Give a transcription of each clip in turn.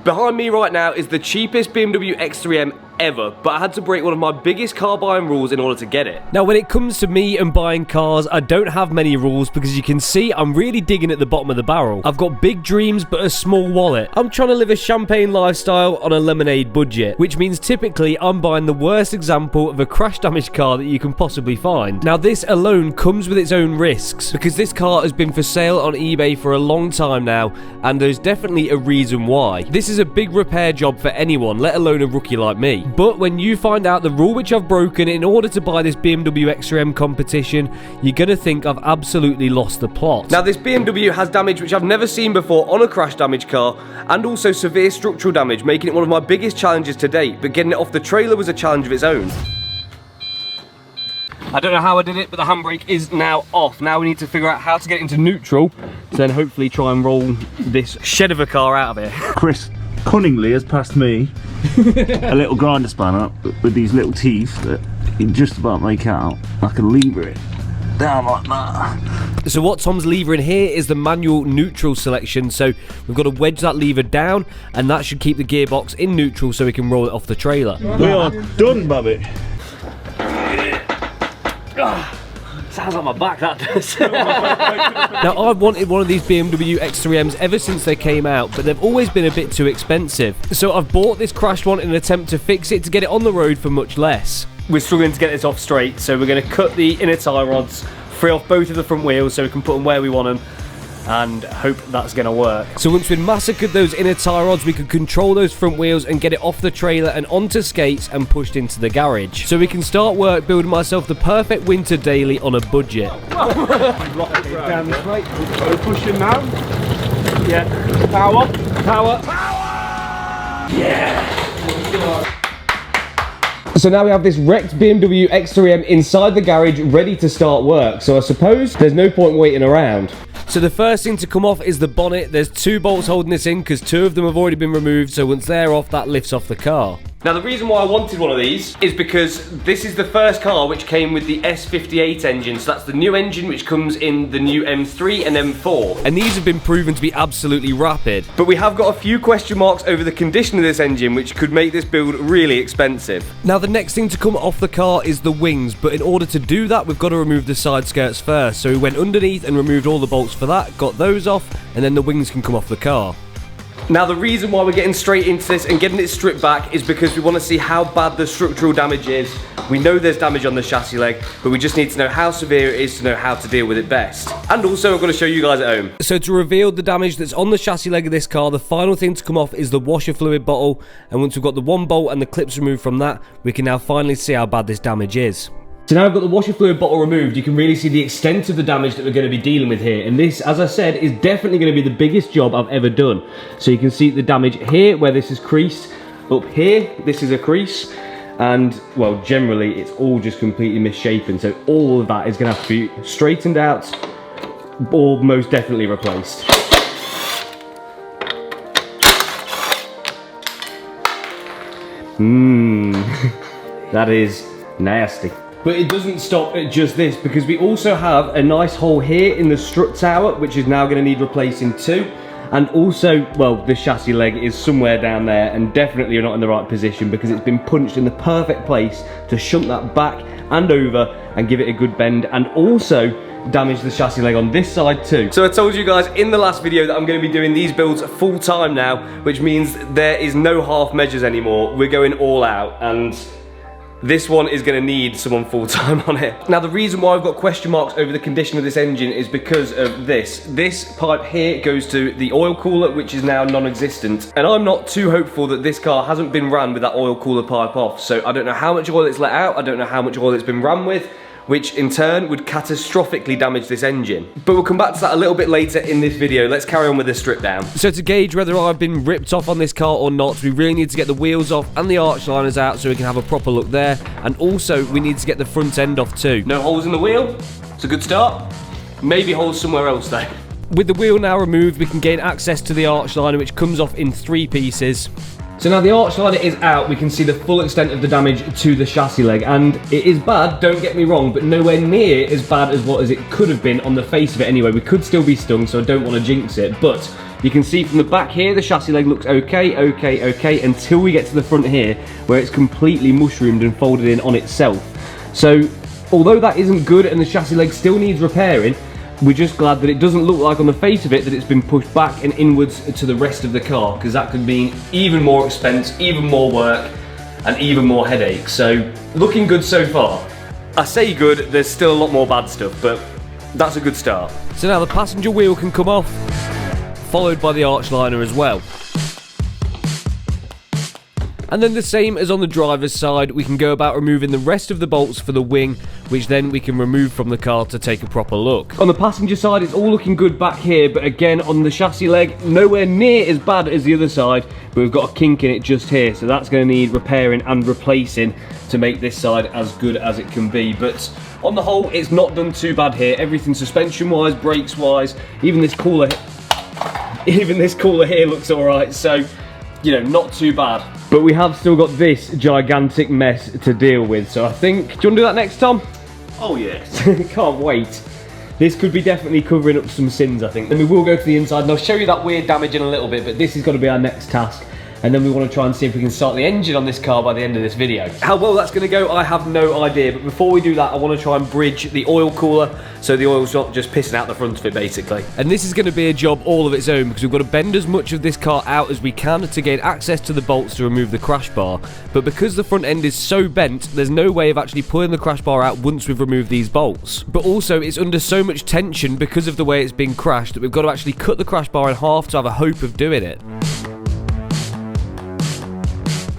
Behind me right now is the cheapest BMW X3M ever, but I had to break one of my biggest car buying rules in order to get it. Now when it comes to me and buying cars, I don't have many rules because you can see I'm really digging at the bottom of the barrel. I've got big dreams but a small wallet. I'm trying to live a champagne lifestyle on a lemonade budget, which means typically I'm buying the worst example of a crash damaged car that you can possibly find. Now this alone comes with its own risks because this car has been for sale on eBay for a long time now, and there's definitely a reason why. This is a big repair job for anyone, let alone a rookie like me. But when you find out the rule which I've broken in order to buy this BMW X3M competition, you're gonna think I've absolutely lost the plot. Now this BMW has damage which I've never seen before on a crash damage car, and also severe structural damage, making it one of my biggest challenges to date, but getting it off the trailer was a challenge of its own. I don't know how I did it, but the handbrake is now off. Now we need to figure out how to get it into neutral, to then hopefully try and roll this shed of a car out of here. Chris cunningly has passed me a little grinder spanner with these little teeth that you can just about make out. I can lever it down like that. So what Tom's levering here is the manual neutral selection, so we've got to wedge that lever down and that should keep the gearbox in neutral so we can roll it off the trailer. We are done, Bobby. Sounds like my back, that does. Now, I've wanted one of these BMW X3Ms ever since they came out, but they've always been a bit too expensive. So I've bought this crashed one in an attempt to fix it to get it on the road for much less. We're struggling to get this off straight, so we're going to cut the inner tie rods, free off both of the front wheels so we can put them where we want them, and hope that's going to work. So once we've massacred those inner tie rods, we can control those front wheels and get it off the trailer and onto skates and pushed into the garage. So we can start work building myself the perfect winter daily on a budget. Down this way. We're pushing now. Yeah. Power. Power. Power! Yeah! So now we have this wrecked BMW X3M inside the garage ready to start work. So I suppose there's no point waiting around. So the first thing to come off is the bonnet. There's 2 bolts holding this in because 2 of them have already been removed, so once they're off, that lifts off the car. Now the reason why I wanted one of these is because this is the first car which came with the S58 engine, so that's the new engine which comes in the new M3 and M4. And these have been proven to be absolutely rapid. But we have got a few question marks over the condition of this engine which could make this build really expensive. Now the next thing to come off the car is the wings, but in order to do that we've got to remove the side skirts first. So we went underneath and removed all the bolts for that, got those off, and then the wings can come off the car. Now the reason why we're getting straight into this and getting it stripped back is because we want to see how bad the structural damage is. We know there's damage on the chassis leg, but we just need to know how severe it is to know how to deal with it best. And also I'm going to show you guys at home. So to reveal the damage that's on the chassis leg of this car, the final thing to come off is the washer fluid bottle, and once we've got the 1 bolt and the clips removed from that, we can now finally see how bad this damage is. So now I've got the washer fluid bottle removed, you can really see the extent of the damage that we're going to be dealing with here. And this, as I said, is definitely going to be the biggest job I've ever done. So you can see the damage here where this is creased. Up here, this is a crease. And, well, generally, it's all just completely misshapen. So all of that is going to have to be straightened out or most definitely replaced. That is nasty. But it doesn't stop at just this, because we also have a nice hole here in the strut tower, which is now going to need replacing too. And also, well, the chassis leg is somewhere down there, and definitely not in the right position because it's been punched in the perfect place to shunt that back and over and give it a good bend, and also damage the chassis leg on this side too. So I told you guys in the last video that I'm going to be doing these builds full time now, which means there is no half measures anymore. We're going all out, and this one is going to need someone full-time on it. Now the reason why I've got question marks over the condition of this engine is because of this. This pipe here goes to the oil cooler, which is now non-existent. And I'm not too hopeful that this car hasn't been ran with that oil cooler pipe off. So I don't know how much oil it's let out, I don't know how much oil it's been ran with, which in turn would catastrophically damage this engine. But we'll come back to that a little bit later in this video. Let's carry on with the strip down. So to gauge whether I've been ripped off on this car or not, we really need to get the wheels off and the arch liners out so we can have a proper look there. And also we need to get the front end off too. No holes in the wheel, it's a good start. Maybe holes somewhere else though. With the wheel now removed, we can gain access to the arch liner, which comes off in 3 pieces. So now the arch liner is out, we can see the full extent of the damage to the chassis leg, and it is bad, don't get me wrong, but nowhere near as bad as it could have been on the face of it anyway. We could still be stung, so I don't want to jinx it, but You can see from the back here, the chassis leg looks okay, until we get to the front here, where it's completely mushroomed and folded in on itself. So, although that isn't good and the chassis leg still needs repairing, we're just glad that it doesn't look like on the face of it that it's been pushed back and inwards to the rest of the car, because that could mean even more expense, even more work, and even more headaches. So, looking good so far. I say good, there's still a lot more bad stuff, but that's a good start. So now the passenger wheel can come off, followed by the arch liner as well. And then the same as on the driver's side, we can go about removing the rest of the bolts for the wing, which then we can remove from the car to take a proper look. On the passenger side, it's all looking good back here, but again, on the chassis leg, nowhere near as bad as the other side, but we've got a kink in it just here, so that's going to need repairing and replacing to make this side as good as it can be. But on the whole, it's not done too bad here. Everything suspension-wise, brakes-wise, even this cooler here looks alright, so, you know, not too bad. But we have still got this gigantic mess to deal with, so I think, do you want to do that next, Tom? Oh yes. Can't wait. This could be definitely covering up some sins, I think. Then we will go to the inside, and I'll show you that weird damage in a little bit, but this is going to be our next task. And then we want to try and see if we can start the engine on this car by the end of this video. How well that's going to go, I have no idea. But before we do that, I want to try and bridge the oil cooler so the oil's not just pissing out the front of it, basically. And this is going to be a job all of its own, because we've got to bend as much of this car out as we can to gain access to the bolts to remove the crash bar. But because the front end is so bent, there's no way of actually pulling the crash bar out once we've removed these bolts. But also, it's under so much tension because of the way it's been crashed that we've got to actually cut the crash bar in half to have a hope of doing it.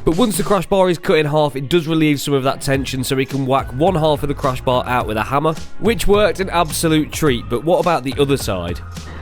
But once the crash bar is cut in half, it does relieve some of that tension, so we can whack one half of the crash bar out with a hammer, which worked an absolute treat. But what about the other side?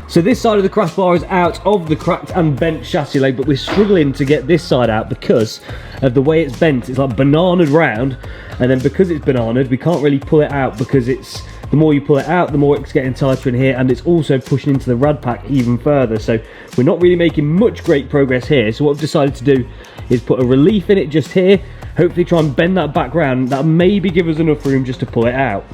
So this side of the crash bar is out of the cracked and bent chassis leg, but we're struggling to get this side out because of the way it's bent. It's like bananaed round, and then because it's bananaed, we can't really pull it out because it's, the more you pull it out, the more it's getting tighter in here, and it's also pushing into the rad pack even further. So we're not really making much great progress here. So what I've decided to do is put a relief in it just here, hopefully try and bend that back round. That'll maybe give us enough room just to pull it out.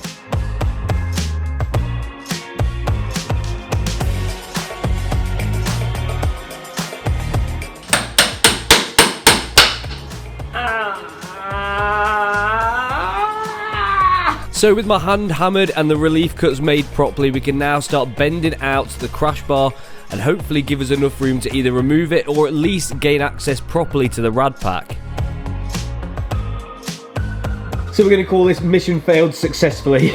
So with my hand hammered and the relief cuts made properly, we can now start bending out the crash bar and hopefully give us enough room to either remove it or at least gain access properly to the rad pack. So we're going to call this mission failed successfully.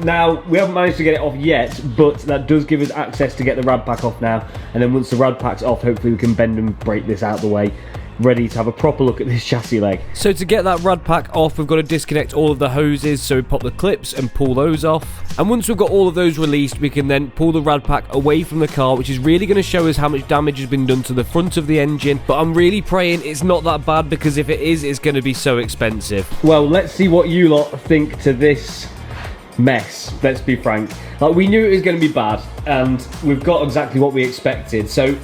Now, we haven't managed to get it off yet, but that does give us access to get the rad pack off now. And then once the rad pack's off, hopefully we can bend and break this out of the way, ready to have a proper look at this chassis leg. So to get that rad pack off, we've got to disconnect all of the hoses, so we pop the clips and pull those off. And once we've got all of those released, we can then pull the rad pack away from the car, which is really going to show us how much damage has been done to the front of the engine. But I'm really praying it's not that bad, because if it is, it's going to be so expensive. Well, let's see what you lot think to this mess, let's be frank. Like, we knew it was going to be bad, and we've got exactly what we expected. So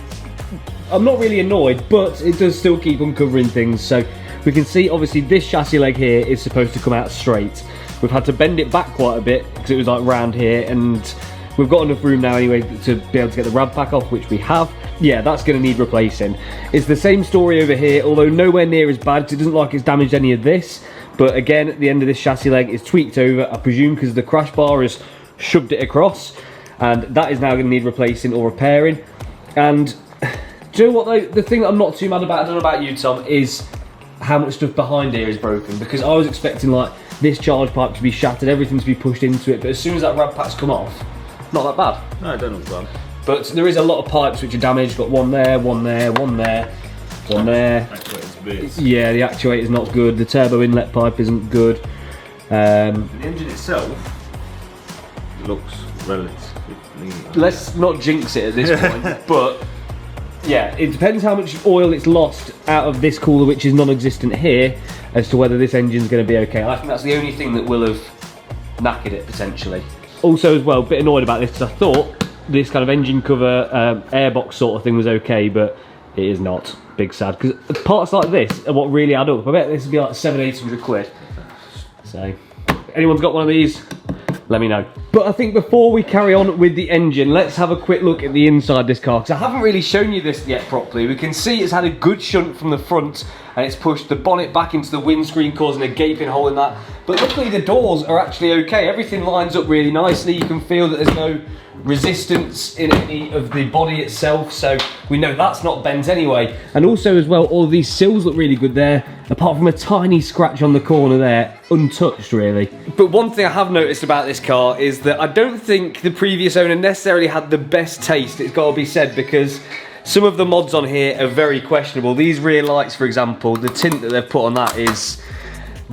I'm not really annoyed, but it does still keep uncovering things. So we can see, obviously, this chassis leg here is supposed to come out straight. We've had to bend it back quite a bit because it was like round here, and we've got enough room now anyway to be able to get the rad pack off, which we have. Yeah, that's going to need replacing. It's the same story over here, although nowhere near as bad, because it doesn't look like it's damaged any of this. But again, at the end of this chassis leg is tweaked over, I presume because the crash bar has shoved it across, and that is now going to need replacing or repairing. And do you know what though? The thing that I'm not too mad about, I don't know about you, Tom, is how much stuff behind here is broken, because I was expecting like this charge pipe to be shattered, everything to be pushed into it, but as soon as that rad pack's come off, not that bad. No, I don't look bad. But there is a lot of pipes which are damaged. Got one there, one there, one there, one there. Yeah, the actuator's not good. The turbo inlet pipe isn't good. The engine itself looks relatively... Let's not jinx it at this point, but yeah, it depends how much oil it's lost out of this cooler, which is non-existent here, as to whether this engine's going to be okay. I think that's the only thing that will have knackered it, potentially. Also as well, a bit annoyed about this, because I thought this kind of engine cover airbox sort of thing was okay, but it is not. Big sad, because parts like this are what really add up. I bet this would be like 700–800 quid. So, if anyone's got one of these, let me know. But I think before we carry on with the engine, let's have a quick look at the inside of this car, because I haven't really shown you this yet properly. We can see it's had a good shunt from the front, and it's pushed the bonnet back into the windscreen, causing a gaping hole in that. But luckily the doors are actually okay. Everything lines up really nicely. You can feel that there's no resistance in any of the body itself, so we know that's not bent anyway. And also as well, all of these sills look really good there, apart from a tiny scratch on the corner there, untouched really. But one thing I have noticed about this car is that I don't think the previous owner necessarily had the best taste, it's got to be said, because some of the mods on here are very questionable. These rear lights, for example, the tint that they've put on that is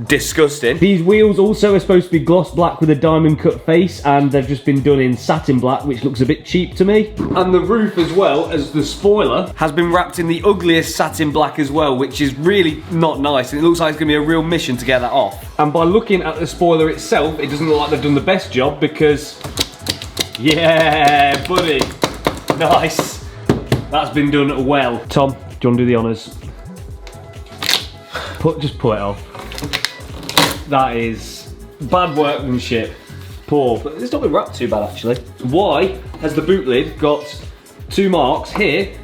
disgusting. These wheels also are supposed to be gloss black with a diamond cut face, and they've just been done in satin black, which looks a bit cheap to me. And the roof, as well as the spoiler, has been wrapped in the ugliest satin black as well, which is really not nice, and it looks like it's going to be a real mission to get that off. And by looking at the spoiler itself, it doesn't look like they've done the best job, because yeah, buddy, nice, that's been done well. Tom, do you want to do the honours? Just pull it off. That is bad workmanship. Poor, but it's not been wrapped too bad actually. Why has the boot lid got two marks here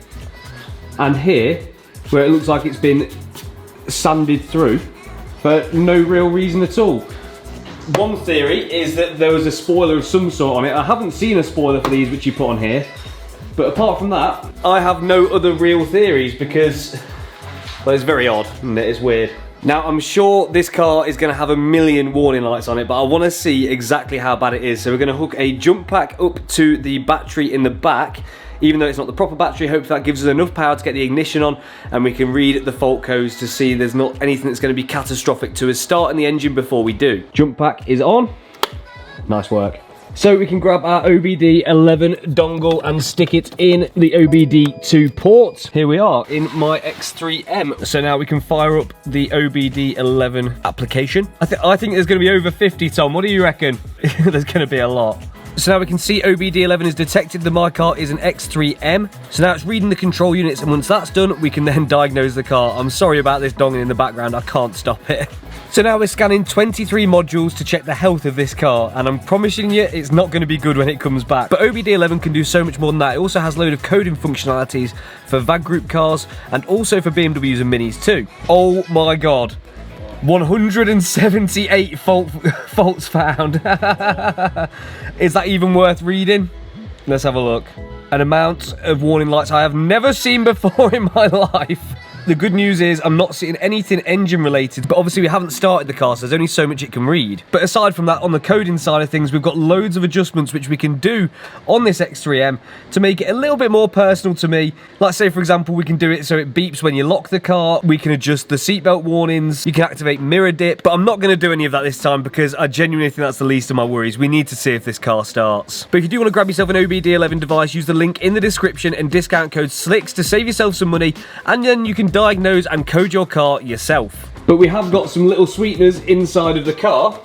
and here, where it looks like it's been sanded through for no real reason at all? One theory is that there was a spoiler of some sort on it. I haven't seen a spoiler for these which you put on here, but apart from that, I have no other real theories, because, well, it's very odd, isn't it? It's weird. Now, I'm sure this car is going to have a million warning lights on it, but I want to see exactly how bad it is. So we're going to hook a jump pack up to the battery in the back, even though it's not the proper battery. Hopefully that gives us enough power to get the ignition on, and we can read the fault codes to see there's not anything that's going to be catastrophic to us starting the engine before we do. Jump pack is on. Nice work. So we can grab our OBD11 dongle and stick it in the OBD2 port. Here we are in my X3M. So now we can fire up the OBD11 application. I think there's going to be over 50, Tom. What do you reckon? There's going to be a lot. So now we can see OBD11 has detected that my car is an X3M. So now it's reading the control units, and once that's done, we can then diagnose the car. I'm sorry about this donging in the background, I can't stop it. So now we're scanning 23 modules to check the health of this car, and I'm promising you it's not going to be good when it comes back. But OBD11 can do so much more than that. It also has a load of coding functionalities for VAG group cars and also for BMWs and Minis too. Oh my god. 178 faults found. Is that even worth reading? Let's have a look. An amount of warning lights I have never seen before in my life. The good news is I'm not seeing anything engine related, but obviously we haven't started the car, so there's only so much it can read. But aside from that, on the coding side of things, we've got loads of adjustments which we can do on this X3M to make it a little bit more personal to me. Like, say for example, we can do it so it beeps when you lock the car, we can adjust the seatbelt warnings, you can activate mirror dip, but I'm not going to do any of that this time because I genuinely think that's the least of my worries. We need to see if this car starts. But if you do want to grab yourself an OBD11 device, use the link in the description and discount code SLIX to save yourself some money, and then you can diagnose and code your car yourself. But we have got some little sweeteners inside of the car.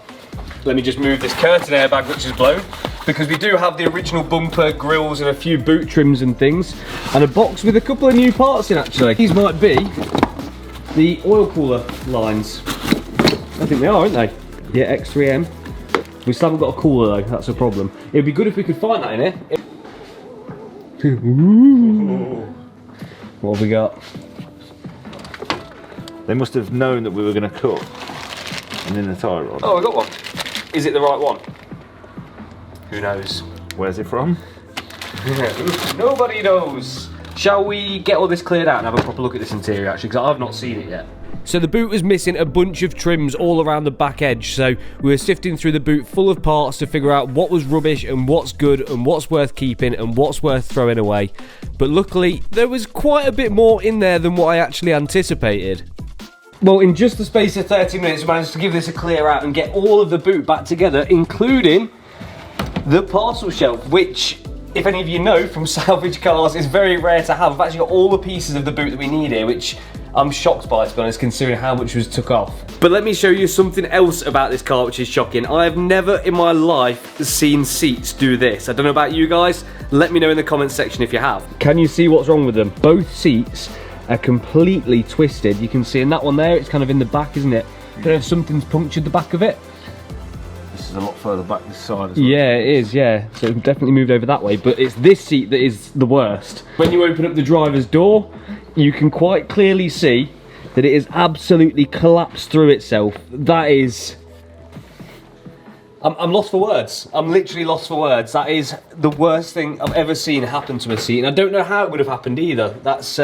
Let me just move this curtain airbag which is blown, because we do have the original bumper, grills and a few boot trims and things, and a box with a couple of new parts in actually. These might be the oil cooler lines. I think they are, aren't they? Yeah, X3M. We still haven't got a cooler though, that's a problem. It'd be good if we could find that in here. Ooh. What have we got? They must have known that we were going to cook. And in the tie rod. Oh, I got one. Is it the right one? Who knows? Where's it from? Nobody knows. Shall we get all this cleared out and have a proper look at this interior actually, because I've not seen it yet. So the boot was missing a bunch of trims all around the back edge, so we were sifting through the boot full of parts to figure out what was rubbish and what's good and what's worth keeping and what's worth throwing away. But luckily, there was quite a bit more in there than what I actually anticipated. Well, in just the space of 30 minutes, we managed to give this a clear out and get all of the boot back together, including the parcel shelf, which, if any of you know from salvage cars, is very rare to have. I've actually got all the pieces of the boot that we need here, which I'm shocked by, to be honest, considering how much was took off. But let me show you something else about this car which is shocking. I have never in my life seen seats do this. I don't know about you guys. Let me know in the comments section if you have. Can you see what's wrong with them? Both seats are completely twisted. You can see in that one there, it's kind of in the back, isn't it? I don't know if something's punctured the back of it. This is is a lot further back this side as well. Yeah, it is, yeah. So it definitely moved over that way, but it's this seat that is the worst. When you open up the driver's door, you can quite clearly see that it is absolutely collapsed through itself. That is... I'm lost for words. I'm literally lost for words. That is the worst thing I've ever seen happen to a seat, and I don't know how it would have happened either. That's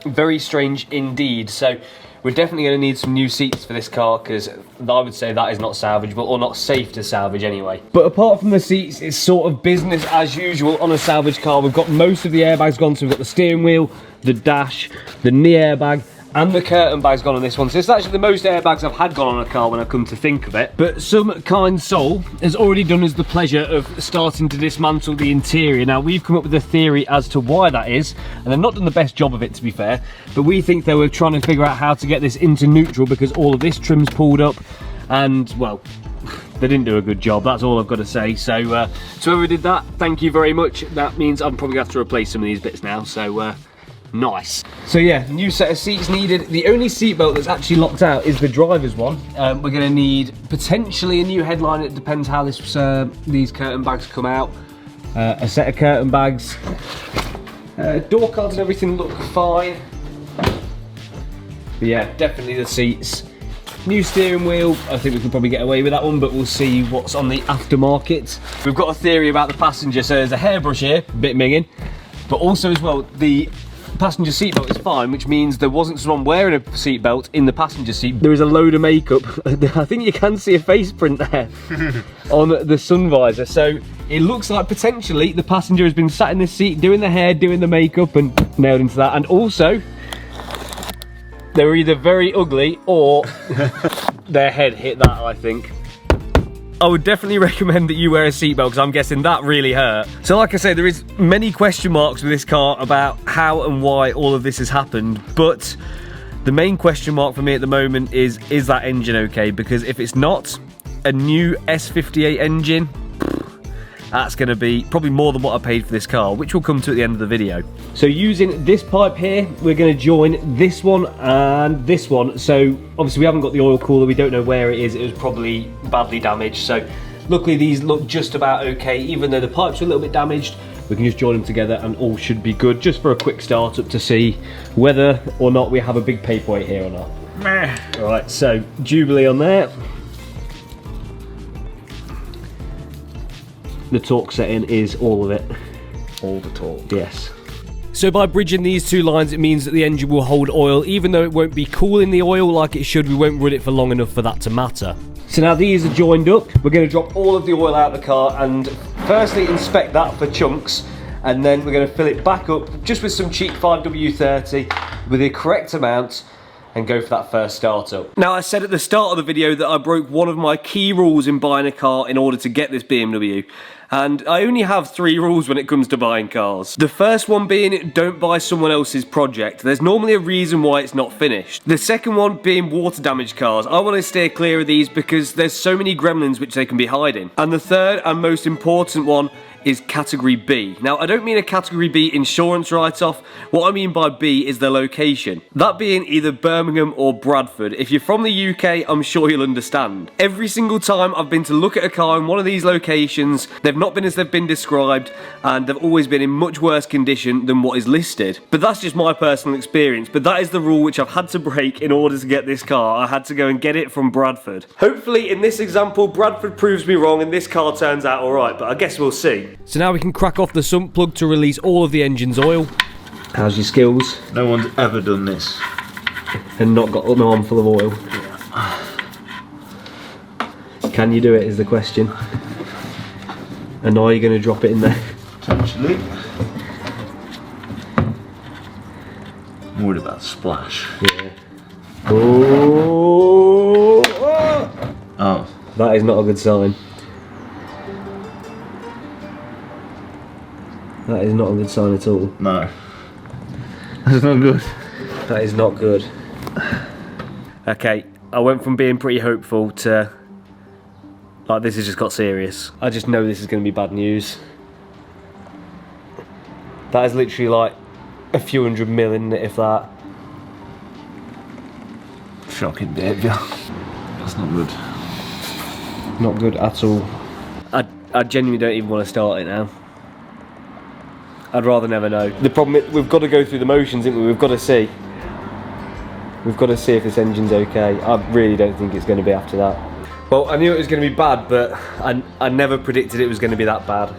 very strange indeed. So we're definitely going to need some new seats for this car, because I would say that is not salvageable, or not safe to salvage anyway. But apart from the seats, it's sort of business as usual on a salvage car. We've got most of the airbags gone, so we've got the steering wheel, the dash, the knee airbag, and the curtain bag's gone on this one. So it's actually the most airbags I've had gone on a car when I come to think of it. But some kind soul has already done us the pleasure of starting to dismantle the interior. Now, we've come up with a theory as to why that is, and they've not done the best job of it, to be fair, but we think they were trying to figure out how to get this into neutral, because all of this trim's pulled up, and, well, they didn't do a good job. That's all I've got to say. So whoever did that, thank you very much. That means I'm probably going to have to replace some of these bits now, so nice. So yeah, new set of seats needed. The only seat belt that's actually locked out is the driver's one. We're going to need potentially a new headline. It depends how this these curtain bags come out. A set of curtain bags. Door cards and everything look fine. But yeah, definitely the seats. New steering wheel. I think we can probably get away with that one, but we'll see what's on the aftermarket. We've got a theory about the passenger. So there's a hairbrush here, a bit minging, but also as well the passenger seatbelt is fine, which means there wasn't someone wearing a seatbelt in the passenger seat. There is a load of makeup. I think you can see a face print there on the sun visor. So it looks like potentially the passenger has been sat in this seat doing the hair, doing the makeup, and nailed into that. And also, they were either very ugly or their head hit that, I think. I would definitely recommend that you wear a seatbelt, because I'm guessing that really hurt. So like I say, there is many question marks with this car about how and why all of this has happened, but the main question mark for me at the moment is that engine okay? Because if it's not, a new S58 engine, that's going to be probably more than what I paid for this car, which we'll come to at the end of the video. So using this pipe here, we're going to join this one and this one. So obviously we haven't got the oil cooler, we don't know where it is. It was probably badly damaged. So luckily these look just about okay, even though the pipes are a little bit damaged. We can just join them together and all should be good, just for a quick startup to see whether or not we have a big paperweight here or not. All right, so Jubilee on there. The torque setting is all of it. All the torque. Yes. So by bridging these two lines, it means that the engine will hold oil. Even though it won't be cooling the oil like it should, we won't run it for long enough for that to matter. So now these are joined up. We're going to drop all of the oil out of the car and firstly inspect that for chunks. And then we're going to fill it back up just with some cheap 5W30 with the correct amount, and go for that first startup. Now, I said at the start of the video that I broke one of my key rules in buying a car in order to get this BMW. And I only have 3 rules when it comes to buying cars. The first one being, don't buy someone else's project. There's normally a reason why it's not finished. The second one being water damaged cars. I want to steer clear of these because there's so many gremlins which they can be hiding. And the third and most important one is category B. Now, I don't mean a category B insurance write-off. What I mean by B is the location. That being either Birmingham or Bradford. If you're from the UK, I'm sure you'll understand. Every single time I've been to look at a car in one of these locations, they've not been as they've been described, and they've always been in much worse condition than what is listed. But that's just my personal experience, but that is the rule which I've had to break in order to get this car. I had to go and get it from Bradford. Hopefully, in this example, Bradford proves me wrong and this car turns out alright, but I guess we'll see. So now we can crack off the sump plug to release all of the engine's oil. How's your skills? No one's ever done this. And not got an arm full of oil. Yeah. Can you do it is the question. And are you going to drop it in there? Potentially. I'm worried about splash. Yeah. Oh! Oh. That is not a good sign. That is not a good sign at all. No. That's not good. That is not good. Okay, I went from being pretty hopeful to... like, this has just got serious. I just know this is going to be bad news. That is literally like a few hundred mil in it, if that. Shocking behaviour. That's not good. Not good at all. I genuinely don't even want to start it now. I'd rather never know. The problem is we've got to go through the motions, haven't we? We've got to see. We've got to see if this engine's okay. I really don't think it's going to be after that. Well, I knew it was going to be bad, but I never predicted it was going to be that bad.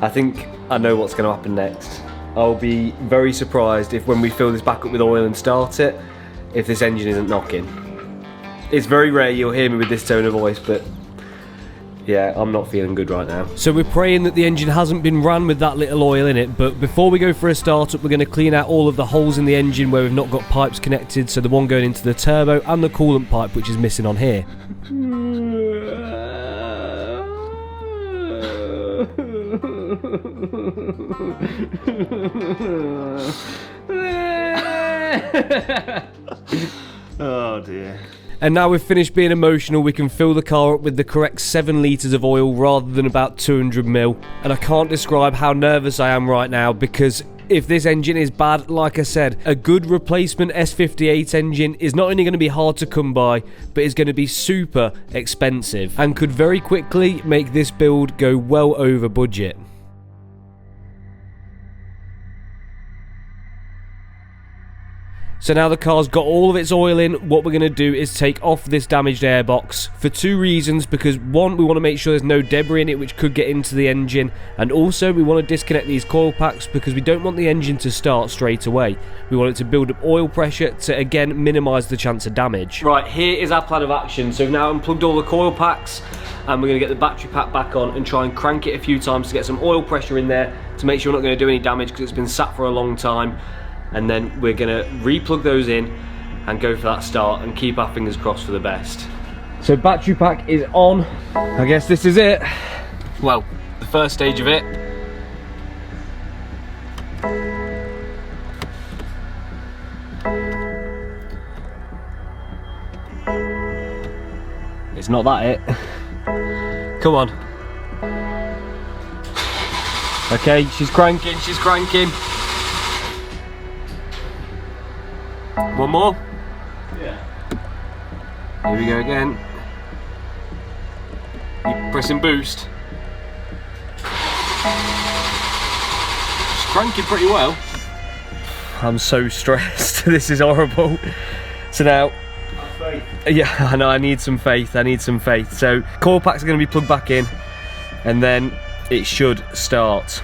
I think I know what's going to happen next. I'll be very surprised if when we fill this back up with oil and start it, if this engine isn't knocking. It's very rare you'll hear me with this tone of voice, but yeah, I'm not feeling good right now. So we're praying that the engine hasn't been ran with that little oil in it, but before we go for a startup, we're going to clean out all of the holes in the engine where we've not got pipes connected, so the one going into the turbo and the coolant pipe, which is missing on here. Oh dear. And now we've finished being emotional, we can fill the car up with the correct 7 litres of oil rather than about 200 mil. And I can't describe how nervous I am right now, because if this engine is bad, like I said, a good replacement S58 engine is not only going to be hard to come by, but is going to be super expensive and could very quickly make this build go well over budget. So now the car's got all of its oil in, what we're going to do is take off this damaged airbox for 2 reasons. Because 1, we want to make sure there's no debris in it which could get into the engine, and also we want to disconnect these coil packs because we don't want the engine to start straight away. We want it to build up oil pressure to again minimise the chance of damage. Right, here is our plan of action. So now I've unplugged all the coil packs and we're going to get the battery pack back on and try and crank it a few times to get some oil pressure in there to make sure we're not going to do any damage because it's been sat for a long time. And then we're going to re-plug those in and go for that start and keep our fingers crossed for the best. So battery pack is on. I guess this is it. Well, the first stage of it. It's not that it. Come on. Okay, she's cranking, she's cranking. One more? Yeah. Here we go again. You're pressing boost. It's cranking pretty well. I'm so stressed. This is horrible. So now, yeah, I know, I need some faith. I need some faith. So coil packs are going to be plugged back in and then it should start.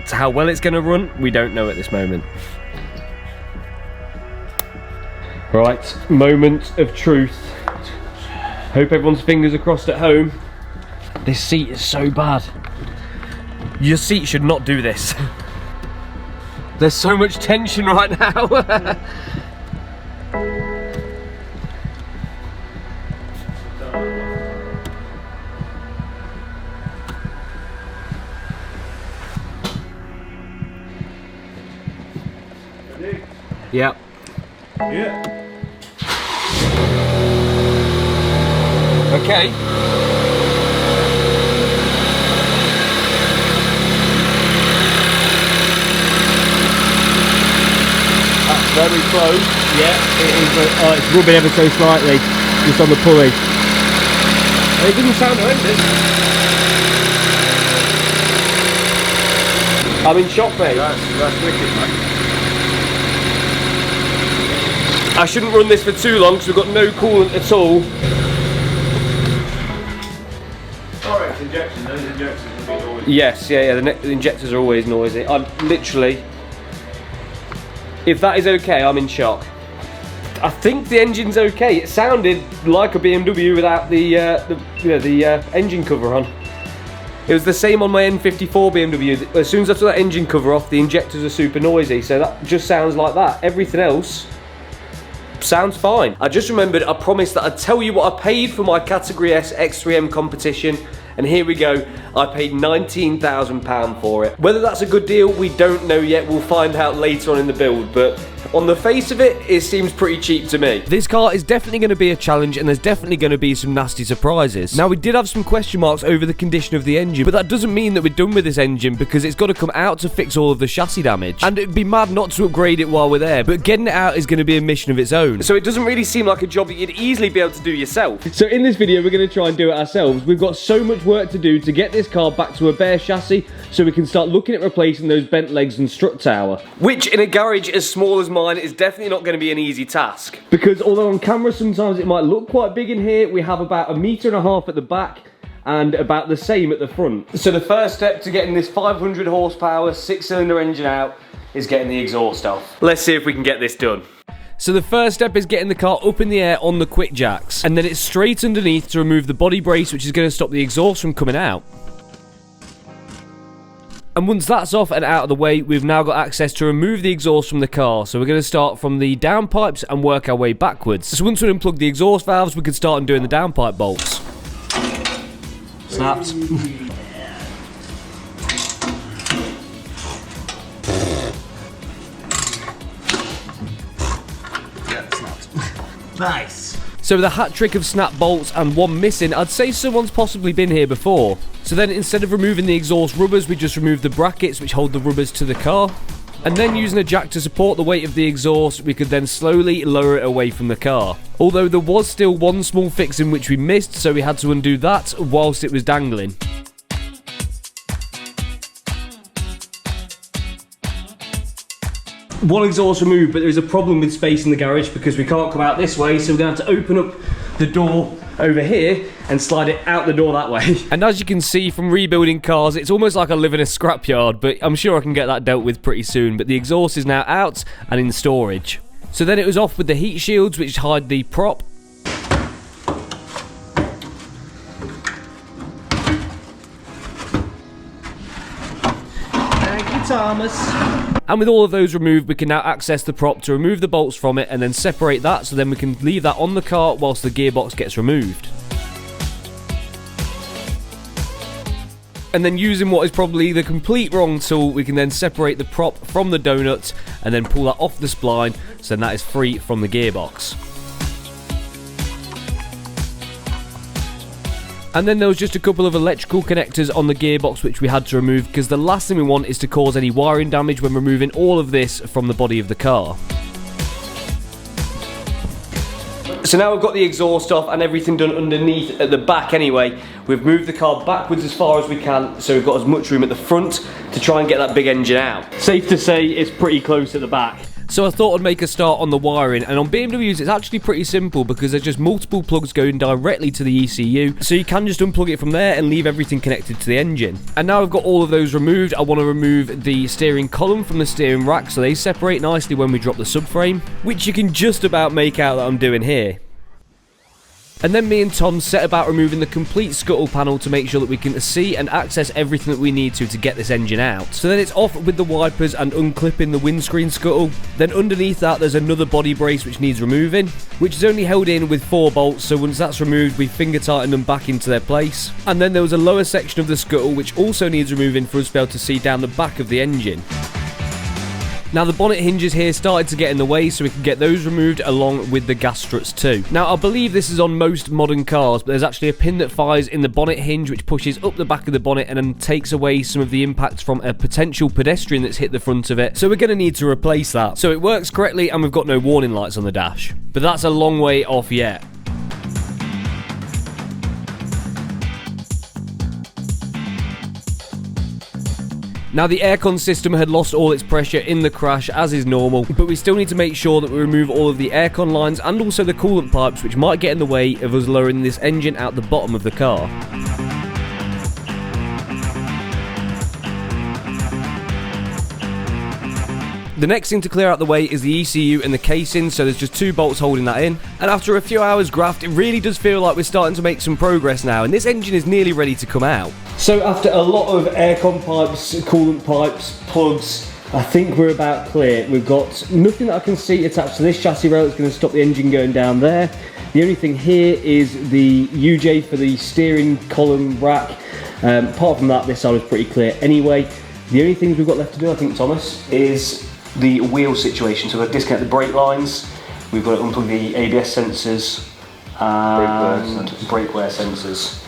So how well it's going to run, we don't know at this moment. Right, moment of truth. Hope everyone's fingers are crossed at home. This seat is so bad. Your seat should not do this. There's so much tension right now. Yep. Yeah. Okay. That's very close. Yeah, it is. Oh, it's rubbing ever so slightly, just on the pulley. It didn't sound horrendous. I'm in shock, mate. That's wicked, man. I shouldn't run this for too long because we've got no coolant at all. Alright, injection, those injectors will be always... Yes, yeah, the injectors are always noisy. I'm literally... If that is okay, I'm in shock. I think the engine's okay. It sounded like a BMW without the engine cover on. It was the same on my N54 BMW. As soon as I took that engine cover off, the injectors are super noisy. So that just sounds like that. Everything else sounds fine. I just remembered I promised that I'd tell you what I paid for my Category S X3M competition, and here we go. I paid £19,000 for it. Whether that's a good deal, we don't know yet. We'll find out later on in the build, but on the face of it, it seems pretty cheap to me. This car is definitely going to be a challenge, and there's definitely going to be some nasty surprises. Now, we did have some question marks over the condition of the engine, but that doesn't mean that we're done with this engine, because it's got to come out to fix all of the chassis damage. And it'd be mad not to upgrade it while we're there, but getting it out is going to be a mission of its own. So it doesn't really seem like a job that you'd easily be able to do yourself. So in this video, we're going to try and do it ourselves. We've got so much work to do to get this car back to a bare chassis, so we can start looking at replacing those bent legs and strut tower. Which, in a garage as small as mine, is definitely not going to be an easy task. Because although on camera sometimes it might look quite big in here, we have about 1.5 meters at the back and about the same at the front. So the first step to getting this 500 horsepower 6-cylinder engine out is getting the exhaust off. Let's see if we can get this done. So the first step is getting the car up in the air on the quick jacks, and then it's straight underneath to remove the body brace, which is going to stop the exhaust from coming out. And once that's off and out of the way, we've now got access to remove the exhaust from the car. So we're going to start from the downpipes and work our way backwards. So once we unplug the exhaust valves, we can start doing the downpipe bolts. Snaps. Nice. So with a hat trick of snap bolts and one missing, I'd say someone's possibly been here before. So then instead of removing the exhaust rubbers, we just remove the brackets which hold the rubbers to the car. And then using a jack to support the weight of the exhaust, we could then slowly lower it away from the car. Although there was still one small fix in which we missed, so we had to undo that whilst it was dangling. One exhaust removed, but there is a problem with space in the garage because we can't come out this way, so we're going to have to open up the door over here and slide it out the door that way. And as you can see from rebuilding cars, it's almost like I live in a scrapyard, but I'm sure I can get that dealt with pretty soon. But the exhaust is now out and in storage. So then it was off with the heat shields, which hide the prop. Thank you, Thomas. And with all of those removed, we can now access the prop to remove the bolts from it and then separate that, so then we can leave that on the car whilst the gearbox gets removed. And then using what is probably the complete wrong tool, we can then separate the prop from the donut and then pull that off the spline, so then that is free from the gearbox. And then there was just a couple of electrical connectors on the gearbox which we had to remove, because the last thing we want is to cause any wiring damage when removing all of this from the body of the car. So now we've got the exhaust off and everything done underneath at the back anyway, we've moved the car backwards as far as we can, so we've got as much room at the front to try and get that big engine out. Safe to say it's pretty close at the back. So I thought I'd make a start on the wiring, and on BMWs it's actually pretty simple because there's just multiple plugs going directly to the ECU, so you can just unplug it from there and leave everything connected to the engine. And now I've got all of those removed, I want to remove the steering column from the steering rack so they separate nicely when we drop the subframe, which you can just about make out that I'm doing here. And then me and Tom set about removing the complete scuttle panel to make sure that we can see and access everything that we need to get this engine out. So then it's off with the wipers and unclipping the windscreen scuttle. Then underneath that there's another body brace which needs removing, which is only held in with 4 bolts, so once that's removed we finger tighten them back into their place. And then there was a lower section of the scuttle which also needs removing for us to be able to see down the back of the engine. Now the bonnet hinges here started to get in the way, so we can get those removed along with the gas struts too. Now I believe this is on most modern cars, but there's actually a pin that fires in the bonnet hinge which pushes up the back of the bonnet and then takes away some of the impact from a potential pedestrian that's hit the front of it. So we're going to need to replace that. So it works correctly and we've got no warning lights on the dash. But that's a long way off yet. Now the aircon system had lost all its pressure in the crash, as is normal, but we still need to make sure that we remove all of the aircon lines and also the coolant pipes which might get in the way of us lowering this engine out the bottom of the car. The next thing to clear out the way is the ECU and the casing, so there's just 2 bolts holding that in. And after a few hours graft, it really does feel like we're starting to make some progress now, and this engine is nearly ready to come out. So after a lot of aircon pipes, coolant pipes, plugs, I think we're about clear. We've got nothing that I can see attached to this chassis rail that's going to stop the engine going down there. The only thing here is the UJ for the steering column rack. Apart from that, this side is pretty clear anyway. The only things we've got left to do, I think, Thomas, is the wheel situation. So we've disconnect the brake lines, we've got to unplug the ABS sensors and brake wear sensors.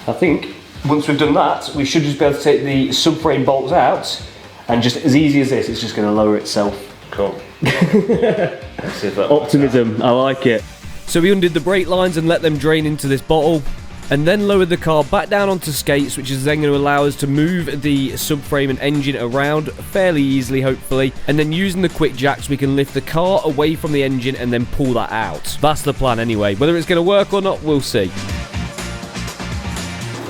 I think once we've done that, we should just be able to take the subframe bolts out, and just as easy as this, it's just going to lower itself. Cool. Let's see if that Optimism, I like it. So we undid the brake lines and let them drain into this bottle, and then lowered the car back down onto skates, which is then going to allow us to move the subframe and engine around fairly easily, hopefully. And then using the quick jacks, we can lift the car away from the engine and then pull that out. That's the plan anyway. Whether it's going to work or not, we'll see.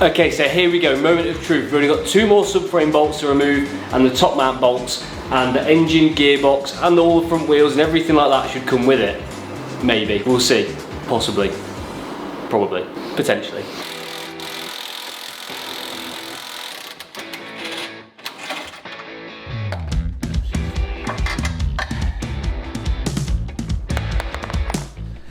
Okay, so here we go, moment of truth. We've only got 2 more subframe bolts to remove, and the top mount bolts, and the engine, gearbox, and all the front wheels and everything like that should come with it. Maybe, we'll see. Possibly. Probably. Potentially.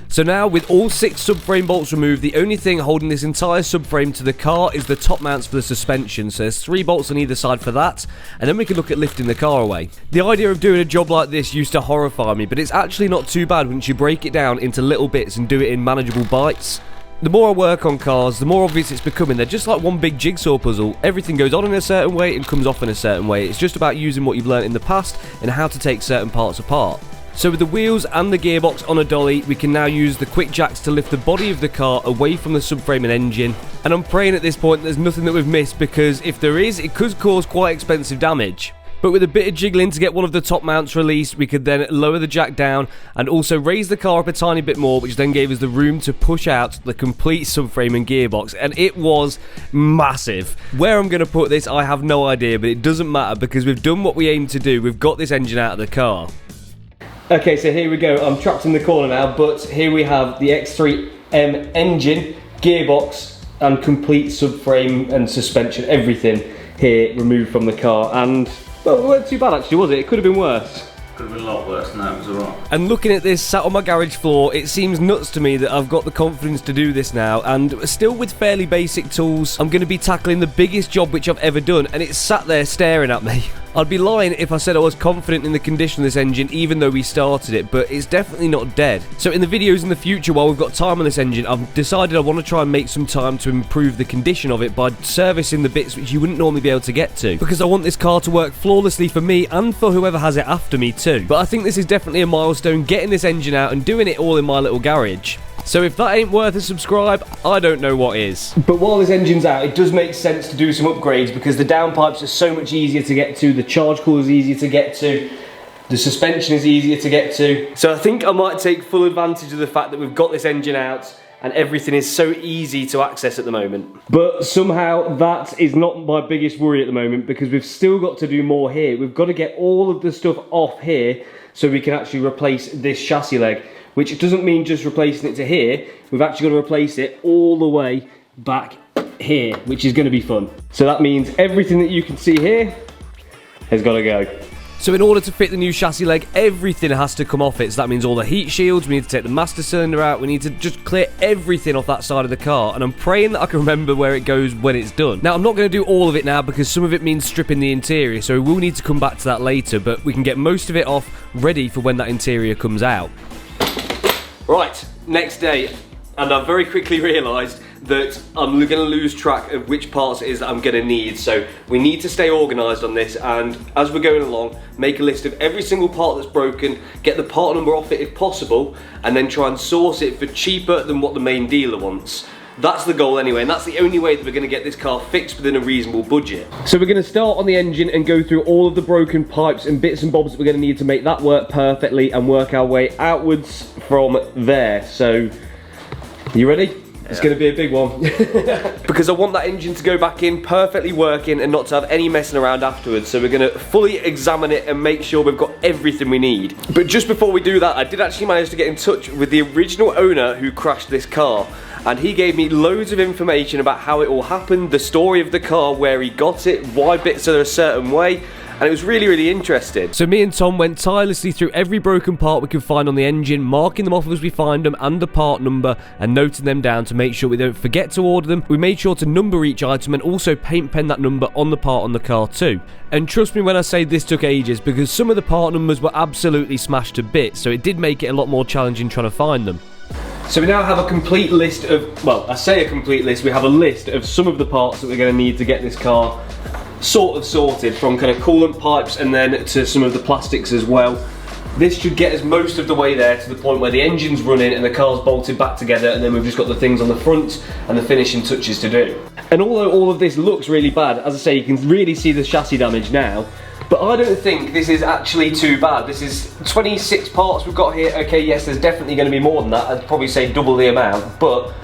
So now, with all 6 subframe bolts removed, the only thing holding this entire subframe to the car is the top mounts for the suspension. So there's 3 bolts on either side for that, and then we can look at lifting the car away. The idea of doing a job like this used to horrify me, but it's actually not too bad once you break it down into little bits and do it in manageable bites. The more I work on cars, the more obvious it's becoming. They're just like one big jigsaw puzzle. Everything goes on in a certain way and comes off in a certain way. It's just about using what you've learned in the past and how to take certain parts apart. So with the wheels and the gearbox on a dolly, we can now use the quick jacks to lift the body of the car away from the subframe and engine. And I'm praying at this point there's nothing that we've missed, because if there is, it could cause quite expensive damage. But with a bit of jiggling to get one of the top mounts released, we could then lower the jack down and also raise the car up a tiny bit more, which then gave us the room to push out the complete subframe and gearbox. And it was massive. Where I'm going to put this, I have no idea, but it doesn't matter because we've done what we aimed to do. We've got this engine out of the car. Okay, so here we go. I'm trapped in the corner now, but here we have the X3M engine, gearbox, and complete subframe and suspension, everything here removed from the car. And, well, it wasn't too bad actually, was it? It could have been worse. Could have been a lot worse than that, it was alright. And looking at this sat on my garage floor, it seems nuts to me that I've got the confidence to do this now, and still with fairly basic tools, I'm going to be tackling the biggest job which I've ever done, and it's sat there staring at me. I'd be lying if I said I was confident in the condition of this engine even though we started it, but it's definitely not dead. So in the videos in the future, while we've got time on this engine, I've decided I want to try and make some time to improve the condition of it by servicing the bits which you wouldn't normally be able to get to, because I want this car to work flawlessly for me and for whoever has it after me too. But I think this is definitely a milestone, getting this engine out and doing it all in my little garage. So if that ain't worth a subscribe, I don't know what is. But while this engine's out, it does make sense to do some upgrades because the downpipes are so much easier to get to, the charge cooler is easier to get to, the suspension is easier to get to. So I think I might take full advantage of the fact that we've got this engine out and everything is so easy to access at the moment. But somehow that is not my biggest worry at the moment because we've still got to do more here. We've got to get all of the stuff off here so we can actually replace this chassis leg. Which doesn't mean just replacing it to here, we've actually got to replace it all the way back here, which is going to be fun. So that means everything that you can see here has got to go. So in order to fit the new chassis leg, everything has to come off it. So that means all the heat shields, we need to take the master cylinder out, we need to just clear everything off that side of the car. And I'm praying that I can remember where it goes when it's done. Now, I'm not going to do all of it now because some of it means stripping the interior, so we will need to come back to that later, but we can get most of it off ready for when that interior comes out. Right, next day, and I've very quickly realised that I'm going to lose track of which parts it is that I'm going to need, so we need to stay organised on this, and as we're going along, make a list of every single part that's broken, get the part number off it if possible, and then try and source it for cheaper than what the main dealer wants. That's the goal anyway, and that's the only way that we're going to get this car fixed within a reasonable budget. So we're going to start on the engine and go through all of the broken pipes and bits and bobs that we're going to need to make that work perfectly and work our way outwards from there. So, you ready? Yeah. It's going to be a big one. Because I want that engine to go back in perfectly working and not to have any messing around afterwards. So we're going to fully examine it and make sure we've got everything we need. But just before we do that, I did actually manage to get in touch with the original owner who crashed this car. And he gave me loads of information about how it all happened, the story of the car, where he got it, why bits are a certain way, and it was really, really interesting. So me and Tom went tirelessly through every broken part we could find on the engine, marking them off as we find them and the part number, and noting them down to make sure we don't forget to order them. We made sure to number each item and also paint pen that number on the part on the car too. And trust me when I say this took ages, because some of the part numbers were absolutely smashed to bits, so it did make it a lot more challenging trying to find them. So we now have a complete list of, well, I say a complete list, we have a list of some of the parts that we're going to need to get this car sort of sorted, from kind of coolant pipes and then to some of the plastics as well. This should get us most of the way there, to the point where the engine's running and the car's bolted back together, and then we've just got the things on the front and the finishing touches to do. And although all of this looks really bad, as I say, you can really see the chassis damage now, but I don't think this is actually too bad. This is 26 parts we've got here. Okay, yes, there's definitely going to be more than that. I'd probably say double the amount, but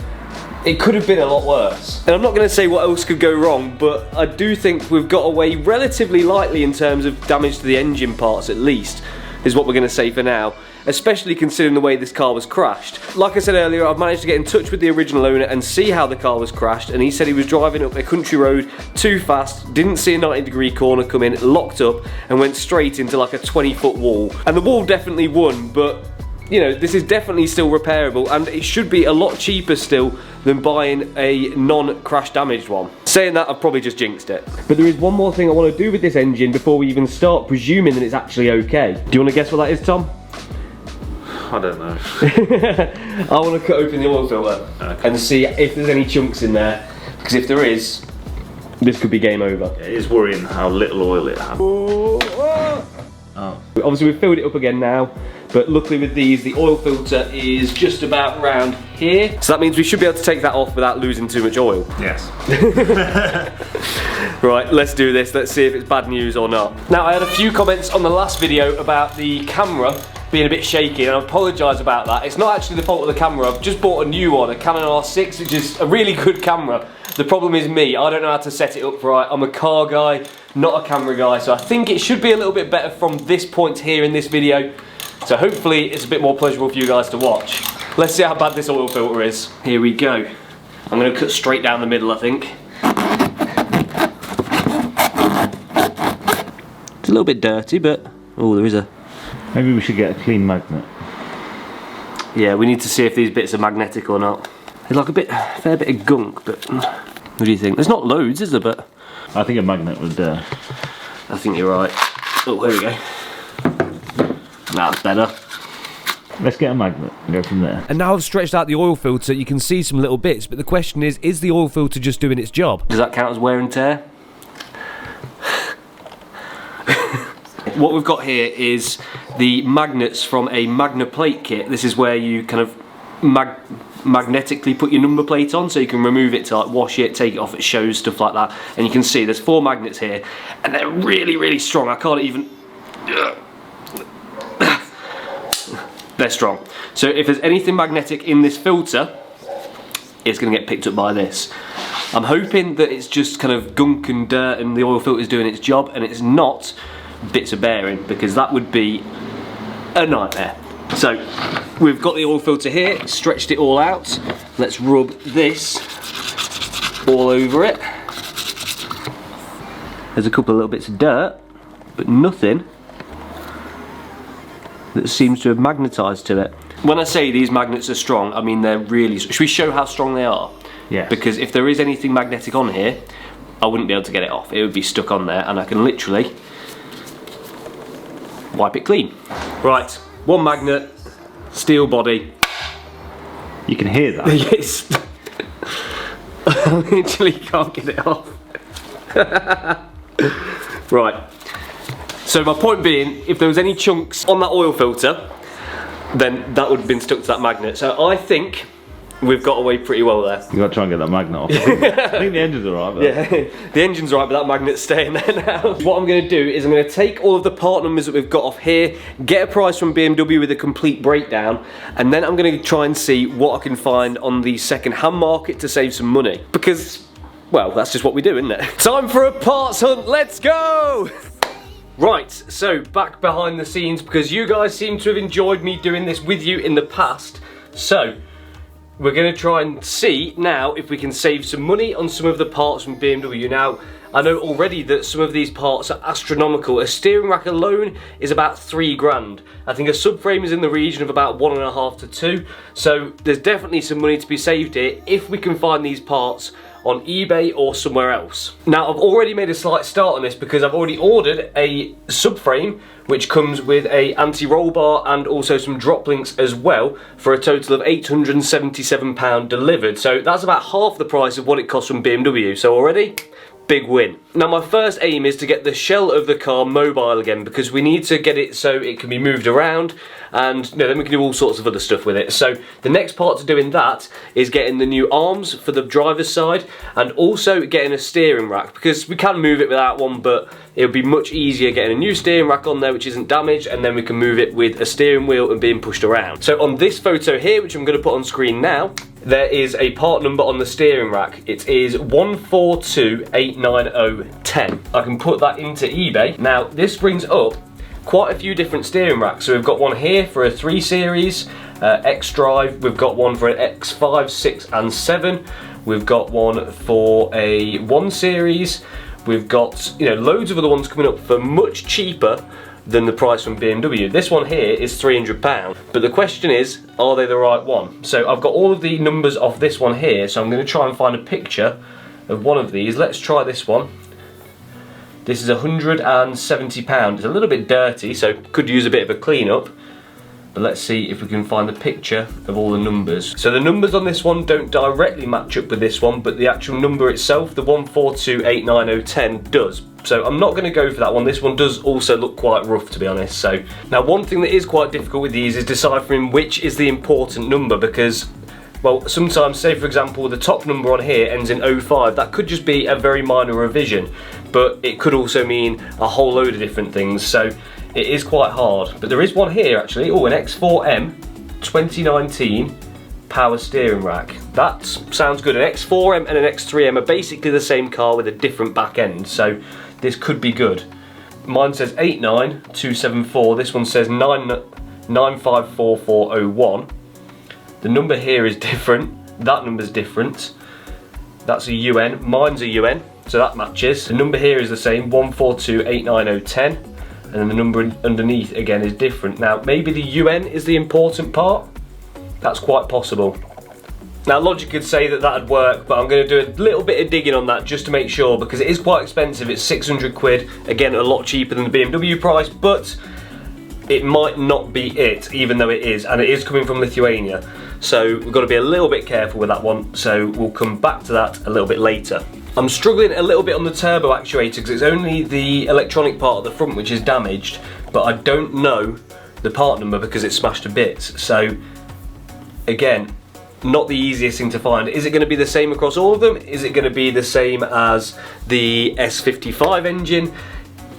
it could have been a lot worse. And I'm not going to say what else could go wrong, but I do think we've got away relatively lightly in terms of damage to the engine parts, at least, is what we're going to say for now, especially considering the way this car was crashed. Like I said earlier, I've managed to get in touch with the original owner and see how the car was crashed, and he said he was driving up a country road too fast, didn't see a 90-degree corner come in, locked up, and went straight into like a 20-foot wall. And the wall definitely won, but you know, this is definitely still repairable, and it should be a lot cheaper still than buying a non-crash damaged one. Saying that, I've probably just jinxed it. But there is one more thing I want to do with this engine before we even start presuming that it's actually okay. Do you want to guess what that is, Tom? I don't know. I want to cut open the oil filter and see if there's any chunks in there, because if there is, this could be game over. Yeah, it is worrying how little oil it has. Oh. Obviously we've filled it up again now, but luckily with these, the oil filter is just about round here. So that means we should be able to take that off without losing too much oil. Yes. Right, let's do this. Let's see if it's bad news or not. Now, I had a few comments on the last video about the camera being a bit shaky, and I apologise about that. It's not actually the fault of the camera. I've just bought a new one, a Canon R6, which is a really good camera. The problem is me. I don't know how to set it up right. I'm a car guy, not a camera guy, so I think it should be a little bit better from this point here in this video. So hopefully it's a bit more pleasurable for you guys to watch. Let's see how bad this oil filter is. Here we go. I'm going to cut straight down the middle, I think. It's a little bit dirty, but oh, there is a... Maybe we should get a clean magnet. Yeah, we need to see if these bits are magnetic or not. There's like a fair bit of gunk, but what do you think? There's not loads, is there? But I think a magnet would. I think you're right. Oh, there we go. That's better. Let's get a magnet and go from there. And now I've stretched out the oil filter, you can see some little bits, but the question is the oil filter just doing its job? Does that count as wear and tear? What we've got here is the magnets from a Magnaplate kit. This is where you kind of magnetically put your number plate on, so you can remove it to like wash it, take it off, it shows, stuff like that. And you can see there's 4 magnets here, and they're really, really strong. I can't even... They're strong. So if there's anything magnetic in this filter, it's going to get picked up by this. I'm hoping that it's just kind of gunk and dirt and the oil filter is doing its job, and it's not bits of bearing, because that would be a nightmare. So we've got the oil filter here, stretched it all out. Let's rub this all over it. There's a couple of little bits of dirt, but nothing that seems to have magnetised to it. When I say these magnets are strong, I mean they're really... Should we show how strong they are? Yeah. Because if there is anything magnetic on here, I wouldn't be able to get it off. It would be stuck on there, and I can literally wipe it clean. Right, 1 magnet, steel body. You can hear that. Yes. I literally can't get it off. Right. So my point being, if there was any chunks on that oil filter, then that would have been stuck to that magnet. So I think we've got away pretty well there. You got to try and get that magnet off. I think the engine's alright. But... Yeah, the engine's alright, but that magnet's staying there now. What I'm going to do is I'm going to take all of the part numbers that we've got off here, get a price from BMW with a complete breakdown, and then I'm going to try and see what I can find on the second-hand market to save some money. Because, well, that's just what we do, isn't it? Time for a parts hunt, let's go! Right, so back behind the scenes, because you guys seem to have enjoyed me doing this with you in the past. So, we're going to try and see now if we can save some money on some of the parts from BMW. Now, I know already that some of these parts are astronomical. A steering rack alone is about £3 grand. I think a subframe is in the region of about 1.5 to 2. So there's definitely some money to be saved here if we can find these parts on eBay or somewhere else. Now I've already made a slight start on this because I've already ordered a subframe which comes with a anti-roll bar and also some drop links as well for a total of £877 delivered. So that's about half the price of what it costs from BMW. So already, big win. Now my first aim is to get the shell of the car mobile again because we need to get it so it can be moved around and then we can do all sorts of other stuff with it. So the next part to doing that is getting the new arms for the driver's side and also getting a steering rack because we can move it without one, but it would be much easier getting a new steering rack on there which isn't damaged, and then we can move it with a steering wheel and being pushed around. So on this photo here, which I'm going to put on screen now, there is a part number on the steering rack. It is 142890010. I can put that into eBay. Now this brings up quite a few different steering racks. So we've got one here for a 3 Series, X Drive. We've got one for an X5, 6 and 7. We've got one for a 1 Series. We've got, you know, loads of other ones coming up for much cheaper than the price from BMW. This one here is £300, but the question is, are they the right one? So I've got all of the numbers off this one here, so I'm going to try and find a picture of one of these. Let's try this one. This is £170. It's a little bit dirty, so could use a bit of a clean up. But let's see if we can find the picture of all the numbers. So the numbers on this one don't directly match up with this one, but the actual number itself, the 142890010, does. So I'm not going to go for that one. This one does also look quite rough, to be honest. So now one thing that is quite difficult with these is deciphering which is the important number, because, well, sometimes, say for example, the top number on here ends in 05. That could just be a very minor revision, but it could also mean a whole load of different things. So it is quite hard. But there is one here actually. Oh, an X4M 2019 power steering rack. That sounds good. An X4M and an X3M are basically the same car with a different back end. So this could be good. Mine says 89274. This one says 954401. The number here is different. That number's different. That's a UN. Mine's a UN, so that matches. The number here is the same, 142890010, and then the number underneath again is different. Now maybe the UN is the important part. That's quite possible. Now logic could say that that'd work, but I'm going to do a little bit of digging on that just to make sure, because it is quite expensive. It's 600 quid. Again, a lot cheaper than the BMW price, but it might not be it, even though it is, and it is coming from Lithuania. So we've got to be a little bit careful with that one, so we'll come back to that a little bit later. I'm struggling a little bit on the turbo actuator because it's only the electronic part at the front which is damaged, but I don't know the part number because it's smashed to bits. So again, not the easiest thing to find. Is it going to be the same across all of them? Is it going to be the same as the S55 engine?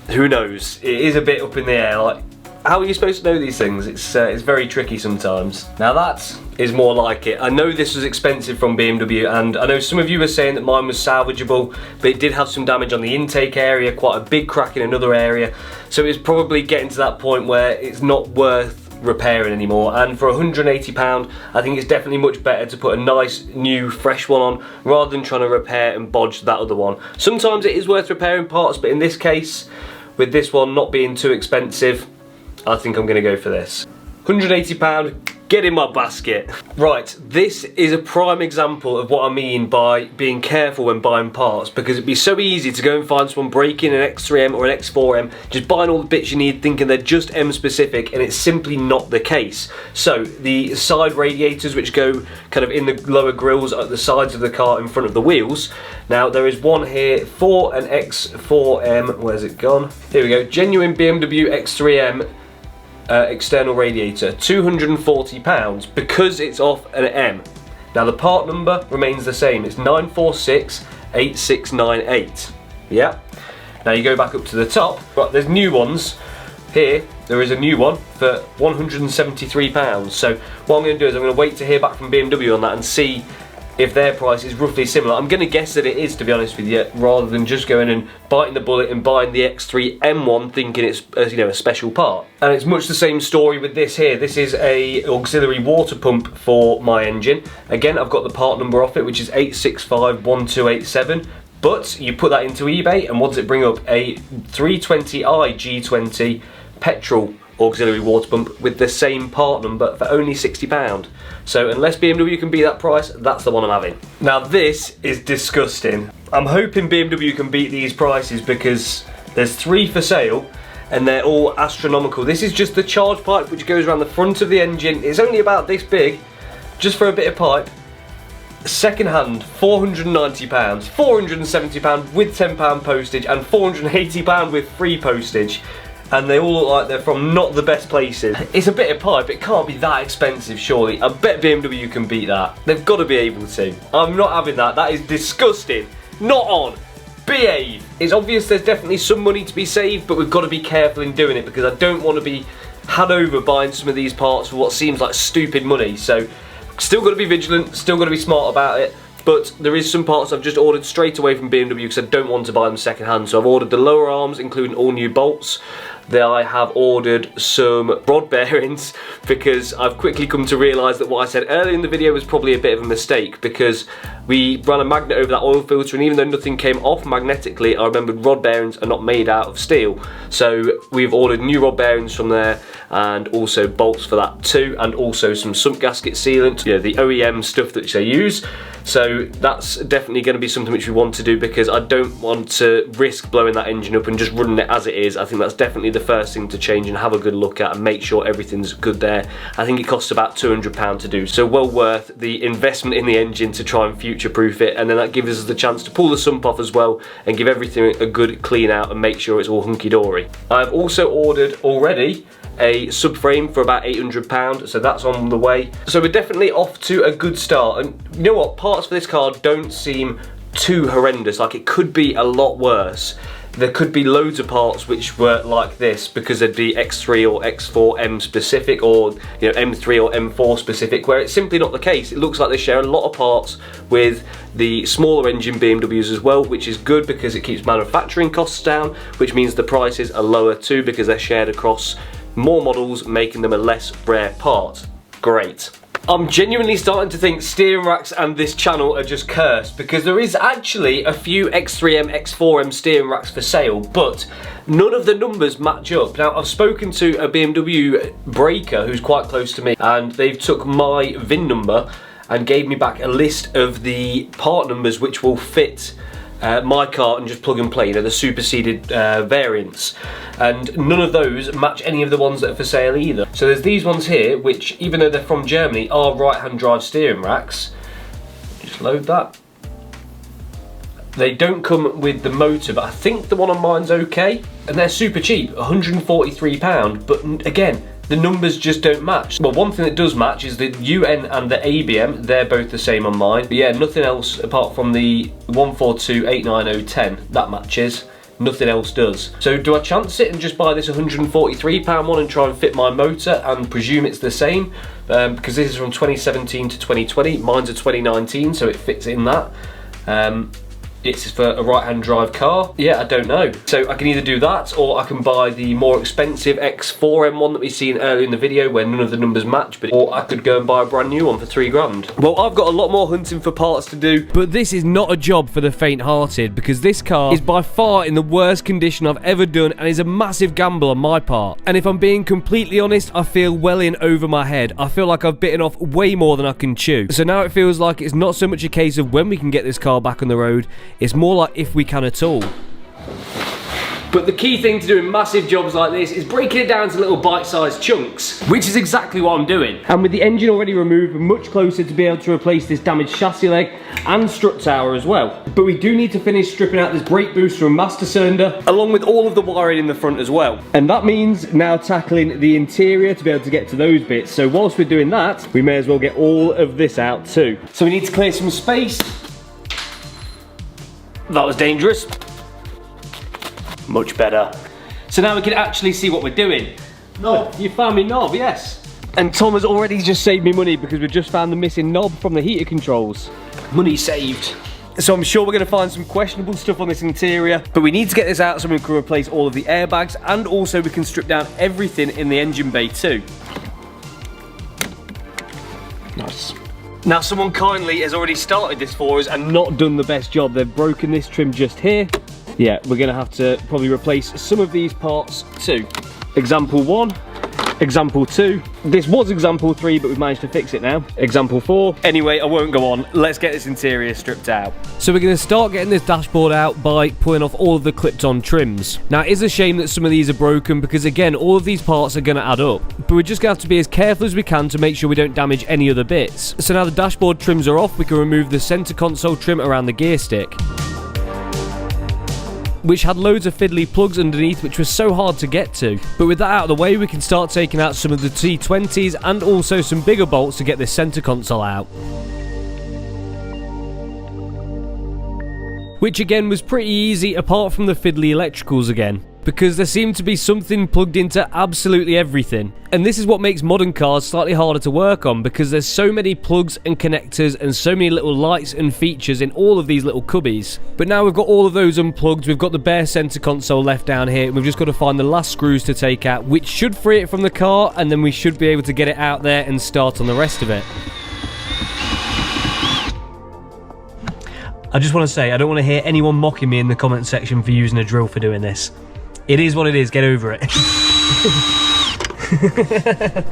Who knows? It is a bit up in the air. Like, how are you supposed to know these things? It's very tricky sometimes. Now that is more like it. I know this was expensive from BMW, and I know some of you were saying that mine was salvageable, but it did have some damage on the intake area, quite a big crack in another area, so it's probably getting to that point where it's not worth repairing anymore. And for £180, I think it's definitely much better to put a nice new fresh one on rather than trying to repair and bodge that other one. Sometimes it is worth repairing parts, but in this case, with this one not being too expensive, I think I'm going to go for this. £180, get in my basket. Right, this is a prime example of what I mean by being careful when buying parts, because it'd be so easy to go and find someone breaking an X3M or an X4M, just buying all the bits you need thinking they're just M specific, and it's simply not the case. So the side radiators, which go kind of in the lower grills at the sides of the car in front of the wheels. Now there is one here for an X4M, where's it gone? Here we go, genuine BMW X3M external radiator, £240 because it's off an M. Now the part number remains the same, it's 9468698. Yeah. Now you go back up to the top, right, there's new ones here. There is a new one for £173. So what I'm going to do is I'm going to wait to hear back from BMW on that and see if their price is roughly similar. I'm going to guess that it is, to be honest with you, rather than just going and biting the bullet and buying the X3M one thinking it's a special part. And it's much the same story with this here. This is a auxiliary water pump for my engine. Again, I've got the part number off it, which is 8651287. But you put that into eBay, and what does it bring up? A 320i G20 petrol auxiliary water pump with the same part number for only £60. So unless BMW can beat that price, that's the one I'm having. Now this is disgusting. I'm hoping BMW can beat these prices because there's 3 for sale and they're all astronomical. This is just the charge pipe which goes around the front of the engine. It's only about this big, just for a bit of pipe. Second hand, £490, £470 with £10 postage, and £480 with free postage. And they all look like they're from not the best places. It's a bit of pipe, it can't be that expensive surely. I bet BMW can beat that. They've got to be able to. I'm not having that, that is disgusting. Not on. Behave. It's obvious there's definitely some money to be saved, but we've got to be careful in doing it because I don't want to be had over buying some of these parts for what seems like stupid money. So still got to be vigilant, still got to be smart about it. But there is some parts I've just ordered straight away from BMW because I don't want to buy them second hand. So I've ordered the lower arms, including all new bolts. Then I have ordered some rod bearings because I've quickly come to realise that what I said earlier in the video was probably a bit of a mistake, because we ran a magnet over that oil filter, and even though nothing came off magnetically, I remembered rod bearings are not made out of steel. So we've ordered new rod bearings from there, and also bolts for that too, and also some sump gasket sealant, you know, the OEM stuff that they use. So that's definitely going to be something which we want to do because I don't want to risk blowing that engine up and just running it as it is. I think that's definitely the first thing to change and have a good look at and make sure everything's good there. I think it costs about £200 to do, so well worth the investment in the engine to try and future-proof it, and then that gives us the chance to pull the sump off as well and give everything a good clean out and make sure it's all hunky-dory. I've also ordered already a subframe for about £800, so that's on the way. So we're definitely off to a good start, and you know what, parts for this car don't seem too horrendous. Like, it could be a lot worse. There could be loads of parts which were like this because they'd be X3 or X4M specific, or you know, M3 or M4 specific, where it's simply not the case. It looks like they share a lot of parts with the smaller engine BMWs as well, which is good because it keeps manufacturing costs down, which means the prices are lower too because they're shared across more models, making them a less rare part. Great. I'm genuinely starting to think steering racks and this channel are just cursed, because there is actually a few X3M, X4M steering racks for sale, but none of the numbers match up. Now, I've spoken to a BMW breaker who's quite close to me, and they've took my VIN number and gave me back a list of the part numbers which will fit my car and just plug and play, you know, the superseded variants, and none of those match any of the ones that are for sale either. So there's these ones here which, even though they're from Germany, are right hand drive steering racks. Just load that. They don't come with the motor, but I think the one on mine's okay, and they're super cheap, £143, but again, the numbers just don't match. Well, one thing that does match is the UN and the ABM, they're both the same on mine. But yeah, nothing else apart from the 1428910, that matches. Nothing else does. So do I chance it and just buy this £143 one and try and fit my motor and presume it's the same? Because this is from 2017 to 2020, mine's a 2019, so it fits in that. It's for a right-hand drive car. Yeah, I don't know. So I can either do that, or I can buy the more expensive X4M one that we've seen earlier in the video where none of the numbers match, or I could go and buy a brand new one for £3 grand. Well, I've got a lot more hunting for parts to do, but this is not a job for the faint-hearted, because this car is by far in the worst condition I've ever done and is a massive gamble on my part. And if I'm being completely honest, I feel well in over my head. I feel like I've bitten off way more than I can chew. So now it feels like it's not so much a case of when we can get this car back on the road, it's more like if we can at all. But the key thing to doing massive jobs like this is breaking it down to little bite-sized chunks, which is exactly what I'm doing. And with the engine already removed, we're much closer to be able to replace this damaged chassis leg and strut tower as well. But we do need to finish stripping out this brake booster and master cylinder, along with all of the wiring in the front as well. And that means now tackling the interior to be able to get to those bits. So whilst we're doing that, we may as well get all of this out too. So we need to clear some space. That was dangerous. Much better. So now we can actually see what we're doing. Knob. You found me knob, yes. And Tom has already just saved me money because we've just found the missing knob from the heater controls. Money saved. So I'm sure we're going to find some questionable stuff on this interior, but we need to get this out so we can replace all of the airbags, and also we can strip down everything in the engine bay too. Nice. Now someone kindly has already started this for us and not done the best job. They've broken this trim just here. Yeah, we're gonna have to probably replace some of these parts too. Example 1, example 2. This was example 3, but we've managed to fix it now. Example 4. Anyway, I won't go on. Let's get this interior stripped out. So we're gonna start getting this dashboard out by pulling off all of the clipped-on trims. Now, it is a shame that some of these are broken because, again, all of these parts are gonna add up. But we're just gonna have to be as careful as we can to make sure we don't damage any other bits. So now the dashboard trims are off, we can remove the center console trim around the gear stick, which had loads of fiddly plugs underneath, which was so hard to get to. But with that out of the way, we can start taking out some of the T20s and also some bigger bolts to get this center console out. Which again was pretty easy, apart from the fiddly electricals again, because there seemed to be something plugged into absolutely everything. And this is what makes modern cars slightly harder to work on, because there's so many plugs and connectors and so many little lights and features in all of these little cubbies. But now we've got all of those unplugged, we've got the bare center console left down here, and we've just got to find the last screws to take out, which should free it from the car, and then we should be able to get it out there and start on the rest of it. I just want to say, I don't want to hear anyone mocking me in the comment section for using a drill for doing this. It is what it is, get over it.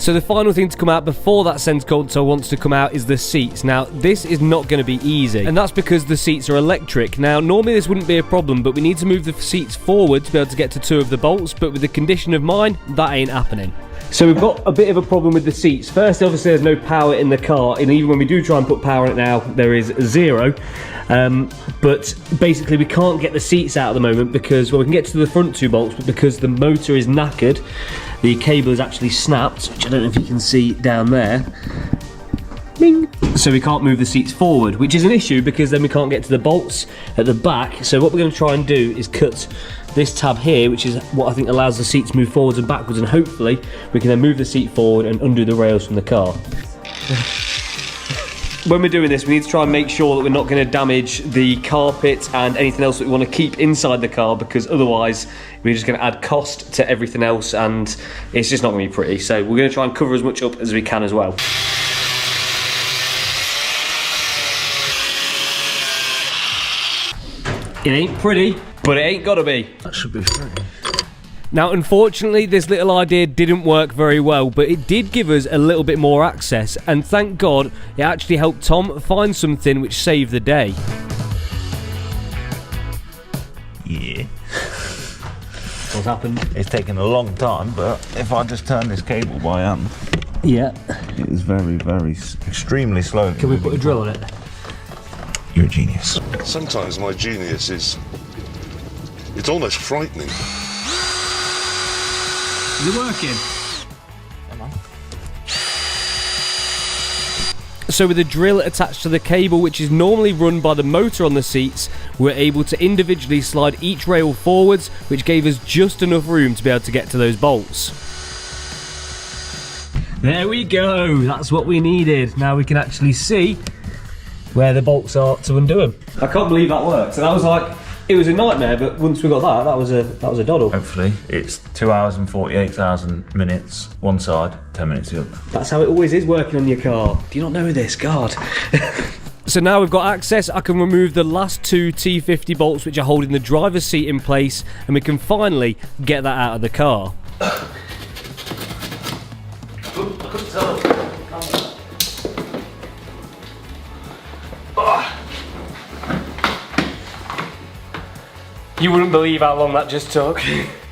So the final thing to come out before that center console wants to come out is the seats. Now, this is not going to be easy, and that's because the seats are electric. Now, normally this wouldn't be a problem, but we need to move the seats forward to be able to get to 2 of the bolts, but with the condition of mine, that ain't happening. So we've got a bit of a problem with the seats. First, obviously, there's no power in the car, and even when we do try and put power in it now, there is 0. But basically, we can't get the seats out at the moment because, well, we can get to the front 2 bolts, but because the motor is knackered, the cable is actually snapped, which I don't know if you can see down there. Bing. So we can't move the seats forward, which is an issue because then we can't get to the bolts at the back. So what we're going to try and do is cut this tab here, which is what I think allows the seat to move forwards and backwards, and hopefully we can then move the seat forward and undo the rails from the car. When we're doing this, we need to try and make sure that we're not going to damage the carpet and anything else that we want to keep inside the car, because otherwise we're just going to add cost to everything else and it's just not going to be pretty. So we're going to try and cover as much up as we can as well. It ain't pretty, but it ain't got to be. That should be free. Now, unfortunately, this little idea didn't work very well, but it did give us a little bit more access, and thank God it actually helped Tom find something which saved the day. Yeah. What's happened? It's taken a long time, but if I just turn this cable by hand, yeah, it is very, very, extremely slow. Can we put a drill on it? You're a genius. Sometimes my genius is, it's almost frightening. Is it working? Come on. So with the drill attached to the cable, which is normally run by the motor on the seats, we're able to individually slide each rail forwards, which gave us just enough room to be able to get to those bolts. There we go, that's what we needed. Now we can actually see where the bolts are to undo them. I can't believe that worked. And I was like, it was a nightmare, but once we got that was a doddle. Hopefully, it's 2 hours and 48,000 minutes one side, 10 minutes the other. That's how it always is working on your car. Do you not know this? God. So now we've got access, I can remove the last 2 T50 bolts which are holding the driver's seat in place, and we can finally get that out of the car. You wouldn't believe how long that just took.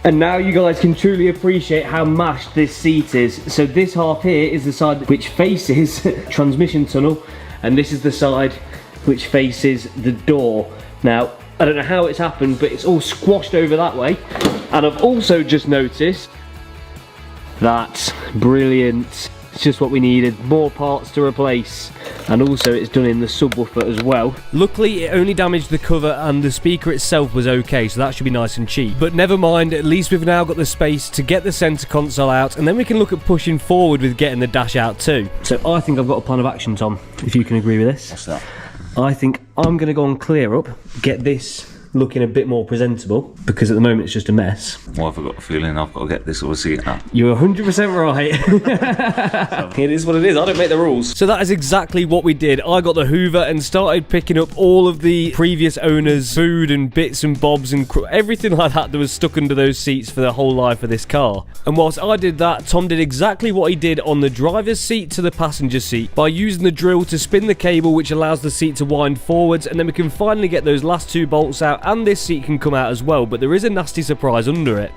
And now you guys can truly appreciate how mashed this seat is. So this half here is the side which faces transmission tunnel, and this is the side which faces the door. Now, I don't know how it's happened, but it's all squashed over that way. And I've also just noticed that, brilliant, it's just what we needed, more parts to replace. And also it's done in the subwoofer as well. Luckily it only damaged the cover and the speaker itself was okay, so that should be nice and cheap. But never mind, at least we've now got the space to get the center console out, and then we can look at pushing forward with getting the dash out too. So I think I've got a plan of action, Tom, if you can agree with this. What's that? I think I'm going to go and clear up, get this looking a bit more presentable, because at the moment it's just a mess. Well, I've got a feeling I've got to get this other seat out. You're 100% right. It is what it is, I don't make the rules. So that is exactly what we did. I got the Hoover and started picking up all of the previous owners' food and bits and bobs and everything like that that was stuck under those seats for the whole life of this car. And whilst I did that, Tom did exactly what he did on the driver's seat to the passenger seat by using the drill to spin the cable, which allows the seat to wind forwards, and then we can finally get those last 2 bolts out, and this seat can come out as well, but there is a nasty surprise under it.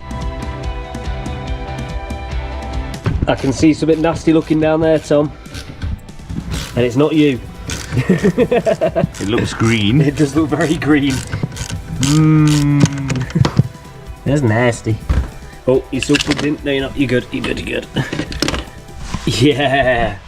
I can see something nasty looking down there, Tom, and it's not you. It looks green. It does look very green. That's nasty. Oh, you're still plugged in? No, you're not. You're good, you're good, you're good. Yeah.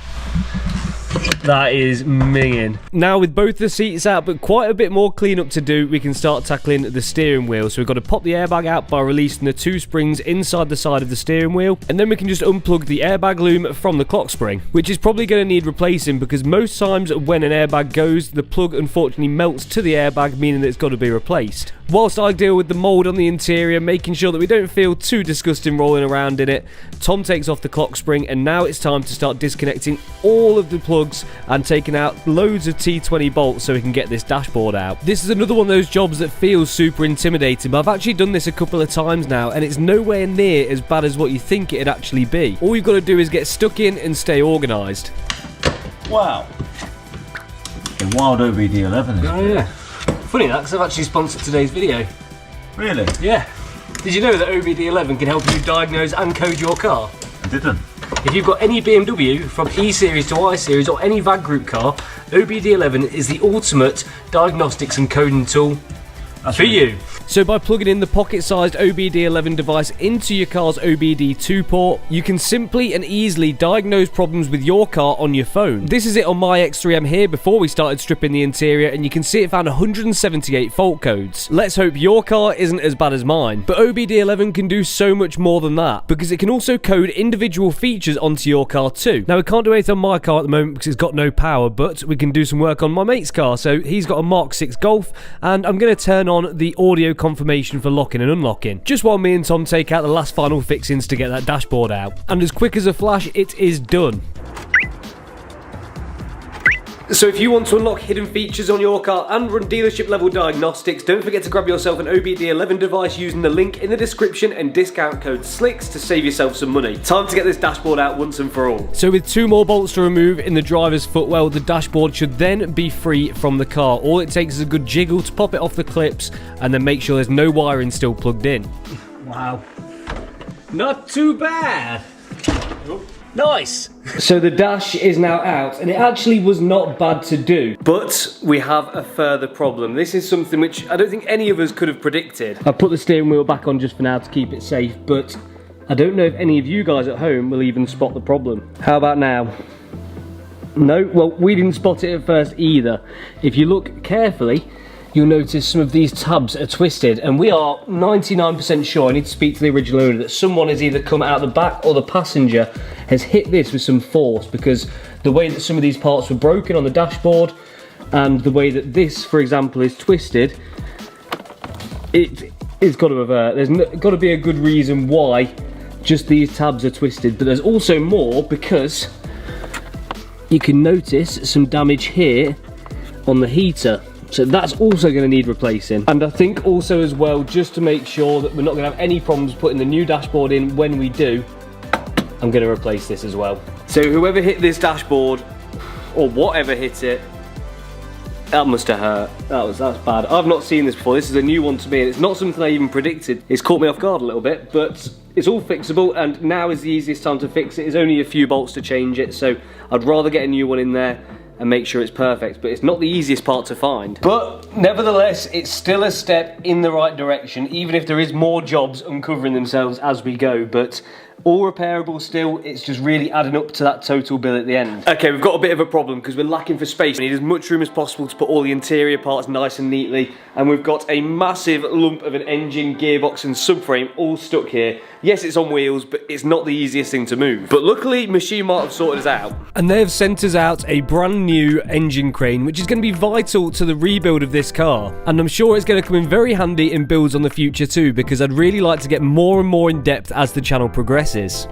That is minging. Now with both the seats out but quite a bit more cleanup to do, we can start tackling the steering wheel. So we've got to pop the airbag out by releasing the 2 springs inside the side of the steering wheel, and then we can just unplug the airbag loom from the clock spring, which is probably going to need replacing because most times when an airbag goes, the plug unfortunately melts to the airbag, meaning that it's got to be replaced. Whilst I deal with the mould on the interior, making sure that we don't feel too disgusting rolling around in it, Tom takes off the clock spring, and now it's time to start disconnecting all of the plugs and taking out loads of T20 bolts so we can get this dashboard out. This is another one of those jobs that feels super intimidating, but I've actually done this a couple of times now, and it's nowhere near as bad as what you think it'd actually be. All you've got to do is get stuck in and stay organised. Wow. A wild OBD11. Oh yeah. Funny that, because I've actually sponsored today's video. Really? Yeah. Did you know that OBD11 can help you diagnose and code your car? I didn't. If you've got any BMW from E Series to I Series or any VAG group car, OBD11 is the ultimate diagnostics and coding tool for you. So by plugging in the pocket-sized OBD11 device into your car's OBD2 port, you can simply and easily diagnose problems with your car on your phone. This is it on my X3M here before we started stripping the interior, and you can see it found 178 fault codes. Let's hope your car isn't as bad as mine. But OBD11 can do so much more than that, because it can also code individual features onto your car too. Now we can't do anything on my car at the moment because it's got no power, but we can do some work on my mate's car. So he's got a Mark 6 Golf, and I'm going to turn on the audio confirmation for locking and unlocking, just while me and Tom take out the last final fixings to get that dashboard out. And as quick as a flash, it is done. So if you want to unlock hidden features on your car and run dealership level diagnostics, don't forget to grab yourself an OBD11 device using the link in the description and discount code SLIX to save yourself some money. Time to get this dashboard out once and for all. So with 2 more bolts to remove in the driver's footwell, the dashboard should then be free from the car. All it takes is a good jiggle to pop it off the clips and then make sure there's no wiring still plugged in. Wow. Not too bad. Nice! So the dash is now out, and it actually was not bad to do. But we have a further problem. This is something which I don't think any of us could have predicted. I put the steering wheel back on just for now to keep it safe, but I don't know if any of you guys at home will even spot the problem. How about now? No? Well, we didn't spot it at first either. If you look carefully, you'll notice some of these tabs are twisted, and we are 99% sure, I need to speak to the original owner, that someone has either come out the back or the passenger has hit this with some force, because the way that some of these parts were broken on the dashboard and the way that this, for example, is twisted, it's got to revert. There's got to be a good reason why just these tabs are twisted, but there's also more, because you can notice some damage here on the heater. So that's also going to need replacing. And I think also as well, just to make sure that we're not going to have any problems putting the new dashboard in when we do, I'm going to replace this as well. So whoever hit this dashboard, or whatever hit it, that must have hurt. That's bad. I've not seen this before. This is a new one to me, and it's not something I even predicted. It's caught me off guard a little bit, but it's all fixable, and now is the easiest time to fix it. There's only a few bolts to change it, so I'd rather get a new one in there and make sure it's perfect, but it's not the easiest part to find. But nevertheless, it's still a step in the right direction, even if there is more jobs uncovering themselves as we go. But all repairable still, it's just really adding up to that total bill at the end. Okay, we've got a bit of a problem because we're lacking for space. We need as much room as possible to put all the interior parts nice and neatly, and we've got a massive lump of an engine, gearbox and subframe all stuck here. Yes, it's on wheels, but it's not the easiest thing to move. But luckily, Machine Mart have sorted us out. And they have sent us out a brand new engine crane, which is going to be vital to the rebuild of this car. And I'm sure it's going to come in very handy in builds on the future too, because I'd really like to get more and more in depth as the channel progresses.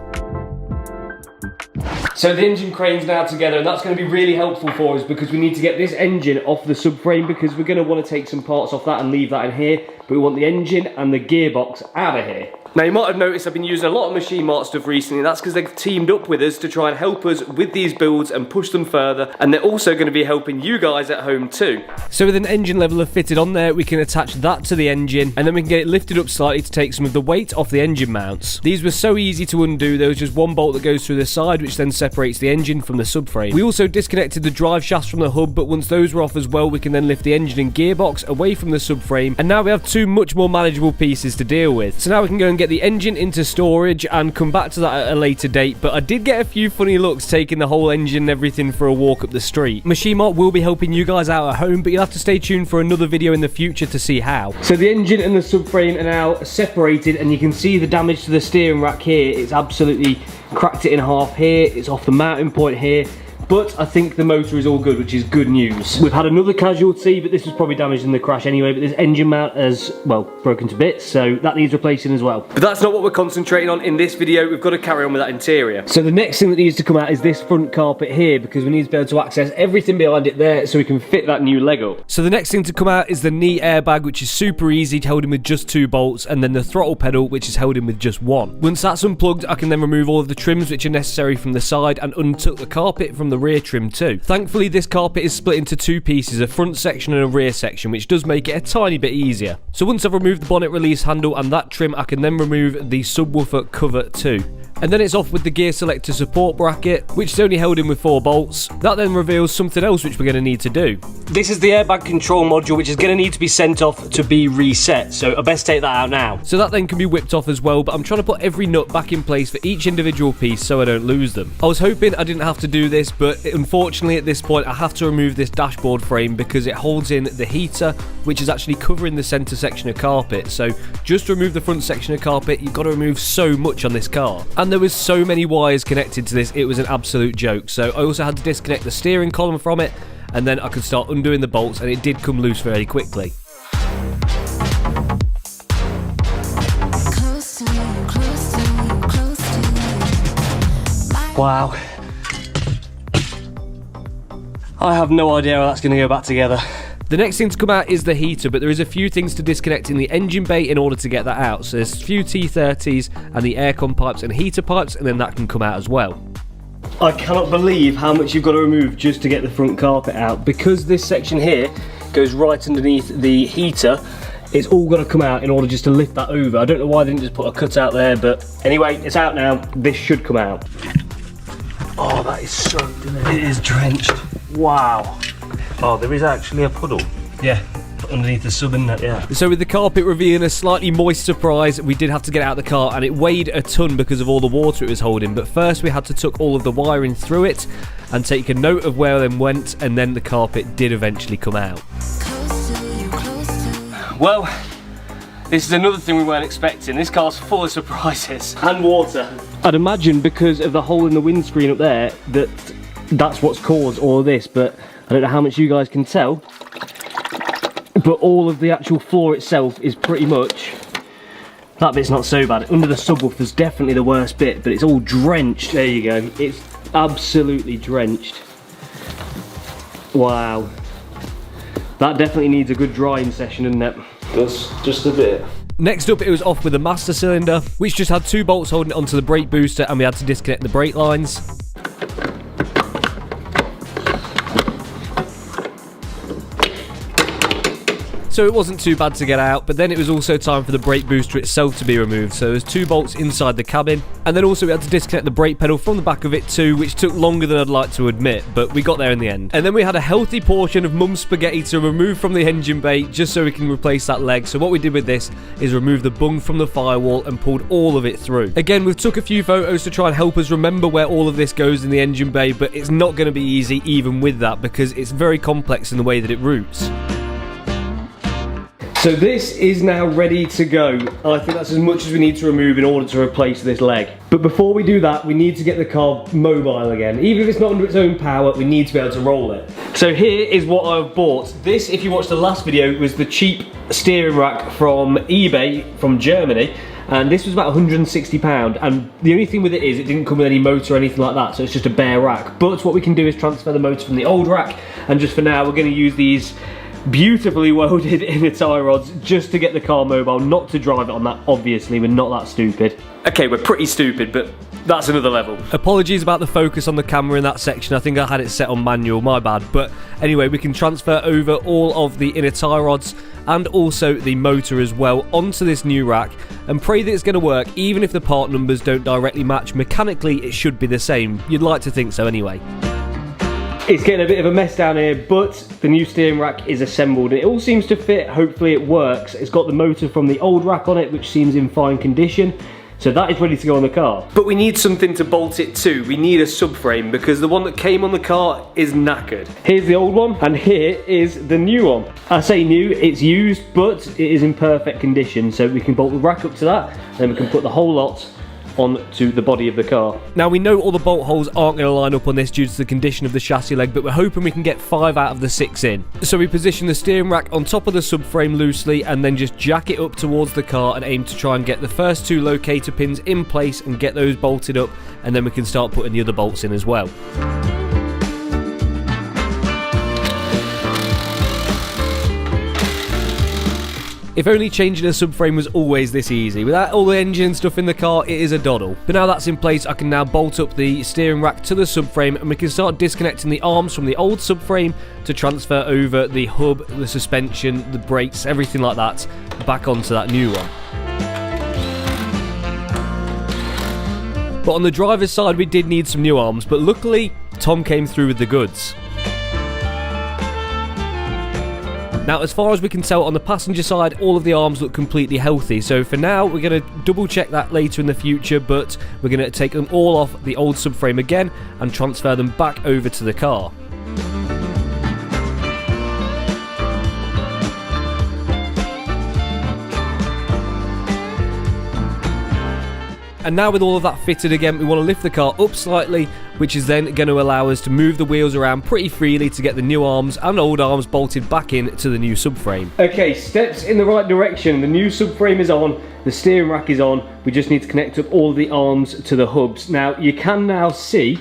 So the engine crane's now together, and that's going to be really helpful for us because we need to get this engine off the subframe, because we're going to want to take some parts off that and leave that in here, but we want the engine and the gearbox out of here. Now you might have noticed I've been using a lot of Machine Mart stuff recently, and that's because they've teamed up with us to try and help us with these builds and push them further, and they're also going to be helping you guys at home too. So with an engine leveler fitted on there, we can attach that to the engine, and then we can get it lifted up slightly to take some of the weight off the engine mounts. These were so easy to undo. There was just one bolt that goes through the side, which then separates the engine from the subframe. We also disconnected the drive shafts from the hub, but once those were off as well, we can then lift the engine and gearbox away from the subframe, and now we have two much more manageable pieces to deal with. So now we can go and get the engine into storage and come back to that at a later date, but I did get a few funny looks taking the whole engine and everything for a walk up the street. Machine Mart will be helping you guys out at home, but you'll have to stay tuned for another video in the future to see how. So the engine and the subframe are now separated, and you can see the damage to the steering rack here. It's absolutely cracked it in half here, it's off the mounting point here. But I think the motor is all good, which is good news. We've had another casualty, but this was probably damaged in the crash anyway, but this engine mount has, well, broken to bits, so that needs replacing as well. But that's not what we're concentrating on in this video. We've got to carry on with that interior. So the next thing that needs to come out is this front carpet here, because we need to be able to access everything behind it there so we can fit that new leg up. So the next thing to come out is the knee airbag, which is super easy, held in with just 2 bolts, and then the throttle pedal, which is held in with just 1. Once that's unplugged, I can then remove all of the trims which are necessary from the side and untuck the carpet from the rear trim too. Thankfully, this carpet is split into 2 pieces, a front section and a rear section, which does make it a tiny bit easier. So once I've removed the bonnet release handle and that trim, I can then remove the subwoofer cover too. And then it's off with the gear selector support bracket, which is only held in with 4 bolts. That then reveals something else which we're going to need to do. This is the airbag control module, which is going to need to be sent off to be reset, so I best take that out now. So that then can be whipped off as well, but I'm trying to put every nut back in place for each individual piece so I don't lose them. I was hoping I didn't have to do this, but unfortunately at this point I have to remove this dashboard frame because it holds in the heater, which is actually covering the centre section of carpet. So just to remove the front section of carpet, you've got to remove so much on this car. And there was so many wires connected to this, it was an absolute joke. So I also had to disconnect the steering column from it, and then I could start undoing the bolts, and it did come loose very quickly. Wow. I have no idea how that's going to go back together. The next thing to come out is the heater, but there is a few things to disconnect in the engine bay in order to get that out. So there's a few T30s and the aircon pipes and heater pipes, and then that can come out as well. I cannot believe how much you've got to remove just to get the front carpet out. Because this section here goes right underneath the heater, it's all got to come out in order just to lift that over. I don't know why they didn't just put a cutout there, but anyway, it's out now. This should come out. Oh, that is soaked, isn't it? It is drenched. Wow. Oh, there is actually a puddle. Yeah, underneath the sub, isn't it? Yeah. So with the carpet revealing a slightly moist surprise, we did have to get out of the car, and it weighed a ton because of all the water it was holding. But first we had to tuck all of the wiring through it and take a note of where them went, and then the carpet did eventually come out. Well, this is another thing we weren't expecting. This car's full of surprises. And water. I'd imagine because of the hole in the windscreen up there that that's what's caused all of this, but I don't know how much you guys can tell, but all of the actual floor itself is pretty much, that bit's not so bad. Under the subwoofer's definitely the worst bit, but it's all drenched. There you go, it's absolutely drenched. Wow. That definitely needs a good drying session, doesn't it? Just a bit. Next up, it was off with the master cylinder, which just had 2 bolts holding it onto the brake booster, and we had to disconnect the brake lines. So so it wasn't too bad to get out. But then it was also time for the brake booster itself to be removed. So there's 2 bolts inside the cabin, and then also we had to disconnect the brake pedal from the back of it too, which took longer than I'd like to admit, but we got there in the end. And then we had a healthy portion of mum's spaghetti to remove from the engine bay just so we can replace that leg. So what we did with this is remove the bung from the firewall and pulled all of it through. Again, we've took a few photos to try and help us remember where all of this goes in the engine bay, but it's not going to be easy even with that because it's very complex in the way that it routes. So this is now ready to go. I think that's as much as we need to remove in order to replace this leg. But before we do that, we need to get the car mobile again. Even if it's not under its own power, we need to be able to roll it. So here is what I've bought. This, if you watched the last video, was the cheap steering rack from eBay from Germany. And this was about £160, and the only thing with it is it didn't come with any motor or anything like that, so it's just a bare rack. But what we can do is transfer the motor from the old rack, and just for now we're going to use these beautifully welded inner tie rods just to get the car mobile, not to drive it on that. Obviously, we're not that stupid. Okay, we're pretty stupid, but that's another level. Apologies about the focus on the camera in that section. I think I had it set on manual, my bad. But anyway, we can transfer over all of the inner tie rods and also the motor as well onto this new rack and pray that it's going to work. Even if the part numbers don't directly match, mechanically it should be the same. You'd like to think so anyway. It's getting a bit of a mess down here, but the new steering rack is assembled. It all seems to fit. Hopefully it works. It's got the motor from the old rack on it, which seems in fine condition. So that is ready to go on the car. But we need something to bolt it to. We need a subframe because the one that came on the car is knackered. Here's the old one, and here is the new one. I say new, it's used, but it is in perfect condition. So we can bolt the rack up to that, and then we can put the whole lot onto the body of the car. Now we know all the bolt holes aren't going to line up on this due to the condition of the chassis leg, but we're hoping we can get 5 out of the 6 in. So we position the steering rack on top of the subframe loosely and then just jack it up towards the car and aim to try and get the first 2 locator pins in place and get those bolted up, and then we can start putting the other bolts in as well. If only changing a subframe was always this easy. Without all the engine stuff in the car, it is a doddle. But now that's in place, I can now bolt up the steering rack to the subframe and we can start disconnecting the arms from the old subframe to transfer over the hub, the suspension, the brakes, everything like that, back onto that new one. But on the driver's side, we did need some new arms, but luckily, Tom came through with the goods. Now, as far as we can tell on the passenger side, all of the arms look completely healthy. So for now, we're going to double check that later in the future, but we're going to take them all off the old subframe again and transfer them back over to the car. And now with all of that fitted again, we want to lift the car up slightly, which is then going to allow us to move the wheels around pretty freely to get the new arms and old arms bolted back in to the new subframe. Okay, steps in the right direction. The new subframe is on, the steering rack is on. We just need to connect up all the arms to the hubs. Now, you can now see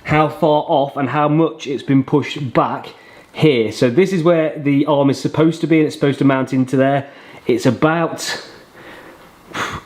how far off and how much it's been pushed back here. So this is where the arm is supposed to be, and it's supposed to mount into there. It's about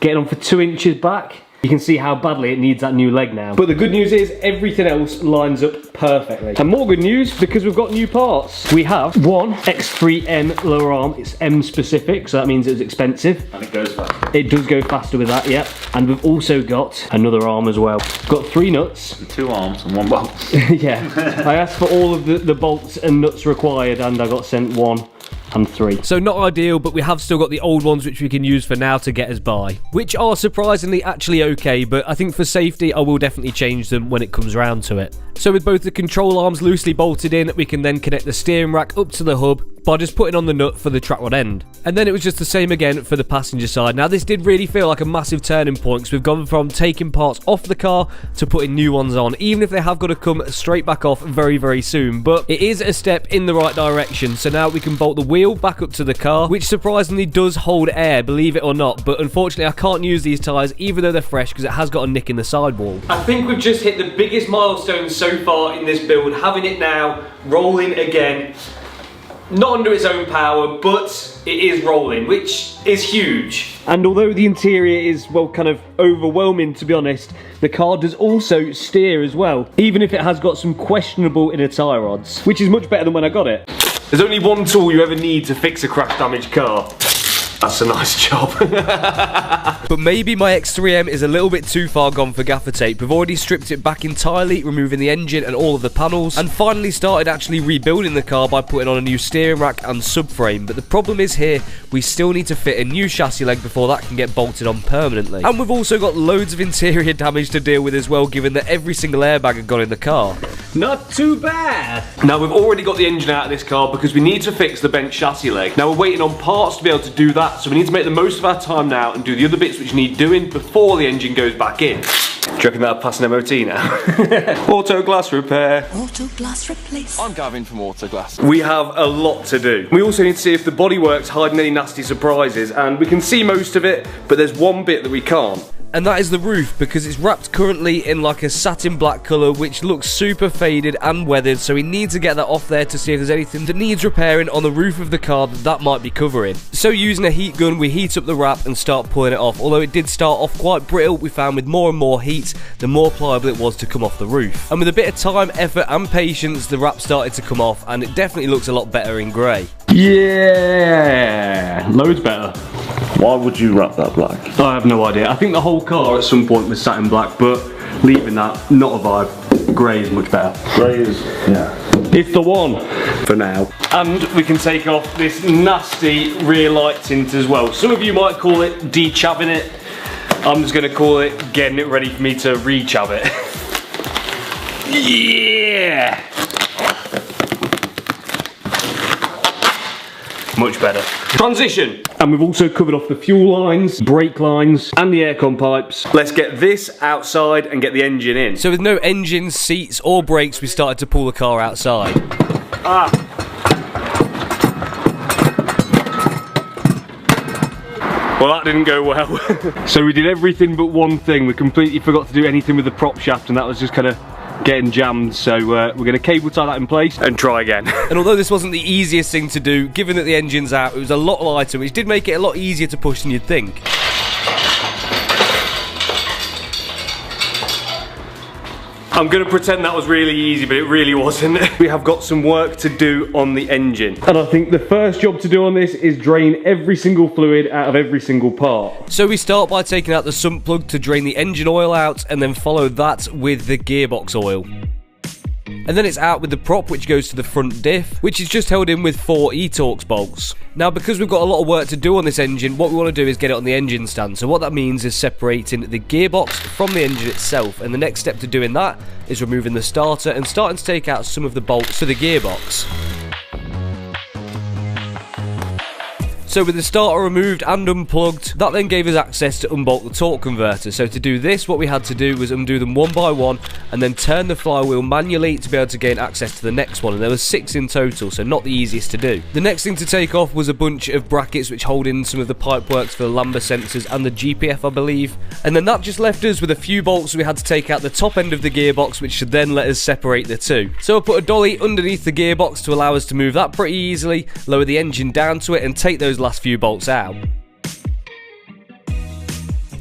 getting on for 2 inches back. You can see how badly it needs that new leg now. But the good news is everything else lines up perfectly. And more good news because we've got new parts. We have one X3M lower arm. It's M specific, so that means it's expensive. And it goes faster. It does go faster with that, yep. And we've also got another arm as well. We've got 3 nuts. And 2 arms and 1 bolt. Yeah, I asked for all of the bolts and nuts required and I got sent 1 and 3. So not ideal, but we have still got the old ones which we can use for now to get us by, which are surprisingly actually okay, but I think for safety I will definitely change them when it comes around to it. So with both the control arms loosely bolted in, we can then connect the steering rack up to the hub by just putting on the nut for the track rod end. And then it was just the same again for the passenger side. Now this did really feel like a massive turning point because we've gone from taking parts off the car to putting new ones on, even if they have got to come straight back off very, very soon. But it is a step in the right direction. So now we can bolt the wheel back up to the car, which surprisingly does hold air, believe it or not. But unfortunately I can't use these tyres even though they're fresh because it has got a nick in the sidewall. I think we've just hit the biggest milestone so far in this build, having it now rolling again. Not under its own power, but it is rolling, which is huge. And although the interior is, well, kind of overwhelming, to be honest, the car does also steer as well, even if it has got some questionable inner tie rods, which is much better than when I got it. There's only one tool you ever need to fix a crash damaged car. That's a nice job. But maybe my X3M is a little bit too far gone for gaffer tape. We've already stripped it back entirely, removing the engine and all of the panels, and finally started actually rebuilding the car by putting on a new steering rack and subframe. But the problem is here, we still need to fit a new chassis leg before that can get bolted on permanently. And we've also got loads of interior damage to deal with as well, given that every single airbag had gone in the car. Not too bad. Now we've already got the engine out of this car because we need to fix the bent chassis leg. Now we're waiting on parts to be able to do that, so we need to make the most of our time now and do the other bits which need doing before the engine goes back in. Do you reckon that'll pass an MOT now? Auto glass repair. Auto glass replace. I'm Gavin from Auto Glass. We have a lot to do. We also need to see if the bodywork's hiding any nasty surprises, and we can see most of it, but there's one bit that we can't. And that is the roof, because it's wrapped currently in like a satin black colour which looks super faded and weathered, so we need to get that off there to see if there's anything that needs repairing on the roof of the car that might be covering. So using a heat gun, we heat up the wrap and start pulling it off. Although it did start off quite brittle, we found with more and more heat, the more pliable it was to come off the roof. And with a bit of time, effort and patience, the wrap started to come off, and it definitely looks a lot better in grey. Yeah, loads better. Why would you wrap that black? I have no idea. I think the whole car at some point was satin black, but leaving that, not a vibe. Grey is much better. Grey is, yeah. It's the one for now. And we can take off this nasty rear light tint as well. Some of you might call it de-chabbing it. I'm just going to call it getting it ready for me to re-chab it. Yeah! Much better. Transition. And we've also covered off the fuel lines, brake lines, and the aircon pipes. Let's get this outside and get the engine in. So with no engine, seats or brakes, we started to pull the car outside. Well, that didn't go well. So we did everything but one thing. We completely forgot to do anything with the prop shaft, and that was just kind of getting jammed, so we're going to cable tie that in place and try again. And although this wasn't the easiest thing to do, given that the engine's out, it was a lot lighter, which did make it a lot easier to push than you'd think. I'm going to pretend that was really easy, but it really wasn't. We have got some work to do on the engine. And I think the first job to do on this is drain every single fluid out of every single part. So we start by taking out the sump plug to drain the engine oil out, and then follow that with the gearbox oil. And then it's out with the prop, which goes to the front diff, which is just held in with 4 e-Torx bolts. Now, because we've got a lot of work to do on this engine, what we want to do is get it on the engine stand. So what that means is separating the gearbox from the engine itself, and the next step to doing that is removing the starter and starting to take out some of the bolts to the gearbox. So with the starter removed and unplugged, that then gave us access to unbolt the torque converter. So to do this, what we had to do was undo them one by one and then turn the flywheel manually to be able to gain access to the next one. And there was 6 in total, so not the easiest to do. The next thing to take off was a bunch of brackets which hold in some of the pipe works for the lambda sensors and the GPF, I believe. And then that just left us with a few bolts. We had to take out the top end of the gearbox, which should then let us separate the two. So I put a dolly underneath the gearbox to allow us to move that pretty easily, lower the engine down to it and take those last few bolts out.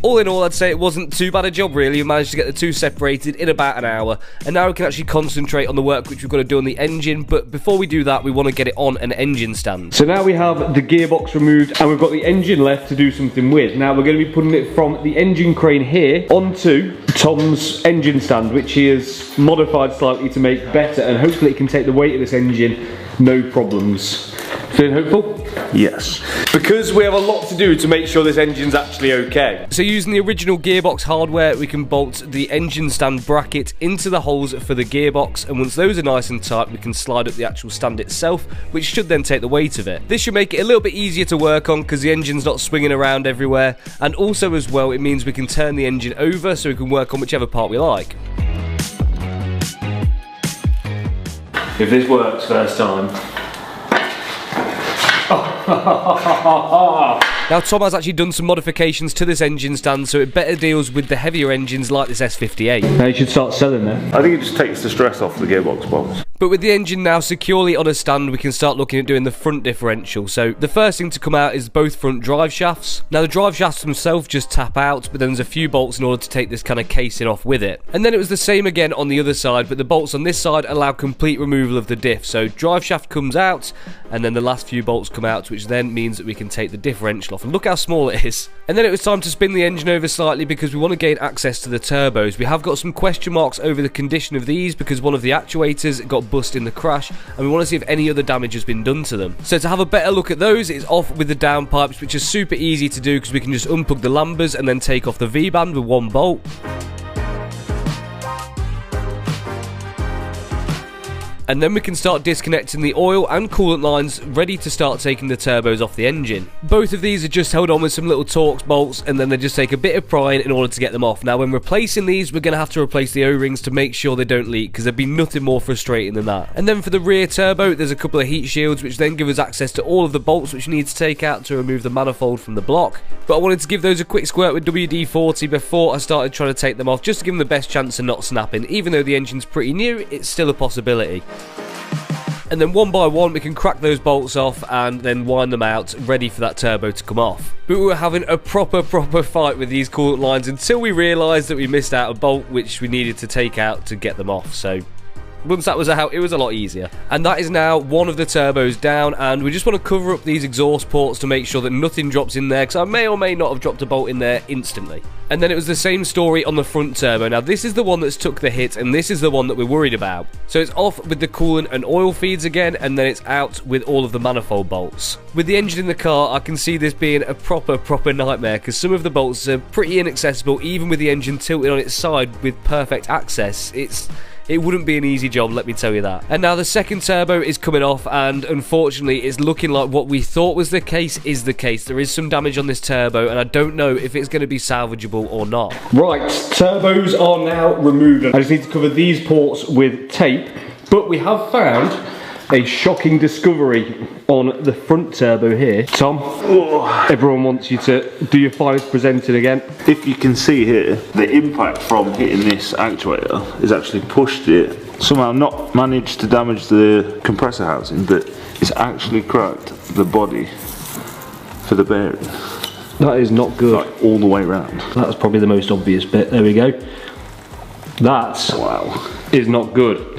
All in all, I'd say it wasn't too bad a job really. We managed to get the two separated in about an hour, and now we can actually concentrate on the work which we've got to do on the engine. But before we do that, we want to get it on an engine stand. So now we have the gearbox removed and we've got the engine left to do something with. Now we're going to be putting it from the engine crane here onto Tom's engine stand, which he has modified slightly to make better, and hopefully it can take the weight of this engine no problems. Feeling hopeful? Yes. Because we have a lot to do to make sure this engine's actually okay. So using the original gearbox hardware, we can bolt the engine stand bracket into the holes for the gearbox, and once those are nice and tight, we can slide up the actual stand itself, which should then take the weight of it. This should make it a little bit easier to work on because the engine's not swinging around everywhere, and also as well, it means we can turn the engine over so we can work on whichever part we like. If this works first time. Now Tom has actually done some modifications to this engine stand so it better deals with the heavier engines like this S58. Now you should start selling them. I think it just takes the stress off the gearbox bolts. But with the engine now securely on a stand, we can start looking at doing the front differential. So the first thing to come out is both front drive shafts. Now the drive shafts themselves just tap out, but then there's a few bolts in order to take this kind of casing off with it. And then it was the same again on the other side, but the bolts on this side allow complete removal of the diff. So drive shaft comes out, and then the last few bolts come out, which then means that we can take the differential off. And look how small it is. And then it was time to spin the engine over slightly because we want to gain access to the turbos. We have got some question marks over the condition of these because one of the actuators got bust in the crash, and we want to see if any other damage has been done to them. So to have a better look at those, it's off with the downpipes, which is super easy to do because we can just unplug the lambers and then take off the V-band with one bolt. And then we can start disconnecting the oil and coolant lines, ready to start taking the turbos off the engine. Both of these are just held on with some little Torx bolts, and then they just take a bit of prying in order to get them off. Now when replacing these, we're going to have to replace the O-rings to make sure they don't leak, because there'd be nothing more frustrating than that. And then for the rear turbo, there's a couple of heat shields, which then give us access to all of the bolts which we need to take out to remove the manifold from the block. But I wanted to give those a quick squirt with WD-40 before I started trying to take them off, just to give them the best chance of not snapping. Even though the engine's pretty new, it's still a possibility. And then one by one we can crack those bolts off and then wind them out, ready for that turbo to come off. But we were having a proper fight with these coolant lines until we realised that we missed out a bolt which we needed to take out to get them off. So once that was out, it was a lot easier. And that is now one of the turbos down, and we just want to cover up these exhaust ports to make sure that nothing drops in there, because I may or may not have dropped a bolt in there instantly. And then it was the same story on the front turbo. Now this is the one that's took the hit, and this is the one that we're worried about. So it's off with the coolant and oil feeds again, and then it's out with all of the manifold bolts. With the engine in the car, I can see this being a proper nightmare, because some of the bolts are pretty inaccessible, even with the engine tilted on its side with perfect access. It wouldn't be an easy job, let me tell you that. And now the second turbo is coming off, and unfortunately it's looking like what we thought was the case is the case. There is some damage on this turbo, and I don't know if it's going to be salvageable or not. Right, turbos are now removed. I just need to cover these ports with tape, but we have found a shocking discovery on the front turbo here. Tom, everyone wants you to do your finest presenting again. If you can see here, the impact from hitting this actuator has actually pushed it. Somehow not managed to damage the compressor housing, but it's actually cracked the body for the bearing. That is not good. Like all the way around. That's probably the most obvious bit. There we go. That is not good.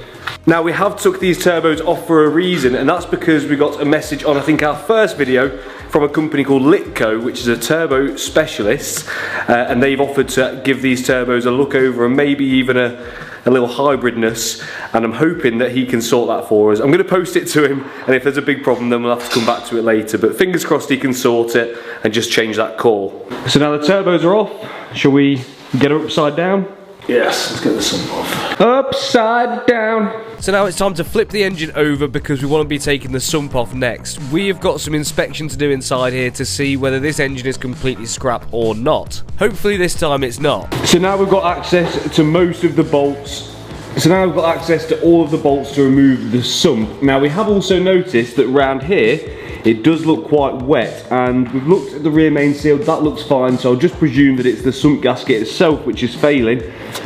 Now we have took these turbos off for a reason, and that's because we got a message on I think our first video from a company called Litco, which is a turbo specialist, and they've offered to give these turbos a look over and maybe even a little hybridness, and I'm hoping that he can sort that for us. I'm going to post it to him, and if there's a big problem then we'll have to come back to it later, but fingers crossed he can sort it and just change that call. So now the turbos are off. Shall we get her upside down? Yes, let's get the sump off. Upside down. So now it's time to flip the engine over because we want to be taking the sump off next. We have got some inspection to do inside here to see whether this engine is completely scrap or not. Hopefully this time it's not. So now we've got access to most of the bolts. So now we've got access to all of the bolts to remove the sump. Now we have also noticed that round here it does look quite wet, and we've looked at the rear main seal, that looks fine, so I'll just presume that it's the sump gasket itself which is failing,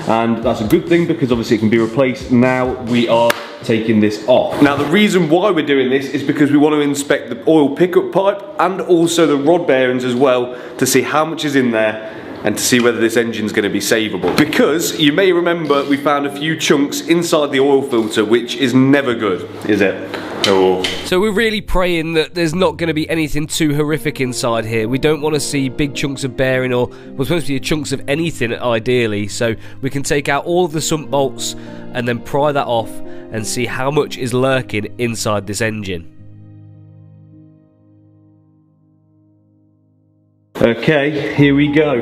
and that's a good thing because obviously it can be replaced. Now we are taking this off. Now the reason why we're doing this is because we want to inspect the oil pickup pipe and also the rod bearings as well to see how much is in there and to see whether this engine's going to be savable. Because you may remember we found a few chunks inside the oil filter, which is never good, is it? No. So we're really praying that there's not going to be anything too horrific inside here. We don't want to see big chunks of bearing, or well, supposed to be chunks of anything ideally, so we can take out all of the sump bolts and then pry that off and see how much is lurking inside this engine. Okay, here we go.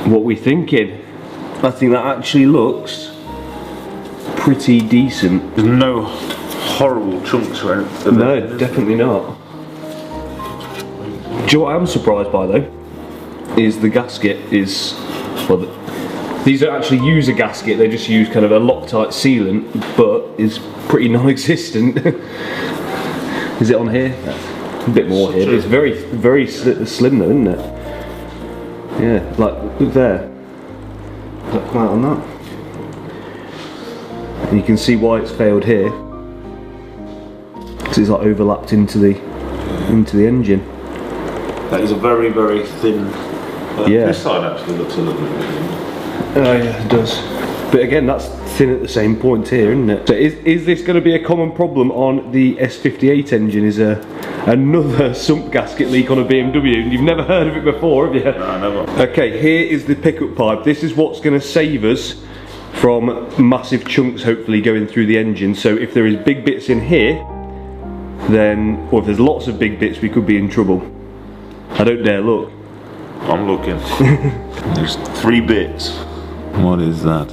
What we thinking? I think that actually looks pretty decent. There's no horrible chunks around. No, definitely not. Do you know what I'm surprised by though? Is the gasket is, well, these don't actually use a gasket, they just use kind of a Loctite sealant, but it's pretty non-existent. Is it on here? A bit more here, but it's very slim though, isn't it? Yeah, like, look there. Does that come out on that? And you can see why it's failed here. Because it's like overlapped into the engine. That is a very, very thin. Yeah. This side actually looks a little bit thin. Oh yeah, it does. But again, that's thin at the same point here, isn't it? So is this going to be a common problem on the S58 engine? Is another sump gasket leak on a BMW? You've never heard of it before, have you? No, never. Okay, here is the pickup pipe. This is what's going to save us from massive chunks hopefully going through the engine. So if there is big bits in here, then, or if there's lots of big bits, we could be in trouble. I don't dare look. I'm looking. There's 3 bits. What is that?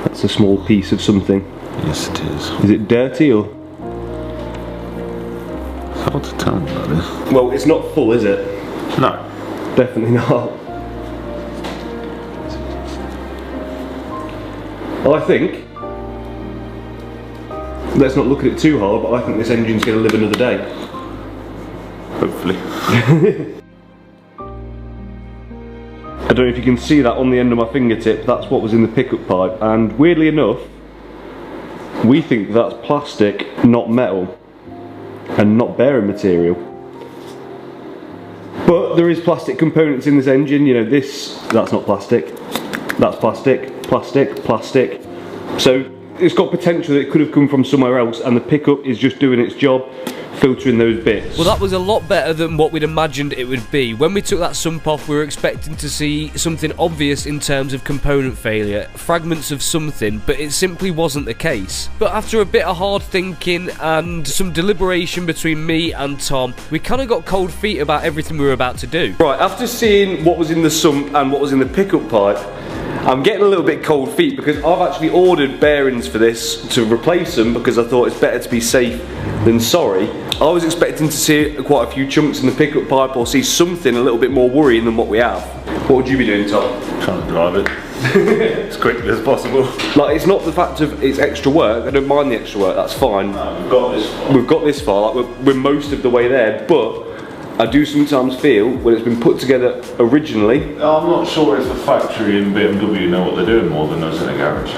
That's a small piece of something. Yes, it is. Is it dirty or? It's hard to tell what that is. Well, it's not full, is it? No. Definitely not. I think, let's not look at it too hard, but I think this engine's going to live another day. Hopefully. I don't know if you can see that on the end of my fingertip, that's what was in the pickup pipe, and weirdly enough, we think that's plastic, not metal, and not bearing material. But there is plastic components in this engine, you know, that's not plastic, that's plastic, plastic, plastic. So it's got potential that it could have come from somewhere else, and the pickup is just doing its job, filtering those bits. Well, that was a lot better than what we'd imagined it would be. When we took that sump off, we were expecting to see something obvious in terms of component failure, fragments of something, but it simply wasn't the case. But after a bit of hard thinking and some deliberation between me and Tom, we kind of got cold feet about everything we were about to do. Right, after seeing what was in the sump and what was in the pickup pipe, I'm getting a little bit cold feet because I've actually ordered bearings for this to replace them because I thought it's better to be safe than sorry. I was expecting to see quite a few chunks in the pickup pipe or see something a little bit more worrying than what we have. What would you be doing, Tom? Trying to drive it as quickly as possible. Like, it's not the fact of it's extra work, I don't mind the extra work, that's fine. No, we've got this far. We've got this far, like we're most of the way there, but I do sometimes feel when it's been put together originally. I'm not sure if the factory in BMW know what they're doing more than us in a garage.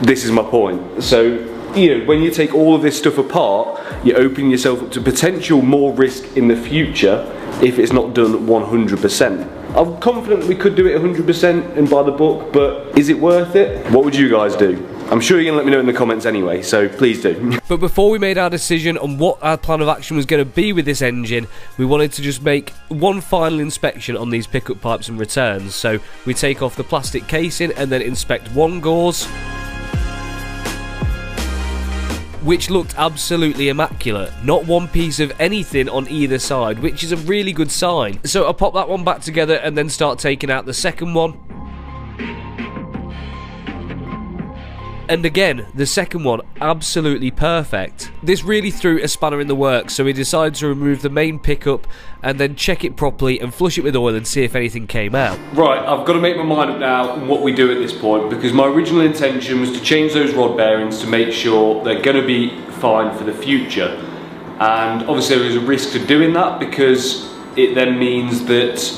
This is my point. So, you know, when you take all of this stuff apart, you're opening yourself up to potential more risk in the future if it's not done 100%. I'm confident we could do it 100% and by the book, but is it worth it? What would you guys do? I'm sure you're going to let me know in the comments anyway, so please do. But before we made our decision on what our plan of action was going to be with this engine, we wanted to just make one final inspection on these pickup pipes and returns. So we take off the plastic casing and then inspect one gauze, which looked absolutely immaculate. Not one piece of anything on either side, which is a really good sign. So I pop that one back together and then start taking out the second one. And again, the second one, absolutely perfect. This really threw a spanner in the works, so we decided to remove the main pickup and then check it properly and flush it with oil and see if anything came out. Right, I've got to make my mind up now on what we do at this point, because my original intention was to change those rod bearings to make sure they're going to be fine for the future. And obviously there is a risk to doing that because it then means that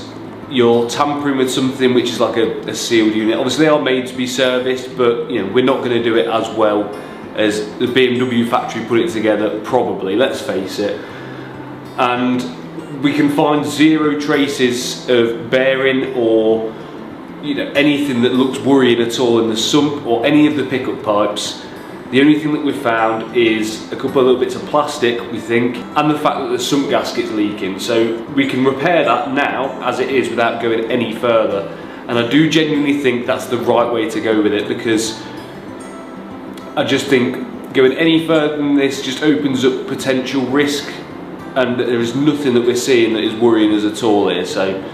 you're tampering with something which is like a sealed unit. Obviously they are made to be serviced, but you know, we're not going to do it as well as the BMW factory put it together, probably, let's face it. And we can find zero traces of bearing or anything that looks worrying at all in the sump or any of the pickup pipes. The only thing that we've found is a couple of little bits of plastic, we think, and the fact that the sump gasket's leaking. So we can repair that now as it is without going any further. And I do genuinely think that's the right way to go with it, because I just think going any further than this just opens up potential risk, and there is nothing that we're seeing that is worrying us at all here. So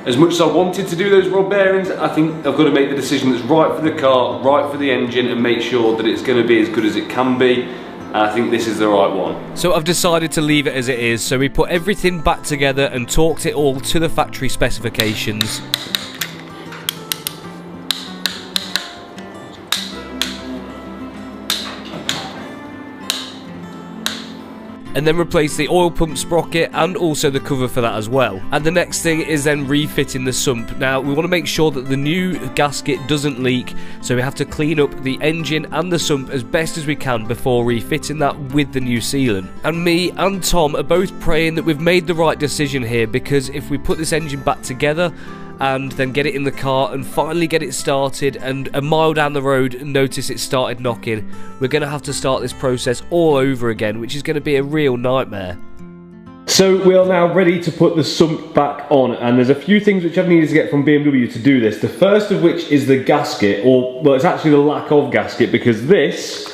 as much as I wanted to do those rod bearings, I think I've got to make the decision that's right for the car, right for the engine, and make sure that it's going to be as good as it can be. And I think this is the right one. So I've decided to leave it as it is, so we put everything back together and torqued it all to the factory specifications. and then replace the oil pump sprocket and also the cover for that as well. And the next thing is then refitting the sump. Now we want to make sure that the new gasket doesn't leak, so we have to clean up the engine and the sump as best as we can before refitting that with the new sealant. And me and Tom are both praying that we've made the right decision here, because if we put this engine back together and then get it in the car and finally get it started, and a mile down the road notice it started knocking, we're going to have to start this process all over again, which is going to be a real nightmare. So we are now ready to put the sump back on, and there's a few things which I've needed to get from BMW to do this. The first of which is the gasket, or well, it's actually the lack of gasket, because this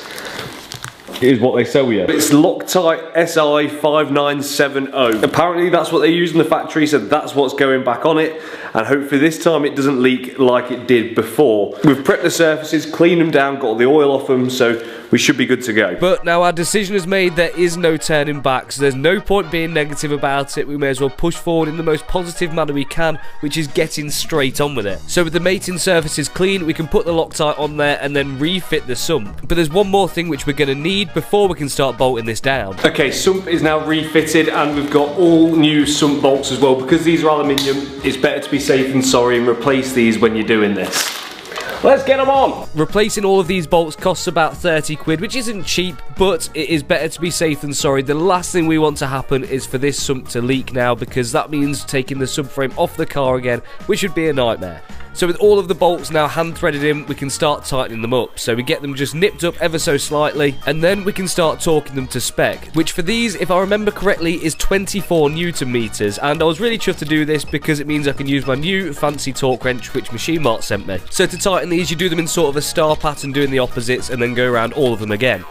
is what they sell you. It's Loctite SI5970. Apparently that's what they use in the factory, so that's what's going back on it, and hopefully this time it doesn't leak like it did before. We've prepped the surfaces, cleaned them down, got all the oil off them, so we should be good to go. But now our decision is made, there is no turning back, so there's no point being negative about it. We may as well push forward in the most positive manner we can, which is getting straight on with it. So with the mating surfaces clean, we can put the Loctite on there and then refit the sump. But there's one more thing which we're going to need before we can start bolting this down. Okay, sump is now refitted, and we've got all new sump bolts as well. Because these are aluminium, it's better to be safe than sorry and replace these when you're doing this. Let's get them on! Replacing all of these bolts costs about 30 quid, which isn't cheap, but it is better to be safe than sorry. The last thing we want to happen is for this sump to leak now, because that means taking the subframe off the car again, which would be a nightmare. So with all of the bolts now hand threaded in, we can start tightening them up. So we get them just nipped up ever so slightly, and then we can start torquing them to spec, which for these, if I remember correctly, is 24 Newton meters. And I was really chuffed to do this because it means I can use my new fancy torque wrench which Machine Mart sent me. So to tighten these, you do them in sort of a star pattern, doing the opposites, and then go around all of them again.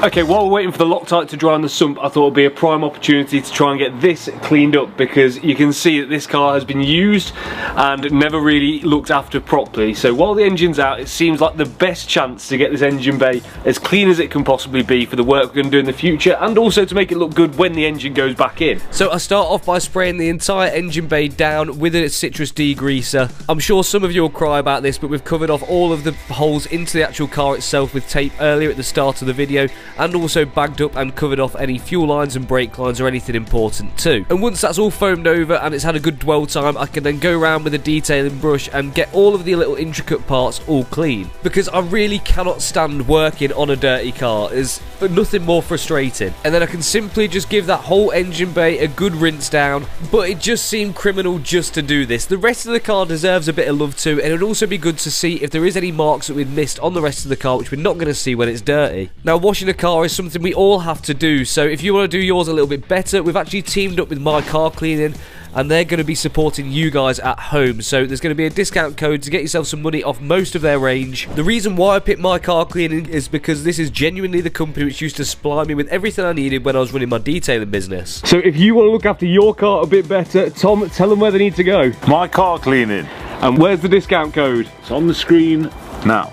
Okay, while we're waiting for the Loctite to dry on the sump, I thought it would be a prime opportunity to try and get this cleaned up, because you can see that this car has been used and never really looked after properly. So while the engine's out, it seems like the best chance to get this engine bay as clean as it can possibly be for the work we're going to do in the future, and also to make it look good when the engine goes back in. So I start off by spraying the entire engine bay down with a citrus degreaser. I'm sure some of you will cry about this, but we've covered off all of the holes into the actual car itself with tape earlier at the start of the video, and also bagged up and covered off any fuel lines and brake lines or anything important too. And once that's all foamed over and it's had a good dwell time, I can then go around with a detailing brush and get all of the little intricate parts all clean, because I really cannot stand working on a dirty car. There's nothing more frustrating. And then I can simply just give that whole engine bay a good rinse down, but it just seemed criminal just to do this. The rest of the car deserves a bit of love too, and it would also be good to see if there is any marks that we've missed on the rest of the car, which we're not going to see when it's dirty. Now, washing a car is something we all have to do, so if you want to do yours a little bit better, we've actually teamed up with My Car Cleaning, and they're going to be supporting you guys at home. So there's going to be a discount code to get yourself some money off most of their range. The reason why I picked My Car Cleaning is because this is genuinely the company which used to supply me with everything I needed when I was running my detailing business. So if you want to look after your car a bit better, Tom, tell them where they need to go. My Car Cleaning. And where's the discount code? It's on the screen now.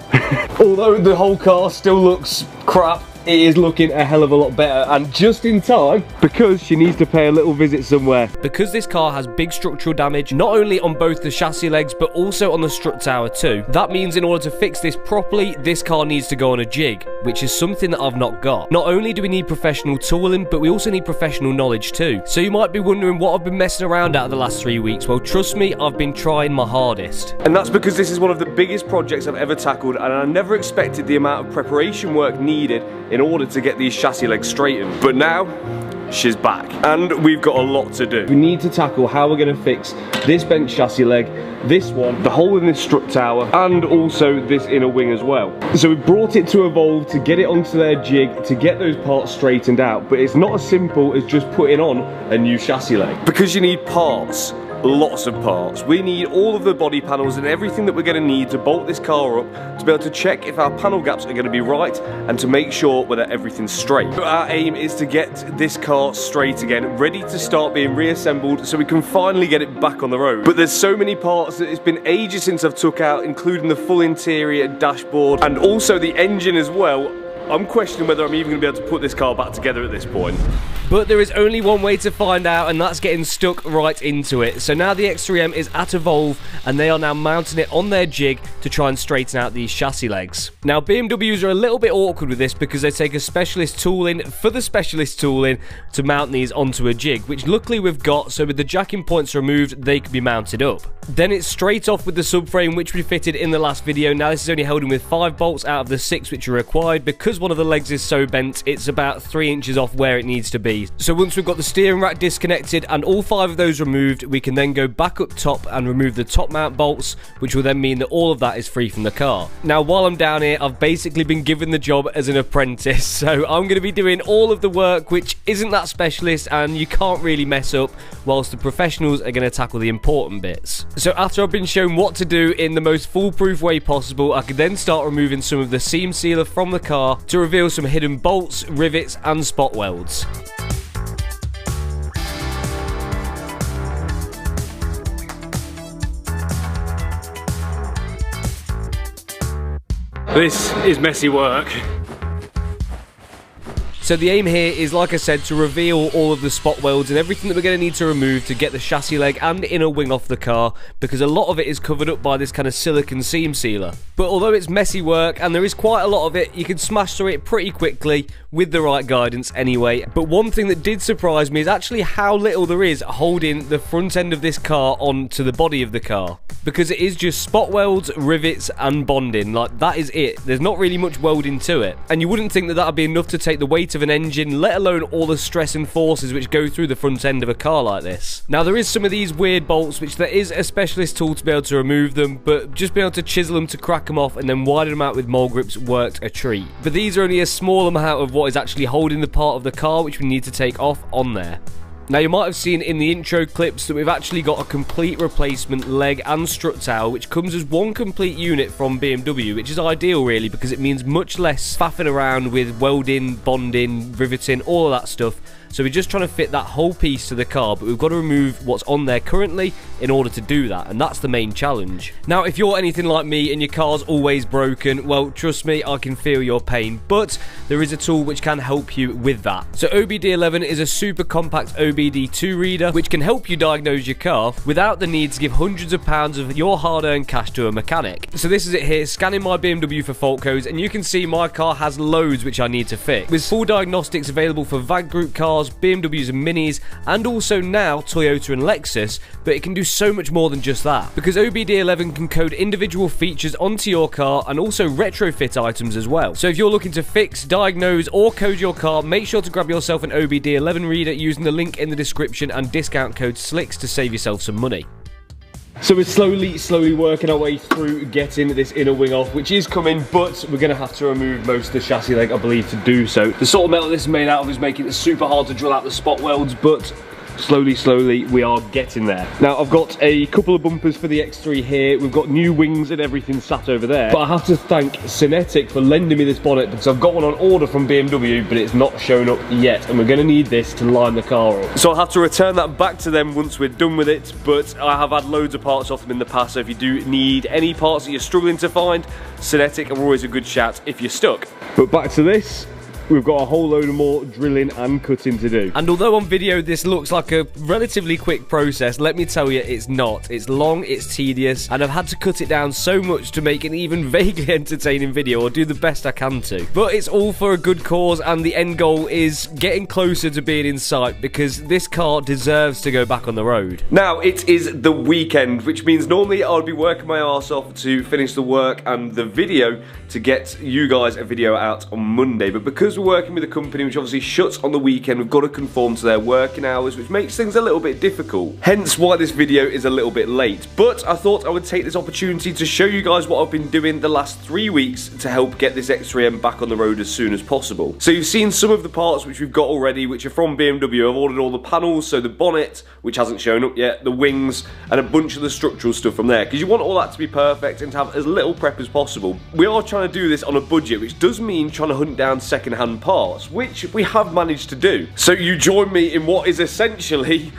Although the whole car still looks crap, it is looking a hell of a lot better, and just in time, because she needs to pay a little visit somewhere. Because this car has big structural damage, not only on both the chassis legs, but also on the strut tower too. That means in order to fix this properly, this car needs to go on a jig, which is something that I've not got. Not only do we need professional tooling, but we also need professional knowledge too. So you might be wondering what I've been messing around at the last 3 weeks. Well, trust me, I've been trying my hardest. And that's because this is one of the biggest projects I've ever tackled, and I never expected the amount of preparation work needed in order to get these chassis legs straightened. But now, she's back, and we've got a lot to do. We need to tackle how we're going to fix this bent chassis leg, this one, the hole in this strut tower, and also this inner wing as well. So we brought it to Evolve to get it onto their jig, to get those parts straightened out, but it's not as simple as just putting on a new chassis leg. Because you need parts. Lots of parts. We need all of the body panels and everything that we're going to need to bolt this car up, to be able to check if our panel gaps are going to be right, and to make sure whether everything's straight. So our aim is to get this car straight again, ready to start being reassembled, so we can finally get it back on the road. But there's so many parts that it's been ages since I've took out, including the full interior, dashboard, and also the engine as well. I'm questioning whether I'm even going to be able to put this car back together at this point. But there is only one way to find out, and that's getting stuck right into it. So now the X3M is at Evolve, and they are now mounting it on their jig to try and straighten out these chassis legs. Now BMWs are a little bit awkward with this because they take a specialist tooling for the specialist tooling to mount these onto a jig, which luckily we've got, so with the jacking points removed, they can be mounted up. Then it's straight off with the subframe, which we fitted in the last video. Now this is only holding with 5 bolts out of the 6 which are required. Because one of the legs is so bent, it's about 3 inches off where it needs to be. So once we've got the steering rack disconnected and all 5 of those removed, we can then go back up top and remove the top mount bolts, which will then mean that all of that is free from the car. Now while I'm down here, I've basically been given the job as an apprentice, so I'm going to be doing all of the work, which isn't that specialist and you can't really mess up, whilst the professionals are going to tackle the important bits. So after I've been shown what to do in the most foolproof way possible, I can then start removing some of the seam sealer from the car to reveal some hidden bolts, rivets and spot welds. This is messy work. So the aim here is, like I said, to reveal all of the spot welds and everything that we're going to need to remove to get the chassis leg and inner wing off the car, because a lot of it is covered up by this kind of silicone seam sealer. But although it's messy work and there is quite a lot of it, you can smash through it pretty quickly with the right guidance anyway. But one thing that did surprise me is actually how little there is holding the front end of this car onto the body of the car, because it is just spot welds, rivets and bonding. Like, that is it. There's not really much welding to it, and you wouldn't think that that would be enough to take the weight of an engine, let alone all the stress and forces which go through the front end of a car like this. Now there is some of these weird bolts which there is a specialist tool to be able to remove them, but just being able to chisel them to crack them off and then widen them out with mole grips worked a treat. But these are only a small amount of what is actually holding the part of the car which we need to take off on there. Now you might have seen in the intro clips that we've actually got a complete replacement leg and strut tower, which comes as one complete unit from BMW, which is ideal really because it means much less faffing around with welding, bonding, riveting, all of that stuff. So we're just trying to fit that whole piece to the car, but we've got to remove what's on there currently in order to do that, and that's the main challenge. Now, if you're anything like me and your car's always broken, well, trust me, I can feel your pain, but there is a tool which can help you with that. So OBD11 is a super compact OBD2 reader, which can help you diagnose your car without the need to give hundreds of pounds of your hard-earned cash to a mechanic. So this is it here, scanning my BMW for fault codes, and you can see my car has loads which I need to fix. With full diagnostics available for VAG Group cars, BMWs and Minis, and also now Toyota and Lexus, but it can do so much more than just that, because OBD11 can code individual features onto your car and also retrofit items as well. So if you're looking to fix, diagnose or code your car, make sure to grab yourself an OBD11 reader using the link in the description and discount code SLIX to save yourself some money. So we're slowly working our way through getting this inner wing off, which is coming, but we're going to have to remove most of the chassis leg, I believe, to do so. The sort of metal this is made out of is making it super hard to drill out the spot welds, but slowly we are getting there. Now I've got a couple of bumpers for the X3 here, we've got new wings and everything sat over there, but I have to thank Cinetic for lending me this bonnet because I've got one on order from BMW but it's not shown up yet, and we're going to need this to line the car up. So I'll have to return that back to them once we're done with it, but I have had loads of parts off them in the past, so if you do need any parts that you're struggling to find, Cinetic are always a good shout if you're stuck. But back to this. We've got a whole load of more drilling and cutting to do. And although on video this looks like a relatively quick process, let me tell you it's not. It's long, it's tedious, and I've had to cut it down so much to make an even vaguely entertaining video, or do the best I can to. But it's all for a good cause, and the end goal is getting closer to being in sight, because this car deserves to go back on the road. Now, it is the weekend, which means normally I would be working my arse off to finish the work and the video to get you guys a video out on Monday, but because we're working with a company which obviously shuts on the weekend, we've got to conform to their working hours, which makes things a little bit difficult. Hence why this video is a little bit late. But I thought I would take this opportunity to show you guys what I've been doing the last 3 weeks to help get this X3M back on the road as soon as possible. So you've seen some of the parts which we've got already, which are from BMW. I've ordered all the panels, so the bonnet, which hasn't shown up yet, the wings, and a bunch of the structural stuff from there, because you want all that to be perfect and to have as little prep as possible. We are trying to do this on a budget, which does mean trying to hunt down second-hand parts, which we have managed to do. So you join me in what is essentially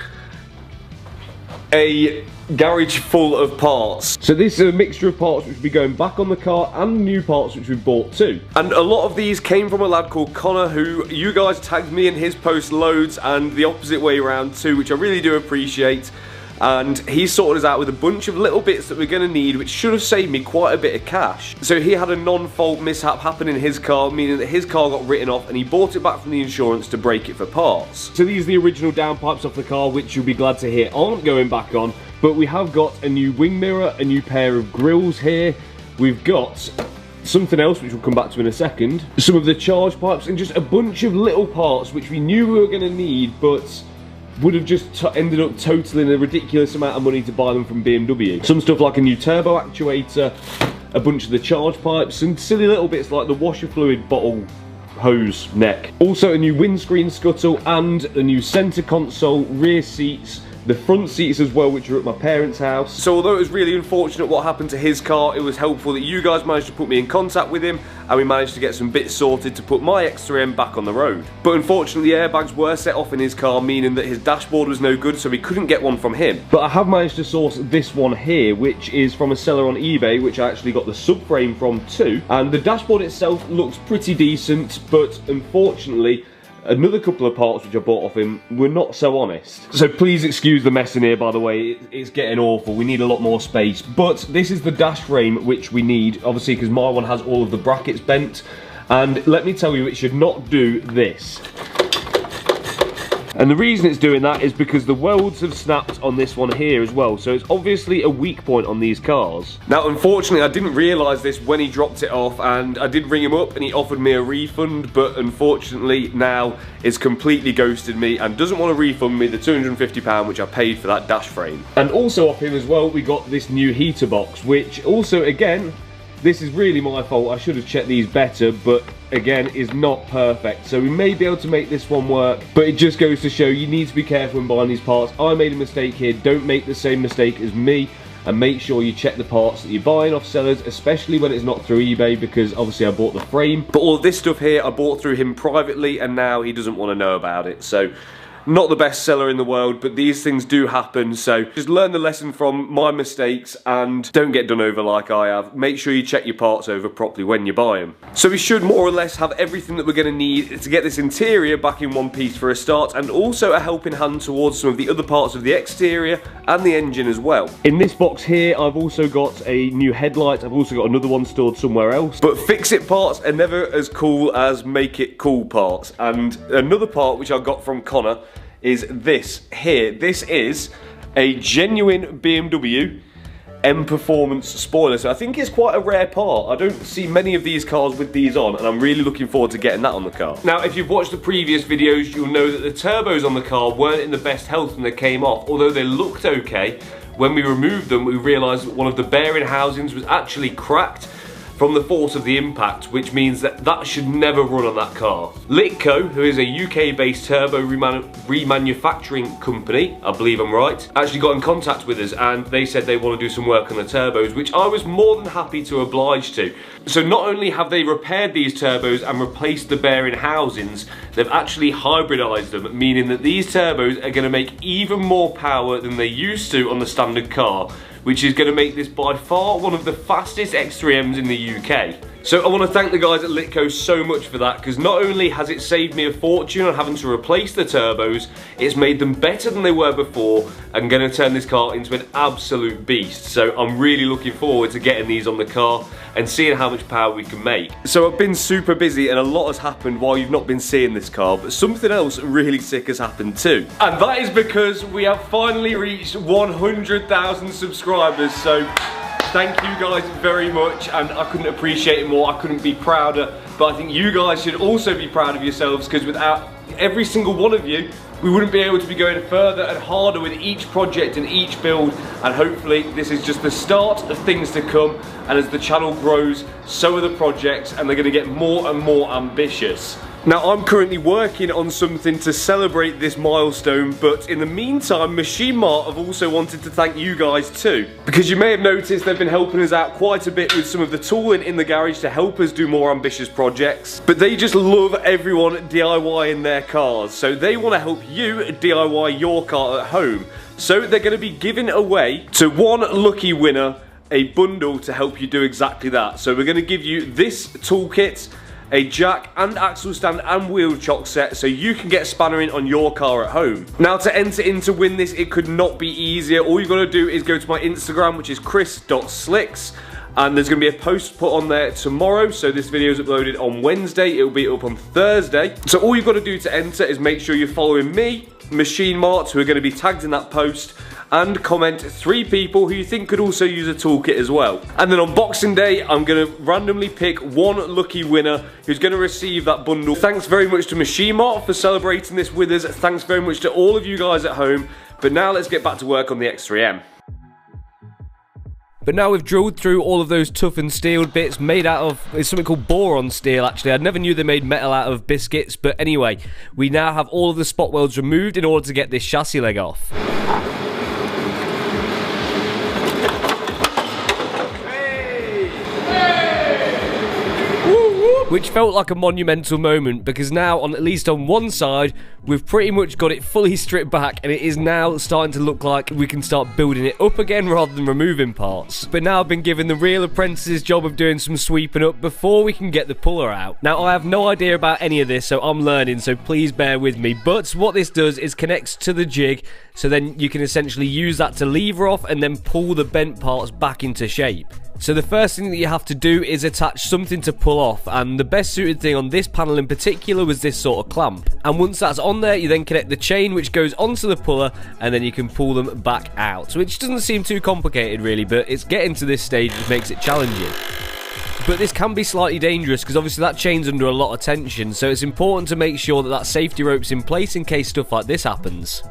a garage full of parts. So this is a mixture of parts which will be going back on the car and new parts which we bought too. And a lot of these came from a lad called Connor, who you guys tagged me in his post loads, and the opposite way around too, which I really do appreciate. And he sorted us out with a bunch of little bits that we're going to need, which should have saved me quite a bit of cash. So he had a non-fault mishap happen in his car, meaning that his car got written off and he bought it back from the insurance to break it for parts. So these are the original downpipes off the car, which you'll be glad to hear aren't going back on, but we have got a new wing mirror, a new pair of grills here. We've got something else which we'll come back to in a second, some of the charge pipes, and just a bunch of little parts which we knew we were going to need, but would have just ended up totaling a ridiculous amount of money to buy them from BMW. Some stuff like a new turbo actuator, a bunch of the charge pipes, some silly little bits like the washer fluid bottle hose neck. Also a new windscreen scuttle and a new centre console, rear seats, the front seats as well, which are at my parents' house. So although it was really unfortunate what happened to his car, it was helpful that you guys managed to put me in contact with him, and we managed to get some bits sorted to put my X3M back on the road. But unfortunately the airbags were set off in his car, meaning that his dashboard was no good, so we couldn't get one from him. But I have managed to source this one here, which is from a seller on eBay, which I actually got the subframe from too. And the dashboard itself looks pretty decent, but unfortunately another couple of parts which I bought off him were not so honest. So please excuse the mess in here, by the way, it's getting awful, we need a lot more space. But this is the dash frame which we need, obviously, because my one has all of the brackets bent. And let me tell you, it should not do this. And the reason it's doing that is because the welds have snapped on this one here as well, so it's obviously a weak point on these cars. Now unfortunately I didn't realise this when he dropped it off, and I did ring him up and he offered me a refund, but unfortunately now it's completely ghosted me and doesn't want to refund me the £250 which I paid for that dash frame. And also off him as well we got this new heater box, which also, again, this is really my fault, I should have checked these better, but again, is not perfect. So we may be able to make this one work, but it just goes to show you need to be careful when buying these parts. I made a mistake here, don't make the same mistake as me, and make sure you check the parts that you're buying off sellers, especially when it's not through eBay, because obviously I bought the frame. But all this stuff here I bought through him privately, and now he doesn't want to know about it. So not the best seller in the world, but these things do happen, so just learn the lesson from my mistakes and don't get done over like I have. Make sure you check your parts over properly when you buy them. So we should more or less have everything that we're going to need to get this interior back in one piece for a start, and also a helping hand towards some of the other parts of the exterior and the engine as well. In this box here I've also got a new headlight, I've also got another one stored somewhere else. But fix-it parts are never as cool as make-it cool parts, and another part which I got from Connor is this here. This is a genuine BMW M Performance spoiler, so I think it's quite a rare part. I don't see many of these cars with these on, and I'm really looking forward to getting that on the car. Now, if you've watched the previous videos, you'll know that the turbos on the car weren't in the best health when they came off, although they looked okay. When we removed them, we realised that one of the bearing housings was actually cracked from the force of the impact, which means that that should never run on that car. Litco, who is a UK-based turbo remanufacturing company, I believe I'm right, actually got in contact with us, and they said they want to do some work on the turbos, which I was more than happy to oblige to. So not only have they repaired these turbos and replaced the bearing housings, they've actually hybridized them, meaning that these turbos are going to make even more power than they used to on the standard car, which is going to make this by far one of the fastest X3Ms in the UK. So I want to thank the guys at Litco so much for that, because not only has it saved me a fortune on having to replace the turbos, it's made them better than they were before and going to turn this car into an absolute beast. So I'm really looking forward to getting these on the car and seeing how much power we can make. So I've been super busy and a lot has happened while you've not been seeing this car, but something else really sick has happened too. And that is because we have finally reached 100,000 subscribers. So thank you guys very much, and I couldn't appreciate it more, I couldn't be prouder, but I think you guys should also be proud of yourselves, because without every single one of you, we wouldn't be able to be going further and harder with each project and each build, and hopefully this is just the start of things to come, and as the channel grows, so are the projects, and they're going to get more and more ambitious. Now, I'm currently working on something to celebrate this milestone, but in the meantime, Machine Mart have also wanted to thank you guys too. Because you may have noticed they've been helping us out quite a bit with some of the tooling in the garage to help us do more ambitious projects. But they just love everyone DIYing their cars, so they want to help you DIY your car at home. So they're going to be giving away to one lucky winner a bundle to help you do exactly that. So we're going to give you this toolkit, a jack and axle stand and wheel chock set, so you can get spannering on your car at home. Now, to enter in to win this, it could not be easier. All you got to do is go to my Instagram, which is chris.slix, and there's going to be a post put on there tomorrow. So this video is uploaded on Wednesday, it will be up on Thursday. So all you've got to do to enter is make sure you're following me, Machine Mart, who are going to be tagged in that post, and comment 3 people who you think could also use a toolkit as well. And then on Boxing Day, I'm going to randomly pick one lucky winner who's going to receive that bundle. Thanks very much to Machine Mart for celebrating this with us. Thanks very much to all of you guys at home. But now let's get back to work on the X3M. But now we've drilled through all of those toughened steel bits made out of, it's something called boron steel actually. I never knew they made metal out of biscuits, but anyway, we now have all of the spot welds removed in order to get this chassis leg off. Which felt like a monumental moment, because now, at least on one side, we've pretty much got it fully stripped back, and it is now starting to look like we can start building it up again rather than removing parts. But now I've been given the real apprentice's job of doing some sweeping up before we can get the puller out. Now, I have no idea about any of this, so I'm learning, so please bear with me. But what this does is connects to the jig, so then you can essentially use that to lever off and then pull the bent parts back into shape. So the first thing that you have to do is attach something to pull off, and the best suited thing on this panel in particular was this sort of clamp. And once that's on there, you then connect the chain which goes onto the puller, and then you can pull them back out. So which doesn't seem too complicated really, but it's getting to this stage which makes it challenging. But this can be slightly dangerous because obviously that chain's under a lot of tension, so it's important to make sure that that safety rope's in place in case stuff like this happens.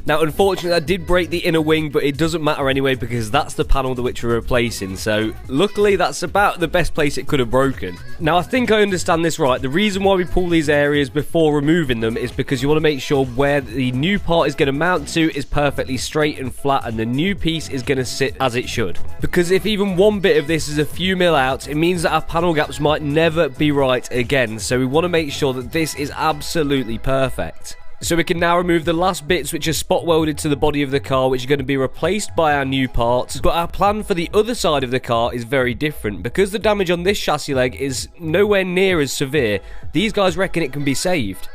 Now, unfortunately, I did break the inner wing, but it doesn't matter anyway because that's the panel that which we're replacing. So, luckily, that's about the best place it could have broken. Now, I think I understand this right. The reason why we pull these areas before removing them is because you want to make sure where the new part is going to mount to is perfectly straight and flat, and the new piece is going to sit as it should. Because if even one bit of this is a few mil out, it means that our panel gaps might never be right again. So, we want to make sure that this is absolutely perfect. So we can now remove the last bits which are spot welded to the body of the car, which are going to be replaced by our new parts. But our plan for the other side of the car is very different. Because the damage on this chassis leg is nowhere near as severe, these guys reckon it can be saved.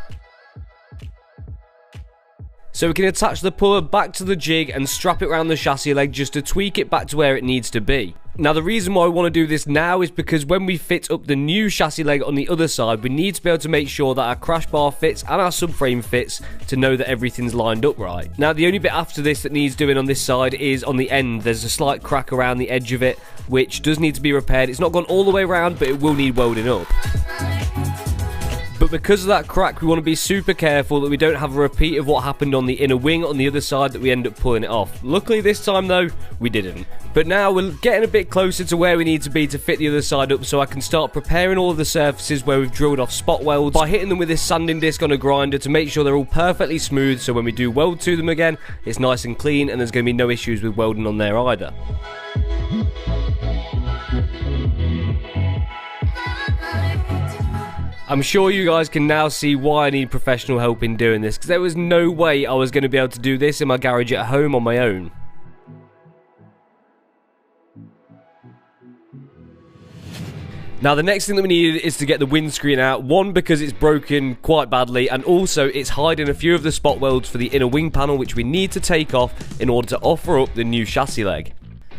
So we can attach the puller back to the jig and strap it around the chassis leg just to tweak it back to where it needs to be. Now the reason why I want to do this now is because when we fit up the new chassis leg on the other side, we need to be able to make sure that our crash bar fits and our subframe fits to know that everything's lined up right. Now the only bit after this that needs doing on this side is on the end. There's a slight crack around the edge of it which does need to be repaired. It's not gone all the way around, but it will need welding up. But because of that crack, we want to be super careful that we don't have a repeat of what happened on the inner wing on the other side that we end up pulling it off. Luckily this time though, we didn't. But now we're getting a bit closer to where we need to be to fit the other side up, so I can start preparing all of the surfaces where we've drilled off spot welds by hitting them with this sanding disc on a grinder to make sure they're all perfectly smooth, so when we do weld to them again, it's nice and clean and there's going to be no issues with welding on there either. I'm sure you guys can now see why I need professional help in doing this, because there was no way I was going to be able to do this in my garage at home on my own. Now the next thing that we needed is to get the windscreen out, one because it's broken quite badly, and also it's hiding a few of the spot welds for the inner wing panel which we need to take off in order to offer up the new chassis leg.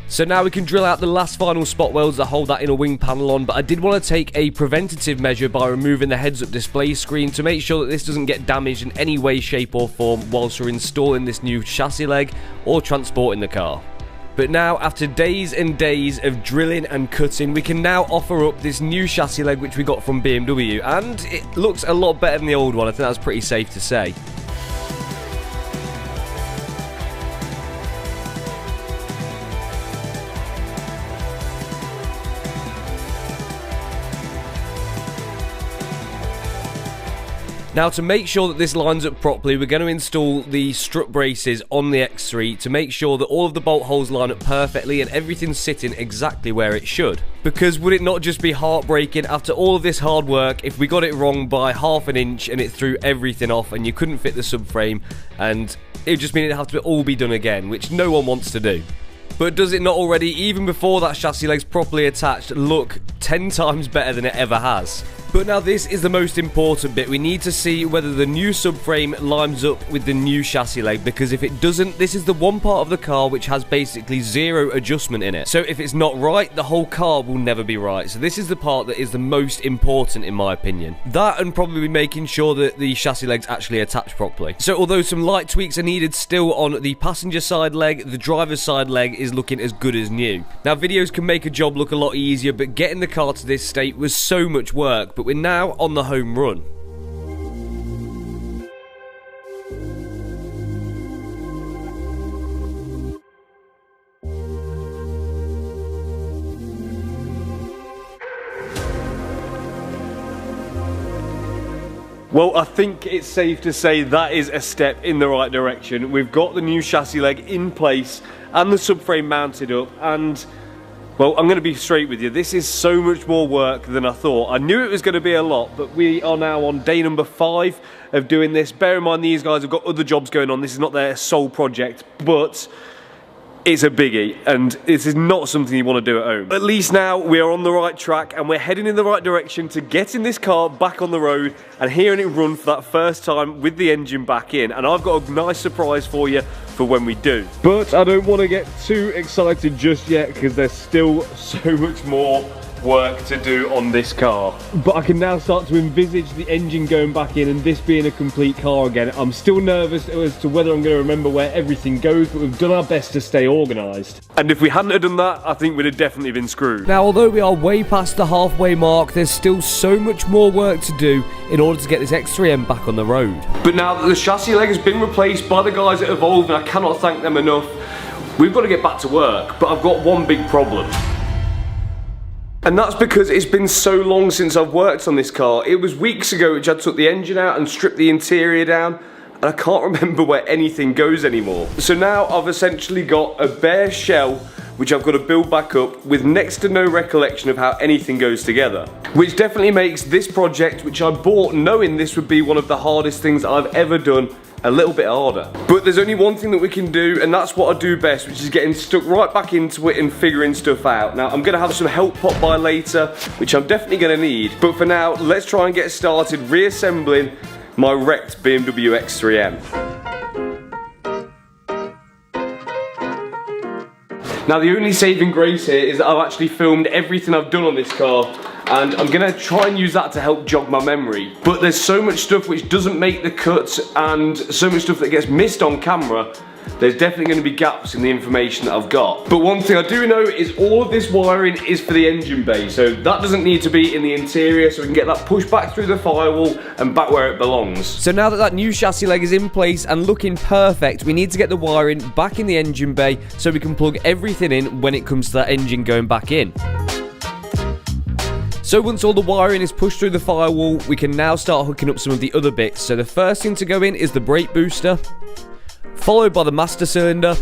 So now we can drill out the last final spot welds that hold that inner wing panel on, but I did want to take a preventative measure by removing the heads-up display screen to make sure that this doesn't get damaged in any way, shape or form whilst we're installing this new chassis leg or transporting the car. But now, after days and days of drilling and cutting, we can now offer up this new chassis leg which we got from BMW, and it looks a lot better than the old one. I think that's pretty safe to say. Now, to make sure that this lines up properly, we're going to install the strut braces on the X3 to make sure that all of the bolt holes line up perfectly and everything's sitting exactly where it should. Because would it not just be heartbreaking after all of this hard work if we got it wrong by half an inch and it threw everything off and you couldn't fit the subframe, and it would just mean it'd have to all be done again, which no one wants to do. But does it not already, even before that chassis leg's properly attached, look 10 times better than it ever has? But now this is the most important bit. We need to see whether the new subframe lines up with the new chassis leg, because if it doesn't, this is the one part of the car which has basically zero adjustment in it. So if it's not right, the whole car will never be right. So this is the part that is the most important in my opinion. That, and probably making sure that the chassis legs actually attach properly. So although some light tweaks are needed still on the passenger side leg, the driver's side leg is looking as good as new. Now videos can make a job look a lot easier, but getting the car to this state was so much work, but we're now on the home run. Well, I think it's safe to say that is a step in the right direction. We've got the new chassis leg in place and the subframe mounted up, and well, I'm going to be straight with you. This is so much more work than I thought. I knew it was going to be a lot, but we are now on day number 5 of doing this. Bear in mind, these guys have got other jobs going on. This is not their sole project, but it's a biggie, and this is not something you want to do at home. At least now we are on the right track and we're heading in the right direction to getting this car back on the road and hearing it run for that first time with the engine back in. And I've got a nice surprise for you for when we do. But I don't want to get too excited just yet because there's still so much more work to do on this car. But I can now start to envisage the engine going back in and this being a complete car again. I'm still nervous as to whether I'm going to remember where everything goes, but we've done our best to stay organised. And if we hadn't have done that, I think we'd have definitely been screwed. Now, although we are way past the halfway mark, there's still so much more work to do in order to get this X3M back on the road. But now that the chassis leg has been replaced by the guys at Evolve, and I cannot thank them enough, we've got to get back to work. But I've got one big problem. And that's because it's been so long since I've worked on this car. It was weeks ago which I took the engine out and stripped the interior down, and I can't remember where anything goes anymore. So now I've essentially got a bare shell which I've got to build back up with next to no recollection of how anything goes together. Which definitely makes this project, which I bought knowing this would be one of the hardest things I've ever done, a little bit harder. But there's only one thing that we can do, and that's what I do best, which is getting stuck right back into it and figuring stuff out. Now, I'm gonna have some help pop by later, which I'm definitely gonna need. But for now, let's try and get started reassembling my wrecked BMW X3M. Now, the only saving grace here is that I've actually filmed everything I've done on this car, and I'm gonna try and use that to help jog my memory. But there's so much stuff which doesn't make the cut and so much stuff that gets missed on camera. There's definitely going to be gaps in the information that I've got. But one thing I do know is all of this wiring is for the engine bay, so that doesn't need to be in the interior, so we can get that pushed back through the firewall and back where it belongs. So now that that new chassis leg is in place and looking perfect, we need to get the wiring back in the engine bay so we can plug everything in when it comes to that engine going back in. So once all the wiring is pushed through the firewall, we can now start hooking up some of the other bits. So the first thing to go in is the brake booster, followed by the master cylinder,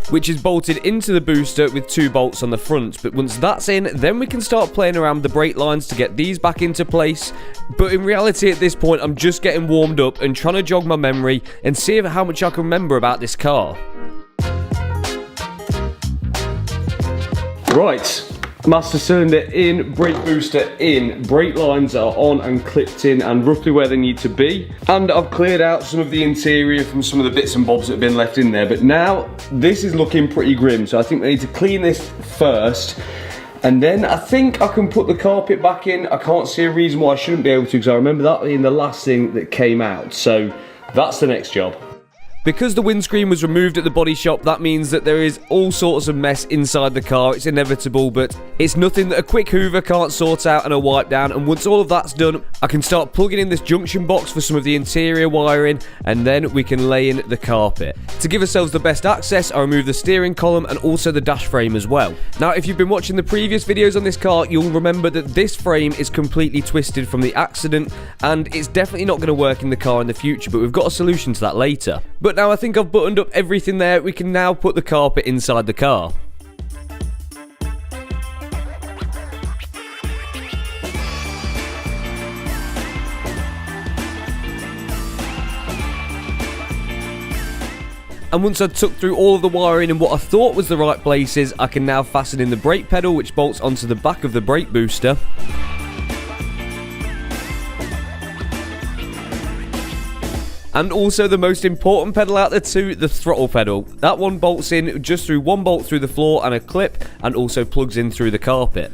which is bolted into the booster with 2 bolts on the front. But once that's in, then we can start playing around with the brake lines to get these back into place. But in reality at this point, I'm just getting warmed up and trying to jog my memory and see how much I can remember about this car. Right. Master cylinder in, brake booster in, brake lines are on and clipped in and roughly where they need to be. And I've cleared out some of the interior from some of the bits and bobs that have been left in there. But now this is looking pretty grim, so I think we need to clean this first. And then I think I can put the carpet back in. I can't see a reason why I shouldn't be able to, because I remember that being the last thing that came out. So that's the next job. Because the windscreen was removed at the body shop, that means that there is all sorts of mess inside the car. It's inevitable, but it's nothing that a quick hoover can't sort out and a wipe down. And once all of that's done, I can start plugging in this junction box for some of the interior wiring, and then we can lay in the carpet. To give ourselves the best access, I remove the steering column and also the dash frame as well. Now, if you've been watching the previous videos on this car, you'll remember that this frame is completely twisted from the accident, and it's definitely not going to work in the car in the future, but we've got a solution to that later. But now I think I've buttoned up everything there. We can now put the carpet inside the car. And once I'd took through all of the wiring in what I thought was the right places, I can now fasten in the brake pedal, which bolts onto the back of the brake booster. And also the most important pedal out there too, the throttle pedal. That one bolts in just through one bolt through the floor and a clip, and also plugs in through the carpet.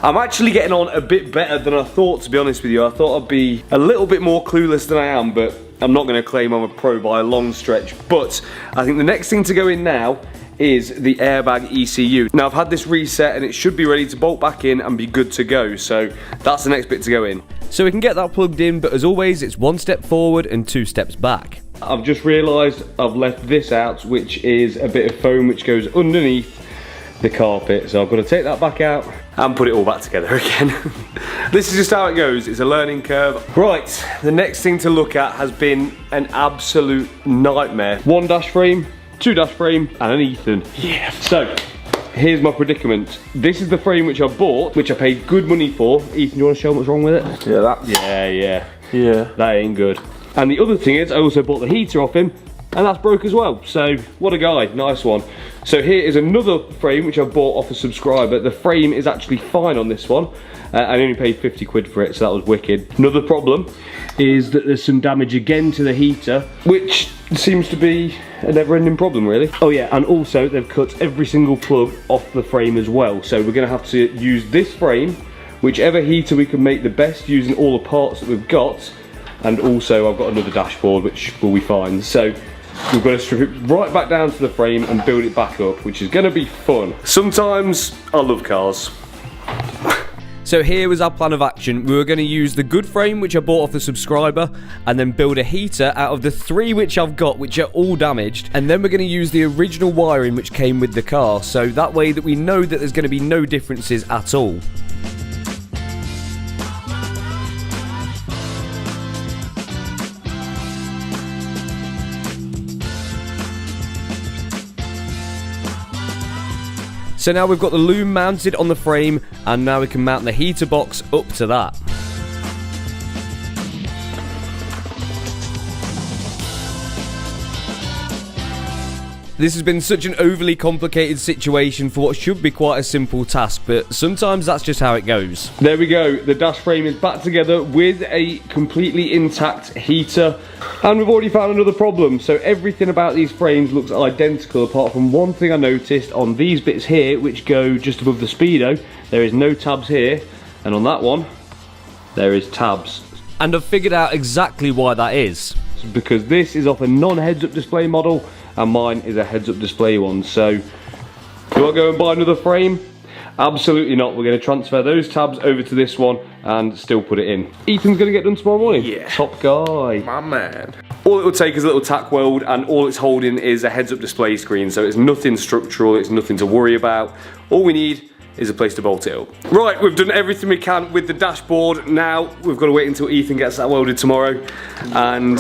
I'm actually getting on a bit better than I thought, to be honest with you. I thought I'd be a little bit more clueless than I am, but I'm not going to claim I'm a pro by a long stretch. But I think the next thing to go in now is the airbag ECU. Now, I've had this reset and it should be ready to bolt back in and be good to go. So that's the next bit to go in. So we can get that plugged in, but as always, it's one step forward and two steps back. I've just realised I've left this out, which is a bit of foam which goes underneath the carpet. So I've got to take that back out and put it all back together again. This is just how it goes. It's a learning curve. Right, the next thing to look at has been an absolute nightmare. One dash frame, two dash frame, and an Ethan. Yeah. So, here's my predicament. This is the frame which I bought, which I paid good money for. Ethan, you want to show what's wrong with it? Yeah, that. Yeah. That ain't good. And the other thing is, I also bought the heater off him, and that's broke as well. So, what a guy, nice one. So here is another frame which I bought off a subscriber. The frame is actually fine on this one. I only paid 50 quid for it, so that was wicked. Another problem is that there's some damage again to the heater, which seems to be a never-ending problem, really. Oh yeah, and also they've cut every single plug off the frame as well. So we're gonna have to use this frame, whichever heater we can make the best using all the parts that we've got. And also I've got another dashboard, which will be fine. So we've got to strip it right back down to the frame and build it back up, which is gonna be fun. Sometimes I love cars. So here was our plan of action. We were going to use the good frame which I bought off the subscriber, and then build a heater out of the three which I've got, which are all damaged, and then we're going to use the original wiring which came with the car, so that way that we know that there's going to be no differences at all. So now we've got the loom mounted on the frame, and now we can mount the heater box up to that. This has been such an overly complicated situation for what should be quite a simple task, but sometimes that's just how it goes. There we go, the dash frame is back together with a completely intact heater, and we've already found another problem. So everything about these frames looks identical, apart from one thing I noticed on these bits here, which go just above the speedo. There is no tabs here, and on that one, there is tabs. And I've figured out exactly why that is. Because this is off a non-heads-up display model, and mine is a heads-up display one. So, do I go and buy another frame? Absolutely not. We're going to transfer those tabs over to this one and still put it in. Ethan's going to get done tomorrow morning. Yeah. Top guy. My man. All it will take is a little tack weld, and all it's holding is a heads-up display screen. So it's nothing structural, it's nothing to worry about. All we need is a place to bolt it up. Right, we've done everything we can with the dashboard. Now we've got to wait until Ethan gets that welded tomorrow, and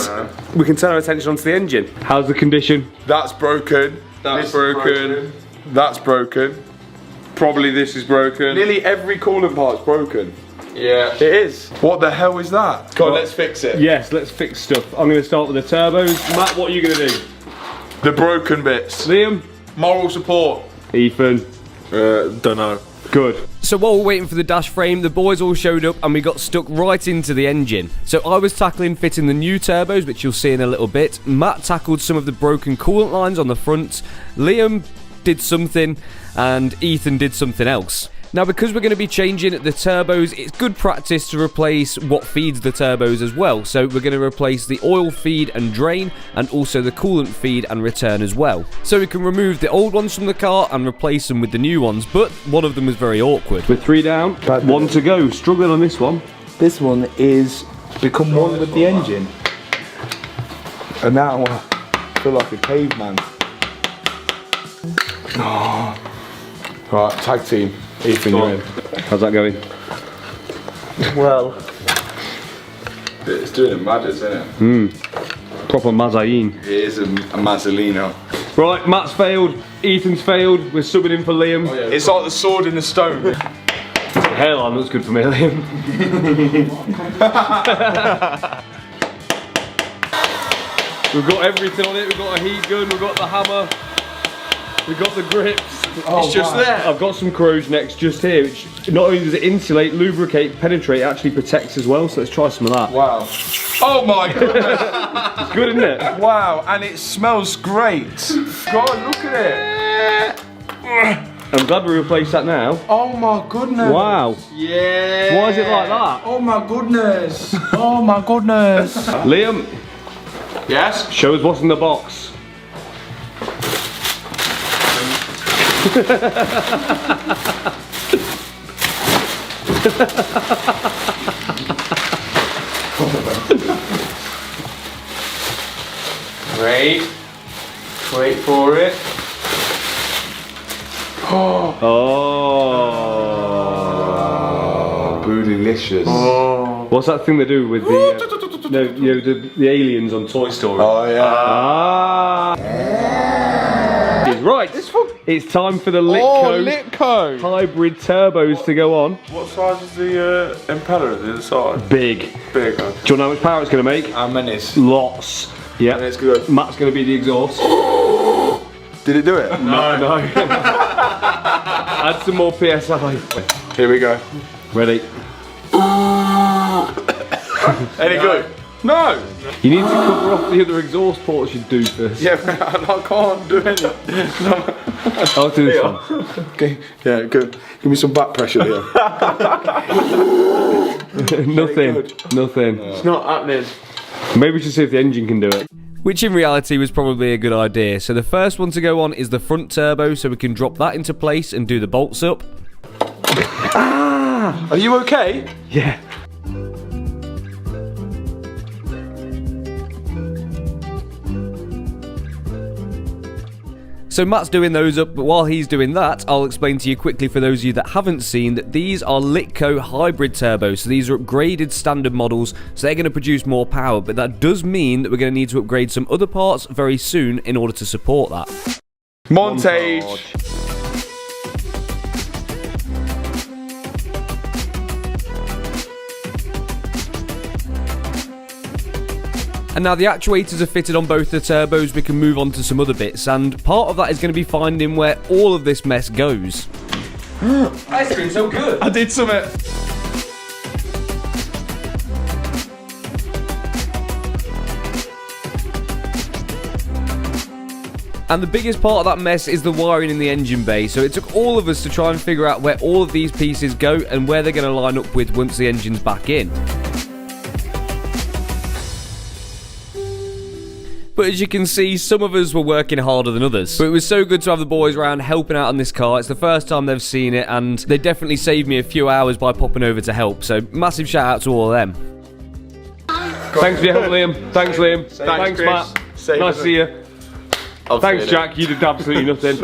we can turn our attention onto the engine. How's the condition? That's broken. That's broken. That's broken. Probably this is broken. Nearly every coolant part's broken. Yeah. It is. What the hell is that? Go on, let's fix it. Yes, let's fix stuff. I'm going to start with the turbos. Matt, what are you going to do? The broken bits. Liam? Moral support. Ethan? Dunno. Good. So while we're waiting for the dash frame, the boys all showed up and we got stuck right into the engine. So I was tackling fitting the new turbos, which you'll see in a little bit. Matt tackled some of the broken coolant lines on the front. Liam did something, and Ethan did something else. Now, because we're going to be changing the turbos, it's good practice to replace what feeds the turbos as well. So we're going to replace the oil feed and drain, and also the coolant feed and return as well. So we can remove the old ones from the car and replace them with the new ones, but one of them was very awkward. We're 3 down, 1 to go. Struggling on this one. This one is become one with the engine. And now I feel like a caveman. Oh. Right, tag team. Ethan, you're in. How's that going? Well, it's doing a madness, isn't it? Proper Mazzaine. It is a Mazzolino. Right, Matt's failed, Ethan's failed, we're subbing in for Liam. Oh, yeah. It's like the sword in the stone. Hairline looks good for me, Liam. We've got everything on it, we've got a heat gun, we've got the hammer, we've got the grips. Oh, it's just there. I've got some corrosion X just here, which not only does it insulate, lubricate, penetrate, it actually protects as well, so let's try some of that. Wow. Oh my god. It's good, isn't it? Wow, and it smells great. God, look at it. I'm glad we replaced that now. Oh my goodness. Wow. Yeah. Why is it like that? Oh my goodness. Oh my goodness. Liam, Yes? show us what's in the box. Wait for it. Oh. Bootylicious. What's that thing they do with the, no, you know, the aliens on Toy Story? Oh yeah. Ah. Right, it's time for the Litco hybrid turbos to go on. What size is the impeller the inside? Big. Big. Do you know how much power it's going to make? How many? Lots. Yeah. And it's good. Matt's going to be the exhaust. Did it do it? No. Add some more PSI. Here we go. Ready? Any good? No! You need to cover off the other exhaust ports you do first. Yeah, I can't do anything. I'll do this one. Okay, yeah, good. Give me some back pressure here. Nothing. It's not happening. Maybe we should see if the engine can do it. Which in reality was probably a good idea. So the first one to go on is the front turbo, so we can drop that into place and do the bolts up. Are you okay? Yeah. So Matt's doing those up, but while he's doing that, I'll explain to you quickly for those of you that haven't seen that these are Litco hybrid turbos. So these are upgraded standard models, so they're going to produce more power, but that does mean that we're going to need to upgrade some other parts very soon in order to support that. Montage. And now the actuators are fitted on both the turbos, we can move on to some other bits, and part of that is going to be finding where all of this mess goes. Ice cream's so good. I did something. And the biggest part of that mess is the wiring in the engine bay, so it took all of us to try and figure out where all of these pieces go and where they're going to line up with once the engine's back in. But as you can see, some of us were working harder than others. But it was so good to have the boys around helping out on this car. It's the first time they've seen it, and they definitely saved me a few hours by popping over to help. So massive shout out to all of them. Thanks for your help, Liam. Thanks, Liam. Thanks, Chris. Matt. Nice to see you. Thanks, Jack. You did absolutely nothing.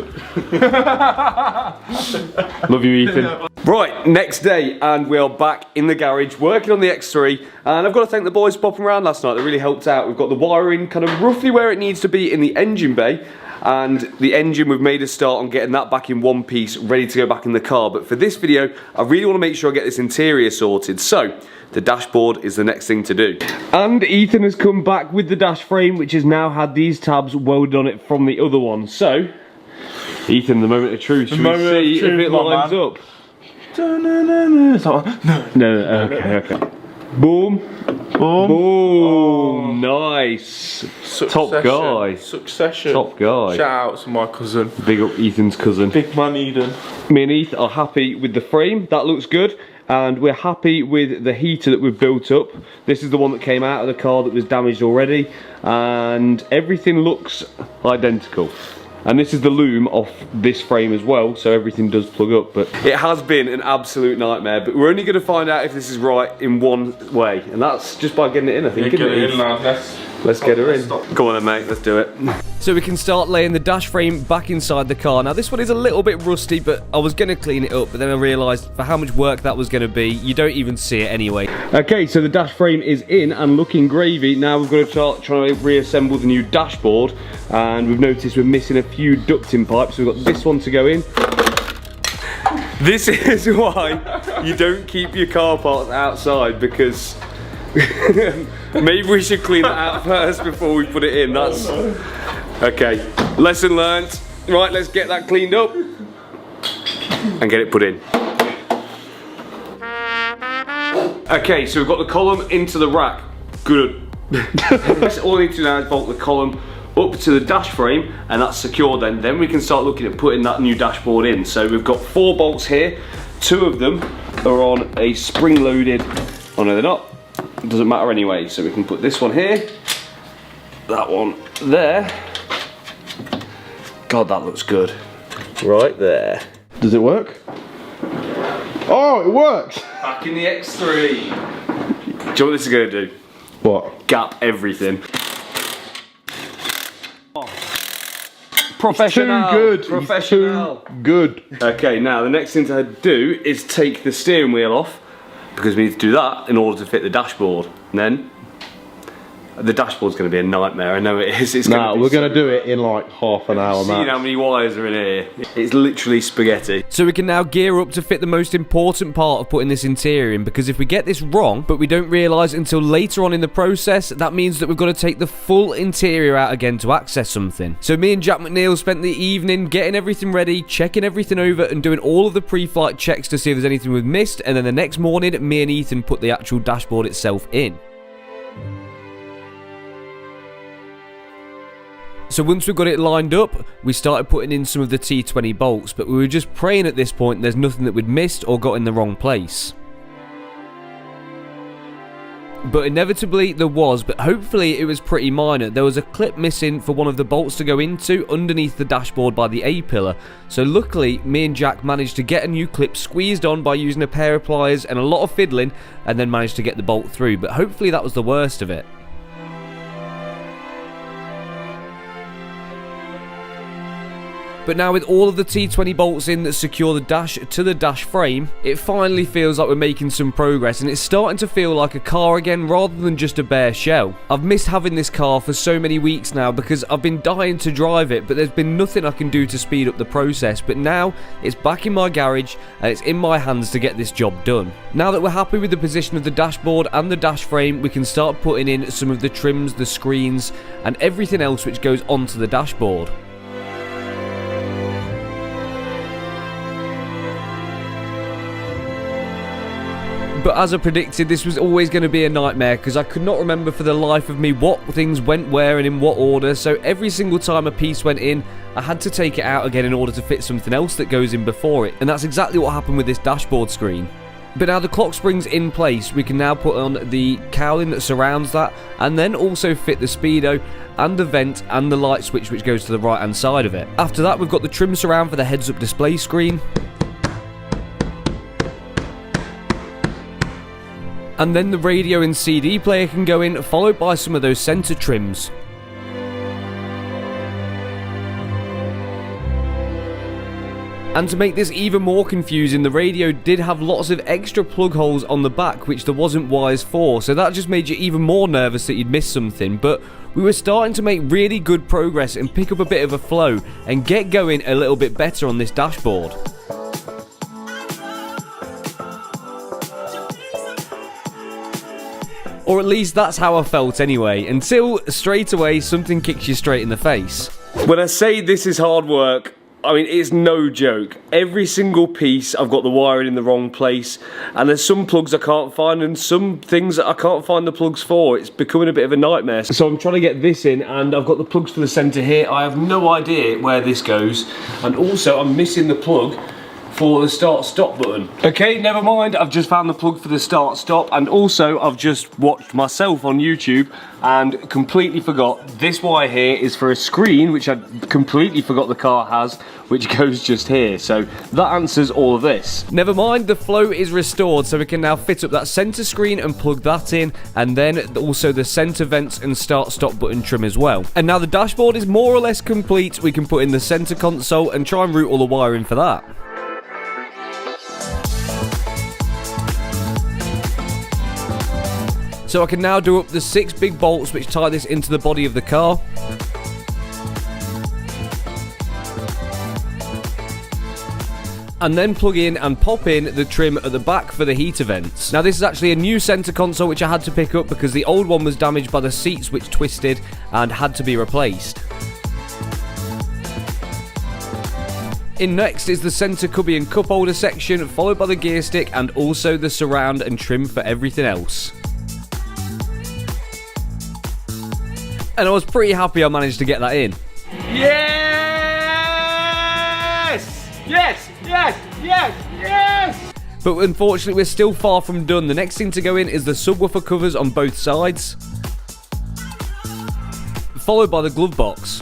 Love you, Ethan. Right, next day, and we are back in the garage working on the X3. And I've got to thank the boys for popping around last night. They really helped out. We've got the wiring kind of roughly where it needs to be in the engine bay. And the engine, we've made a start on getting that back in one piece, ready to go back in the car. But for this video, I really want to make sure I get this interior sorted. So, the dashboard is the next thing to do. And Ethan has come back with the dash frame, which has now had these tabs welded on it from the other one. So, Ethan, the moment of truth. Should we see if it lines up? No. No, okay. Boom. Boom. Nice. Top guy. Succession. Top guy. Shout out to my cousin. Big up Ethan's cousin. Big man Eden. Me and Ethan are happy with the frame. That looks good. And we're happy with the heater that we've built up. This is the one that came out of the car that was damaged already. And everything looks identical. And this is the loom off this frame as well, so everything does plug up. But it has been an absolute nightmare, but we're only going to find out if this is right in one way, and that's just by getting it in, I think. Get it in, lad. Let's get her in. Come on then, mate, let's do it. So we can start laying the dash frame back inside the car. Now this one is a little bit rusty, but I was going to clean it up, but then I realised for how much work that was going to be, you don't even see it anyway. Okay, so the dash frame is in and looking gravy. Now we've got to start trying to reassemble the new dashboard, and we've noticed we're missing a few ducting pipes. So we've got this one to go in. This is why you don't keep your car parts outside, because maybe we should clean that out first before we put it in. That's okay. Lesson learned. Right, let's get that cleaned up and get it put in. Okay, so we've got the column into the rack. Good. All we need to do now is bolt the column up to the dash frame, and that's secure then. Then we can start looking at putting that new dashboard in. So we've got 4 bolts here. 2 of them are on a spring-loaded, oh no they're not. It doesn't matter anyway, so we can put this one here, that one there. God, that looks good. Right there. Does it work? Oh, it works! Back in the X3. Do you know what this is going to do? What? Gap everything. Professional. Too good. Professional. Too good. Okay, now the next thing to do is take the steering wheel off, because we need to do that in order to fit the dashboard. And then the dashboard's going to be a nightmare. I know it is. It's Nah, we're going to do it in like half an hour, man. See how many wires are in here? It's literally spaghetti. So we can now gear up to fit the most important part of putting this interior in, because if we get this wrong, but we don't realise until later on in the process, that means that we've got to take the full interior out again to access something. So me and Jack McNeil spent the evening getting everything ready, checking everything over and doing all of the pre-flight checks to see if there's anything we've missed, and then the next morning me and Ethan put the actual dashboard itself in. So once we've got it lined up, we started putting in some of the T20 bolts, but we were just praying at this point there's nothing that we'd missed or got in the wrong place. But inevitably there was, but hopefully it was pretty minor. There was a clip missing for one of the bolts to go into underneath the dashboard by the A-pillar. So luckily me and Jack managed to get a new clip squeezed on by using a pair of pliers and a lot of fiddling, and then managed to get the bolt through, but hopefully that was the worst of it. But now with all of the T20 bolts in that secure the dash to the dash frame, it finally feels like we're making some progress, and it's starting to feel like a car again rather than just a bare shell. I've missed having this car for so many weeks now because I've been dying to drive it, but there's been nothing I can do to speed up the process. But now it's back in my garage and it's in my hands to get this job done. Now that we're happy with the position of the dashboard and the dash frame, we can start putting in some of the trims, the screens and everything else which goes onto the dashboard. But as I predicted, this was always going to be a nightmare because I could not remember for the life of me what things went where and in what order. So every single time a piece went in, I had to take it out again in order to fit something else that goes in before it. And that's exactly what happened with this dashboard screen. But now the clock spring's in place, we can now put on the cowling that surrounds that, and then also fit the speedo and the vent and the light switch which goes to the right hand side of it. After that, we've got the trim surround for the heads-up display screen. And then the radio and CD player can go in, followed by some of those centre trims. And to make this even more confusing, the radio did have lots of extra plug holes on the back which there wasn't wires for, so that just made you even more nervous that you'd missed something. But we were starting to make really good progress and pick up a bit of a flow and get going a little bit better on this dashboard. Or at least that's how I felt anyway, until straight away something kicks you straight in the face. When I say this is hard work, I mean, it's no joke. Every single piece, I've got the wiring in the wrong place, and there's some plugs I can't find, and some things that I can't find the plugs for. It's becoming a bit of a nightmare. So I'm trying to get this in, and I've got the plugs for the centre here. I have no idea where this goes, and also I'm missing the plug for the start-stop button. Okay, never mind, I've just found the plug for the start-stop, and also I've just watched myself on YouTube and completely forgot this wire here is for a screen, which I completely forgot the car has, which goes just here. So that answers all of this. Never mind, the flow is restored, so we can now fit up that center screen and plug that in, and then also the center vents and start-stop button trim as well. And now the dashboard is more or less complete. We can put in the center console and try and route all the wiring for that. So I can now do up the 6 big bolts which tie this into the body of the car. And then plug in and pop in the trim at the back for the heater vents. Now this is actually a new center console which I had to pick up because the old one was damaged by the seats which twisted and had to be replaced. In next is the center cubby and cup holder section, followed by the gear stick and also the surround and trim for everything else. And I was pretty happy I managed to get that in. Yes! Yes! Yes! Yes! Yes! But unfortunately we're still far from done. The next thing to go in is the subwoofer covers on both sides, followed by the glove box.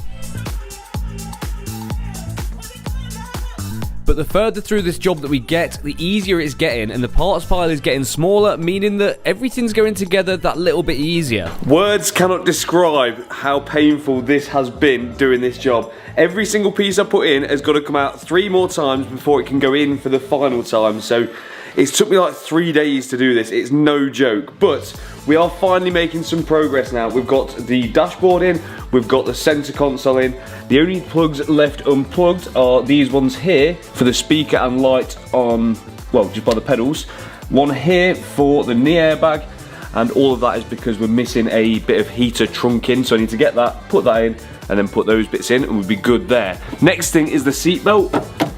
But the further through this job that we get, the easier it's getting, and the parts pile is getting smaller, meaning that everything's going together that little bit easier. Words cannot describe how painful this has been doing this job. Every single piece I put in has got to come out 3 more times before it can go in for the final time, so it's took me like 3 days to do this. It's no joke, but we are finally making some progress now. We've got the dashboard in, we've got the center console in. The only plugs left unplugged are these ones here for the speaker and light on, well, just by the pedals. One here for the knee airbag, and all of that is because we're missing a bit of heater trunk in, so I need to get that, put that in, and then put those bits in, and we'll be good there. Next thing is the seat belt.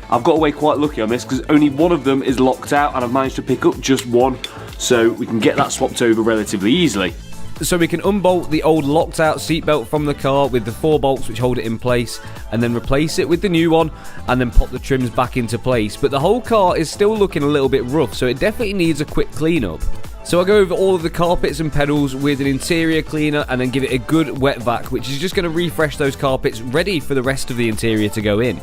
I've got away quite lucky on this because only one of them is locked out, and I've managed to pick up just one, so we can get that swapped over relatively easily. So we can unbolt the old locked out seatbelt from the car with the 4 bolts which hold it in place, and then replace it with the new one, and then pop the trims back into place. But the whole car is still looking a little bit rough, so it definitely needs a quick clean-up. So I go over all of the carpets and pedals with an interior cleaner, and then give it a good wet vac, which is just going to refresh those carpets ready for the rest of the interior to go in.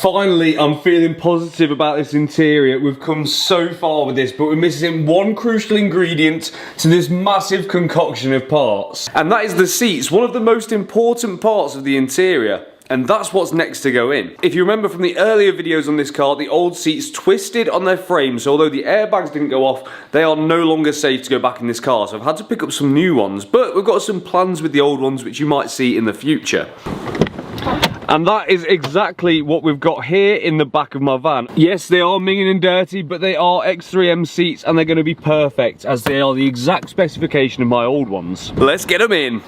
Finally, I'm feeling positive about this interior. We've come so far with this, but we're missing one crucial ingredient to this massive concoction of parts. And that is the seats, one of the most important parts of the interior. And that's what's next to go in. If you remember from the earlier videos on this car, the old seats twisted on their frames, so although the airbags didn't go off, they are no longer safe to go back in this car. So I've had to pick up some new ones, but we've got some plans with the old ones which you might see in the future. And that is exactly what we've got here in the back of my van. Yes, they are minging and dirty, but they are X3M seats, and they're going to be perfect, as they are the exact specification of my old ones. Let's get them in.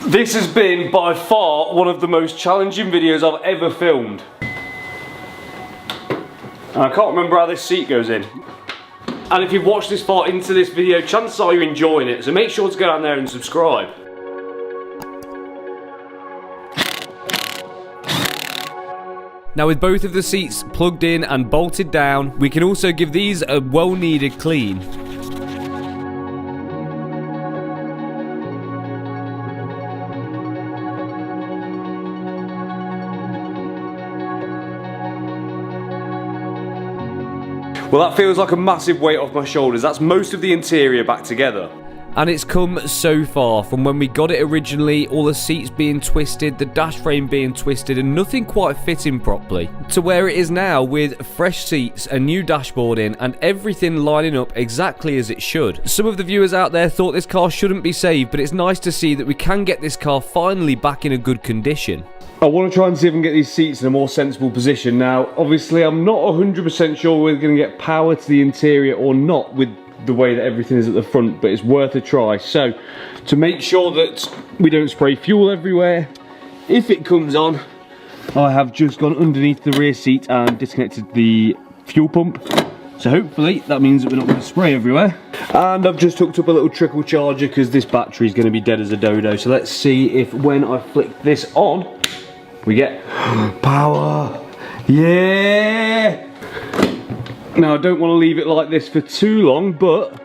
This has been by far one of the most challenging videos I've ever filmed. And I can't remember how this seat goes in. And if you've watched this far into this video, chances are you're enjoying it, so make sure to go down there and subscribe. Now with both of the seats plugged in and bolted down, we can also give these a well-needed clean. Well, that feels like a massive weight off my shoulders. That's most of the interior back together. And it's come so far from when we got it originally, all the seats being twisted, the dash frame being twisted and nothing quite fitting properly, to where it is now with fresh seats, a new dashboard in and everything lining up exactly as it should. Some of the viewers out there thought this car shouldn't be saved, but it's nice to see that we can get this car finally back in a good condition. I want to try and see if I can get these seats in a more sensible position. Now, obviously I'm not 100% sure we're going to get power to the interior or not with the way that everything is at the front, but it's worth a try. So to make sure that we don't spray fuel everywhere, if it comes on, I have just gone underneath the rear seat and disconnected the fuel pump. So hopefully that means that we're not going to spray everywhere. And I've just hooked up a little trickle charger because this battery is going to be dead as a dodo. So let's see if when I flick this on, we get power. Yeah! Now I don't want to leave it like this for too long, but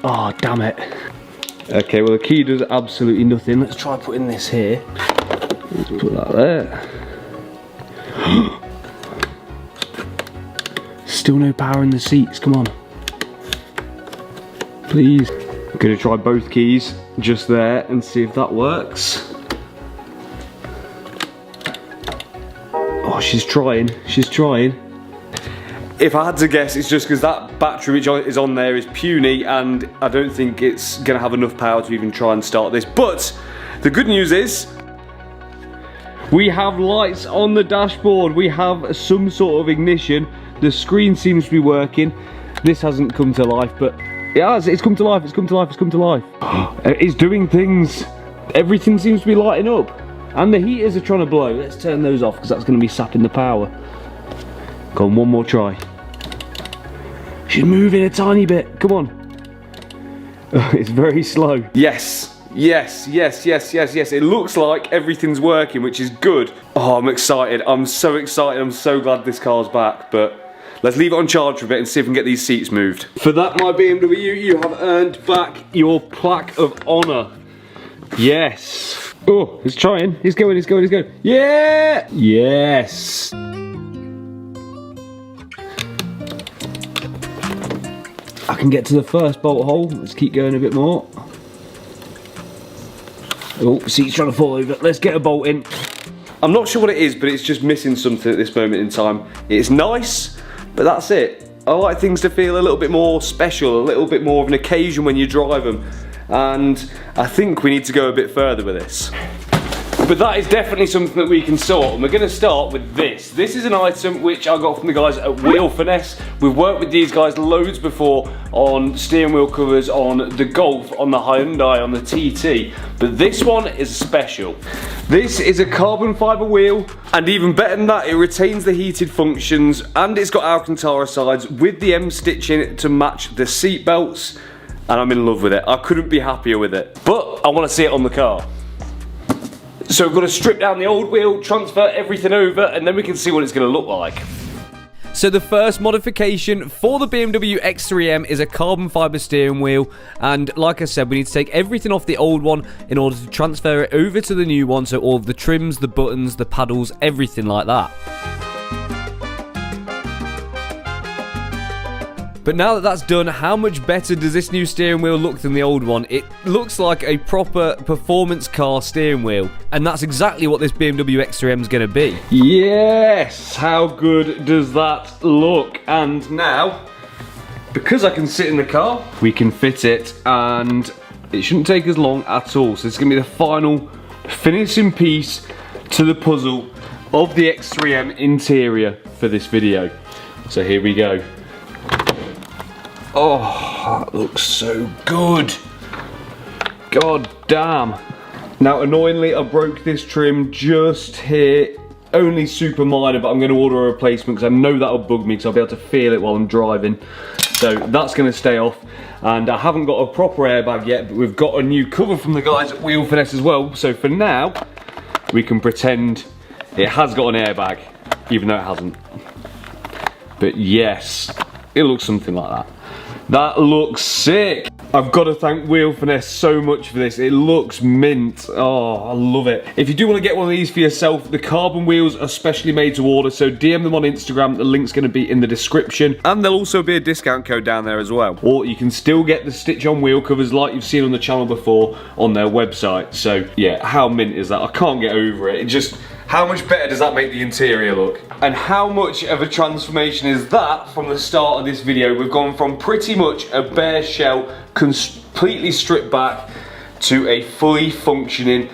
oh damn it. Okay, well the key does absolutely nothing. Let's try putting this here. Let's put that there. Still no power in the seats, come on. Please. I'm gonna try both keys just there and see if that works. Oh, she's trying, she's trying. If I had to guess, it's just because that battery which is on there is puny and I don't think it's going to have enough power to even try and start this. But the good news is we have lights on the dashboard. We have some sort of ignition. The screen seems to be working. This hasn't come to life, but it has. It's come to life. It's come to life. It's come to life. It's doing things. Everything seems to be lighting up. And the heaters are trying to blow. Let's turn those off because that's going to be sapping the power. Go on, one more try. She's moving a tiny bit. Come on. It's very slow. Yes. Yes, yes, yes, yes, yes. It looks like everything's working, which is good. Oh, I'm excited. I'm so excited. I'm so glad this car's back. But let's leave it on charge for a bit and see if we can get these seats moved. For that, my BMW, you have earned back your plaque of honour. Yes. Oh, he's trying. He's going, he's going, he's going. Yeah! Yes. I can get to the first bolt hole. Let's keep going a bit more. Oh, seat's trying to fall over. Let's get a bolt in. I'm not sure what it is, but it's just missing something at this moment in time. It's nice, but that's it. I like things to feel a little bit more special, a little bit more of an occasion when you drive them. And I think we need to go a bit further with this. But that is definitely something that we can sort, and we're going to start with this. This is an item which I got from the guys at Wheel Finesse. We've worked with these guys loads before on steering wheel covers, on the Golf, on the Hyundai, on the TT. But this one is special. This is a carbon fibre wheel, and even better than that, it retains the heated functions, and it's got Alcantara sides with the M stitching to match the seat belts. And I'm in love with it. I couldn't be happier with it. But I want to see it on the car. So we've got to strip down the old wheel, transfer everything over, and then we can see what it's going to look like. So the first modification for the BMW X3M is a carbon fibre steering wheel, and like I said, we need to take everything off the old one in order to transfer it over to the new one, so all of the trims, the buttons, the paddles, everything like that. But now that that's done, how much better does this new steering wheel look than the old one? It looks like a proper performance car steering wheel, and that's exactly what this BMW X3M is going to be. Yes! How good does that look? And now, because I can sit in the car, we can fit it, and it shouldn't take us long at all. So this is going to be the final finishing piece to the puzzle of the X3M interior for this video. So here we go. Oh, that looks so good. God damn. Now, annoyingly, I broke this trim just here. Only super minor, but I'm going to order a replacement because I know that'll bug me because I'll be able to feel it while I'm driving. So that's going to stay off. And I haven't got a proper airbag yet, but we've got a new cover from the guys at Wheel Finesse as well. So for now, we can pretend it has got an airbag, even though it hasn't. But yes, it looks something like that. That looks sick. I've got to thank Wheel Finesse so much for this. It looks mint. Oh, I love it. If you do want to get one of these for yourself, the carbon wheels are specially made to order, so DM them on Instagram. The link's going to be in the description, and there'll also be a discount code down there as well. Or you can still get the stitch-on wheel covers like you've seen on the channel before on their website. So yeah, how mint is that? I can't get over it. It just... How much better does that make the interior look? And how much of a transformation is that from the start of this video? We've gone from pretty much a bare shell, completely stripped back, to a fully functioning,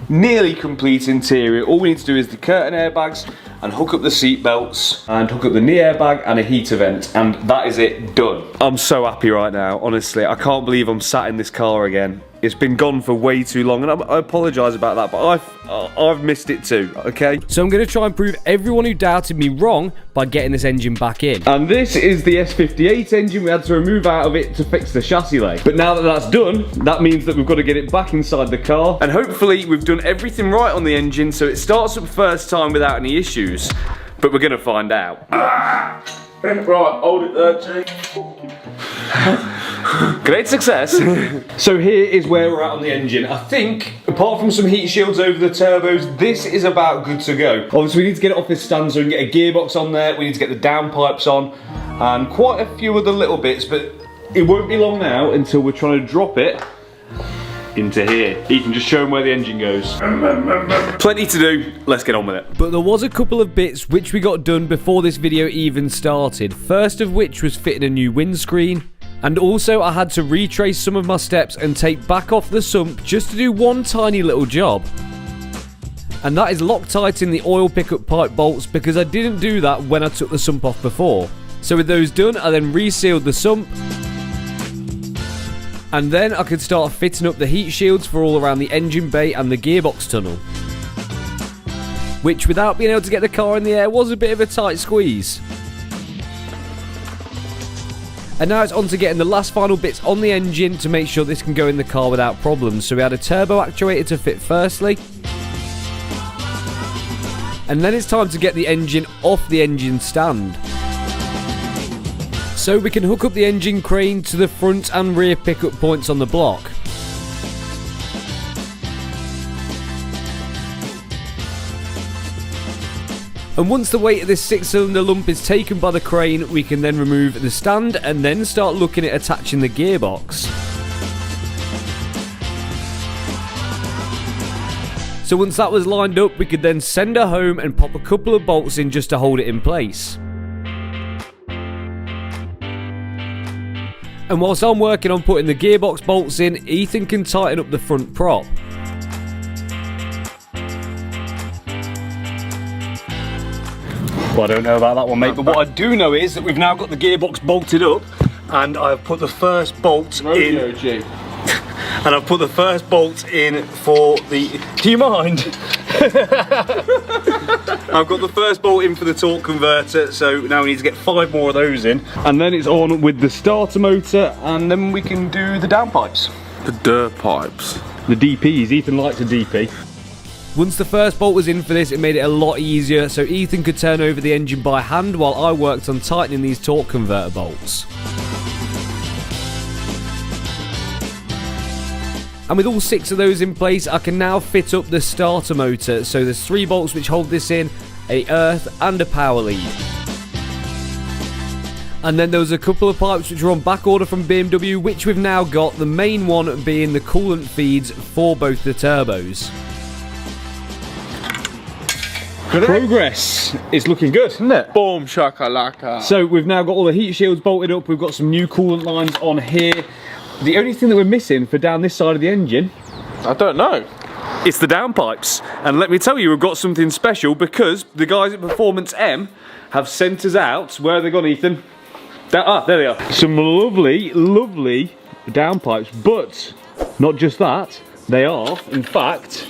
nearly complete interior. All we need to do is the curtain airbags and hook up the seat belts and hook up the knee airbag and a heater vent, and that is it, done. I'm so happy right now, honestly. I can't believe I'm sat in this car again. It's been gone for way too long, and I apologise about that, but I've missed it too, okay? So I'm going to try and prove everyone who doubted me wrong by getting this engine back in. And this is the S58 engine we had to remove out of it to fix the chassis leg. But now that that's done, that means that we've got to get it back inside the car. And hopefully we've done everything right on the engine so it starts up first time without any issues. But we're going to find out. Right, hold it there, Jake. Great success. So here is where we're at on the engine. I think, apart from some heat shields over the turbos, this is about good to go. Obviously we need to get it off this stand so we can get a gearbox on there, we need to get the downpipes on, and quite a few other little bits, but it won't be long now until we're trying to drop it into here. Ethan, just show them where the engine goes. Plenty to do, let's get on with it. But there was a couple of bits which we got done before this video even started. First of which was fitting a new windscreen. And also I had to retrace some of my steps and take back off the sump just to do one tiny little job. And that is Loctiting the oil pickup pipe bolts, because I didn't do that when I took the sump off before. So with those done, I then resealed the sump. And then I could start fitting up the heat shields for all around the engine bay and the gearbox tunnel. Which, without being able to get the car in the air, was a bit of a tight squeeze. And now it's on to getting the last final bits on the engine to make sure this can go in the car without problems. So we had a turbo actuator to fit firstly. And then it's time to get the engine off the engine stand. So we can hook up the engine crane to the front and rear pickup points on the block. And once the weight of this 6-cylinder lump is taken by the crane, we can then remove the stand and then start looking at attaching the gearbox. So once that was lined up, we could then send her home and pop a couple of bolts in just to hold it in place. And whilst I'm working on putting the gearbox bolts in, Ethan can tighten up the front prop. Well, I don't know about that one, mate, but what I do know is that we've now got the gearbox bolted up, and I've put the first bolt in. And I've put the first bolt in for the... Do you mind? I've got the first bolt in for the torque converter, so now we need to get 5 more of those in. And then it's on with the starter motor, and then we can do the downpipes. The dirt pipes. The DPs, Ethan likes a DP. Once the first bolt was in for this, it made it a lot easier, so Ethan could turn over the engine by hand while I worked on tightening these torque converter bolts. And with all 6 of those in place, I can now fit up the starter motor. So there's 3 bolts which hold this in, a earth and a power lead. And then there was a couple of pipes which were on back order from BMW, which we've now got, the main one being the coolant feeds for both the turbos. Progress is looking good, isn't it? Boom shakalaka. So we've now got all the heat shields bolted up, we've got some new coolant lines on here. The only thing that we're missing for down this side of the engine, I don't know. it's the downpipes. And let me tell you, we've got something special because the guys at Performance M have sent us out. Where are they gone, Ethan? There they are. Some lovely, lovely downpipes, but not just that. They are, in fact,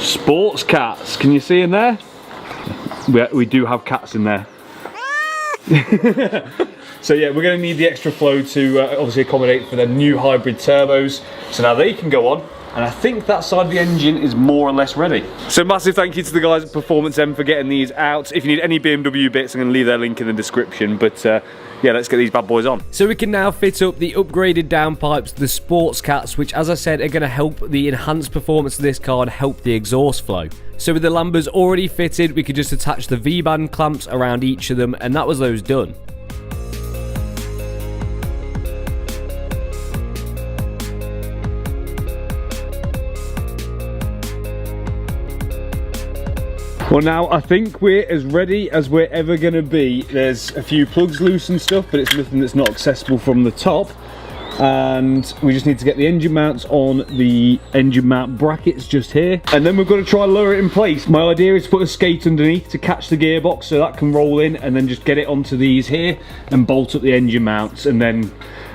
sports cats. Can you see in there? We do have cats in there. So yeah, we're going to need the extra flow to obviously accommodate for the new hybrid turbos. So now they can go on, and I think that side of the engine is more or less ready. So massive thank you to the guys at Performance M for getting these out. If you need any BMW bits, I'm going to leave their link in the description. But yeah, let's get these bad boys on. So we can now fit up the upgraded downpipes, the sports cats, which as I said are going to help the enhanced performance of this car and help the exhaust flow. So with the Lambers already fitted, we could just attach the V-band clamps around each of them, and that was those done. Well, now I think we're as ready as we're ever going to be. There's a few plugs loose and stuff, but it's nothing that's not accessible from the top. And we just need to get the engine mounts on the engine mount brackets just here. And then we've got to try and lower it in place. My idea is to put a skate underneath to catch the gearbox so that can roll in, and then just get it onto these here and bolt up the engine mounts and then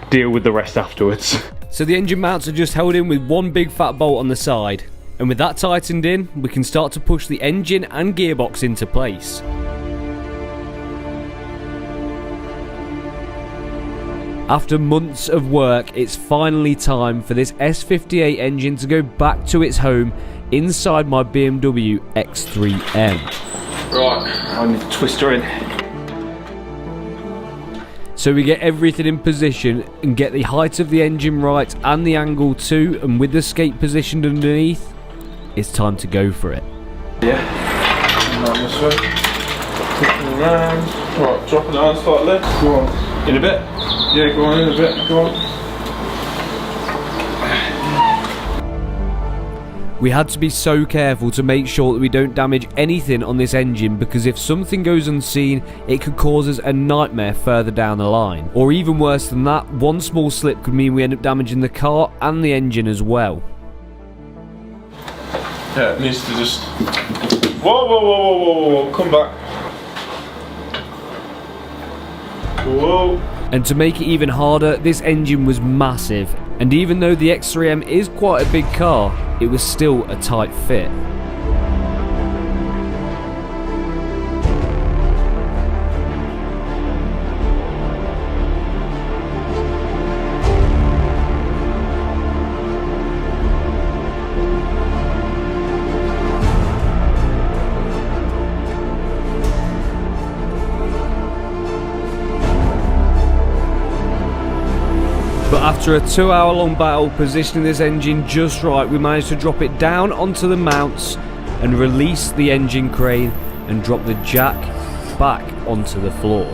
deal with the rest afterwards. So the engine mounts are just held in with one big fat bolt on the side. And with that tightened in, we can start to push the engine and gearbox into place. After months of work, it's finally time for this S58 engine to go back to its home inside my BMW X3M. Right, I need to twist her in. So we get everything in position and get the height of the engine right and the angle too, and with the skate positioned underneath, it's time to go for it. Yeah. Around this way. Tipping around. Right, dropping it on slightly. Go on. In a bit? Yeah, go on in a bit. Go on. We had to be so careful to make sure that we don't damage anything on this engine, because if something goes unseen, it could cause us a nightmare further down the line. Or even worse than that, one small slip could mean we end up damaging the car and the engine as well. Yeah, it needs to just... Whoa, whoa, whoa, whoa, whoa, whoa, come back. Whoa. And to make it even harder, this engine was massive, and even though the X3M is quite a big car, it was still a tight fit. But after a 2-hour-long battle positioning this engine just right, we managed to drop it down onto the mounts and release the engine crane and drop the jack back onto the floor.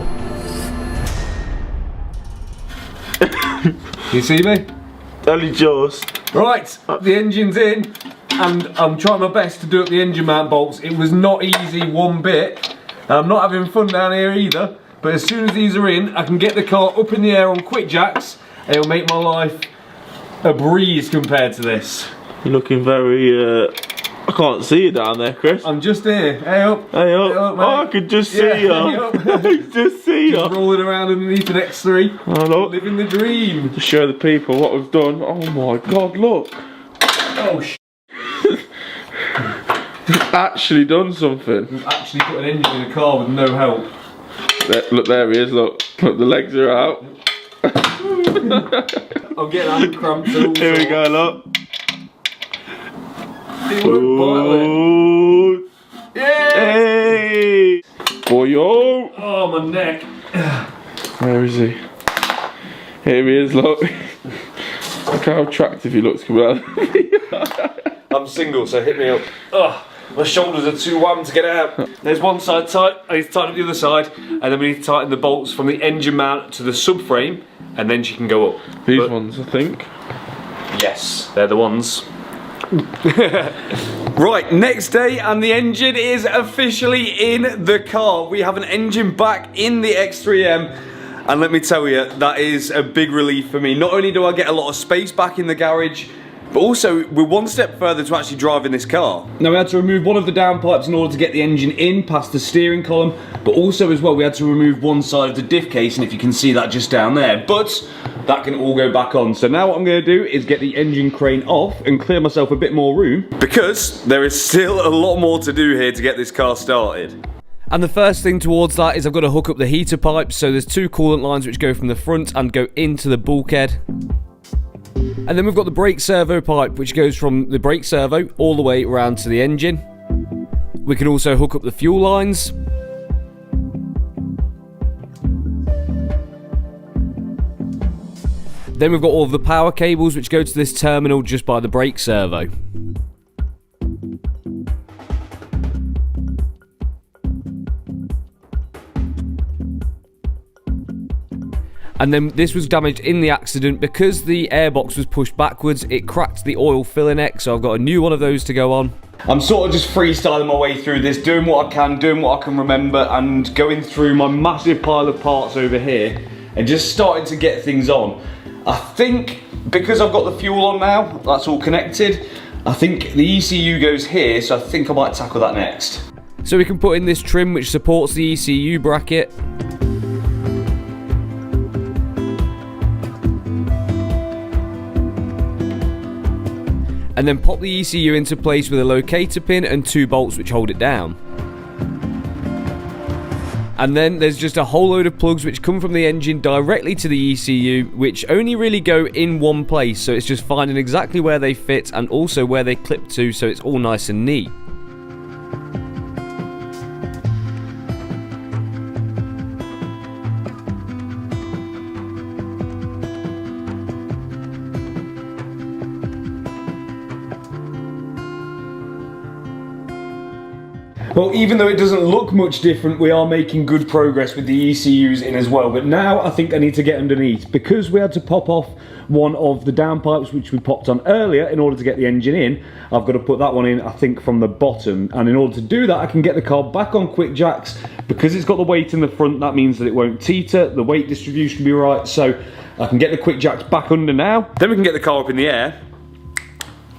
You see me? Only just. Right, the engine's in, and I'm trying my best to do up the engine mount bolts. It was not easy one bit. I'm not having fun down here either, but as soon as these are in, I can get the car up in the air on quick jacks. It'll make my life a breeze compared to this. You're looking very, I can't see you down there, Chris. I'm just here. Hey up. Hey up. Hey up, mate. Oh, I could just see you. Hey up. I could just see you. Just rolling around underneath an X3. Oh, look. Living the dream. To show the people what we've done. Oh my God, look. Oh sh**. We've actually done something. We've actually put an engine in a car with no help. There, look, there he is, look. Look, the legs are out. I'm getting hand cramped. Here we go, look. It won't bite, will it? Ooh. Hey! Boyo! Oh, my neck. Where is he? Here he is, look. Look how attractive he looks coming out. I'm single, so hit me up. Ugh, my shoulders are too wham to get out. There's one side tight, I need to tighten up the other side, and then we need to tighten the bolts from the engine mount to the subframe, and then she can go up. These ones, I think. Yes, they're the ones. Right, next day, and the engine is officially in the car. We have an engine back in the X3M, and let me tell you, that is a big relief for me. Not only do I get a lot of space back in the garage, but also we're one step further to actually driving this car. Now we had to remove one of the downpipes in order to get the engine in past the steering column, but also as well we had to remove one side of the diff case, and if you can see that just down there, but that can all go back on. So now what I'm going to do is get the engine crane off and clear myself a bit more room, because there is still a lot more to do here to get this car started. And the first thing towards that is I've got to hook up the heater pipes. So there's two coolant lines which go from the front and go into the bulkhead. And then we've got the brake servo pipe which goes from the brake servo all the way around to the engine. We can also hook up the fuel lines. Then we've got all of the power cables which go to this terminal just by the brake servo. And then this was damaged in the accident because the airbox was pushed backwards. It cracked the oil filling neck, so I've got a new one of those to go on. I'm sort of just freestyling my way through this, doing what I can, doing what I can remember, and going through my massive pile of parts over here and just starting to get things on. I think because I've got the fuel on now, that's all connected, I think the ECU goes here, so I think I might tackle that next. So we can put in this trim which supports the ECU bracket. And then pop the ECU into place with a locator pin and 2 bolts which hold it down. And then there's just a whole load of plugs which come from the engine directly to the ECU, which only really go in one place, so it's just finding exactly where they fit and also where they clip to, so it's all nice and neat. Well, even though it doesn't look much different, we are making good progress with the ECUs in as well. But now I think I need to get underneath. Because we had to pop off one of the downpipes which we popped on earlier in order to get the engine in, I've got to put that one in, I think, from the bottom. And in order to do that, I can get the car back on quick jacks. Because it's got the weight in the front, that means that it won't teeter, the weight distribution will be right. So I can get the quick jacks back under now. Then we can get the car up in the air.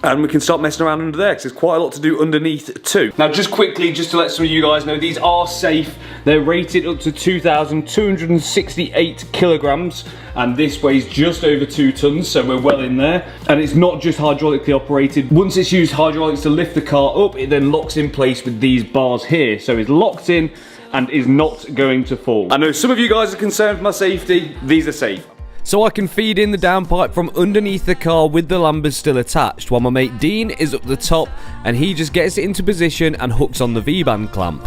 And we can start messing around under there because there's quite a lot to do underneath too. Now just quickly, just to let some of you guys know, these are safe. They're rated up to 2,268 kilograms and this weighs just over 2 tons, so we're well in there. And it's not just hydraulically operated. Once it's used hydraulics to lift the car up, it then locks in place with these bars here. So it's locked in and is not going to fall. I know some of you guys are concerned for my safety. These are safe. So I can feed in the downpipe from underneath the car with the lambers still attached, while my mate Dean is up the top and he just gets it into position and hooks on the V-band clamp.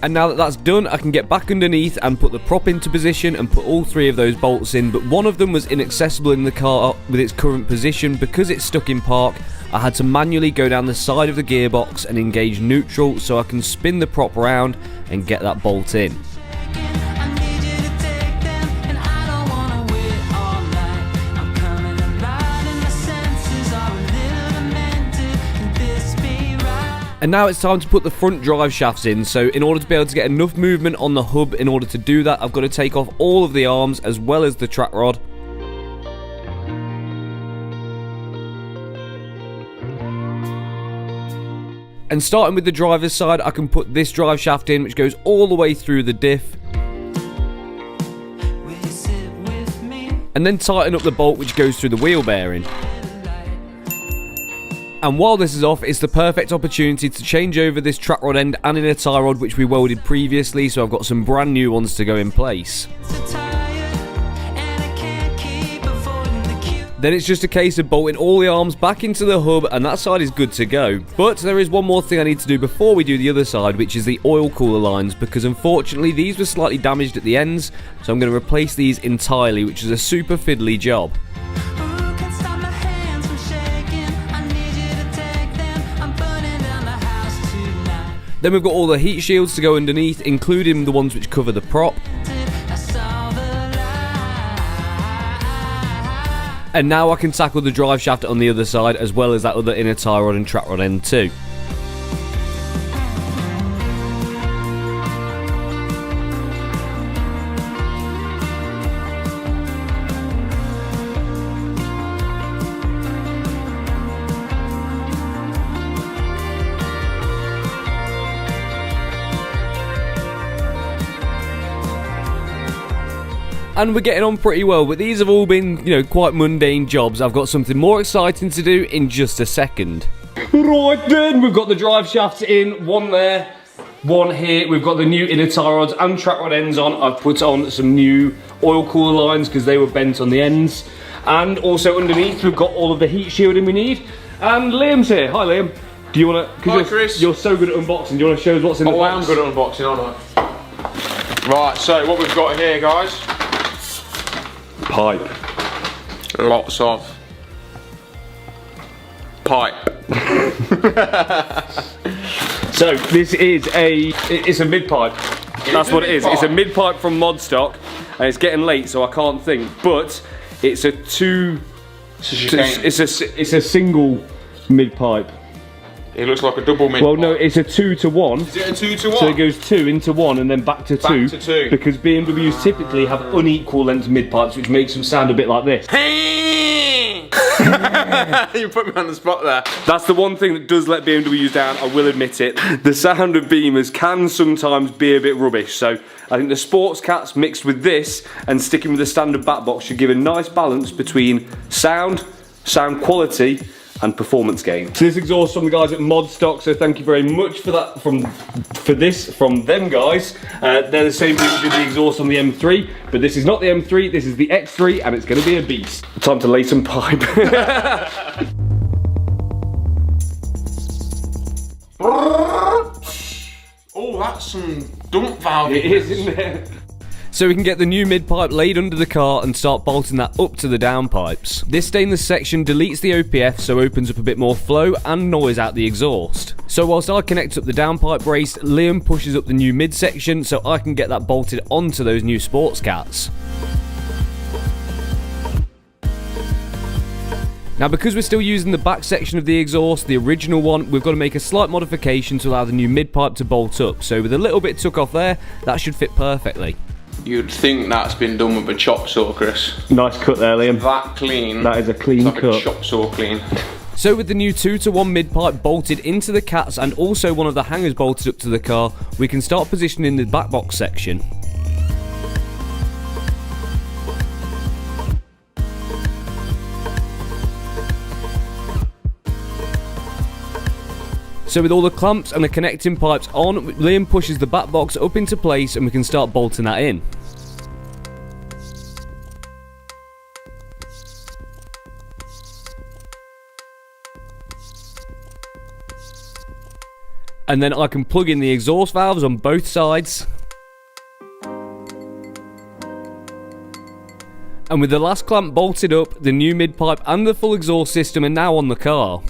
And now that that's done, I can get back underneath and put the prop into position and put all 3 of those bolts in, but one of them was inaccessible in the car with its current position. Because it's stuck in park, I had to manually go down the side of the gearbox and engage neutral so I can spin the prop round and get that bolt in. And now it's time to put the front drive shafts in, so in order to be able to get enough movement on the hub, in order to do that, I've got to take off all of the arms as well as the track rod. And starting with the driver's side, I can put this drive shaft in, which goes all the way through the diff. And then tighten up the bolt which goes through the wheel bearing. And while this is off, it's the perfect opportunity to change over this track rod end and inner tie rod which we welded previously, so I've got some brand new ones to go in place. Then it's just a case of bolting all the arms back into the hub and that side is good to go. But there is one more thing I need to do before we do the other side, which is the oil cooler lines, because unfortunately these were slightly damaged at the ends, so I'm going to replace these entirely, which is a super fiddly job. Then we've got all the heat shields to go underneath, including the ones which cover the prop. And now I can tackle the drive shaft on the other side, as well as that other inner tie rod and track rod end too. And we're getting on pretty well, but these have all been, you know, quite mundane jobs. I've got something more exciting to do in just a second. Right then, we've got the drive shafts in, one there, one here. We've got the new inner tie rods and track rod ends on. I've put on some new oil cooler lines because they were bent on the ends. And also underneath, we've got all of the heat shielding we need. And Liam's here. Hi Liam. Do you want to... Hi Chris. You're so good at unboxing. Do you want to show us what's in the box? I am good at unboxing, aren't I? Right, so what we've got here, guys, Pipe. lots of pipe. So this is it's a mid pipe. That's what it is. It's a mid pipe from Mod Stock, and it's getting late, so I can't think. But it's a it's a single mid pipe. It looks like a double mid. Well, no, it's a 2 to 1. Is it a 2 to 1? So it goes 2 into 1 and then back to 2. Back to 2. Because BMWs typically have unequal length mid pipes, which makes them sound a bit like this. You put me on the spot there. That's the one thing that does let BMWs down, I will admit it. The sound of Beamers can sometimes be a bit rubbish, so I think the Sports Cats mixed with this and sticking with the standard back box should give a nice balance between sound quality and performance gain. So this exhaust from the guys at Mod Stock, so thank you very much for that, from them guys. They're the same people who did the exhaust on the M3, but this is not the M3, this is the X3, and it's going to be a beast. Time to lay some pipe. Oh, that's some dump valve. It is in there. So we can get the new mid-pipe laid under the car and start bolting that up to the downpipes. This stainless section deletes the OPF, so opens up a bit more flow and noise out the exhaust. So whilst I connect up the downpipe brace, Liam pushes up the new mid section so I can get that bolted onto those new Sports Cats. Now, because we're still using the back section of the exhaust, the original one, we've got to make a slight modification to allow the new mid-pipe to bolt up. So with a little bit took off there, that should fit perfectly. You'd think that's been done with a chop saw, Chris. Nice cut there, Liam. That clean. That is a clean like cut. A chop saw clean. So with the new 2 to 1 mid-pipe bolted into the Cats and also one of the hangers bolted up to the car, we can start positioning the back box section. So with all the clamps and the connecting pipes on, Liam pushes the back box up into place and we can start bolting that in. And then I can plug in the exhaust valves on both sides. And with the last clamp bolted up, the new mid-pipe and the full exhaust system are now on the car.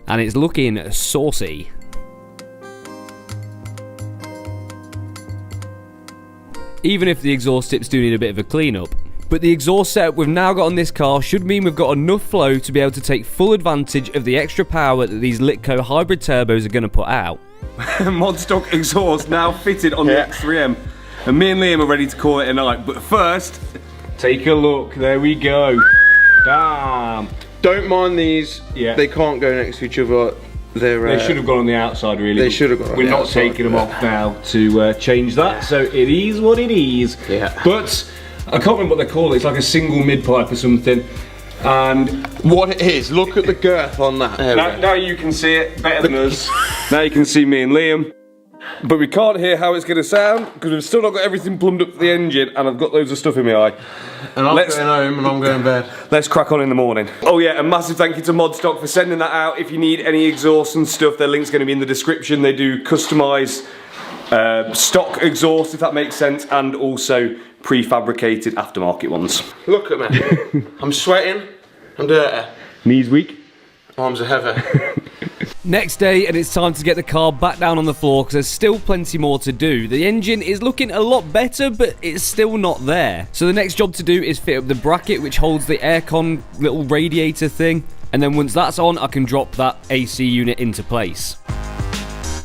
And it's looking saucy. Even if the exhaust tips do need a bit of a clean-up. But the exhaust setup we've now got on this car should mean we've got enough flow to be able to take full advantage of the extra power that these Litco hybrid turbos are going to put out. Mod Stock exhaust now fitted on the X3M. And me and Liam are ready to call it a night. But first, take a look. There we go. Damn. Don't mind these. Yeah. They can't go next to each other. They should have gone on the outside, really. They should have gone on We're the not outside, taking them off now to change that, so it is what it is. Yeah. But I can't remember what they call it. It's like a single mid-pipe or something. And what it is, look at the girth on that. now you can see it better than us. Now you can see me and Liam. But we can't hear how it's going to sound because we've still not got everything plumbed up for the engine, and I've got loads of stuff in my eye. And I'm going home and I'm going to bed. Let's crack on in the morning. Oh yeah, a massive thank you to Mod Stock for sending that out. If you need any exhaust and stuff, their link's going to be in the description. They do customised stock exhaust, if that makes sense, and also prefabricated aftermarket ones. Look at me. I'm sweating. I'm dirty. Knees weak. Arms are heavy. Next day, and it's time to get the car back down on the floor because there's still plenty more to do. The engine is looking a lot better, but it's still not there. So the next job to do is fit up the bracket which holds the aircon little radiator thing, and then once that's on, I can drop that AC unit into place.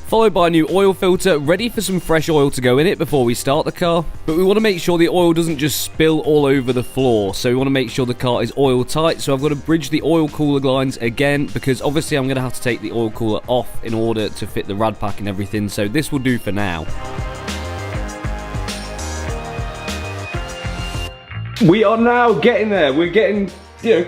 Followed by a new oil filter, ready for some fresh oil to go in it before we start the car. But we want to make sure the oil doesn't just spill all over the floor, so we want to make sure the car is oil tight. So I've got to bridge the oil cooler lines again, because obviously I'm going to have to take the oil cooler off in order to fit the rad pack and everything, so this will do for now. We are now getting there. We're getting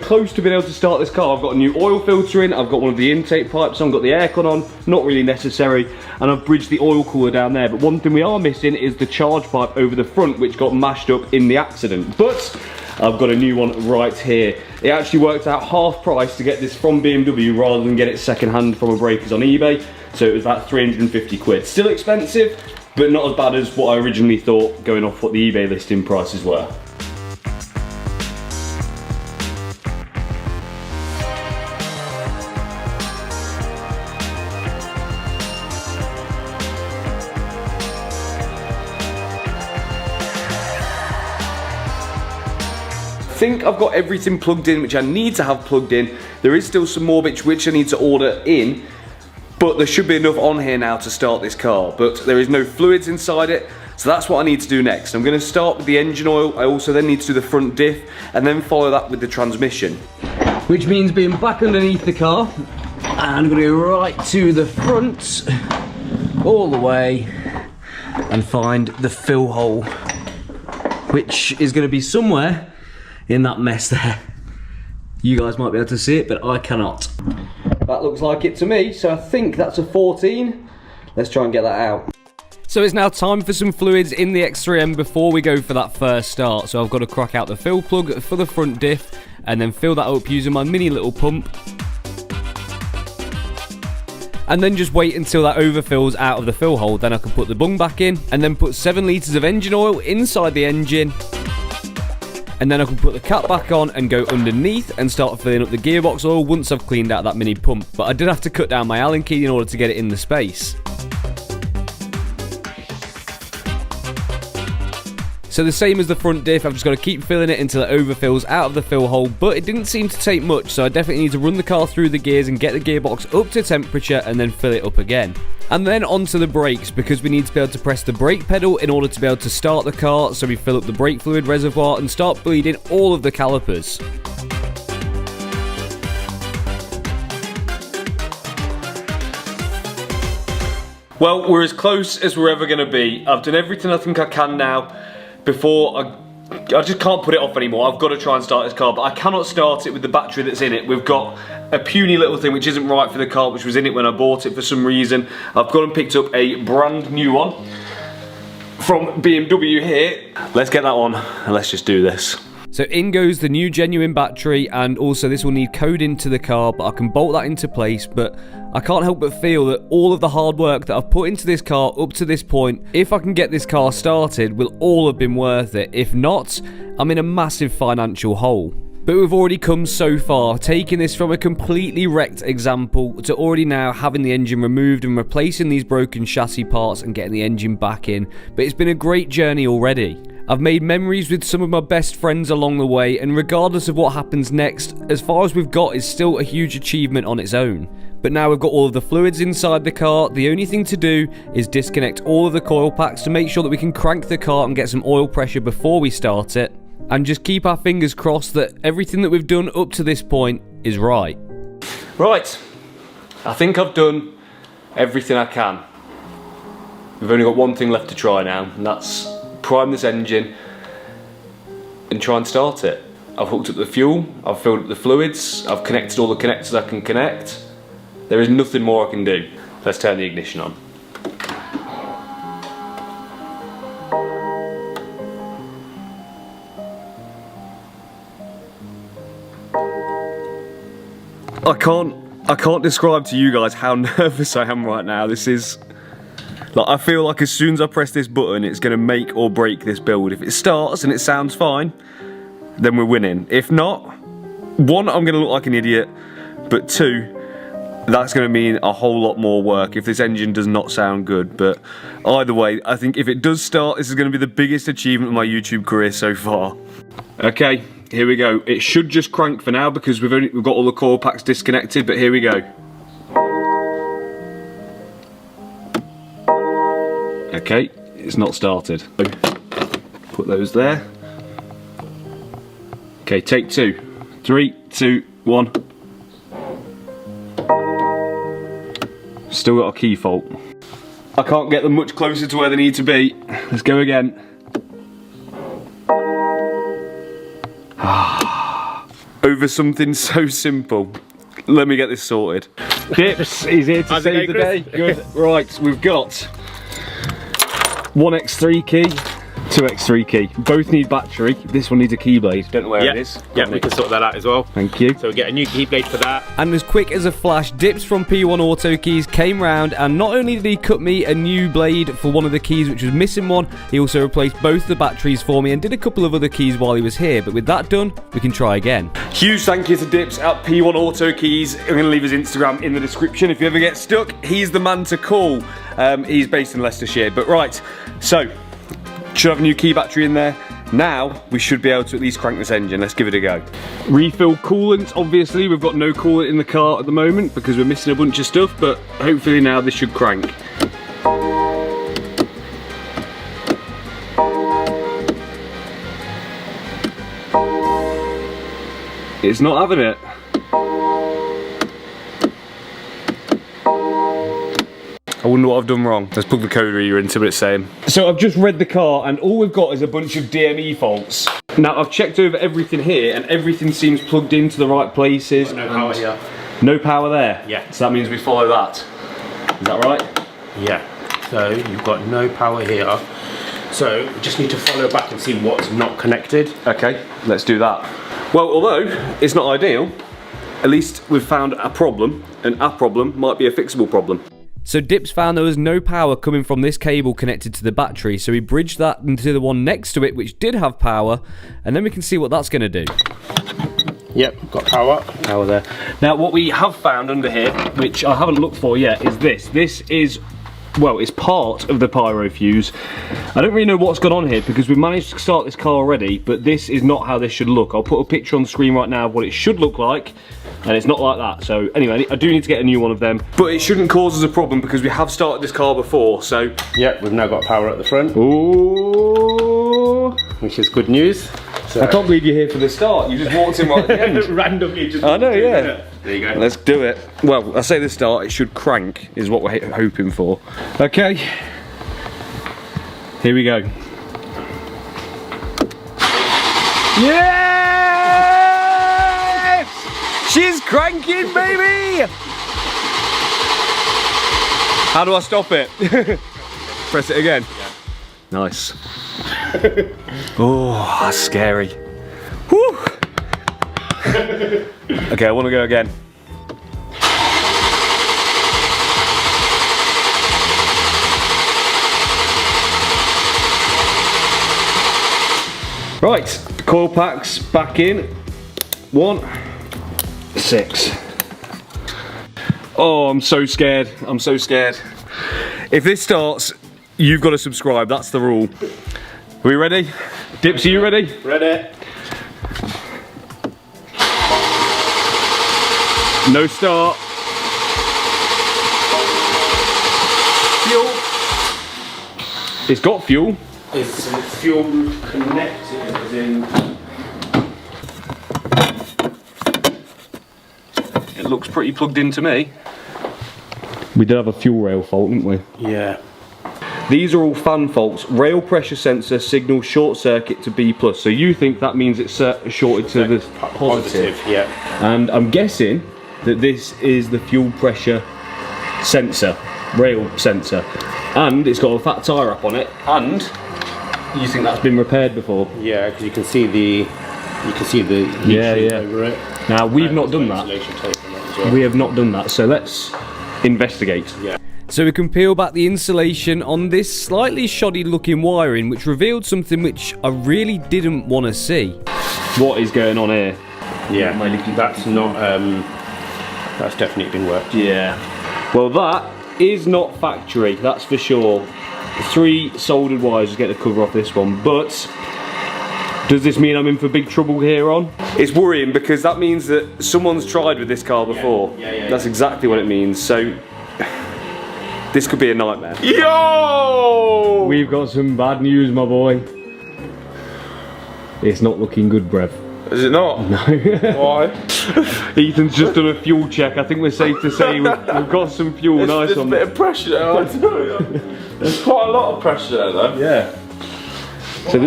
close to being able to start this car. I've got a new oil filter in, I've got one of the intake pipes on, got the aircon on, not really necessary, and I've bridged the oil cooler down there. But one thing we are missing is the charge pipe over the front, which got mashed up in the accident. But I've got a new one right here. It actually worked out half price to get this from BMW rather than get it second hand from a breakers on eBay. So it was about 350 quid. Still expensive, but not as bad as what I originally thought going off what the eBay listing prices were. I think I've got everything plugged in which I need to have plugged in. There is still some more bits which I need to order in, but there should be enough on here now to start this car, but there is no fluids inside it, so that's what I need to do next. I'm going to start with the engine oil. I also then need to do the front diff and then follow that with the transmission, which means being back underneath the car, and I'm going to go right to the front all the way and find the fill hole, which is going to be somewhere in that mess there. You guys might be able to see it, but I cannot. That looks like it to me, so I think that's a 14. Let's try and get that out. So it's now time for some fluids in the X3M before we go for that first start. So I've got to crack out the fill plug for the front diff and then fill that up using my mini little pump. And then just wait until that overfills out of the fill hole. Then I can put the bung back in and then put 7 litres of engine oil inside the engine. And then I can put the cap back on and go underneath and start filling up the gearbox oil once I've cleaned out that mini pump. But I did have to cut down my Allen key in order to get it in the space. So the same as the front diff, I've just got to keep filling it until it overfills out of the fill hole, but it didn't seem to take much, so I definitely need to run the car through the gears and get the gearbox up to temperature and then fill it up again. And then onto the brakes, because we need to be able to press the brake pedal in order to be able to start the car, so we fill up the brake fluid reservoir and start bleeding all of the calipers. Well, we're as close as we're ever going to be. I've done everything I think I can now. Before I just can't put it off anymore. I've got to try and start this car, but I cannot start it with the battery that's in it. We've got a puny little thing which isn't right for the car, which was in it when I bought it for some reason. I've gone and picked up a brand new one from BMW here. Let's get that on and let's just do this. So in goes the new genuine battery, and also this will need coding to the car, but I can bolt that into place. But I can't help but feel that all of the hard work that I've put into this car up to this point, if I can get this car started, will all have been worth it. If not, I'm in a massive financial hole. But we've already come so far, taking this from a completely wrecked example to already now having the engine removed and replacing these broken chassis parts and getting the engine back in. But it's been a great journey already. I've made memories with some of my best friends along the way, and regardless of what happens next, as far as we've got is still a huge achievement on its own. But now we've got all of the fluids inside the car, the only thing to do is disconnect all of the coil packs to make sure that we can crank the car and get some oil pressure before we start it, and just keep our fingers crossed that everything that we've done up to this point is right. Right, I think I've done everything I can. We've only got one thing left to try now, and that's prime this engine and try and start it. I've hooked up the fuel, I've filled up the fluids, I've connected all the connectors I can connect. There is nothing more I can do. Let's turn the ignition on. I can't describe to you guys how nervous I am right now. This is, like, I feel like as soon as I press this button, it's gonna make or break this build. If it starts and it sounds fine, then we're winning. If not, one, I'm gonna look like an idiot, but two, that's gonna mean a whole lot more work if this engine does not sound good. But either way, I think if it does start, this is gonna be the biggest achievement of my YouTube career so far. Okay, here we go. It should just crank for now because we've got all the coil packs disconnected, but here we go. Okay, it's not started. Put those there. Okay, take two. 3, 2, 1. Still got a key fault. I can't get them much closer to where they need to be. Let's go again. Over something so simple. Let me get this sorted. Chips, he's here to save the day. Good. Right, we've got one X3 key, 2X3 key. Both need battery. This one needs a keyblade. Don't know where it is. Yeah, we can sort that out as well. Thank you. So we get a new keyblade for that. And as quick as a flash, Dips from P1 Auto Keys came round, and not only did he cut me a new blade for one of the keys which was missing one, he also replaced both the batteries for me and did a couple of other keys while he was here. But with that done, we can try again. Huge thank you to Dips at P1 Auto Keys. I'm going to leave his Instagram in the description. If you ever get stuck, he's the man to call. He's based in Leicestershire. But right, so should have a new key battery in there. Now we should be able to at least crank this engine. Let's give it a go. Refill coolant. Obviously we've got no coolant in the car at the moment because we're missing a bunch of stuff, but hopefully now this should crank. It's not having it. I wonder what I've done wrong. Let's plug the code reader in, see what it's saying. So I've just read the car and all we've got is a bunch of DME faults. Now I've checked over everything here and everything seems plugged into the right places. No power here. No power there? Yeah. So that means we follow that. Is that right? Yeah. So you've got no power here. So we just need to follow back and see what's not connected. Okay, let's do that. Well, although it's not ideal, at least we've found a problem, and a problem might be a fixable problem. So Dips found there was no power coming from this cable connected to the battery, so he bridged that into the one next to it which did have power, and then we can see what that's going to do. Yep, got power. Power there. Now what we have found under here, which I haven't looked for yet, is this. This is, well, it's part of the pyro fuse. I don't really know what's gone on here because we managed to start this car already, but this is not how this should look. I'll put a picture on the screen right now of what it should look like, and it's not like that. So anyway, I do need to get a new one of them, but it shouldn't cause us a problem because we have started this car before, so. Yep, we've now got power at the front. Ooh. Which is good news. So I can't believe you're here for the start. You just walked in right at the end. randomly just. I know, yeah. There you go. Let's do it. Well, I say the start, it should crank, is what we're hoping for. Okay. Here we go. Yes! She's cranking, baby! How do I stop it? Press it again. Yeah. Nice. Oh, that's scary. Whew. Okay, I want to go again. Right, coil packs back in. 1, 6. Oh, I'm so scared. I'm so scared. If this starts, you've got to subscribe. That's the rule. Are we ready? Dips, are you ready? Ready. No start. Fuel. It's got fuel. Is fuel connected as in? It looks pretty plugged in to me. We did have a fuel rail fault, didn't we? Yeah. These are all fan faults. Rail pressure sensor signal short circuit to B+. So you think that means it's shorted to the positive. Yeah. And I'm guessing that this is the fuel pressure sensor, rail sensor. And it's got a fat tyre up on it. And you think that's been repaired before? Yeah, because you can see the heat sheet over it. Now we've not done that. Insulation tape on that as well. We have not done that. So let's investigate. Yeah. So we can peel back the insulation on this slightly shoddy looking wiring, which revealed something which I really didn't want to see. What is going on here? Yeah. That's not. That's definitely been worked. Yeah. Well, that is not factory, that's for sure. 3 soldered wires to get the cover off this one, but does this mean I'm in for big trouble here on? It's worrying because that means that someone's tried with this car before. Yeah. That's exactly what it means, so this could be a nightmare. Yo! We've got some bad news, my boy. It's not looking good, Brev. Is it not? No. Why? Ethan's just done a fuel check. I think we're safe to say we've got some fuel. There's a bit of pressure there, I tell you. There's quite a lot of pressure there, though. Yeah. So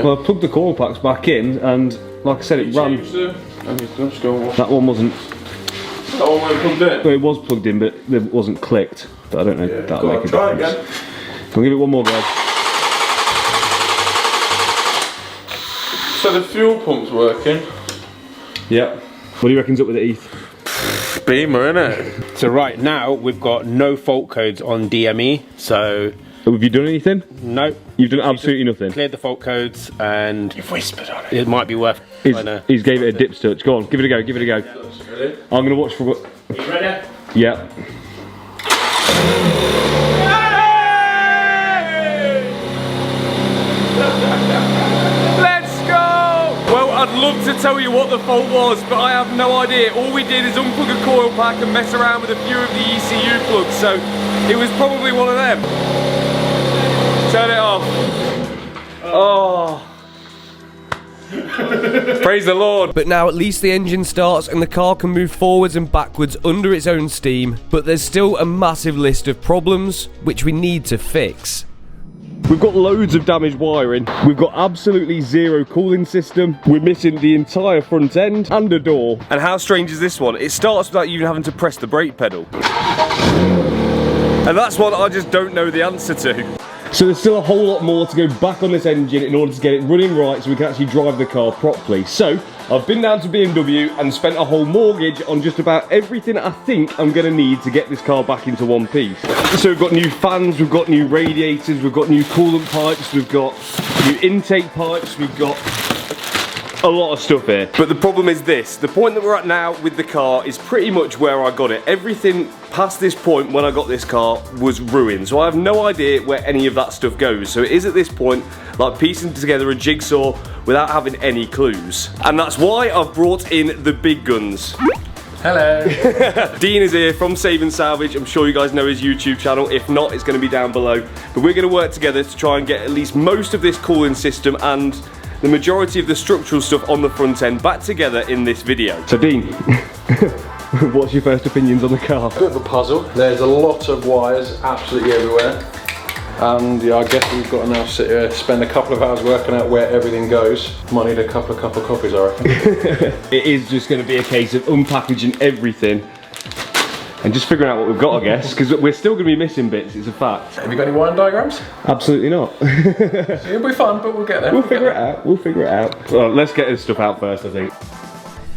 well, I plugged the coil packs back in, and like I said, it ran. That one wasn't. That one wasn't plugged in. Well, it was plugged in, but it wasn't clicked. But I don't know if that'll make a difference. I'll give it one more go. So the fuel pump's working. Yep. What do you reckon's up with it, Heath? Beamer, innit? So right now we've got no fault codes on DME. So Have you done anything? no. You've done absolutely nothing. Cleared the fault codes and You've whispered on it. it might be worth. He's gave it a dip touch. Go on, give it a go. Give it a go. Ready? I'm gonna watch for. You ready? Yeah. Let's go! Well, I'd love to tell you what the fault was, but I have no idea. All we did is unplug a coil pack and mess around with a few of the ECU plugs, so it was probably one of them. Turn it off. Oh. Praise the Lord. But now at least the engine starts and the car can move forwards and backwards under its own steam, but there's still a massive list of problems which we need to fix. We've got loads of damaged wiring. We've got absolutely zero cooling system. We're missing the entire front end and a door. And how strange is this one? It starts without you even having to press the brake pedal. And that's one I just don't know the answer to. So there's still a whole lot more to go back on this engine in order to get it running right so we can actually drive the car properly. So I've been down to BMW and spent a whole mortgage on just about everything I think I'm going to need to get this car back into one piece. So we've got new fans, we've got new radiators, we've got new coolant pipes, we've got new intake pipes, we've got a lot of stuff here. But the problem is this, the point that we're at now with the car is pretty much where I got it. Everything past this point when I got this car was ruined, so I have no idea where any of that stuff goes. So it is at this point like piecing together a jigsaw without having any clues. And that's why I've brought in the big guns. Hello. Dean is here from Save and Salvage. I'm sure you guys know his YouTube channel. If not, it's going to be down below. But we're going to work together to try and get at least most of this cooling system and the majority of the structural stuff on the front end back together in this video. So Dean, what's your first opinions on the car? Bit of a puzzle. There's a lot of wires absolutely everywhere. And yeah, I guess we've got to now sit here, spend a couple of hours working out where everything goes. Might need a couple of copies, I reckon. It is just going to be a case of unpackaging everything and just figuring out what we've got, I guess, because we're still going to be missing bits, it's a fact. Have you got any wiring diagrams? Absolutely not. It'll be fun, but we'll get there. We'll figure it out, we'll figure it out. Well, let's get this stuff out first, I think.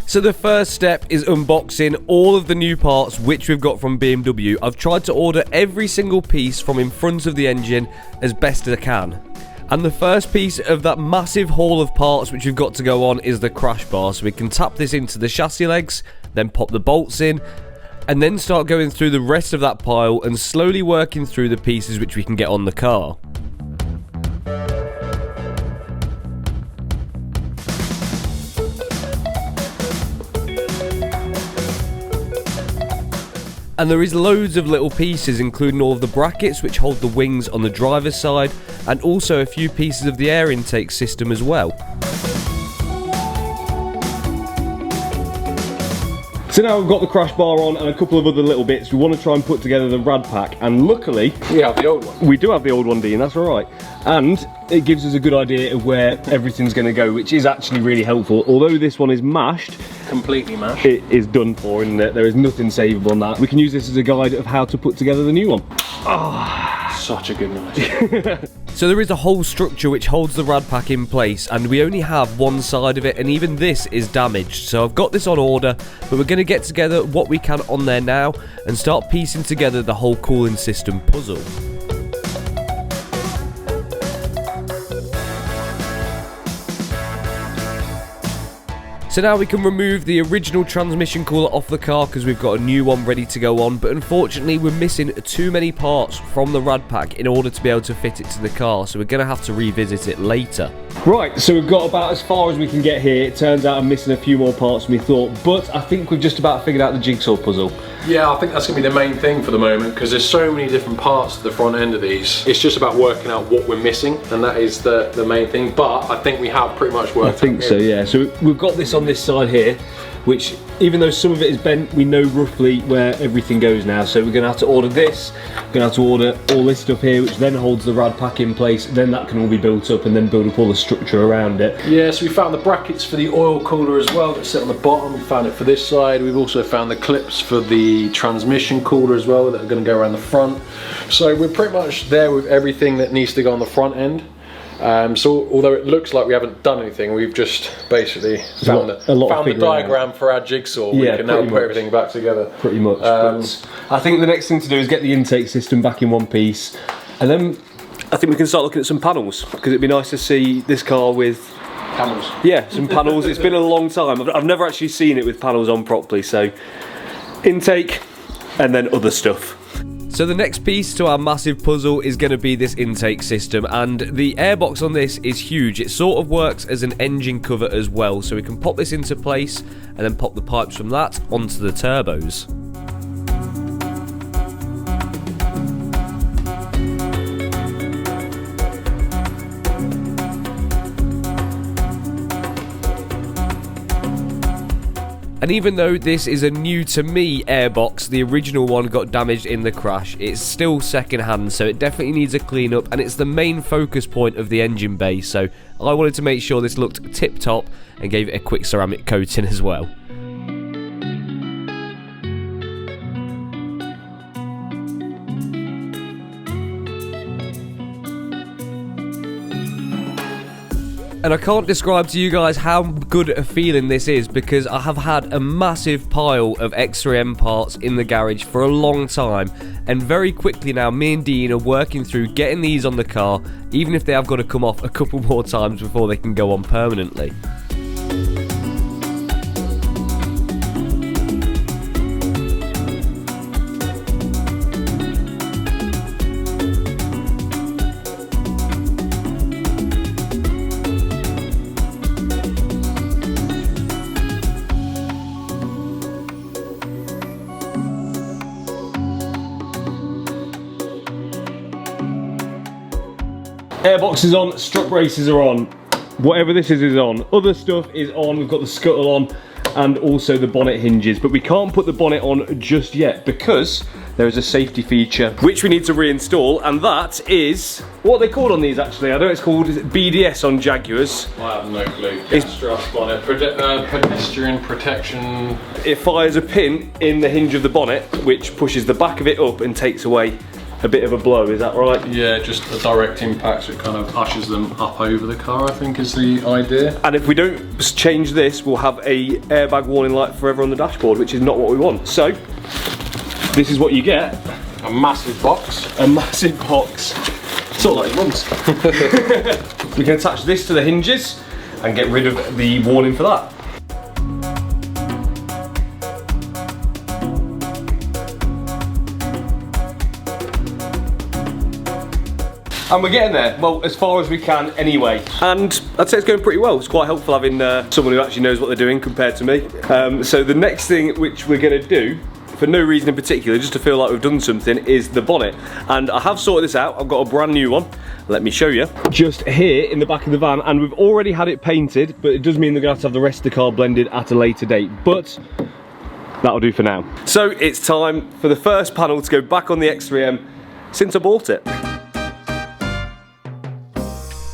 So the first step is unboxing all of the new parts which we've got from BMW. I've tried to order every single piece from in front of the engine as best as I can. And the first piece of that massive haul of parts which we've got to go on is the crash bar. So we can tap this into the chassis legs, then pop the bolts in, and then start going through the rest of that pile and slowly working through the pieces which we can get on the car. And there is loads of little pieces, including all of the brackets which hold the wings on the driver's side, and also a few pieces of the air intake system as well. So now we've got the crash bar on and a couple of other little bits. We want to try and put together the rad pack, and luckily We have the old one. we do have the old one, Dean, that's all right. And it gives us a good idea of where everything's going to go, which is actually really helpful. Although this one is mashed, Completely mashed. it is done for, and there is nothing savable on that. We can use this as a guide of how to put together the new one. Such a good noise. So there is a whole structure which holds the rad pack in place, and we only have one side of it, and even this is damaged. So I've got this on order, but we're going to get together what we can on there now and start piecing together the whole cooling system puzzle. So now we can remove the original transmission cooler off the car because we've got a new one ready to go on, but unfortunately we're missing too many parts from the rad pack in order to be able to fit it to the car, so we're going to have to revisit it later. Right, so we've got about as far as we can get here. It turns out I'm missing a few more parts than we thought, but I think we've just about figured out the jigsaw puzzle. Yeah, I think that's going to be the main thing for the moment, because there's so many different parts to the front end of these. It's just about working out what we're missing, and that is the main thing. But I think we have pretty much worked out. I think so, yeah. So we've got this on this side here. which even though some of it is bent, we know roughly where everything goes now. So we're gonna have to order this, we're gonna have to order all this stuff here, which then holds the rad pack in place, then that can all be built up and then build up all the structure around it. Yeah, so we found the brackets for the oil cooler as well that sit on the bottom. We found it for this side. We've also found the clips for the transmission cooler as well that are going to go around the front. So we're pretty much there with everything that needs to go on the front end. So although it looks like we haven't done anything, we've just basically found the diagram for our jigsaw. We can now put everything back together. Pretty much. But I think the next thing to do is get the intake system back in one piece, and then I think we can start looking at some panels, because it'd be nice to see this car with panels. Yeah, some panels. It's been a long time. I've never actually seen it with panels on properly, so intake and then other stuff. So the next piece to our massive puzzle is going to be this intake system, and the airbox on this is huge. It sort of works as an engine cover as well, so we can pop this into place and then pop the pipes from that onto the turbos. And even though this is a new to me airbox, the original one got damaged in the crash, it's still second hand, so it definitely needs a clean up, and it's the main focus point of the engine bay, so I wanted to make sure this looked tip top and gave it a quick ceramic coating as well. And I can't describe to you guys how good a feeling this is, because I have had a massive pile of X3M parts in the garage for a long time, and very quickly now me and Dean are working through getting these on the car, even if they have got to come off a couple more times before they can go on permanently. Airbox is on, strut braces are on, whatever this is on. Other stuff is on, we've got the scuttle on and also the bonnet hinges, but we can't put the bonnet on just yet because there is a safety feature which we need to reinstall, and that is, what are they called on these actually? I know it's called BDS on Jaguars. I have no clue. Gas strut bonnet, pedestrian protection. It fires a pin in the hinge of the bonnet which pushes the back of it up and takes away a bit of a blow, is that right? Yeah, just a direct impact, so it kind of ushers them up over the car, I think is the idea. And if we don't change this, we'll have a airbag warning light forever on the dashboard, which is not what we want. So, this is what you get. A massive box. A massive box. Sort of like mums. We can attach this to the hinges and get rid of the warning for that. And we're getting there, well, as far as we can anyway. And I'd say it's going pretty well. It's quite helpful having someone who actually knows what they're doing compared to me. So the next thing which we're gonna do, for no reason in particular, just to feel like we've done something, is the bonnet. And I have sorted this out. I've got a brand new one. Let me show you. Just here in the back of the van, and we've already had it painted, but it does mean they're gonna have to have the rest of the car blended at a later date. But that'll do for now. So it's time for the first panel to go back on the X3M since I bought it.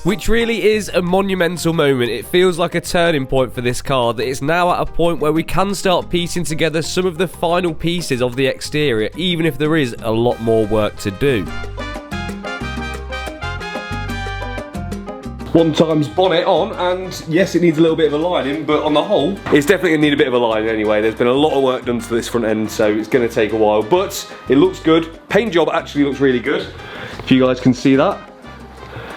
Which really is a monumental moment. It feels like a turning point for this car, that it's now at a point where we can start piecing together some of the final pieces of the exterior, even if there is a lot more work to do. One times bonnet on, and yes, it needs a little bit of a lining, but on the whole, it's definitely gonna need a bit of a lining anyway. There's been a lot of work done to this front end, so it's gonna take a while, but it looks good. Paint job actually looks really good, if you guys can see that.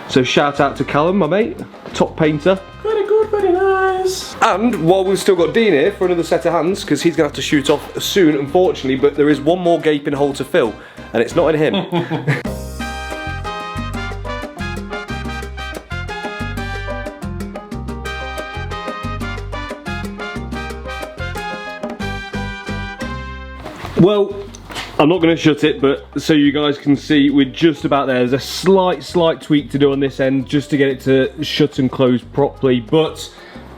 So shout out to Callum, my mate, top painter. Very good, very nice. And while we've still got Dean here for another set of hands, because he's gonna have to shoot off soon, unfortunately, but there is one more gaping hole to fill, and it's not in him. Well, I'm not going to shut it, but so you guys can see, we're just about there. There's a slight tweak to do on this end just to get it to shut and close properly, but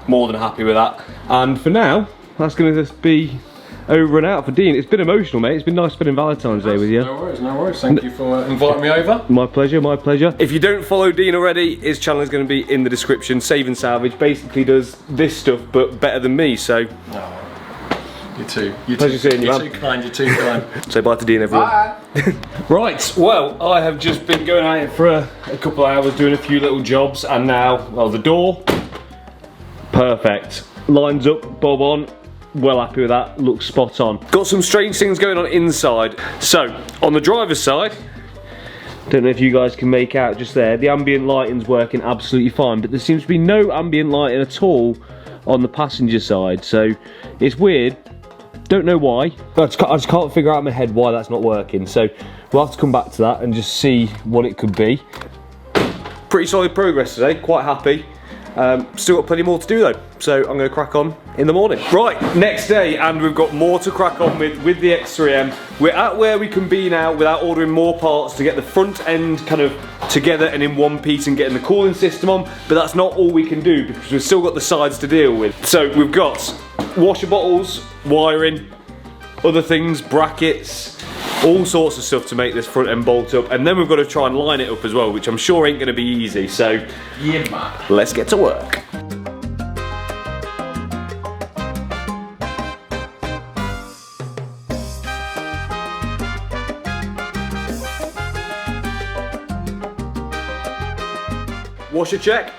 more than happy with that. And for now, that's going to just be over and out for Dean. It's been emotional, mate. It's been nice spending Valentine's Day with you. No worries, no worries. Thank you for inviting me over. My pleasure, my pleasure. If you don't follow Dean already, his channel is going to be in the description. Save and Salvage basically does this stuff, but better than me, so... You're Pleasure seeing you, you're man. too kind, you're too kind. Say bye to Dean, everyone. Bye. Right, well, I have just been going out here for a couple of hours doing a few little jobs, and now, well, the door, perfect. Lines up, bob on, well happy with that, looks spot on. Got some strange things going on inside. So, on the driver's side, don't know if you guys can make out just there, the ambient lighting's working absolutely fine, but there seems to be no ambient lighting at all on the passenger side, so it's weird. Don't know why. I just can't figure out in my head why that's not working. So we'll have to come back to that and just see what it could be. Pretty solid progress today, quite happy. Still got plenty more to do though. So I'm gonna crack on in the morning. Right, next day, and we've got more to crack on with the X3M. We're at where we can be now without ordering more parts to get the front end kind of together and in one piece and getting the cooling system on, but that's not all we can do because we've still got the sides to deal with. So we've got washer bottles, wiring, other things, brackets, all sorts of stuff to make this front end bolt up, and then we've got to try and line it up as well, which I'm sure ain't going to be easy. So yeah, man, let's get to work. Washer check.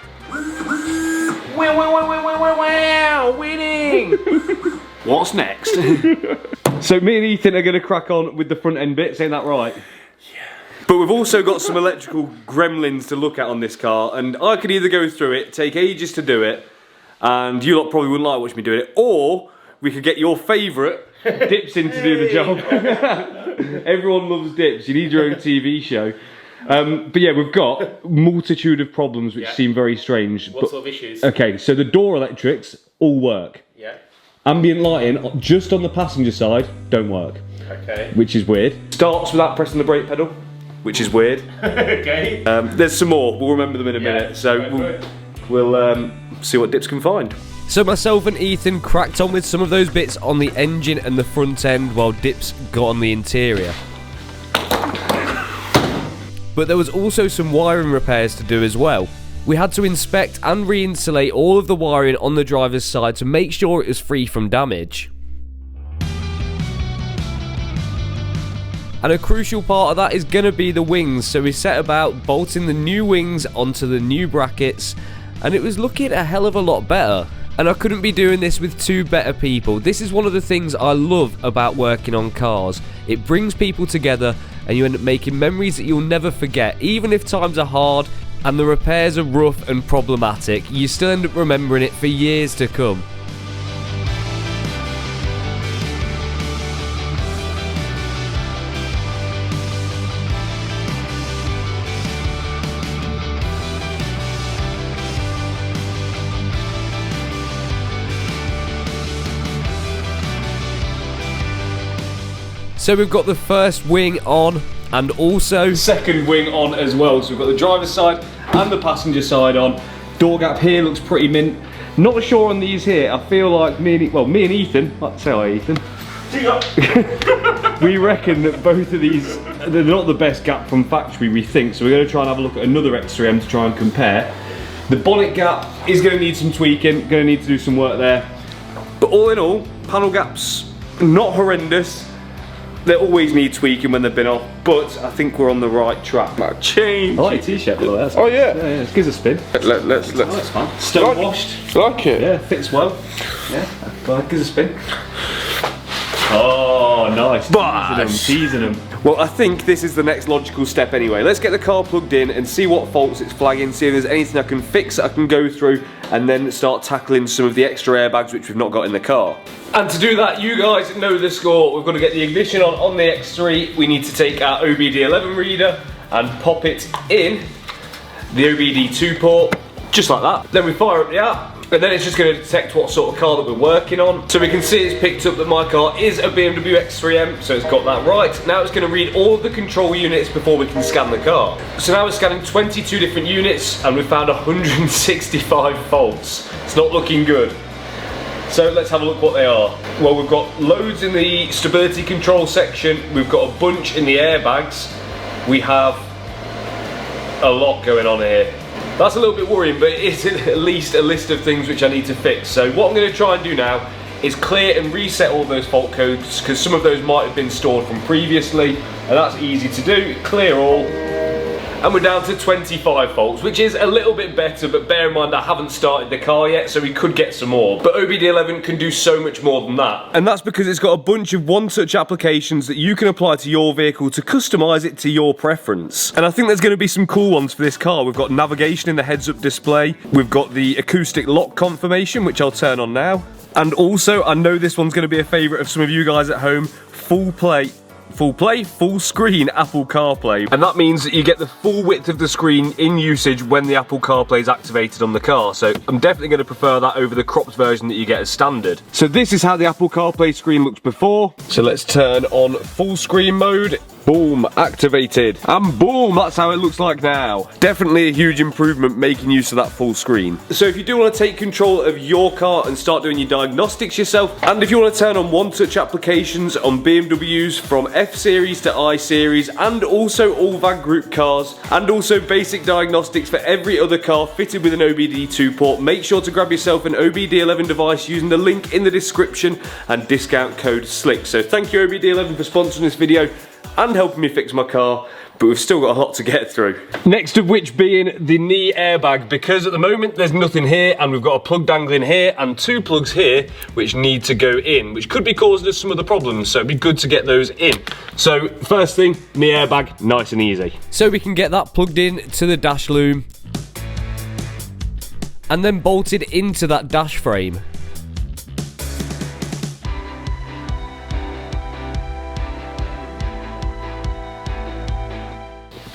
Wow, winning! What's next? So me and Ethan are going to crack on with the front end bits, ain't that right? Yeah. But we've also got some electrical gremlins to look at on this car, and I could either go through it, take ages to do it, and you lot probably wouldn't like watching me do it, or we could get your favourite, Dips, in to do the job. Everyone loves Dips, you need your own TV show. But yeah, we've got a multitude of problems which seem very strange. What sort of issues? Okay, so the door electrics all work. Yeah. Ambient lighting, just on the passenger side, don't work. Okay. Which is weird. Starts without pressing the brake pedal, which is weird. Okay. There's some more, we'll remember them in a minute. So we'll see what Dips can find. So myself and Ethan cracked on with some of those bits on the engine and the front end while Dips got on the interior. But there was also some wiring repairs to do as well. We had to inspect and re-insulate all of the wiring on the driver's side to make sure it was free from damage. And a crucial part of that is going to be the wings, so we set about bolting the new wings onto the new brackets, and it was looking a hell of a lot better. And I couldn't be doing this with two better people. This is one of the things I love about working on cars. It brings people together and you end up making memories that you'll never forget. Even if times are hard and the repairs are rough and problematic, you still end up remembering it for years to come. So we've got the first wing on and also second wing on as well. So we've got the driver's side and the passenger side on. Door gap here looks pretty mint. Not sure on these here. I feel like me and Ethan, let's say hi Ethan. We reckon that both of these, they're not the best gap from factory, we think. So we're going to try and have a look at another X3M to try and compare. The bonnet gap is going to need some tweaking, going to need to do some work there. But all in all, panel gaps, not horrendous. They always need tweaking when they've been off, but I think we're on the right track. My chain. I like your t-shirt, by the way. Oh yeah. Yeah, it gives a spin. Let's. Oh, that's fine. Stone washed. Like it. Yeah, fits well. Yeah, well, gives a spin. Oh, nice. Teasing them. Well, I think this is the next logical step anyway. Let's get the car plugged in and see what faults it's flagging, see if there's anything I can fix that I can go through, and then start tackling some of the extra airbags which we've not got in the car. And to do that, you guys know the score. We've got to get the ignition on the X3. We need to take our OBD11 reader and pop it in the OBD2 port, just like that. Then we fire up the app, and then it's just going to detect what sort of car that we're working on. So we can see it's picked up that my car is a Bmw X3M, so it's got that right. Now it's going to read all of the control units before we can scan the car. So now we're scanning 22 different units, and we've found 165 faults. It's not looking good. So let's have a look what they are. Well, we've got loads in the stability control section. We've got a bunch in the airbags. We have a lot going on here. That's a little bit worrying, but it is at least a list of things which I need to fix. So what I'm going to try and do now is clear and reset all those fault codes, because some of those might have been stored from previously, and that's easy to do. Clear all. And we're down to 25 faults, which is a little bit better, but bear in mind I haven't started the car yet, so we could get some more. But OBD11 can do so much more than that. And that's because it's got a bunch of one-touch applications that you can apply to your vehicle to customise it to your preference. And I think there's going to be some cool ones for this car. We've got navigation in the heads-up display. We've got the acoustic lock confirmation, which I'll turn on now. And also, I know this one's going to be a favourite of some of you guys at home, full screen Apple CarPlay. And that means that you get the full width of the screen in usage when the Apple CarPlay is activated on the car. So I'm definitely going to prefer that over the cropped version that you get as standard. So this is how the Apple CarPlay screen looks before. So let's turn on full screen mode. Boom, activated. And boom, that's how it looks like now. Definitely a huge improvement making use of that full screen. So if you do want to take control of your car and start doing your diagnostics yourself, and if you want to turn on one-touch applications on BMWs from F Series to I Series, and also all VAG Group cars, and also basic diagnostics for every other car fitted with an OBD2 port, make sure to grab yourself an OBD11 device using the link in the description and discount code SLIX. So thank you OBD11 for sponsoring this video and helping me fix my car, but we've still got a lot to get through. Next of which being the knee airbag, because at the moment there's nothing here and we've got a plug dangling here and two plugs here which need to go in, which could be causing us some of the problems, so it'd be good to get those in. So first thing, knee airbag, nice and easy. So we can get that plugged in to the dash loom and then bolted into that dash frame.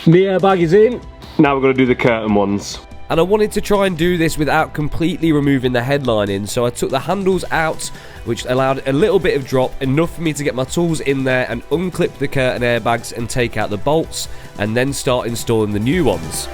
The airbag is in. Now we're going to do the curtain ones. And I wanted to try and do this without completely removing the headlining, so I took the handles out, which allowed a little bit of drop, enough for me to get my tools in there and unclip the curtain airbags and take out the bolts, and then start installing the new ones.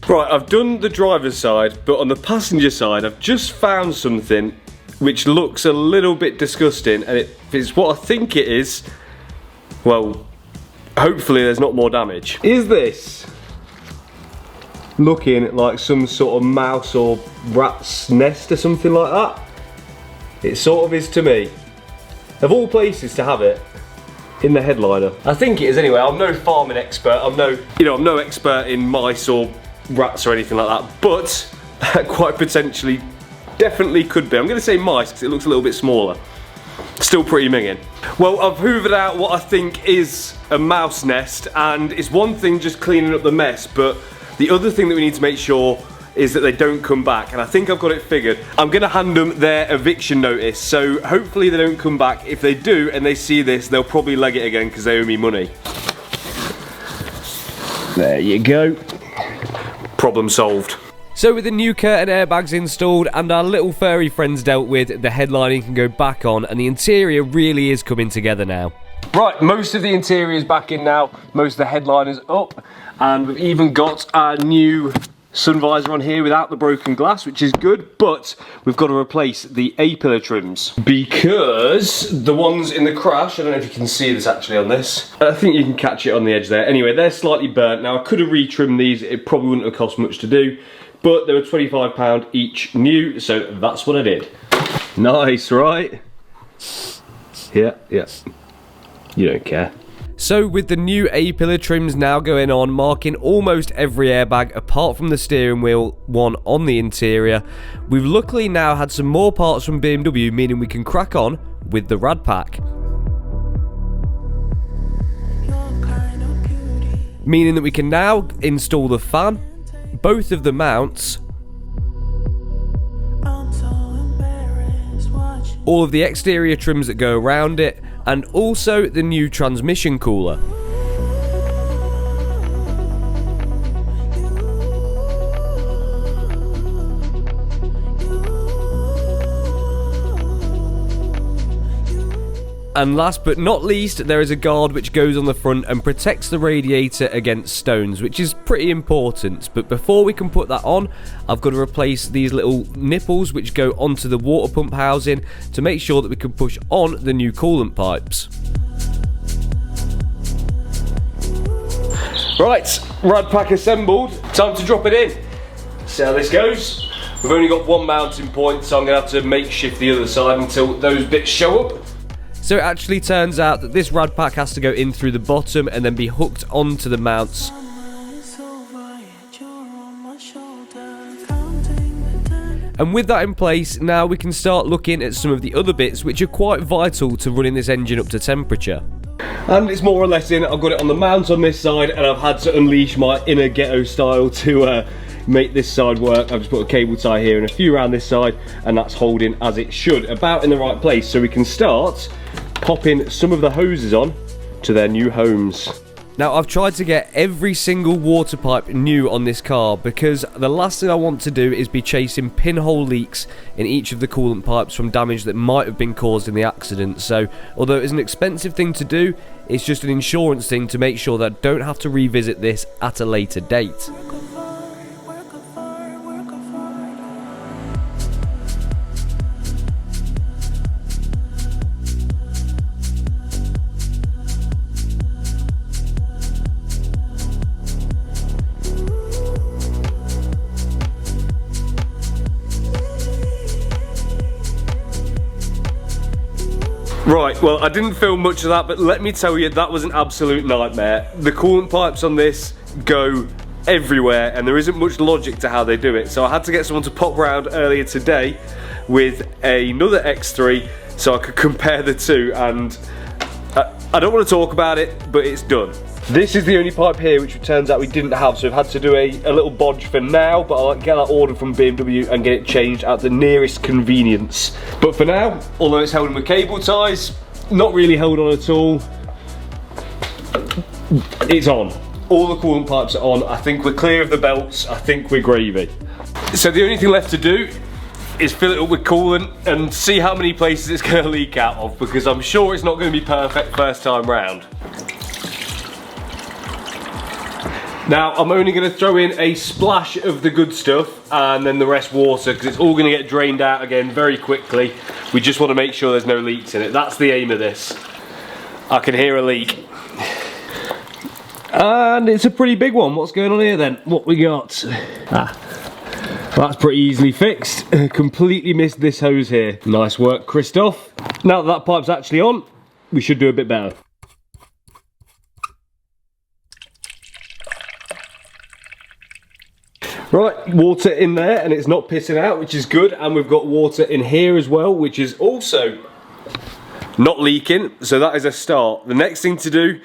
Right, I've done the driver's side, but on the passenger side, I've just found something which looks a little bit disgusting, and if it's what I think it is, well, hopefully there's not more damage. Is this looking like some sort of mouse or rat's nest or something like that? It sort of is to me. Of all places to have it in the headliner. I think it is anyway. I'm no farming expert. I'm no expert in mice or rats or anything like that, but quite potentially definitely could be. I'm going to say mice because it looks a little bit smaller. Still pretty minging. Well, I've hoovered out what I think is a mouse nest, and it's one thing just cleaning up the mess, but the other thing that we need to make sure is that they don't come back, and I think I've got it figured. I'm going to hand them their eviction notice, so hopefully they don't come back. If they do and they see this, they'll probably leg it again because they owe me money. There you go. Problem solved. So with the new curtain airbags installed and our little furry friends dealt with, the headlining can go back on and the interior really is coming together now. Right, most of the interior is back in now, most of the headliner's up, and we've even got our new sun visor on here without the broken glass, which is good, but we've got to replace the A-pillar trims because the ones in the crash, I don't know if you can see this actually on this, I think you can catch it on the edge there. Anyway, they're slightly burnt. Now I could have retrimmed these, it probably wouldn't have cost much to do, but they were £25 each new, so that's what I did. Nice, right? Yeah. You don't care. So with the new A-pillar trims now going on, marking almost every airbag apart from the steering wheel one on the interior, we've luckily now had some more parts from BMW, meaning we can crack on with the rad pack. Meaning that we can now install the fan, both of the mounts, all of the exterior trims that go around it, and also the new transmission cooler. And last but not least, there is a guard which goes on the front and protects the radiator against stones, which is pretty important. But before we can put that on, I've got to replace these little nipples which go onto the water pump housing to make sure that we can push on the new coolant pipes. Right, rad pack assembled, time to drop it in. See how this goes. We've only got one mounting point, so I'm going to have to makeshift the other side until those bits show up. So it actually turns out that this rad pack has to go in through the bottom and then be hooked onto the mounts. And with that in place, now we can start looking at some of the other bits which are quite vital to running this engine up to temperature. And it's more or less in. I've got it on the mount on this side and I've had to unleash my inner ghetto style to make this side work. I've just put a cable tie here and a few around this side, and that's holding as it should, about in the right place, so we can start popping some of the hoses on to their new homes. Now, I've tried to get every single water pipe new on this car because the last thing I want to do is be chasing pinhole leaks in each of the coolant pipes from damage that might have been caused in the accident. So, although it's an expensive thing to do, it's just an insurance thing to make sure that I don't have to revisit this at a later date. Right, well, I didn't film much of that, but let me tell you, that was an absolute nightmare. The coolant pipes on this go everywhere, and there isn't much logic to how they do it. So I had to get someone to pop round earlier today with another X3 so I could compare the two, and I don't want to talk about it, but it's done. This is the only pipe here which it turns out we didn't have, so we've had to do a little bodge for now, but I'll get that ordered from BMW and get it changed at the nearest convenience. But for now, although it's held in with cable ties, not really held on at all, it's on. All the coolant pipes are on. I think we're clear of the belts. I think we're gravy. So the only thing left to do is fill it up with coolant and see how many places it's going to leak out of, because I'm sure it's not going to be perfect first time round. Now, I'm only going to throw in a splash of the good stuff and then the rest water, because it's all going to get drained out again very quickly. We just want to make sure there's no leaks in it. That's the aim of this. I can hear a leak. And it's a pretty big one. What's going on here then? What we got? Well, that's pretty easily fixed. Completely missed this hose here. Nice work, Christoph. Now that pipe's actually on, we should do a bit better. Right, water in there and it's not pissing out, which is good, and we've got water in here as well, which is also not leaking, so that is a start. The next thing to do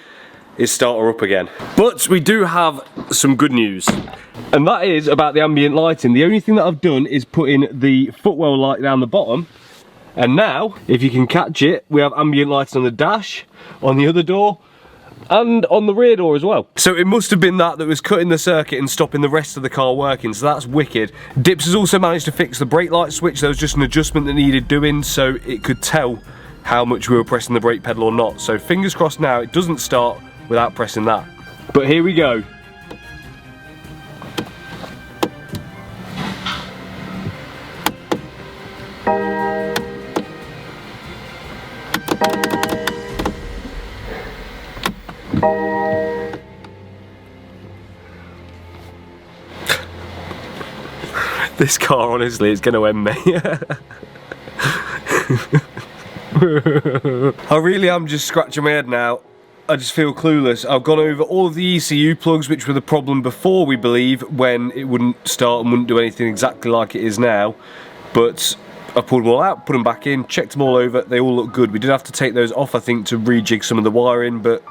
is start her up again. But we do have some good news, and that is about the ambient lighting. The only thing that I've done is put in the footwell light down the bottom, and now, if you can catch it, we have ambient lighting on the dash, on the other door, and on the rear door as well. So it must have been that was cutting the circuit and stopping the rest of the car working, so that's wicked. Dips has also managed to fix the brake light switch. There was just an adjustment that needed doing so it could tell how much we were pressing the brake pedal or not. So fingers crossed now it doesn't start without pressing that. But here we go. This car, honestly, is going to end me. I really am just scratching my head now. I just feel clueless. I've gone over all of the ECU plugs, which were the problem before, we believe, when it wouldn't start and wouldn't do anything exactly like it is now. But I pulled them all out, put them back in, checked them all over. They all look good. We did have to take those off, I think, to rejig some of the wiring, but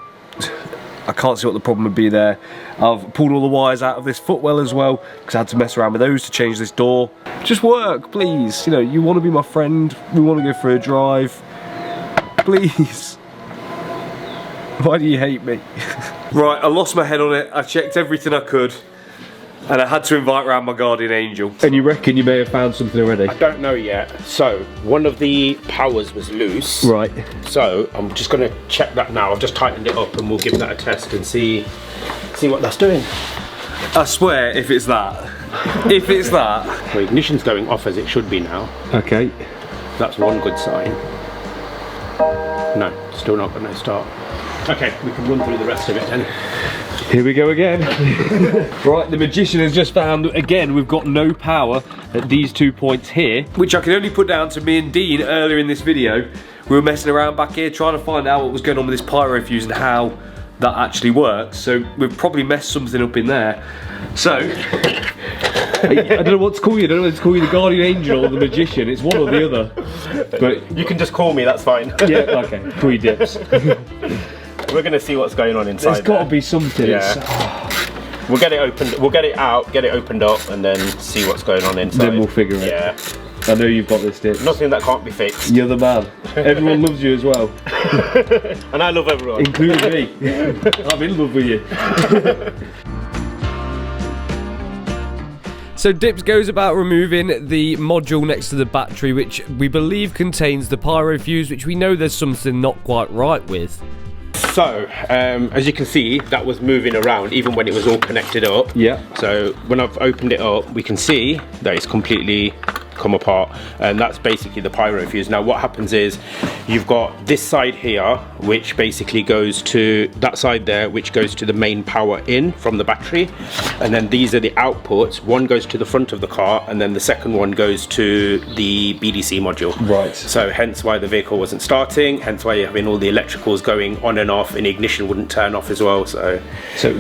I can't see what the problem would be there. I've pulled all the wires out of this footwell as well, because I had to mess around with those to change this door. Just work, please. You know, you want to be my friend. We want to go for a drive. Please. Why do you hate me? Right, I lost my head on it. I checked everything I could. And I had to invite round my guardian angel. And you reckon you may have found something already? I don't know yet. So one of the powers was loose. Right. So I'm just going to check that now. I've just tightened it up and we'll give that a test and see what that's doing. I swear, if it's that. If it's that. Well, ignition's going off as it should be now. Okay. That's one good sign. No, still not going to start. Okay, we can run through the rest of it then. Here we go again. Right, the magician has just found, again, we've got no power at these 2 points here. Which I can only put down to me and Dean earlier in this video. We were messing around back here trying to find out what was going on with this pyro fuse and how that actually works. So we've probably messed something up in there. So, I don't know what to call you. I don't know whether to call you the guardian angel or the magician. It's one or the other. But you can just call me, that's fine. Yeah, okay. Call you Dips. We're going to see what's going on inside. There's got to be something. Yeah. We'll get it opened. We'll get it out, get it opened up, and then see what's going on inside. Then we'll figure it. Yeah. I know you've got this, Dips. Nothing that can't be fixed. You're the man. Everyone loves you as well. And I love everyone. Including me. I'm in love with you. So Dips goes about removing the module next to the battery, which we believe contains the pyro fuse, which we know there's something not quite right with. So, as you can see, that was moving around even when it was all connected up. Yeah. So when I've opened it up, we can see that it's completely come apart, and that's basically the pyro fuse. Now what happens is you've got this side here, which basically goes to that side there, which goes to the main power in from the battery, and then these are the outputs. One goes to the front of the car, and then the second one goes to the BDC module. Right. So hence why the vehicle wasn't starting, hence why you're having all the electricals going on and off, and ignition wouldn't turn off as well. So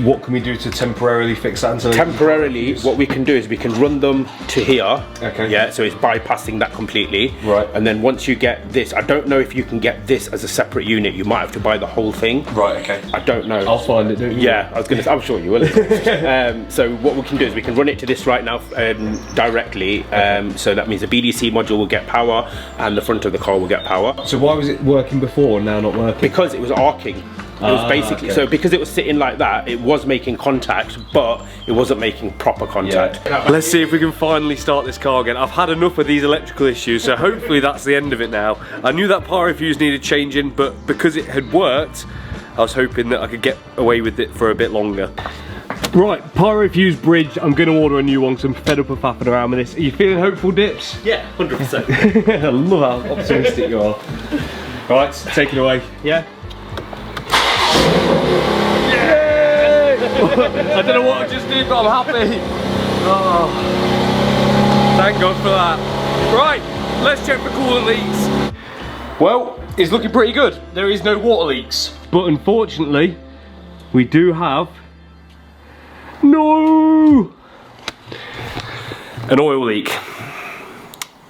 what can we do to temporarily fix that? Temporarily, what we can do is we can run them to here. Okay. Yeah, so it's bypassing that completely. Right. And then once you get this, I don't know if you can get this as a separate unit. You might have to buy the whole thing. Right, okay. I don't know. I'll find it, don't you? Yeah, I was gonna say, I'm sure you will. So what we can do is we can run it to this right now directly. So that means the BDC module will get power and the front of the car will get power. So why was it working before and now not working? Because it was arcing. It was basically, okay. so because it was sitting like that, it was making contact, but it wasn't making proper contact. Yeah. Let's see if we can finally start this car again. I've had enough of these electrical issues, so hopefully that's the end of it now. I knew that pyro fuse needed changing, but because it had worked, I was hoping that I could get away with it for a bit longer. Right, pyro fuse bridge. I'm going to order a new one because I'm fed up of faffing around with this. Are you feeling hopeful, Dips? Yeah, 100%. I love how optimistic you are. Right, take it away. Yeah. I don't know what I just did, but I'm happy. Oh, thank God for that. Right, let's check for coolant leaks. Well, it's looking pretty good. There is no water leaks. But unfortunately, we do have... No! An oil leak.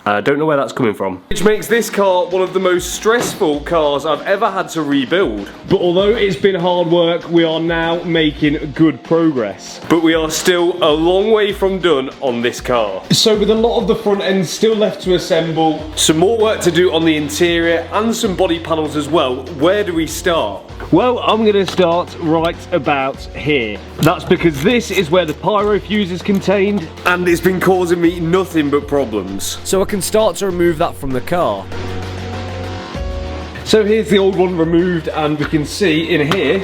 I don't know where that's coming from. Which makes this car one of the most stressful cars I've ever had to rebuild. But although it's been hard work, we are now making good progress. But we are still a long way from done on this car. So with a lot of the front end still left to assemble, some more work to do on the interior and some body panels as well. Where do we start? well, I'm going to start right about here. That's because this is where the pyro fuse is contained. And it's been causing me nothing but problems. So I can start to remove that from the car. So here's the old one removed, and we can see in here,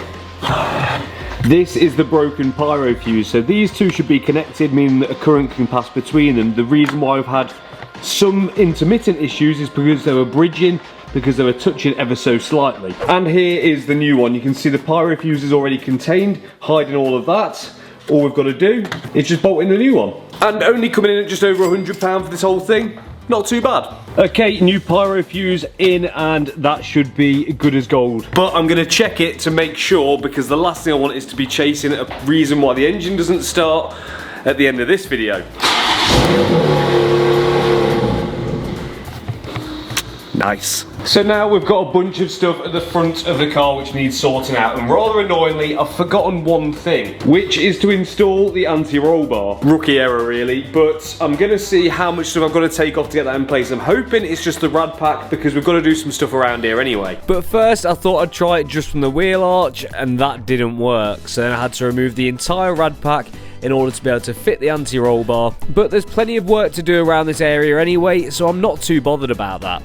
this is the broken pyro fuse. So these two should be connected, meaning that a current can pass between them. The reason why I've had some intermittent issues is because they were bridging, because they were touching ever so slightly. And here is the new one. You can see the pyro fuse is already contained, hiding all of that. All we've got to do is just bolt in the new one. And only coming in at just over £100 for this whole thing. Not too bad. Okay, new pyro fuse in, and that should be good as gold. But I'm going to check it to make sure, because the last thing I want is to be chasing a reason why the engine doesn't start at the end of this video. Nice. So now we've got a bunch of stuff at the front of the car which needs sorting out, and rather annoyingly I've forgotten one thing, which is to install the anti-roll bar. Rookie error really, but I'm going to see how much stuff I've got to take off to get that in place. I'm hoping it's just the rad pack, because we've got to do some stuff around here anyway. But first I thought I'd try it just from the wheel arch, and that didn't work, so then I had to remove the entire rad pack in order to be able to fit the anti-roll bar, but there's plenty of work to do around this area anyway, so I'm not too bothered about that.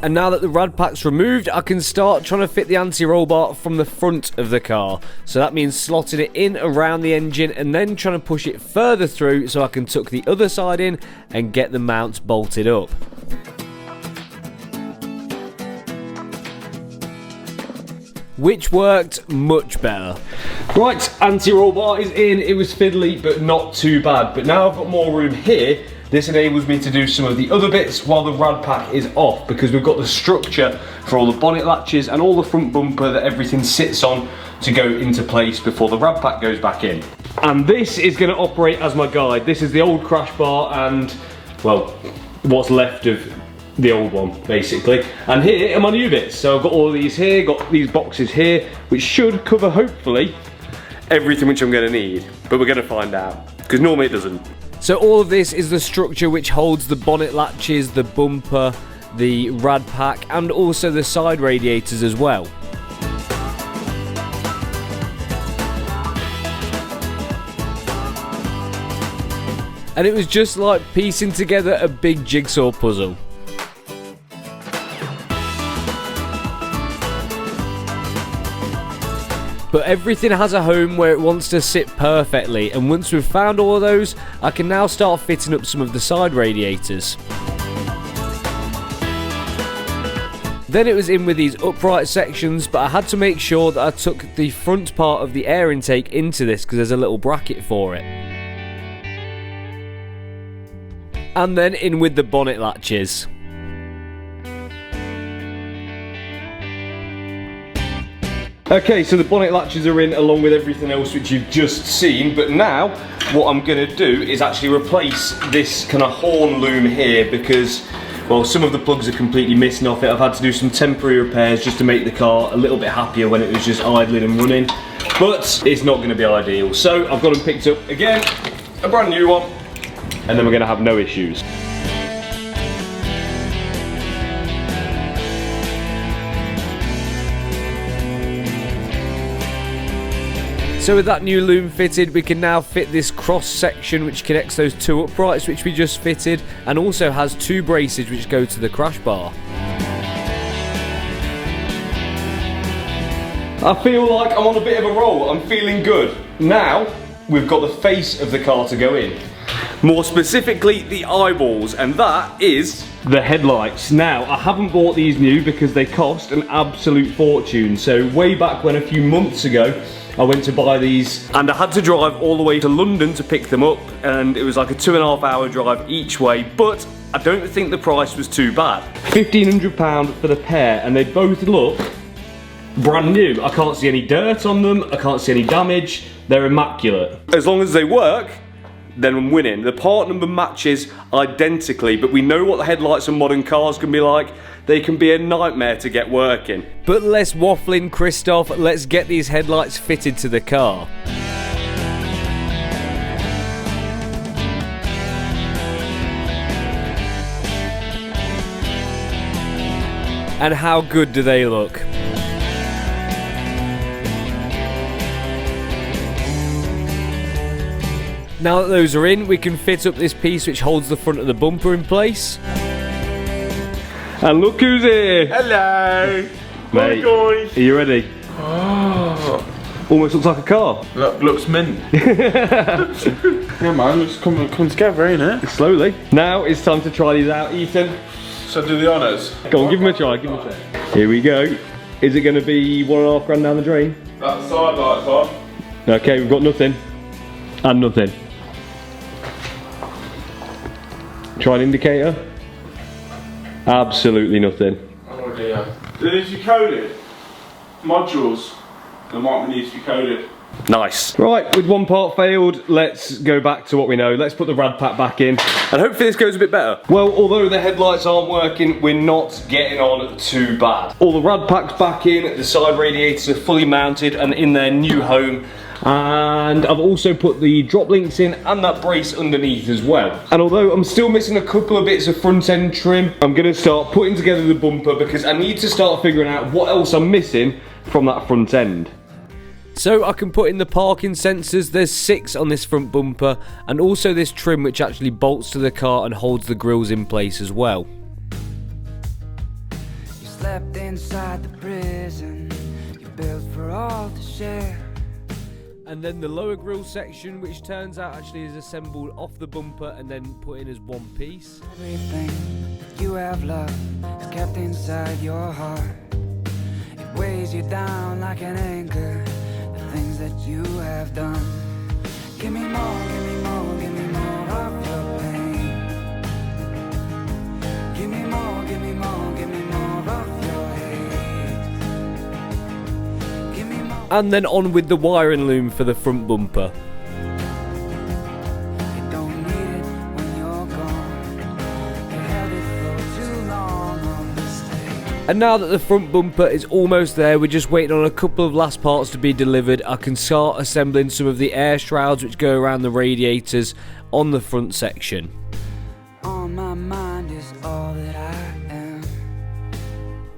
And now that the rad pack's removed, I can start trying to fit the anti-roll bar from the front of the car. So that means slotting it in around the engine and then trying to push it further through so I can tuck the other side in and get the mounts bolted up. Which worked much better. Right, anti-roll bar is in. It was fiddly, but not too bad. But now I've got more room here. This enables me to do some of the other bits while the rad pack is off, because we've got the structure for all the bonnet latches and all the front bumper that everything sits on to go into place before the rad pack goes back in. And this is going to operate as my guide. This is the old crash bar and, well, what's left of the old one, basically. And here are my new bits. So I've got all of these here, got these boxes here, which should cover, hopefully, everything which I'm going to need. But we're going to find out, because normally it doesn't. So all of this is the structure which holds the bonnet latches, the bumper, the rad pack, and also the side radiators as well. And it was just like piecing together a big jigsaw puzzle. But everything has a home where it wants to sit perfectly, and once we've found all of those, I can now start fitting up some of the side radiators. Then it was in with these upright sections, but I had to make sure that I took the front part of the air intake into this because there's a little bracket for it. And then in with the bonnet latches. Okay, so the bonnet latches are in along with everything else which you've just seen, but now what I'm going to do is actually replace this kind of horn loom here because, well, some of the plugs are completely missing off it. I've had to do some temporary repairs just to make the car a little bit happier when it was just idling and running, but it's not going to be ideal. So I've got them picked up again, a brand new one, and then we're going to have no issues. So with that new loom fitted, we can now fit this cross section which connects those two uprights which we just fitted, and also has two braces which go to the crash bar. I feel like I'm on a bit of a roll. I'm feeling good. Now we've got the face of the car to go in. More specifically, the eyeballs, and that is the headlights. Now, I haven't bought these new because they cost an absolute fortune. So way back when, a few months ago, I went to buy these and I had to drive all the way to London to pick them up, and it was like a 2.5 hour drive each way, but I don't think the price was too bad. £1,500 for the pair, and they both look brand new. I can't see any dirt on them, I can't see any damage, they're immaculate. As long as they work, then I'm winning. The part number matches identically, but we know what the headlights on modern cars can be like. They can be a nightmare to get working. But less waffling, Christoph, let's get these headlights fitted to the car. And how good do they look? Now that those are in, we can fit up this piece which holds the front of the bumper in place. And look who's here! Hello! Mate, guys! are you ready? Oh, Almost looks like a car. looks mint. Yeah man, looks coming together, ain't it? Slowly. Now it's time to try these out, Ethan. So do the honours. Go on, give him a try, give him a try. Here we go. Is it going to be £1.5 grand down the drain? That side light's on. Okay, we've got nothing. And nothing. Try an indicator. Absolutely nothing. Oh dear. They need to be coded. Modules. They might need to be coded. Nice. Right, with one part failed, let's go back to what we know. Let's put the rad pack back in, and hopefully this goes a bit better. Well, although the headlights aren't working, we're not getting on too bad. All the rad packs back in, the side radiators are fully mounted and in their new home. And I've also put the drop links in and that brace underneath as well. And although I'm still missing a couple of bits of front end trim, I'm gonna start putting together the bumper because I need to start figuring out what else I'm missing from that front end. So I can put in the parking sensors. There's 6 on this front bumper, and also this trim which actually bolts to the car and holds the grills in place as well. You slept inside the prison you built for all to share. And then the lower grille section, which turns out actually is assembled off the bumper and then put in as one piece. Everything you have loved is kept inside your heart. It weighs you down like an anchor. Things that you have done. Give me more, give me more, give me more of your pain. Give me more, give me more, give me more of your hate. Give me more. And then on with the wiring loom for the front bumper. You don't need it when you're gone. You held it for too long on this day. And now that the front bumper is almost there, we're just waiting on a couple of last parts to be delivered. I can start assembling some of the air shrouds which go around the radiators on the front section. On my mind is all that I am.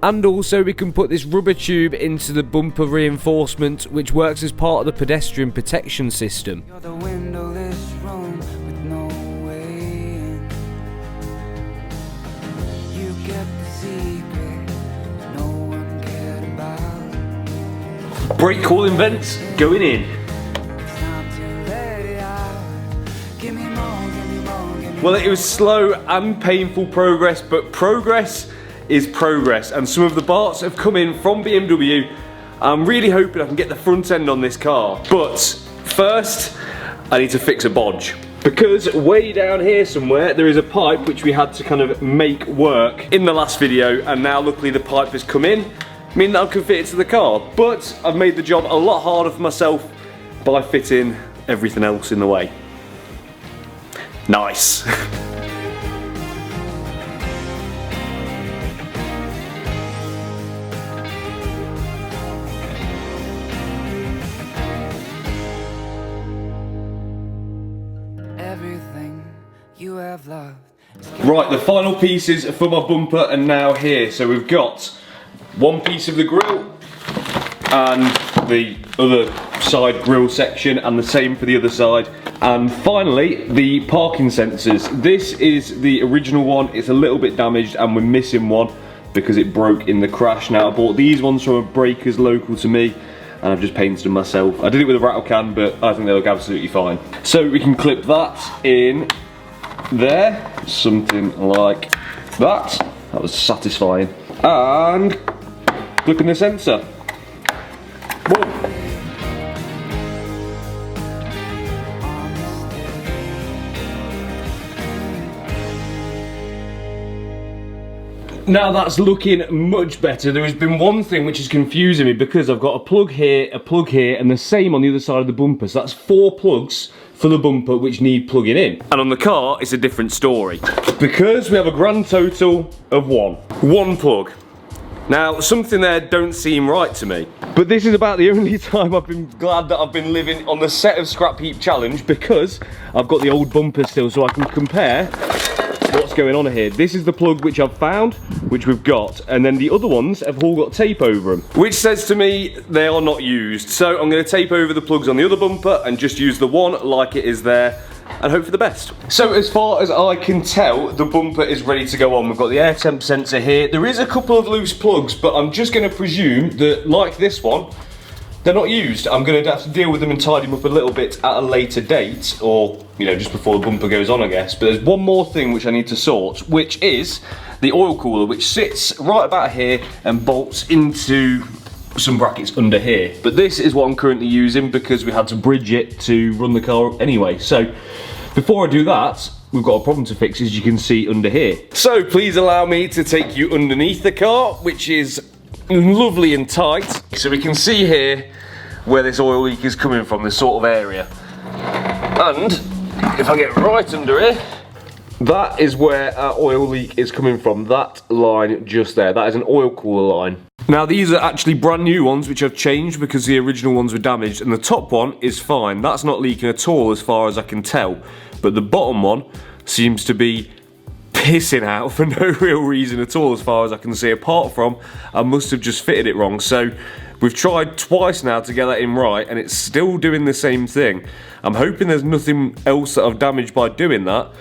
And also we can put this rubber tube into the bumper reinforcement, which works as part of the pedestrian protection system. You're the windowless room with no way in. You kept the secret no one cared about. Brake cooling vents going in. It's time to let it out. Give me more, give me more, give me Well, it was slow and painful progress, but progress is progress, and some of the parts have come in from BMW. I'm really hoping I can get the front end on this car, but first I need to fix a bodge. Because way down here somewhere there is a pipe which we had to kind of make work in the last video, and now luckily the pipe has come in, meaning that I can fit it to the car. But I've made the job a lot harder for myself by fitting everything else in the way. Nice. everything you have loved. Right, the final pieces for my bumper are now here. So we've got one piece of the grille and the other side grille section, and the same for the other side. And finally, the parking sensors. This is the original one. It's a little bit damaged and we're missing one because it broke in the crash. Now, I bought these ones from a breakers local to me and I've just painted them myself. I did it with a rattle can, but I think they look absolutely fine. So we can clip that in there, something like that. That was satisfying. And clip in the sensor. Whoa. Now that's looking much better. There has been one thing which is confusing me because I've got a plug here, and the same on the other side of the bumper. So that's 4 plugs for the bumper which need plugging in. And on the car, it's a different story. Because we have a grand total of 1. 1 plug. Now, something there don't seem right to me. But this is about the only time I've been glad that I've been living on the set of Scrap Heap Challenge, because I've got the old bumper still, so I can compare what's going on here. This is the plug which I've found, which we've got, and then the other ones have all got tape over them, which says to me they are not used. So I'm going to tape over the plugs on the other bumper and just use the one like it is there and hope for the best. So as far as I can tell, the bumper is ready to go on. We've got the air temp sensor here. There is a couple of loose plugs, but I'm just going to presume that, like this one, they're not used. I'm going to have to deal with them and tidy them up a little bit at a later date, or, you know, just before the bumper goes on, I guess. But there's one more thing which I need to sort, which is the oil cooler, which sits right about here and bolts into some brackets under here. But this is what I'm currently using because we had to bridge it to run the car anyway. So before I do that, we've got a problem to fix, as you can see under here. So please allow me to take you underneath the car, which is lovely and tight. So we can see here where this oil leak is coming from, this sort of area. And if I get right under it, that is where our oil leak is coming from, that line just there. That is an oil cooler line. Now these are actually brand new ones which I've changed because the original ones were damaged, and the top one is fine. That's not leaking at all as far as I can tell, but the bottom one seems to be pissing out for no real reason at all as far as I can see, apart from I must have just fitted it wrong. So we've tried twice now to get that in right and it's still doing the same thing. I'm hoping there's nothing else that I've damaged by doing that,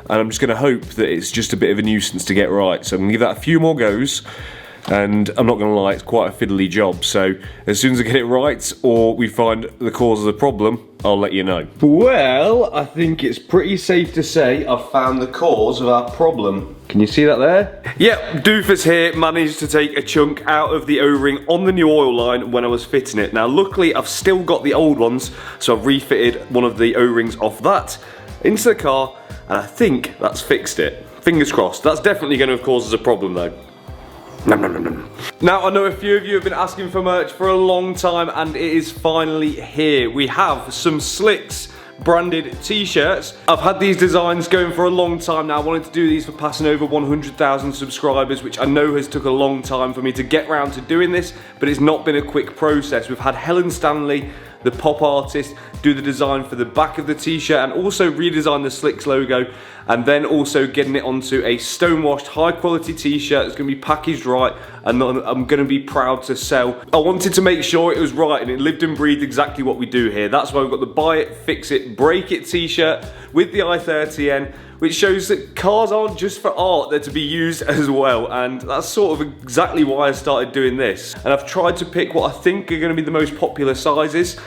and I'm just going to hope that it's just a bit of a nuisance to get right. So I'm going to give that a few more goes, and I'm not going to lie, it's quite a fiddly job. So as soon as I get it right or we find the cause of the problem, I'll let you know. Well, I think it's pretty safe to say I've found the cause of our problem. Can you see that there? Yep, Doofus here managed to take a chunk out of the O-ring on the new oil line when I was fitting it. Now luckily I've still got the old ones, so I've refitted one of the O-rings off that into the car, and I think that's fixed it. Fingers crossed. That's definitely going to have caused us a problem though. Nom, nom, nom, nom. Now I know a few of you have been asking for merch for a long time, and it is finally here. We have some Slicks branded t-shirts. I've had these designs going for a long time now. I wanted to do these for passing over 100,000 subscribers, which I know has took a long time for me to get around to doing this, but it's not been a quick process. We've had Helen Stanley, the pop artist, do the design for the back of the t-shirt and also redesign the Slicks logo, and then also getting it onto a stonewashed high quality t-shirt that's going to be packaged right and I'm going to be proud to sell. I wanted to make sure it was right and it lived and breathed exactly what we do here. That's why we've got the buy it, fix it, break it t-shirt with the i30N, which shows that cars aren't just for art, they're to be used as well, and that's sort of exactly why I started doing this. And I've tried to pick what I think are going to be the most popular sizes,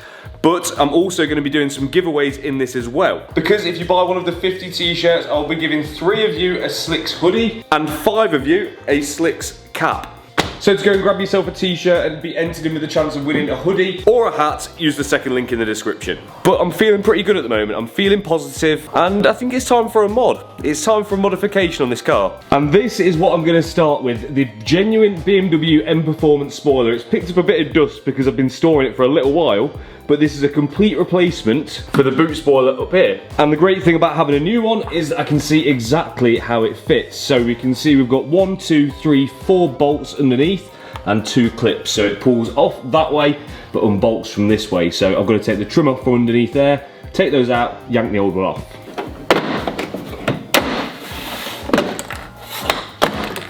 but I'm also going to be doing some giveaways in this as well. Because if you buy one of the 50 t-shirts, I'll be giving 3 of you a Slicks hoodie and 5 of you a Slicks cap. So to go and grab yourself a t-shirt and be entered in with a chance of winning a hoodie or a hat, use the second link in the description. But I'm feeling pretty good at the moment. I'm feeling positive, and I think it's time for a mod. It's time for a modification on this car. And this is what I'm going to start with, the genuine BMW M Performance spoiler. It's picked up a bit of dust because I've been storing it for a little while, but this is a complete replacement for the boot spoiler up here. And the great thing about having a new one is I can see exactly how it fits. So we can see we've got 1, 2, 3, 4 bolts underneath and 2 clips. So it pulls off that way, but unbolts from this way. So I've got to take the trim off from underneath there, take those out, yank the old one off.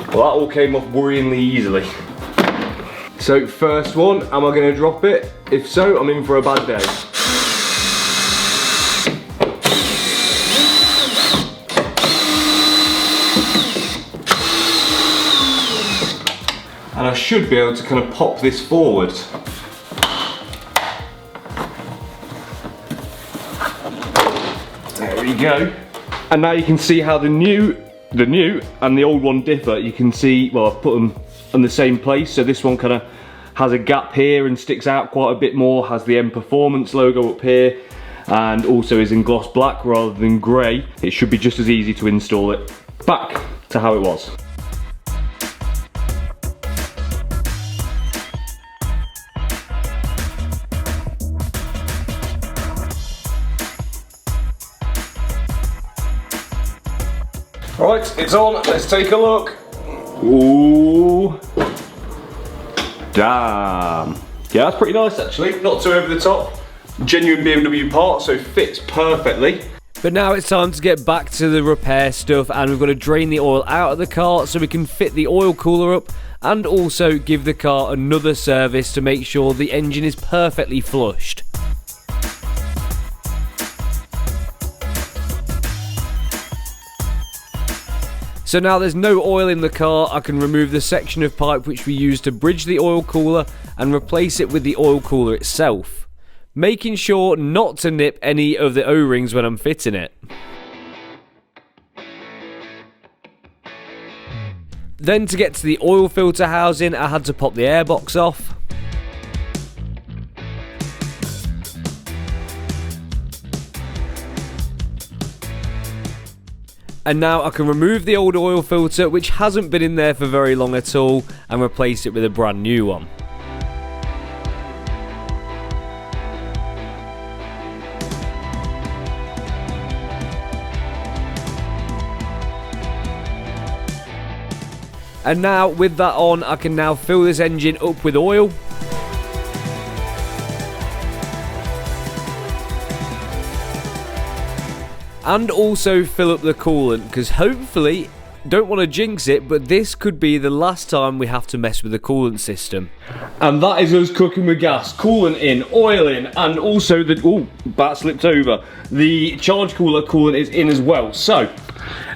Well, that all came off worryingly easily. So first one, am I going to drop it? If so, I'm in for a bad day. And I should be able to kind of pop this forward. There we go. And now you can see how the new and the old one differ. You can see, well, I've put them in the same place, so this one kind of has a gap here and sticks out quite a bit more, has the M Performance logo up here, and also is in gloss black rather than grey. It should be just as easy to install it back to how it was. Right, it's on, let's take a look. Ooh. Damn. Yeah, that's pretty nice actually, not too over the top. Genuine BMW part, so fits perfectly. But now it's time to get back to the repair stuff, and we've got to drain the oil out of the car so we can fit the oil cooler up and also give the car another service to make sure the engine is perfectly flushed. So now there's no oil in the car, I can remove the section of pipe which we used to bridge the oil cooler and replace it with the oil cooler itself, making sure not to nip any of the O-rings when I'm fitting it. Then to get to the oil filter housing, I had to pop the airbox off. And now I can remove the old oil filter, which hasn't been in there for very long at all, and replace it with a brand new one. And now with that on, I can now fill this engine up with oil. And also fill up the coolant, because hopefully, don't want to jinx it, but this could be the last time we have to mess with the coolant system. And that is us cooking with gas. Coolant in, oil in, and also the, oh, bat slipped over. The charge cooler coolant is in as well. So,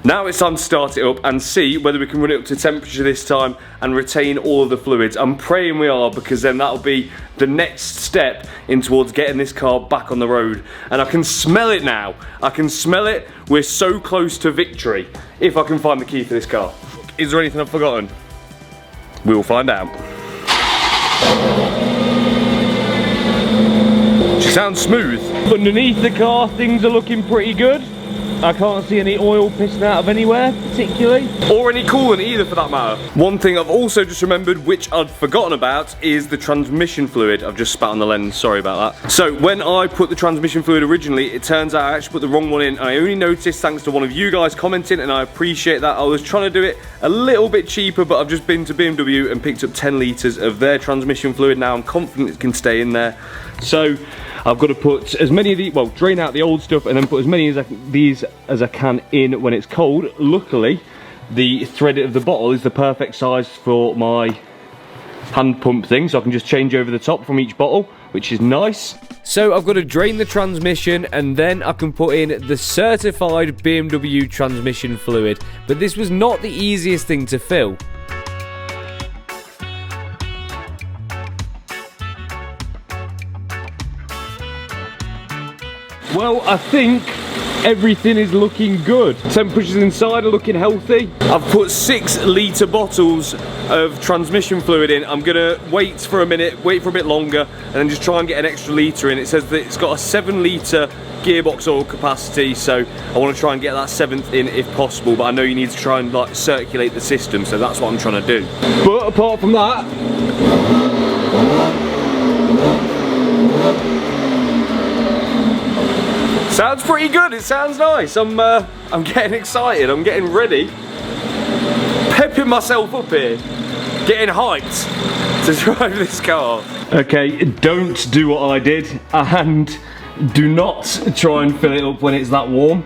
now it's time to start it up and see whether we can run it up to temperature this time and retain all of the fluids. I'm praying we are, because then that'll be the next step in towards getting this car back on the road. And I can smell it now. I can smell it. We're so close to victory. If I can find the key for this car. Is there anything I've forgotten? We will find out. She sounds smooth. Underneath the car, things are looking pretty good. I can't see any oil pissing out of anywhere, particularly. Or any coolant either, for that matter. One thing I've also just remembered, which I'd forgotten about, is the transmission fluid. I've just spat on the lens, sorry about that. So, when I put the transmission fluid originally, it turns out I actually put the wrong one in. And I only noticed thanks to one of you guys commenting, and I appreciate that. I was trying to do it a little bit cheaper, but I've just been to BMW and picked up 10 litres of their transmission fluid. Now I'm confident it can stay in there. So, I've got to put as many of the, well, drain out the old stuff and then put as many of these as I can in when it's cold. Luckily, the thread of the bottle is the perfect size for my hand pump thing, so I can just change over the top from each bottle, which is nice. So I've got to drain the transmission and then I can put in the certified BMW transmission fluid. But this was not the easiest thing to fill. Well, I think everything is looking good. Temperatures inside are looking healthy. I've put 6 litre bottles of transmission fluid in. I'm gonna wait for a minute, wait for a bit longer, and then just try and get an extra litre in. It says that it's got a 7 litre gearbox oil capacity, so I want to try and get that 7th in if possible, but I know you need to try and like circulate the system, so that's what I'm trying to do. But apart from that, sounds pretty good, it sounds nice. I'm getting excited, I'm getting ready. Pepping myself up here. Getting hyped to drive this car. Okay, don't do what I did, and do not try and fill it up when it's that warm,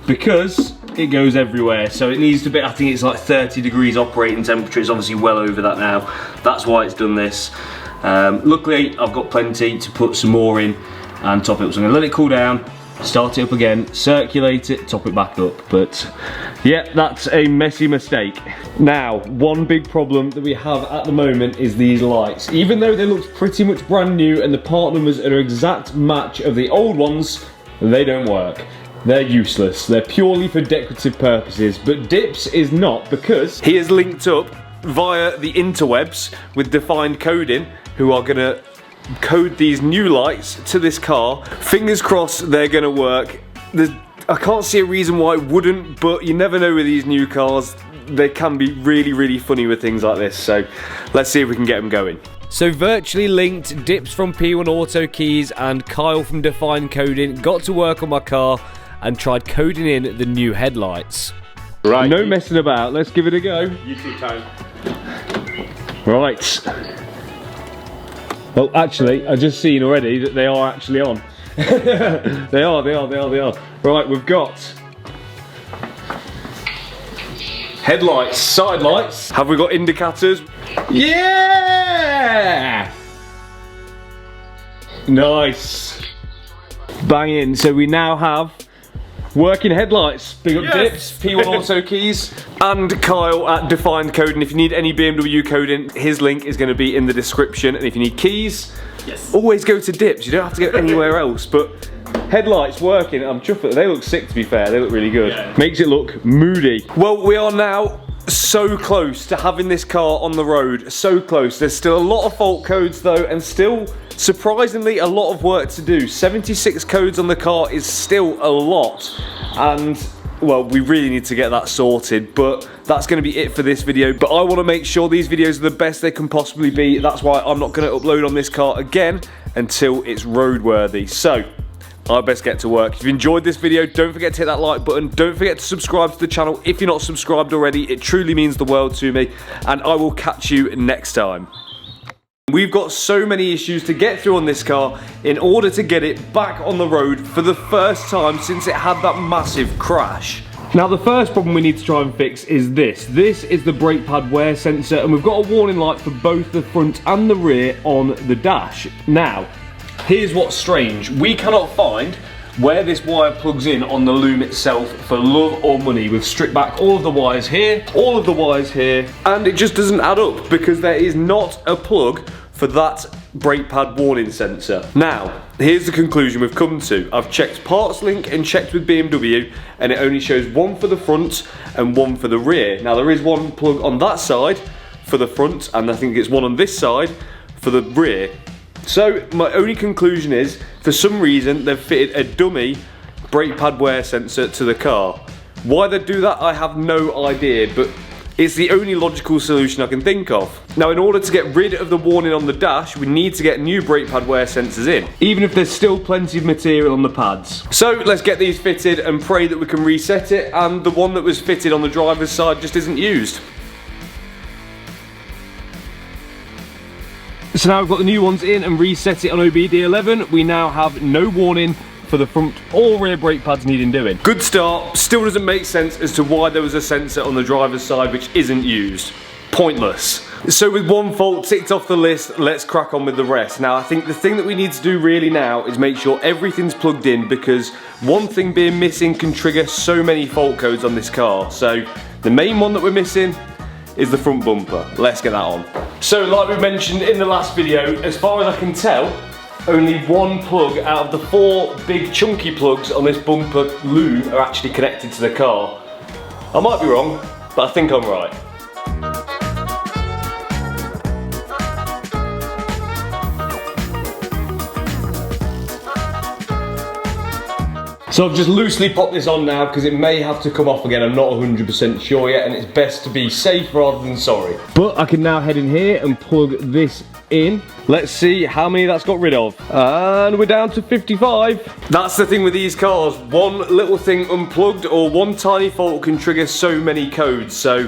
because it goes everywhere. So it needs to be, I think it's like 30 degrees operating temperature. It's obviously well over that now. That's why it's done this. Luckily, I've got plenty to put some more in and top it up. So I'm gonna let it cool down, start it up again, circulate it, top it back up. But yeah, that's a messy mistake. Now, one big problem that we have at the moment is these lights. Even though they look pretty much brand new and the part numbers are an exact match of the old ones, they don't work. They're useless. They're purely for decorative purposes, but Dips is not, because he is linked up via the interwebs with Defined Coding, who are gonna code these new lights to this car. Fingers crossed they're gonna work. I can't see a reason why it wouldn't, but you never know with these new cars. They can be really, really funny with things like this, so let's see if we can get them going. So virtually linked, Dips from P1 Auto Keys and Kyle from Define Coding got to work on my car and tried coding in the new headlights. Right. No messing about, let's give it a go. You see, time. Right. Well, actually, I've just seen already that they are actually on. They are. Right, we've got headlights, side lights. Have we got indicators? Yeah! Nice. Banging. So we now have working headlights. Big up Dips, P1 Auto Keys, and Kyle at Defined Coding. If you need any BMW coding, his link is going to be in the description. And if you need keys, always go to Dips. You don't have to go anywhere else. But headlights working, I'm chuffed. They look sick, to be fair. They look really good. Yeah. Makes it look moody. Well, we are now so close to having this car on the road. So close. There's still a lot of fault codes though, and still surprisingly a lot of work to do. 76 codes on the car is still a lot, and well, we really need to get that sorted. But that's going to be it for this video. But I want to make sure these videos are the best they can possibly be. That's why I'm not going to upload on this car again until it's roadworthy. So I best get to work. If you enjoyed this video, don't forget to hit that like button. Don't forget to subscribe to the channel if you're not subscribed already. It truly means the world to me, and I will catch you next time. We've got so many issues to get through on this car in order to get it back on the road for the first time since it had that massive crash. Now the first problem we need to try and fix is this. This is the brake pad wear sensor, and we've got a warning light for both the front and the rear on the dash. Now, here's what's strange. We cannot find where this wire plugs in on the loom itself for love or money. We've stripped back all of the wires here, all of the wires here, and it just doesn't add up because there is not a plug for that brake pad warning sensor. Now, here's the conclusion we've come to. I've checked PartsLink and checked with BMW, and it only shows one for the front and one for the rear. Now, there is one plug on that side for the front, and I think it's one on this side for the rear. So, my only conclusion is, for some reason, they've fitted a dummy brake pad wear sensor to the car. Why they do that, I have no idea, but it's the only logical solution I can think of. Now, in order to get rid of the warning on the dash, we need to get new brake pad wear sensors in, even if there's still plenty of material on the pads. So let's get these fitted and pray that we can reset it, and the one that was fitted on the driver's side just isn't used. So now we've got the new ones in and reset it on OBD11. We now have no warning for the front or rear brake pads needing doing. Good start. Still doesn't make sense as to why there was a sensor on the driver's side which isn't used. Pointless. So with one fault ticked off the list, let's crack on with the rest. Now I think the thing that we need to do really now is make sure everything's plugged in, because one thing being missing can trigger so many fault codes on this car. So the main one that we're missing is the front bumper. Let's get that on. So like we mentioned in the last video, as far as I can tell, only one plug out of the 4 big chunky plugs on this bumper loom are actually connected to the car. I might be wrong, but I think I'm right. So I've just loosely popped this on now because it may have to come off again. I'm not 100% sure yet, and it's best to be safe rather than sorry. But I can now head in here and plug this in. Let's see how many that's got rid of. And we're down to 55. That's the thing with these cars. One little thing unplugged or one tiny fault can trigger so many codes. So,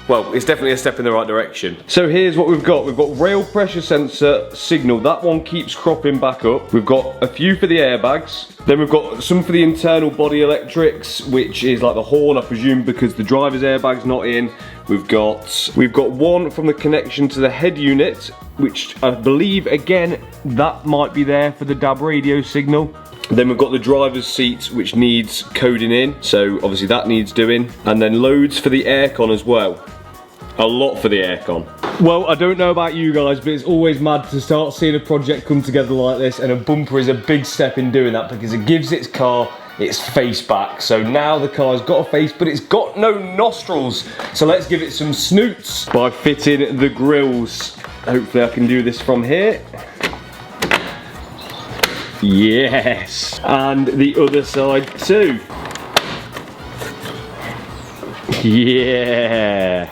well, it's definitely a step in the right direction. So here's what we've got. We've got rail pressure sensor signal. That one keeps cropping back up. We've got a few for the airbags. Then we've got some for the internal body electrics, which is like the horn, I presume, because the driver's airbag's not in. We've got one from the connection to the head unit, which I believe, again, that might be there for the DAB radio signal. Then we've got the driver's seat, which needs coding in, so obviously that needs doing. And then loads for the aircon as well. A lot for the aircon. Well, I don't know about you guys, but it's always mad to start seeing a project come together like this, and a bumper is a big step in doing that because it gives its car its face back. So now the car's got a face, but it's got no nostrils. So let's give it some snoots by fitting the grills. Hopefully I can do this from here. Yes. And the other side too. Yeah.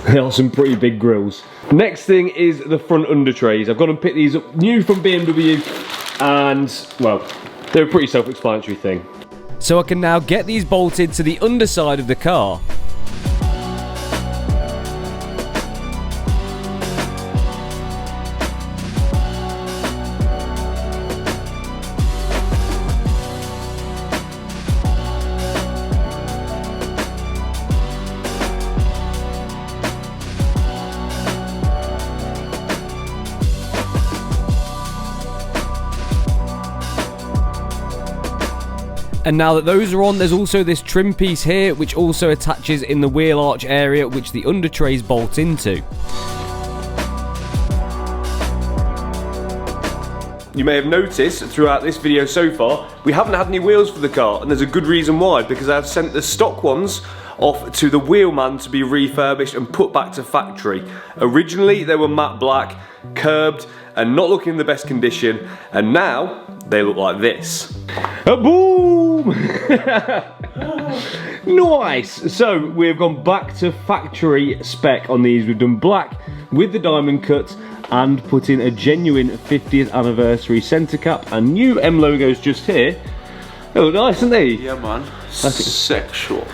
They are some pretty big grills. Next thing is the front under trays. I've got to pick these up new from BMW, and well, they're a pretty self-explanatory thing. So I can now get these bolted to the underside of the car. And now that those are on, there's also this trim piece here which also attaches in the wheel arch area, which the under trays bolt into. You may have noticed throughout this video so far, we haven't had any wheels for the car, and there's a good reason why, because I've sent the stock ones off to the wheelman to be refurbished and put back to factory. Originally they were matte black, curbed and not looking in the best condition, and now they look like this. A boom! Nice! So we've gone back to factory spec on these. We've done black with the diamond cut and put in a genuine 50th anniversary centre cap and new M logos just here. They look nice, don't they? Yeah, man. Sexual.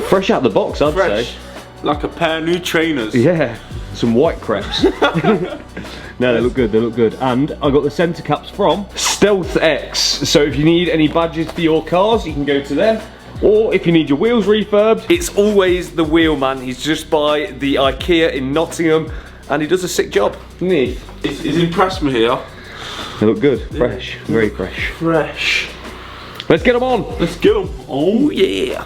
Fresh out the box, I'd say. Like a pair of new trainers. Yeah, some white crepes. No, they look good, they look good. And I got the centre caps from Stealth X. So if you need any badges for your cars, you can go to them. Or if you need your wheels refurbed, it's always the wheel man. He's just by the IKEA in Nottingham and he does a sick job, doesn't he? He's impressed me here. They look good, fresh, very fresh. Fresh. Let's get them on. Let's get them. Oh yeah.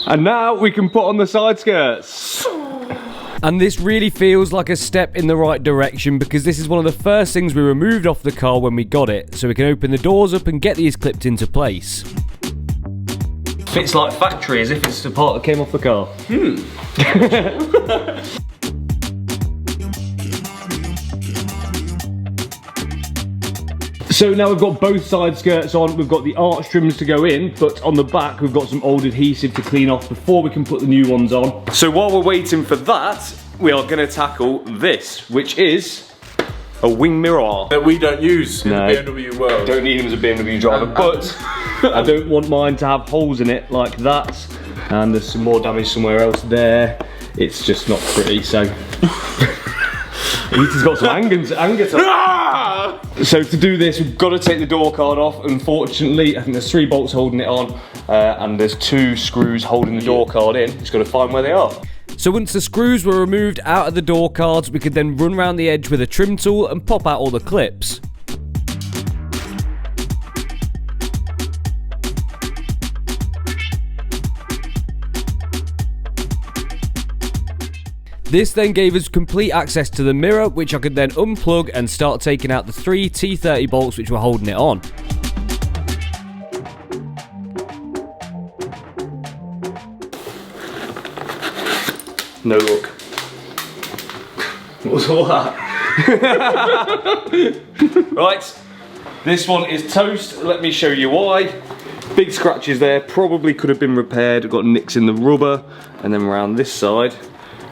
And now we can put on the side skirts. And this really feels like a step in the right direction because this is one of the first things we removed off the car when we got it, so we can open the doors up and get these clipped into place. Fits like factory, as if it's the part that came off the car. So now we've got both side skirts on, we've got the arch trims to go in, but on the back we've got some old adhesive to clean off before we can put the new ones on. So while we're waiting for that, we are going to tackle this, which is a wing mirror. That we don't use in the BMW world. Don't need him as a BMW driver, but I don't want mine to have holes in it like that. And there's some more damage somewhere else there. It's just not pretty, so... He's got some anger to it. So to do this, we've got to take the door card off. Unfortunately, I think there's 3 bolts holding it on, and there's 2 screws holding the door card in. Just got to find where they are. So once the screws were removed out of the door cards, we could then run around the edge with a trim tool and pop out all the clips. This then gave us complete access to the mirror, which I could then unplug and start taking out the 3 T30 bolts which were holding it on. No luck. What was all that? Right, this one is toast. Let me show you why. Big scratches there, probably could have been repaired. Got nicks in the rubber, and then around this side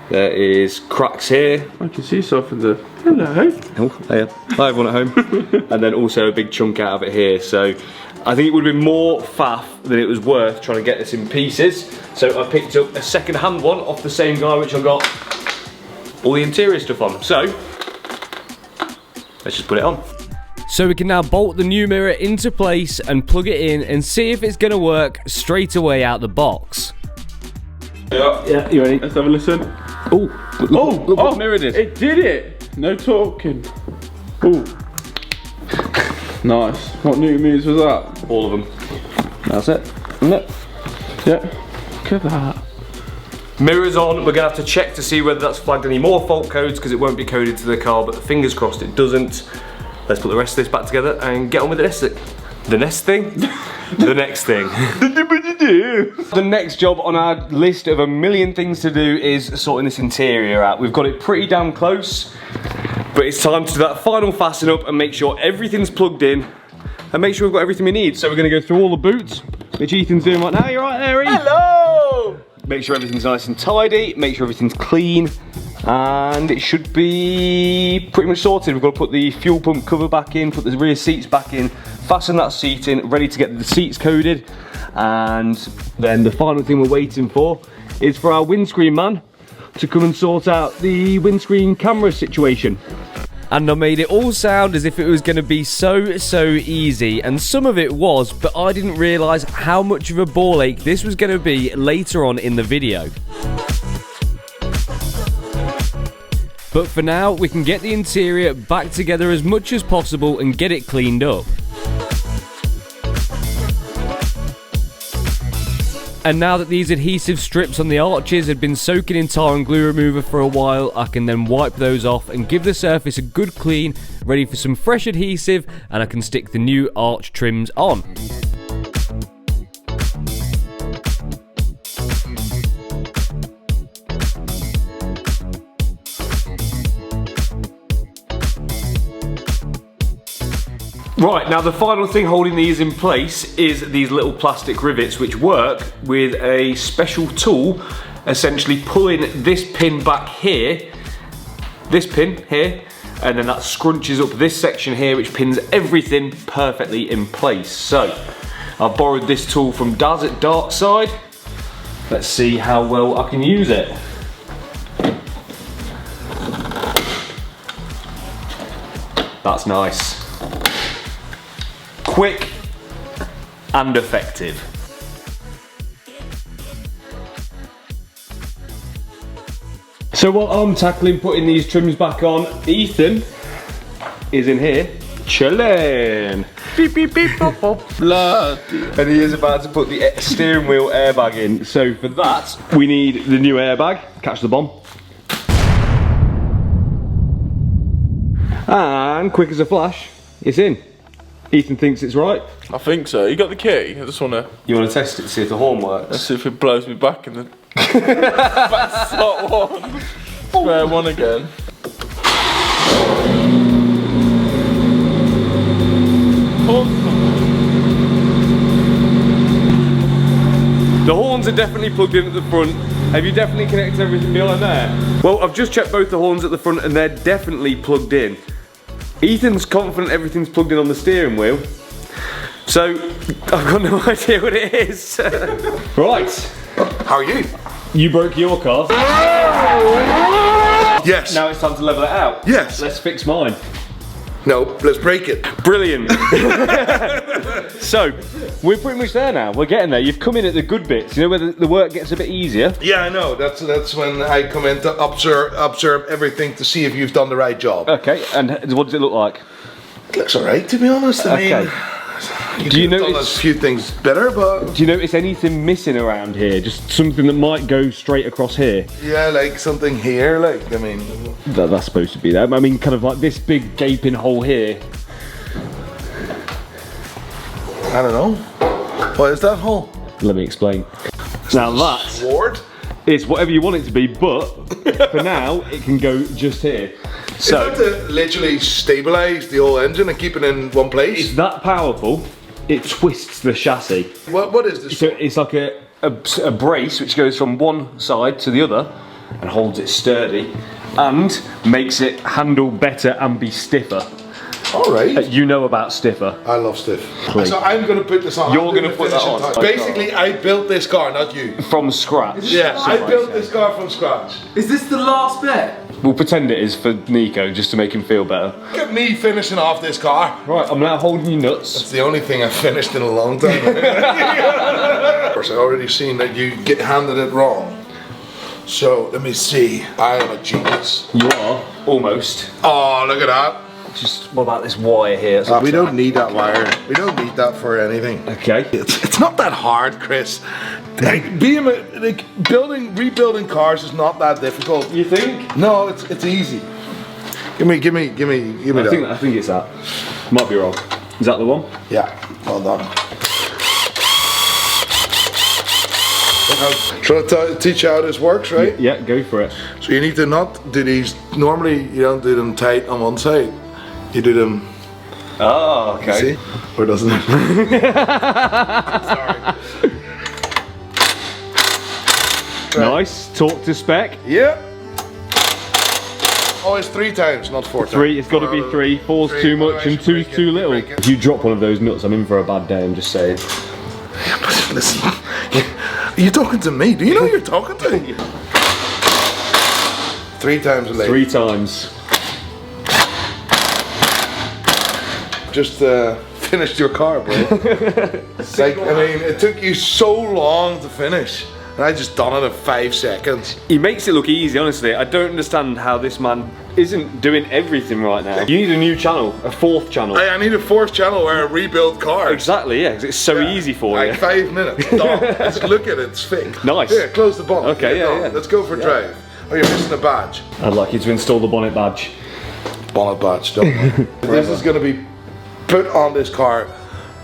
there is cracks here. I can see stuff in the... Hello. Oh, there. I have one at home. And then also a big chunk out of it here. So I think it would have been more faff than it was worth trying to get this in pieces. So I picked up a second-hand one off the same guy which I got all the interior stuff on. So let's just put it on. So we can now bolt the new mirror into place and plug it in and see if it's going to work straight away out the box. Yeah, you ready? Let's have a listen. Look what the mirror did. It did it. No talking. Ooh. Nice. What new moves was that? All of them. That's it, isn't it? Yeah. Look at that. Mirrors on. We're gonna have to check to see whether that's flagged any more fault codes because it won't be coded to the car, but fingers crossed it doesn't. Let's put the rest of this back together and get on with the next thing. The next thing? The next thing. The next job on our list of a million things to do is sorting this interior out. We've got it pretty damn close, but it's time to do that final fasten up and make sure everything's plugged in and make sure we've got everything we need. So we're gonna go through all the boots, which Ethan's doing right now. You right there, Ethan? Hello! Make sure everything's nice and tidy, make sure everything's clean, and it should be pretty much sorted. We've got to put the fuel pump cover back in, put the rear seats back in, fasten that seat in, ready to get the seats coded, and then the final thing we're waiting for is for our windscreen man to come and sort out the windscreen camera situation. And I made it all sound as if it was going to be so easy, and some of it was, but I didn't realise how much of a ball ache this was going to be later on in the video. But for now, we can get the interior back together as much as possible and get it cleaned up. And now that these adhesive strips on the arches had been soaking in tar and glue remover for a while, I can then wipe those off and give the surface a good clean, ready for some fresh adhesive, and I can stick the new arch trims on. Right, now the final thing holding these in place is these little plastic rivets, which work with a special tool, essentially pulling this pin back here, this pin here, and then that scrunches up this section here, which pins everything perfectly in place. So, I've borrowed this tool from Daz at Darkside. Let's see how well I can use it. That's nice. Quick and effective. So while I'm tackling putting these trims back on, Ethan is in here chilling. Beep beep beep pop pop. Bloody. And he is about to put the steering wheel airbag in. So for that, we need the new airbag. Catch the bomb. And quick as a flash, it's in. Ethan thinks it's right. I think so. You got the key? I just wanna. You want to test it to see if the horn works? Let's see if it blows me back in the back slot one. Square one again. The horns are definitely plugged in at the front. Have you definitely connected everything behind there? Well, I've just checked both the horns at the front and they're definitely plugged in. Ethan's confident everything's plugged in on the steering wheel. So, I've got no idea what it is. Right. How are you? You broke your car. Yes. Now it's time to level it out. Yes. Let's fix mine. No, let's break it. Brilliant. So, we're pretty much there now. We're getting there. You've come in at the good bits. You know where the work gets a bit easier? Yeah, I know. That's when I come in to observe everything to see if you've done the right job. Okay, and what does it look like? It looks alright, to be honest. I mean, do you could have done notice a few things better, but do you notice anything missing around here? Just something that might go straight across here? yeah, like something here. Like, I mean, That's supposed to be there. I mean, kind of like this big gaping hole here. I don't know. What is that hole? Let me explain. Now that Sword? is whatever you want it to be, but for now it can go just here. So is that to literally stabilise the whole engine and keep it in one place? it's that powerful. It twists the chassis. What is this? So it's like a brace which goes from one side to the other and holds it sturdy and makes it handle better and be stiffer. Alright. You know about stiffer. I love stiff. Please. So I'm going to put this on. You're I'm doing gonna the put that finishing on. touch. Basically, I built this car, not you. From scratch. Yeah, I built this car from scratch. Is this the last bit? We'll pretend it is for Nico just to make him feel better. Look at me finishing off this car. Right, I'm now holding your nuts. It's the only thing I've finished in a long time. Of course, I've already seen that you get handed it wrong. So, let me see. I am a genius. You are, almost. Oh, look at that. Just, what about this wire here? We don't need that wire. We don't need that for anything. Okay. It's not that hard, Chris. Like, rebuilding cars is not that difficult. You think? No, it's easy. Give me that. I think it's that. Might be wrong. Is that the one? Yeah, well done. Shall I teach you how this works, right? Yeah, go for it. So you need to not do these. Normally, you don't do them tight on one side. You do them. Oh, okay. See? Or doesn't it? Sorry. Nice. Talk to spec. Yeah. Always 3 times, not 4 times. 3. It's got to be 3. 4's too much and 2's too little. If you drop one of those nuts, I'm in for a bad day. I'm just saying. Yeah, but listen. Are you talking to me? Do you know who you're talking to? 3 times a late. 3 times. Just finished your car, bro. Like, I mean, it took you so long to finish, and I just done it in 5 seconds. He makes it look easy, honestly. I don't understand how this man isn't doing everything right now. You need a new channel, a 4th channel. I need a 4th channel where I rebuild cars. Exactly, yeah, because it's so easy for you. Like 5 minutes, done. Just look at it, it's fixed. Nice. Here, close the bonnet. Okay, Here, yeah. Let's go for a drive. Oh, you're missing a badge. I'd like you to install the bonnet badge. Bonnet badge, don't worry. This is going to be put on this car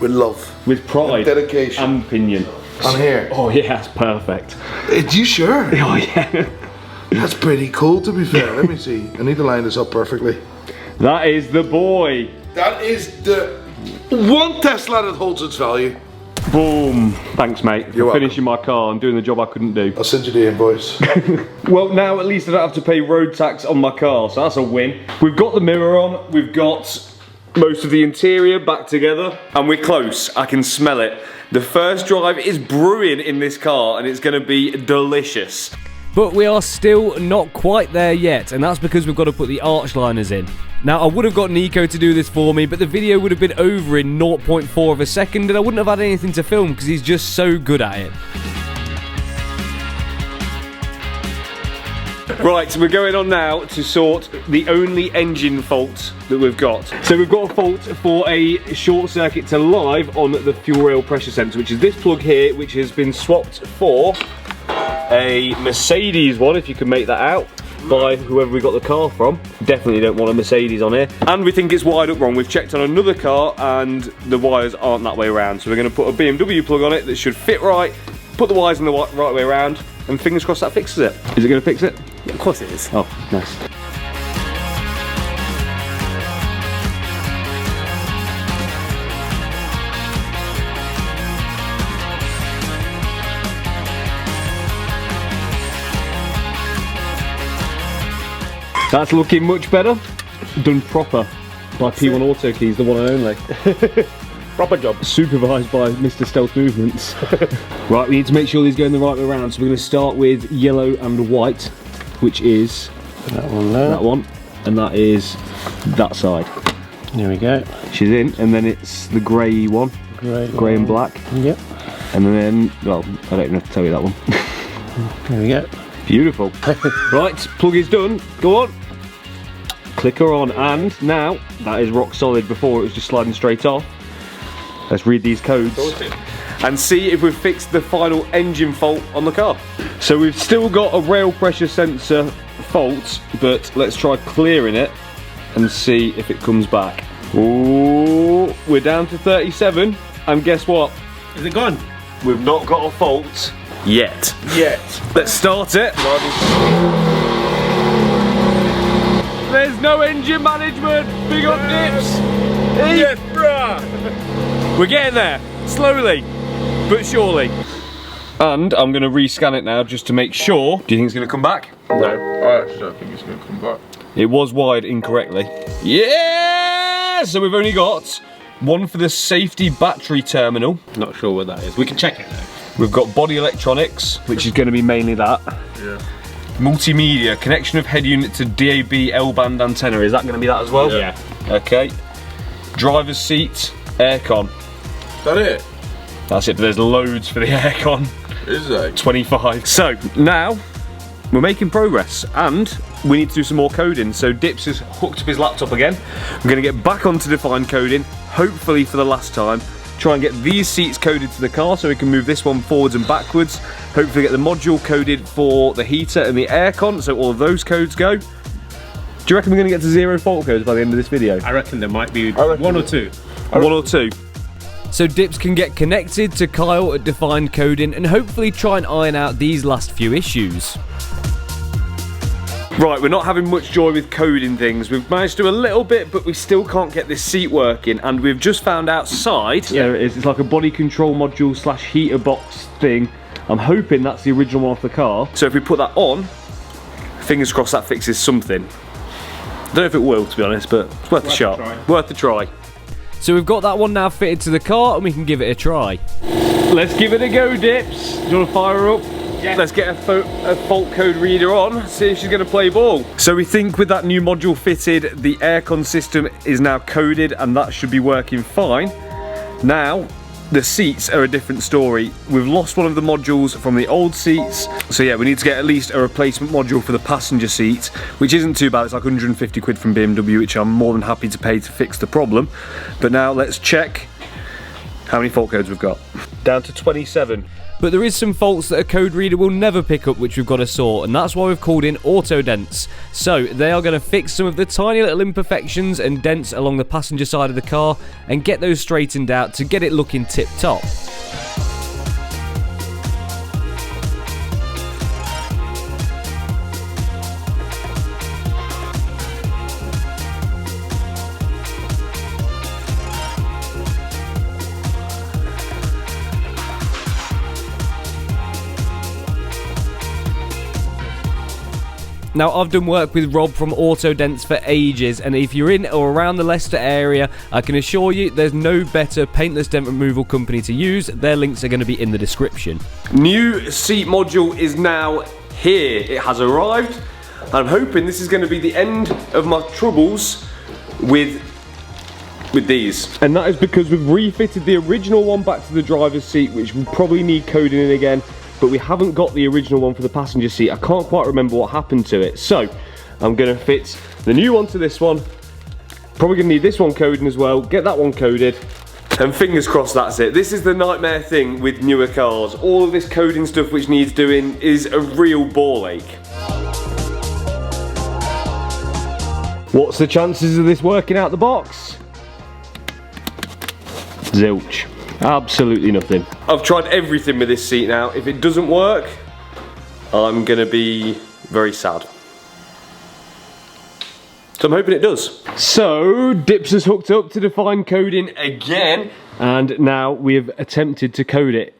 with love. With pride. And dedication. And opinion. On here. Oh yeah, that's perfect. Are you sure? Oh yeah. That's pretty cool, to be fair. Let me see. I need to line this up perfectly. That is the boy. That is the one Tesla that holds its value. Boom. Thanks, mate, for You're welcome. finishing my car and doing the job I couldn't do. I'll send you the invoice. Well, now at least I don't have to pay road tax on my car, so that's a win. We've got the mirror on, we've got most of the interior back together, and we're close. I can smell it. The first drive is brewing in this car, and it's gonna be delicious. But we are still not quite there yet, and that's because we've got to put the arch liners in. Now, I would have got Nico to do this for me, but the video would have been over in 0.4 of a second, and I wouldn't have had anything to film because he's just so good at it. Right, so we're going on now to sort the only engine fault that we've got. So we've got a fault for a short circuit to live on the fuel rail pressure sensor, which is this plug here, which has been swapped for a Mercedes one, if you can make that out, by whoever we got the car from. Definitely don't want a Mercedes on here. And we think it's wired up wrong. We've checked on another car and the wires aren't that way around. So we're going to put a BMW plug on it that should fit right, put the wires in the right way around, and fingers crossed that fixes it. Is it going to fix it? Of course it is. Oh, nice. That's looking much better. Done proper by P1 Auto Keys, the one and only. Proper job. Supervised by Mr. Stealth Movements. Right, we need to make sure these go in the right way around. So we're going to start with yellow and white, which is That one there. that one, and that is that side. There we go. She's in, and then it's the grey one, grey and black. Yep. And then, well, I don't even have to tell you that one. There we go. Beautiful. Right, plug is done. Go on. Click her on, and now that is rock solid. Before it was just sliding straight off. Let's read these codes and see if we've fixed the final engine fault on the car. So we've still got a rail pressure sensor fault, but let's try clearing it and see if it comes back. Ooh, we're down to 37, and guess what? Is it gone? We've not got a fault yet. Let's start it. There's no engine management. Big up Dips. Yes, bruh! We're getting there, slowly, but surely. And I'm going to rescan it now just to make sure. Do you think it's going to come back? No, I actually don't think it's going to come back. It was wired incorrectly. Yeah! So we've only got one for the safety battery terminal. Not sure what that is. We can check it though. We've got body electronics, which is going to be mainly that. Yeah. Multimedia, connection of head unit to DAB L-band antenna. Is that going to be that as well? Yeah. Okay. Driver's seat, aircon. Is that it? That's it, but there's loads for the aircon. Is it? 25. So, now, we're making progress, and we need to do some more coding. So Dips has hooked up his laptop again. We're going to get back onto defined coding, hopefully for the last time. Try and get these seats coded to the car so we can move this one forwards and backwards. Hopefully get the module coded for the heater and the aircon, so all of those codes go. Do you reckon we're going to get to 0 fault codes by the end of this video? I reckon there might be one or two. One or two. So Dips can get connected to Kyle at Defined Coding and hopefully try and iron out these last few issues. Right, we're not having much joy with coding things. We've managed to do a little bit, but we still can't get this seat working, and we've just found outside. There it is. It's like a body control module / heater box thing. I'm hoping that's the original one off the car. So if we put that on, fingers crossed that fixes something. I don't know if it will, to be honest, but it's worth a shot. Worth a try. So we've got that one now fitted to the car and we can give it a try. Let's give it a go, Dips. Do you want to fire her up? Yeah. Let's get a fault code reader on, see if she's going to play ball. So we think with that new module fitted, the aircon system is now coded and that should be working fine. Now, the seats are a different story. We've lost one of the modules from the old seats. So yeah, we need to get at least a replacement module for the passenger seat, which isn't too bad. It's like 150 quid from BMW, which I'm more than happy to pay to fix the problem. But now let's check how many fault codes we've got. Down to 27. But there is some faults that a code reader will never pick up, which we've got to sort, and that's why we've called in Auto Dents. So they are going to fix some of the tiny little imperfections and dents along the passenger side of the car and get those straightened out to get it looking tip top. Now, I've done work with Rob from Autodents for ages, and if you're in or around the Leicester area, I can assure you there's no better paintless dent removal company to use. Their links are going to be in the description. New seat module is now here. It has arrived. I'm hoping this is going to be the end of my troubles with these. And that is because we've refitted the original one back to the driver's seat, which will probably need coding in again. But we haven't got the original one for the passenger seat. I can't quite remember what happened to it. So I'm gonna fit the new one to this one. Probably gonna need this one coding as well. Get that one coded. And fingers crossed that's it. This is the nightmare thing with newer cars. All of this coding stuff which needs doing is a real ball ache. What's the chances of this working out the box? Zilch. Absolutely nothing. I've tried everything with this seat now. If it doesn't work, I'm gonna be very sad. So I'm hoping it does. So, Dips has hooked up to define coding again, and now we have attempted to code it.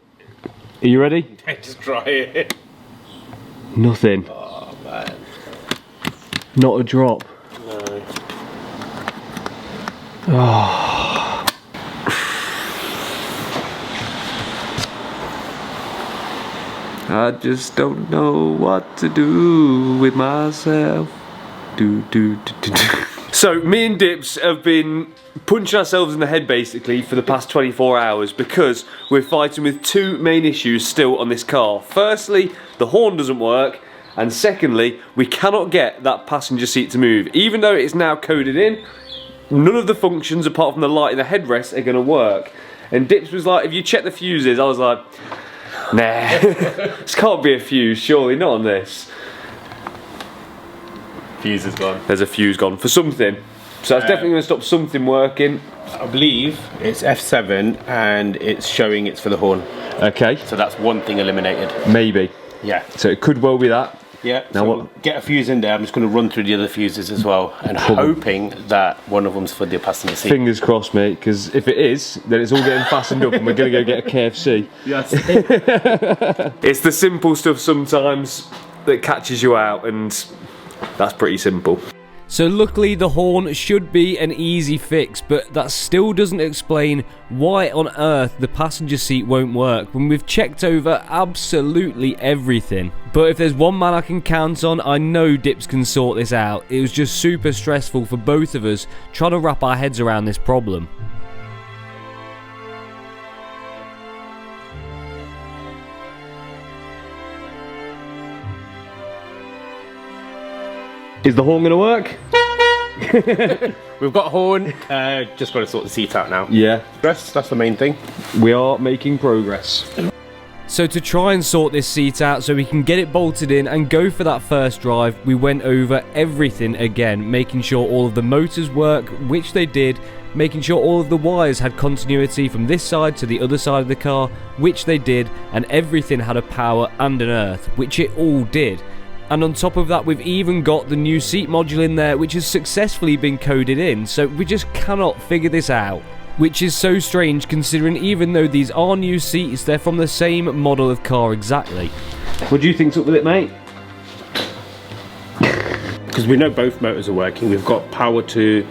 Are you ready? Just try it. Nothing. Oh man. Not a drop. No. Oh. I just don't know what to do with myself. So me and Dips have been punching ourselves in the head basically for the past 24 hours because we're fighting with two main issues still on this car. Firstly, the horn doesn't work, and secondly, we cannot get that passenger seat to move. Even though it's now coded in, none of the functions apart from the light and the headrest are going to work. And Dips was like, if you check the fuses, I was like, nah, this can't be a fuse, surely, not on this. Fuse is gone. There's a fuse gone for something. So that's definitely going to stop something working. I believe it's F7 and it's showing it's for the horn. Okay. So that's one thing eliminated. Maybe. Yeah. So it could well be that. Yeah. Now so what? We'll get a fuse in there. I'm just going to run through the other fuses as well, and hoping that one of them's for the passenger seat. Fingers crossed, mate, because if it is, then it's all getting fastened up and we're going to go get a KFC. Yes. It's the simple stuff sometimes that catches you out, and that's pretty simple. So luckily the horn should be an easy fix, but that still doesn't explain why on earth the passenger seat won't work when we've checked over absolutely everything. But if there's one man I can count on, I know Dips can sort this out. It was just super stressful for both of us trying to wrap our heads around this problem. Is the horn going to work? We've got a horn, just got to sort the seat out now. Yeah. That's the main thing. We are making progress. So to try and sort this seat out so we can get it bolted in and go for that first drive, we went over everything again, making sure all of the motors work, which they did, making sure all of the wires had continuity from this side to the other side of the car, which they did, and everything had a power and an earth, which it all did. And on top of that, we've even got the new seat module in there, which has successfully been coded in, so we just cannot figure this out. Which is so strange considering even though these are new seats, they're from the same model of car exactly. What do you think's up with it, mate? Because we know both motors are working. We've got power to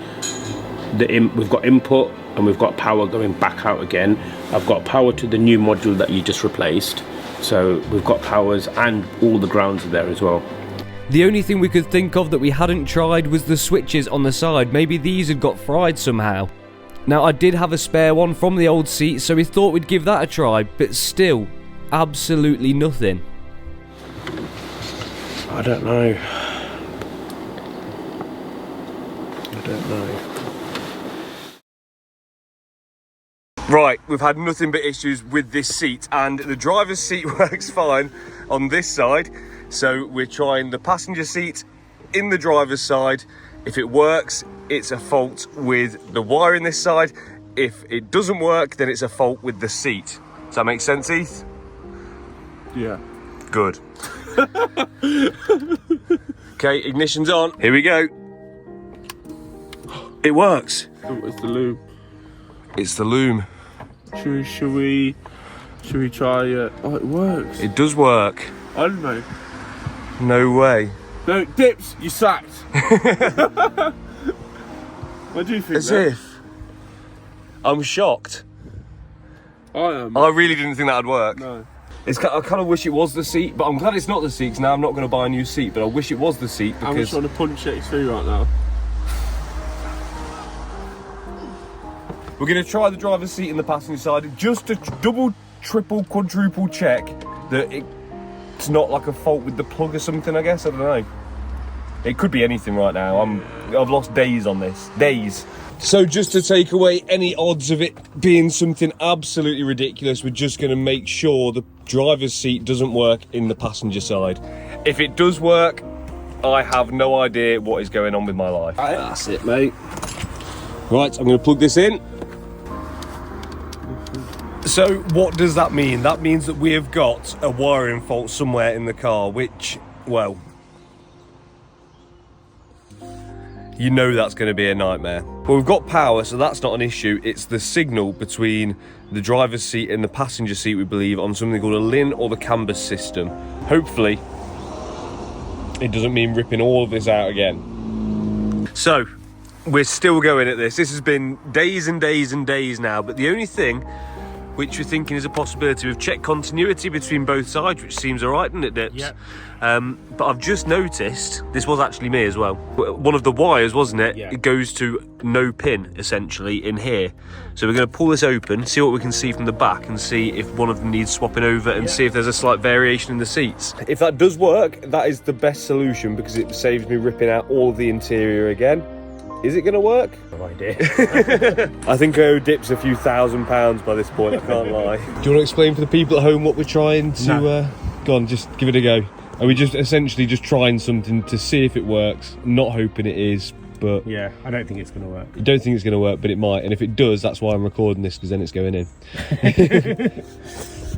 we've got input and we've got power going back out again. I've got power to the new module that you just replaced. So we've got powers and all the grounds are there as well. The only thing we could think of that we hadn't tried was the switches on the side. Maybe these had got fried somehow. Now I did have a spare one from the old seat, so we thought we'd give that a try, but still, absolutely nothing. I don't know. I don't know. Right, we've had nothing but issues with this seat, and the driver's seat works fine on this side, so we're trying the passenger seat in the driver's side. If it works, it's a fault with the wire in this side. If it doesn't work, then it's a fault with the seat. Does that make sense, Heath? Yeah. Good. Okay, ignition's on. Here we go. It works. Oh, it's the loom. It's the loom. Should we try it? Oh, it works. It does work. I don't know. No way. No, Dips, you sacked. What do you think? As if. I'm shocked. I am. I really didn't think that'd work. No. I kind of wish it was the seat, but I'm glad it's not the seat, because now I'm not going to buy a new seat, but I wish it was the seat I'm just because... trying to punch X3 right now. We're going to try the driver's seat in the passenger side, just to double, triple, quadruple check that it's not like a fault with the plug or something, I guess, I don't know. It could be anything right now. I've lost days on this. Days. So just to take away any odds of it being something absolutely ridiculous, we're just going to make sure the driver's seat doesn't work in the passenger side. If it does work, I have no idea what is going on with my life. That's it, mate. Right, I'm going to plug this in. So what does that mean? That means that we have got a wiring fault somewhere in the car, which, well, you know that's going to be a nightmare. Well, we've got power, so that's not an issue. It's the signal between the driver's seat and the passenger seat, we believe, on something called a LIN or the CAN system. Hopefully, it doesn't mean ripping all of this out again. So, we're still going at this. This has been days and days and days now, but the only thing which we're thinking is a possibility, we've checked continuity between both sides, which seems all right, doesn't it, Dips? Yeah. But I've just noticed, this was actually me as well, one of the wires, wasn't it? Yeah. It goes to no pin, essentially, in here. So we're going to pull this open, see what we can see from the back, and see if one of them needs swapping over, and see if there's a slight variation in the seats. If that does work, that is the best solution, because it saves me ripping out all of the interior again. Is it going to work? No idea. I think I owe Dips a few £1,000s by this point, I can't lie. Do you want to explain for the people at home what we're trying to... No. Go on, just give it a go. Are we just essentially just trying something to see if it works, not hoping it is, but... Yeah, I don't think it's going to work. I don't think it's going to work, but it might, and if it does, that's why I'm recording this, because then it's going in.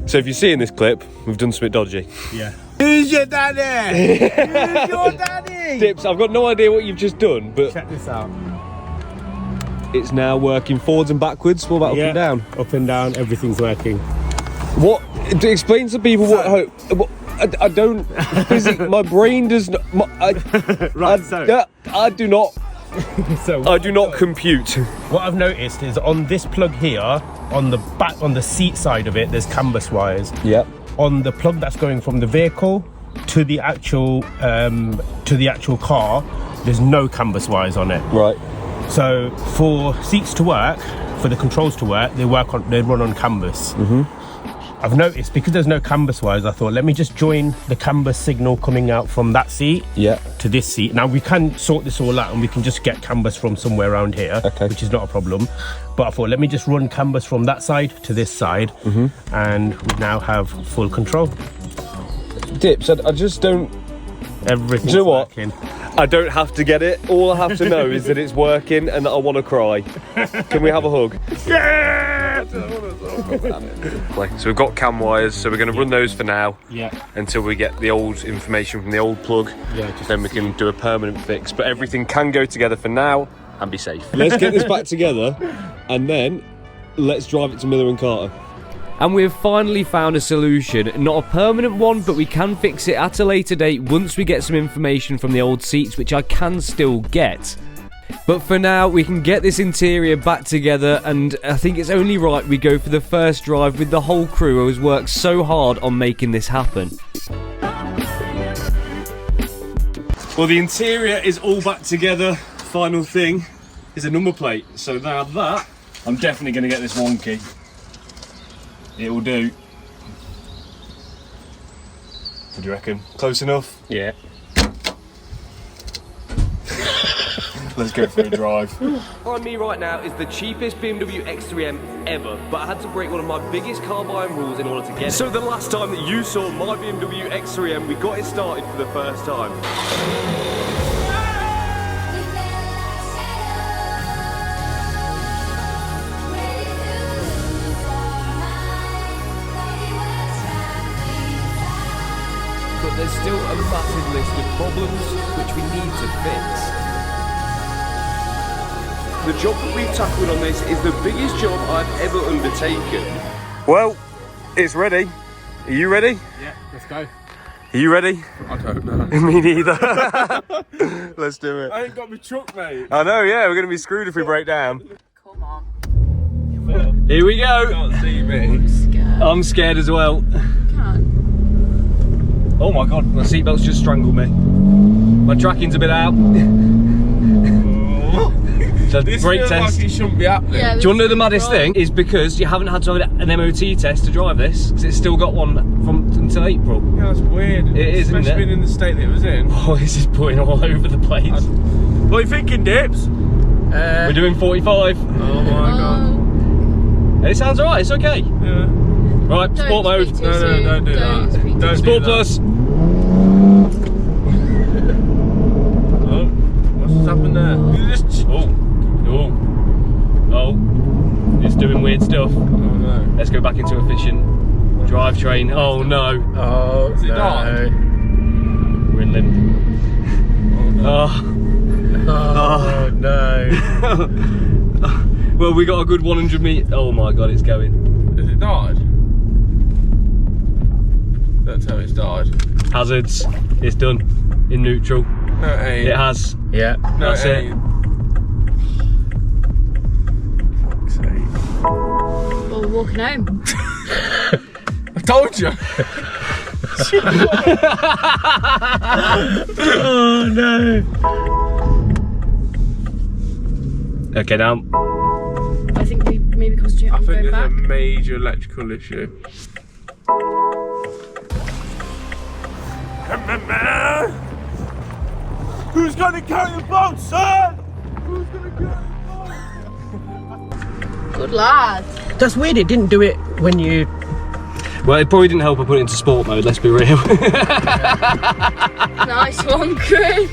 So if you're seeing this clip, we've done something dodgy. Yeah. Who's your daddy? Who's your daddy? Dips, I've got no idea what you've just done, but... Check this out. It's now working forwards and backwards. What about up and down? Up and down, everything's working. What? Explain to people what I don't. My brain does not. I do not. So I do not compute. what I've noticed is on this plug here, on the back, on the seat side of it, there's canvas wires. Yep. On the plug that's going from the vehicle to the actual car, there's no canvas wires on it. Right. So for seats to work, for the controls to work, they run on canvas. I've noticed because there's no canvas wires, I thought let me just join the canvas signal coming out from that seat to this seat. Now we can sort this all out and we can just get canvas from somewhere around here, which is not a problem. But I thought let me just run canvas from that side to this side, and we now have full control. Dips, I just don't. Everything's Do you know what? working. I don't have to get it. All I have to know is that it's working and that I want to cry. Can we have a hug? Yeah! So we've got cam wires, so we're going to run those for now. Yeah. Until we get the old information from the old plug. Yeah. Then we can do a permanent fix. But everything can go together for now and be safe. Let's get this back together and then let's drive it to Miller and Carter. And we've finally found a solution. Not a permanent one, but we can fix it at a later date once we get some information from the old seats, which I can still get. But for now, we can get this interior back together, and I think it's only right we go for the first drive with the whole crew who has worked so hard on making this happen. Well, the interior is all back together. Final thing is a number plate. So now that, I'm definitely going to get this wonky. It will do. What do you reckon? Close enough? Yeah. Let's go for a drive. On me right now is the cheapest Bmw X3M ever, but I had to break one of my biggest car buying rules in order to get it. So the last time that you saw my Bmw X3M, we got it started for the first time. But there's still a massive list of problems which we need to fix. The job that we've tackled on this is the biggest job I've ever undertaken. Well, it's ready. Are you ready? Yeah, let's go. Are you ready? I don't know. Me neither. Let's do it. I ain't got my truck, mate. I know, yeah, we're gonna be screwed if we break down. Come on. Here we go. Can't see me. I'm scared as well. Can't. Oh my god, my seatbelt's just strangled me. My tracking's a bit out. So This brake feels test. like it shouldn't be happening. Yeah, Do you want to know the maddest thing? Is because you haven't had to have an MOT test to drive this, because it's still got one from until April. Yeah, it's weird. It is, isn't Especially it? being in the state that it was in. Oh, this is putting all over the place. What are you thinking, Dips? We're doing 45. Oh my god. It sounds alright, it's okay. Yeah. Right, Don't sport mode. speak too No, soon. don't do that. speak too Don't soon. Sport do plus. Oh, what's happened there? You just... Oh. It's doing weird stuff. Oh no. Let's go back into efficient drivetrain. Oh no. Oh, Is it dark? We're in limp. Oh. Oh no. Well, we got a good 100 meters. Oh my god, it's going. Has it died? Don't tell me it's died. Hazards. It's done. In neutral. No, it ain't. It has. Yeah. No, That's it it. ain't. Well, we're walking home. I told you. Oh no. Okay, now. I think we maybe concentrate I on think going there's back. a major electrical issue. Who's gonna carry the boat, son? Who's gonna carry the boat? Good lad. That's weird, it didn't do it when you... Well, it probably didn't help I put it into sport mode, let's be real. Nice one, Chris.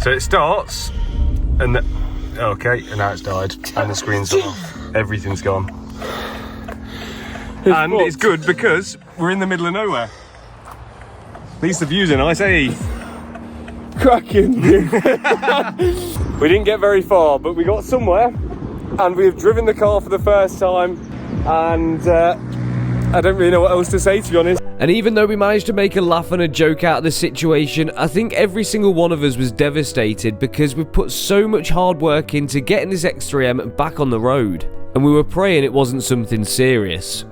So it starts, and okay, and now it's died, and the screen's gone off. Everything's gone. And it's good because we're in the middle of nowhere. At least the view's are nice, eh? Cracking. We didn't get very far, but we got somewhere, and we have driven the car for the first time, and I don't really know what else to say, to be honest. And even though we managed to make a laugh and a joke out of the situation, I think every single one of us was devastated because we put so much hard work into getting this X3M back on the road, and we were praying it wasn't something serious.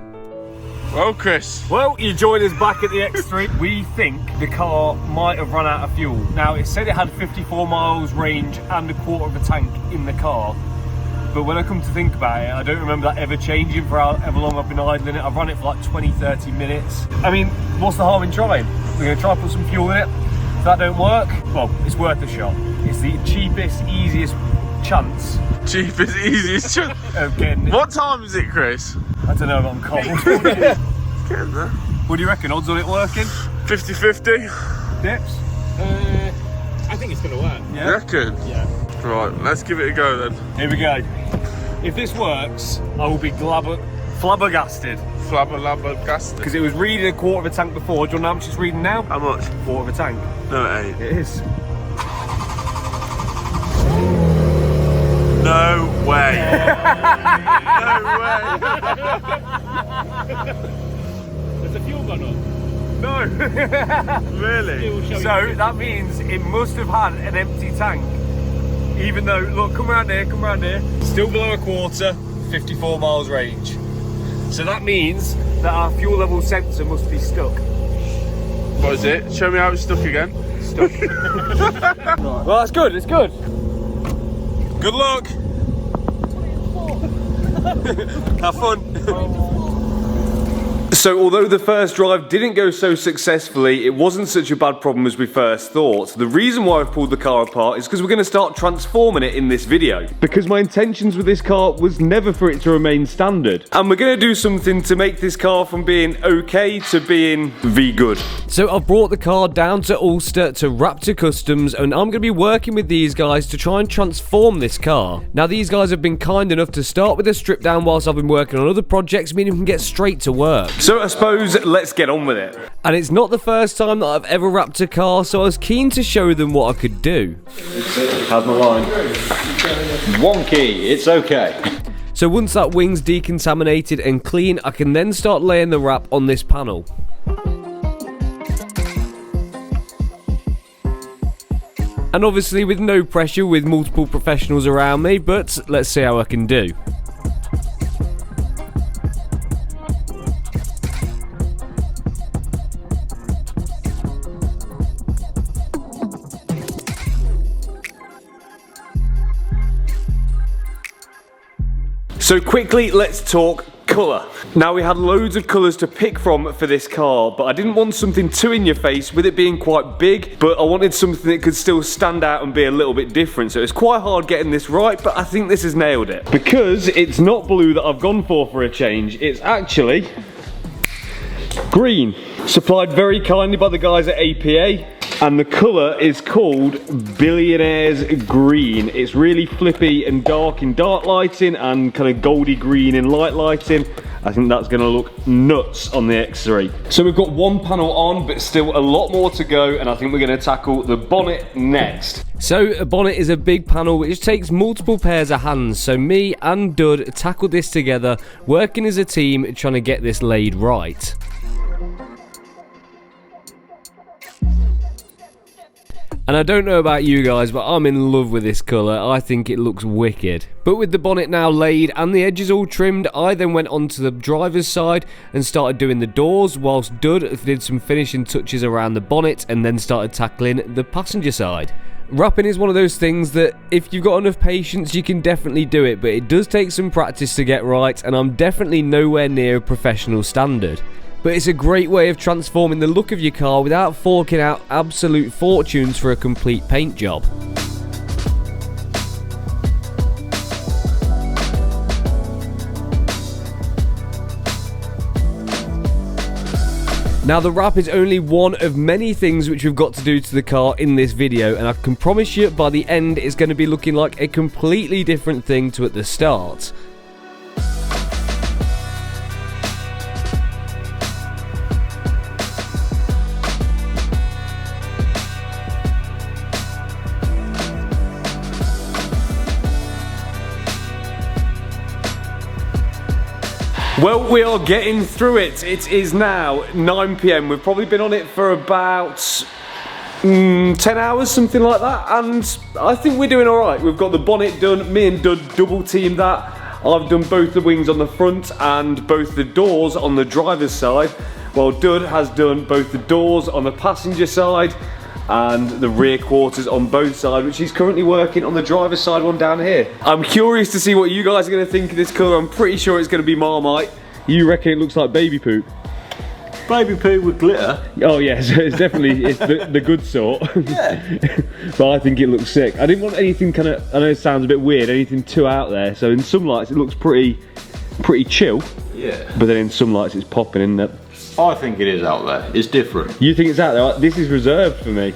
Well, Chris. Well, you joined us back at the X3. We think the car might have run out of fuel. Now, it said it had 54 miles range and a quarter of a tank in the car. But when I come to think about it, I don't remember that ever changing for however long I've been idling it. I've run it for like 20-30 minutes. I mean, what's the harm in trying? We're going to try to put some fuel in it. If that don't work, well, it's worth a shot. It's the cheapest, easiest chance Cheapest, easiest chance. of getting it. What time is it, Chris? I don't know, but I'm cold. Getting there. What do you reckon? Odds on it working? 50-50. Dips? I think it's gonna work. Yeah? You reckon? Yeah. Right, let's give it a go then. Here we go. If this works, I will be flabbergasted. Flabbergasted. Because it was reading a quarter of a tank before. Do you know how much it's reading now? How much? Quarter of a tank. No, it ain't. It is. No way. No way. There's a fuel gun on. No. Really? So that means it must have had an empty tank. Even though, look, come around here, Still below a quarter, 54 miles range. So that means that our fuel level sensor must be stuck. What is it? Show me how it's stuck again. Stuck. Well, that's good, it's good. Good luck. Have fun. So although the first drive didn't go so successfully, it wasn't such a bad problem as we first thought. The reason why I've pulled the car apart is because we're going to start transforming it in this video. Because my intentions with this car was never for it to remain standard. And we're going to do something to make this car from being okay to being V-good. So I've brought the car down to Ulster to Raptor Customs, and I'm going to be working with these guys to try and transform this car. Now these guys have been kind enough to start with a strip down whilst I've been working on other projects, meaning we can get straight to work. So I suppose let's get on with it. And it's not the first time that I've ever wrapped a car, so I was keen to show them what I could do. How's my line? Wonky, it's okay. So once that wing's decontaminated and clean, I can then start laying the wrap on this panel. And obviously with no pressure, with multiple professionals around me, but let's see how I can do. So quickly, let's talk colour. Now we had loads of colours to pick from for this car, but I didn't want something too in your face with it being quite big, but I wanted something that could still stand out and be a little bit different. So it's quite hard getting this right, but I think this has nailed it. Because it's not blue that I've gone for a change, it's actually green. Supplied very kindly by the guys at APA. And the colour is called Billionaire's Green. It's really flippy and dark in dark lighting and kind of goldy green in light lighting. I think that's going to look nuts on the X3. So we've got one panel on, but still a lot more to go, and I think we're going to tackle the bonnet next. So a bonnet is a big panel which takes multiple pairs of hands, so me and Dud tackled this together, working as a team trying to get this laid right. And I don't know about you guys, but I'm in love with this colour. I think it looks wicked. But with the bonnet now laid and the edges all trimmed, I then went onto the driver's side and started doing the doors, whilst Dud did some finishing touches around the bonnet and then started tackling the passenger side. Wrapping is one of those things that if you've got enough patience, you can definitely do it, but it does take some practice to get right, and I'm definitely nowhere near a professional standard. But it's a great way of transforming the look of your car without forking out absolute fortunes for a complete paint job. Now the wrap is only one of many things which we've got to do to the car in this video, and I can promise you by the end it's going to be looking like a completely different thing to at the start. Well, we are getting through it. It is now 9 PM. We've probably been on it for about 10 hours, something like that, and I think we're doing all right. We've got the bonnet done. Me and Dud double teamed that. I've done both the wings on the front and both the doors on the driver's side, while Dud has done both the doors on the passenger side and the rear quarters on both sides, which he's currently working on the driver's side one down here. I'm curious to see what you guys are going to think of this colour. I'm pretty sure it's going to be Marmite. You reckon it looks like baby poop? Baby poo with glitter. Oh yeah, so it's definitely the good sort. Yeah. But I think it looks sick. I didn't want anything kind of, I know it sounds a bit weird, anything too out there. So in some lights it looks pretty chill. Yeah. But then in some lights it's popping, isn't it? I think it is out there. It's different. You think it's out there? This is reserved for me.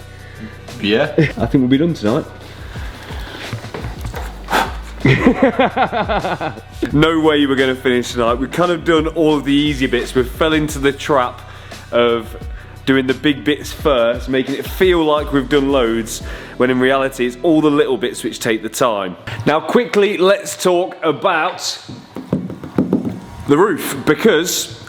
Yeah. I think we'll be done tonight. No way you were going to finish tonight. We've kind of done all of the easy bits. We fell into the trap of doing the big bits first, making it feel like we've done loads, when in reality it's all the little bits which take the time. Now quickly, let's talk about the roof, because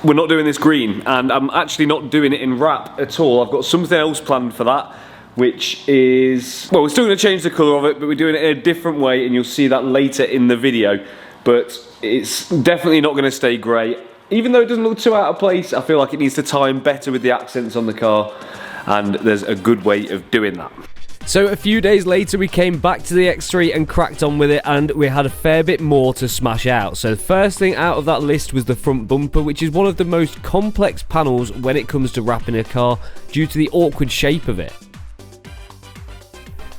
we're not doing this green, and I'm actually not doing it in wrap at all. I've got something else planned for that, which is, well, we're still going to change the colour of it, but we're doing it in a different way, and you'll see that later in the video. But it's definitely not going to stay grey. Even though it doesn't look too out of place, I feel like it needs to tie in better with the accents on the car, and there's a good way of doing that. So a few days later we came back to the X3 and cracked on with it, and we had a fair bit more to smash out. So the first thing out of that list was the front bumper, which is one of the most complex panels when it comes to wrapping a car due to the awkward shape of it.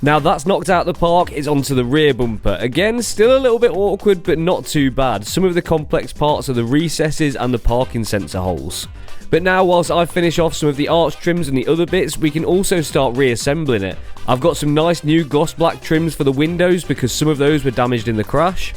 Now that's knocked out the park, it's onto the rear bumper. Again, still a little bit awkward, but not too bad. Some of the complex parts are the recesses and the parking sensor holes. But now, whilst I finish off some of the arch trims and the other bits, we can also start reassembling it. I've got some nice new gloss black trims for the windows because some of those were damaged in the crash.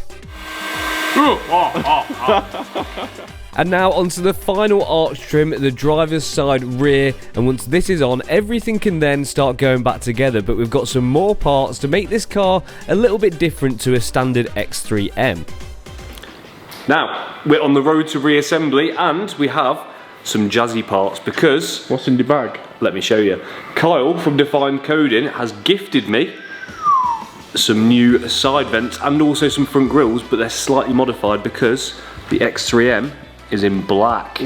And now onto the final arch trim, the driver's side rear, and once this is on, everything can then start going back together, but we've got some more parts to make this car a little bit different to a standard X3M. Now, we're on the road to reassembly, and we have some jazzy parts because... What's in the bag? Let me show you. Kyle from Defined Coding has gifted me some new side vents and also some front grills, but they're slightly modified because the X3M is in black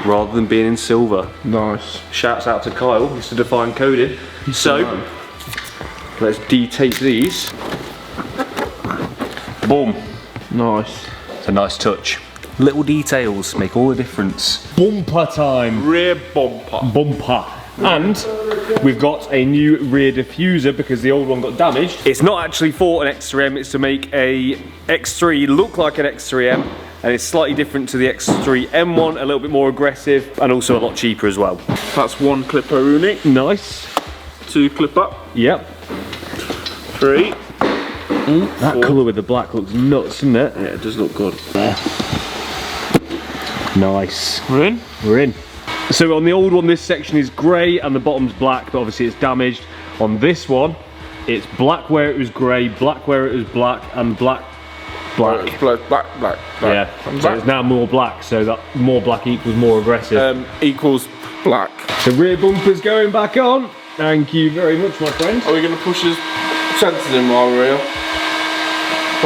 rather than being in silver. Nice. Shouts out to Kyle, Mr. Defined Coding. So, let's detape these. Boom. Nice. It's a nice touch. Little details make all the difference. Bumper time. Rear bumper. Bumper. And we've got a new rear diffuser because the old one got damaged. It's not actually for an X3M, it's to make a X3 look like an X3M, and it's slightly different to the X3M one, a little bit more aggressive and also a lot cheaper as well. That's one clipper uni. Nice. 2 clipper. Yep. 3. That colour with the black looks nuts, doesn't it? Yeah, it does look good. Nice. We're in? We're in. So on the old one, this section is grey and the bottom's black, but obviously it's damaged. On this one, it's black where it was grey, black where it was black, and black. Black. Yeah, so it's now more black, so that more black equals more aggressive. Equals black. The rear bumper's going back on. Thank you very much, my friend. Are we going to push his sensors in while we're here?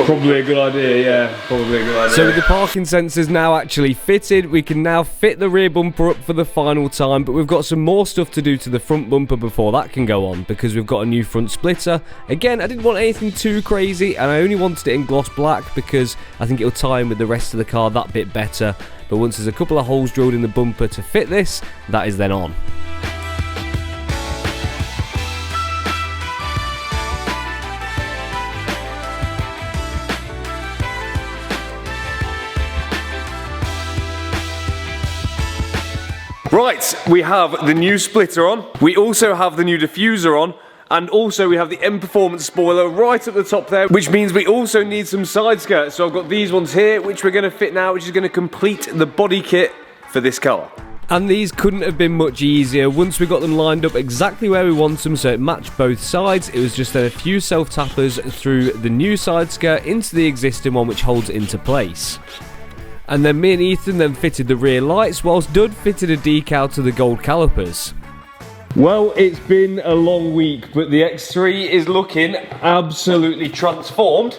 Probably a good idea, yeah. Probably a good idea. So with the parking sensors now actually fitted, we can now fit the rear bumper up for the final time, but we've got some more stuff to do to the front bumper before that can go on, because we've got a new front splitter. Again, I didn't want anything too crazy, and I only wanted it in gloss black because I think it'll tie in with the rest of the car that bit better. But once there's a couple of holes drilled in the bumper to fit this, that is then on. Right, we have the new splitter on, we also have the new diffuser on, and also we have the M Performance spoiler right at the top there, which means we also need some side skirts. So I've got these ones here, which we're going to fit now, which is going to complete the body kit for this car. And these couldn't have been much easier. Once we got them lined up exactly where we want them so it matched both sides, it was just then a few self-tappers through the new side skirt into the existing one, which holds it into place. And then me and Ethan then fitted the rear lights, whilst Dud fitted a decal to the gold calipers. Well, it's been a long week, but the X3 is looking absolutely transformed.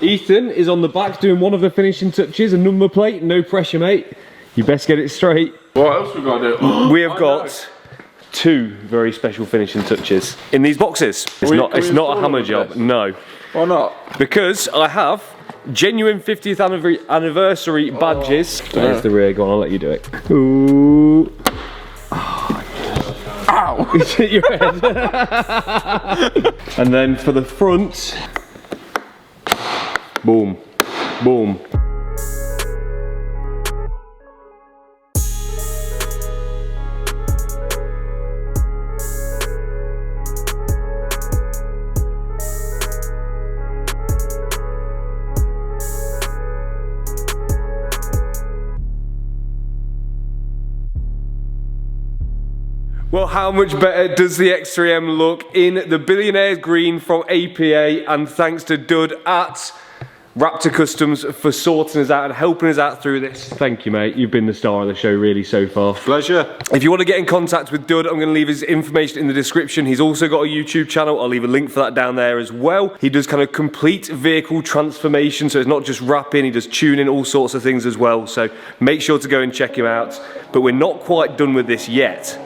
Ethan is on the back doing one of the finishing touches, a number plate, no pressure, mate. You best get it straight. What else we got to do? We have got 2 very special finishing touches in these boxes. It's not a hammer job, no. Why not? Because I have genuine 50th anniversary badges. There's the rear, go on, I'll let you do it. Ooh. Ow! It hit your head. And then for the front, boom, boom. Well, how much better does the X3M look in the Billionaire's Green from APA, and thanks to Dud at Raptor Customs for sorting us out and helping us out through this. Thank you, mate. You've been the star of the show really so far. Pleasure. If you want to get in contact with Dud, I'm going to leave his information in the description. He's also got a YouTube channel. I'll leave a link for that down there as well. He does kind of complete vehicle transformation, so it's not just wrapping, he does tuning, all sorts of things as well. So make sure to go and check him out. But we're not quite done with this yet.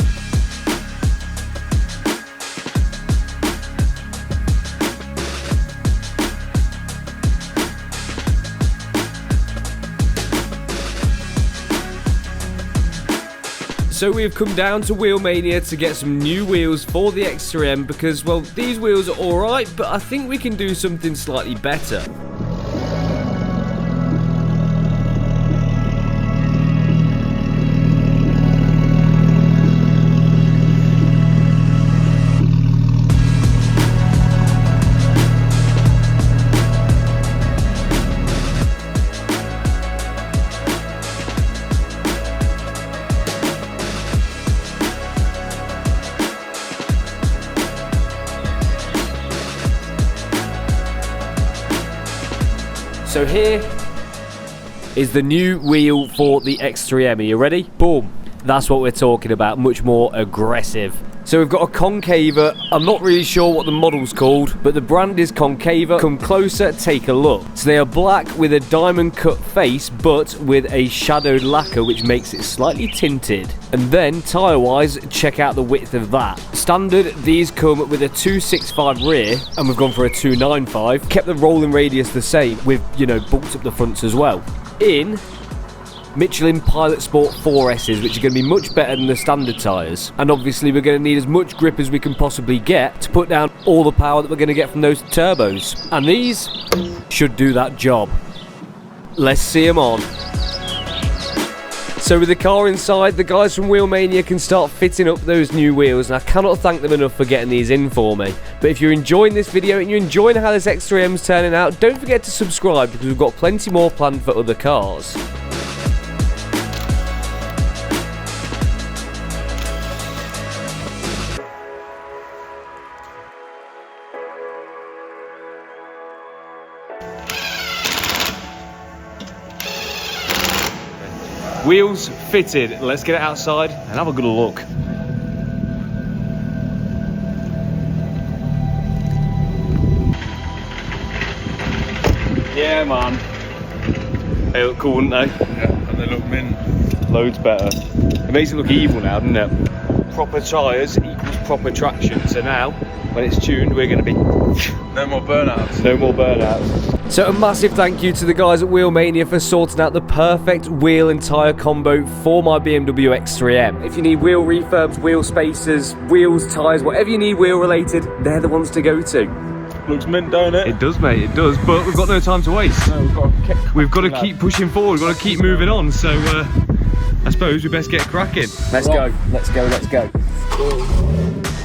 So we've come down to Wheelmania to get some new wheels for the X3M because, well, these wheels are alright, but I think we can do something slightly better. So here is the new wheel for the X3M. Are you ready? Boom. That's what we're talking about, much more aggressive. So we've got a Concava. I'm not really sure what the model's called, but the brand is Concava. Come closer, take a look. So they are black with a diamond cut face, but with a shadowed lacquer, which makes it slightly tinted. And then, tyre-wise, check out the width of that. Standard, these come with a 265 rear, and we've gone for a 295. Kept the rolling radius the same, with, you know, bolts up the fronts as well. In Michelin Pilot Sport 4S's, which are going to be much better than the standard tyres. And obviously we're going to need as much grip as we can possibly get to put down all the power that we're going to get from those turbos. And these should do that job. Let's see them on. So with the car inside, the guys from Wheelmania can start fitting up those new wheels, and I cannot thank them enough for getting these in for me. But if you're enjoying this video and you're enjoying how this X3M's turning out, don't forget to subscribe, because we've got plenty more planned for other cars. Wheels fitted. Let's get it outside and have a good look. Yeah, man. They look cool, wouldn't they? Yeah, and they look mint. Loads better. It makes it look evil now, doesn't it? Proper tyres equals proper traction. So now, when it's tuned, we're going to be... No more burnouts. No more burnouts. So a massive thank you to the guys at Wheelmania for sorting out the perfect wheel and tyre combo for my BMW X3M. If you need wheel refurbs, wheel spacers, wheels, tyres, whatever you need wheel related, they're the ones to go to. Looks mint, don't it? It does, mate, it does, but we've got no time to waste. No, we've got to keep pushing forward, we've got to keep moving on, so I suppose we best get cracking. Let's go, let's go, let's go.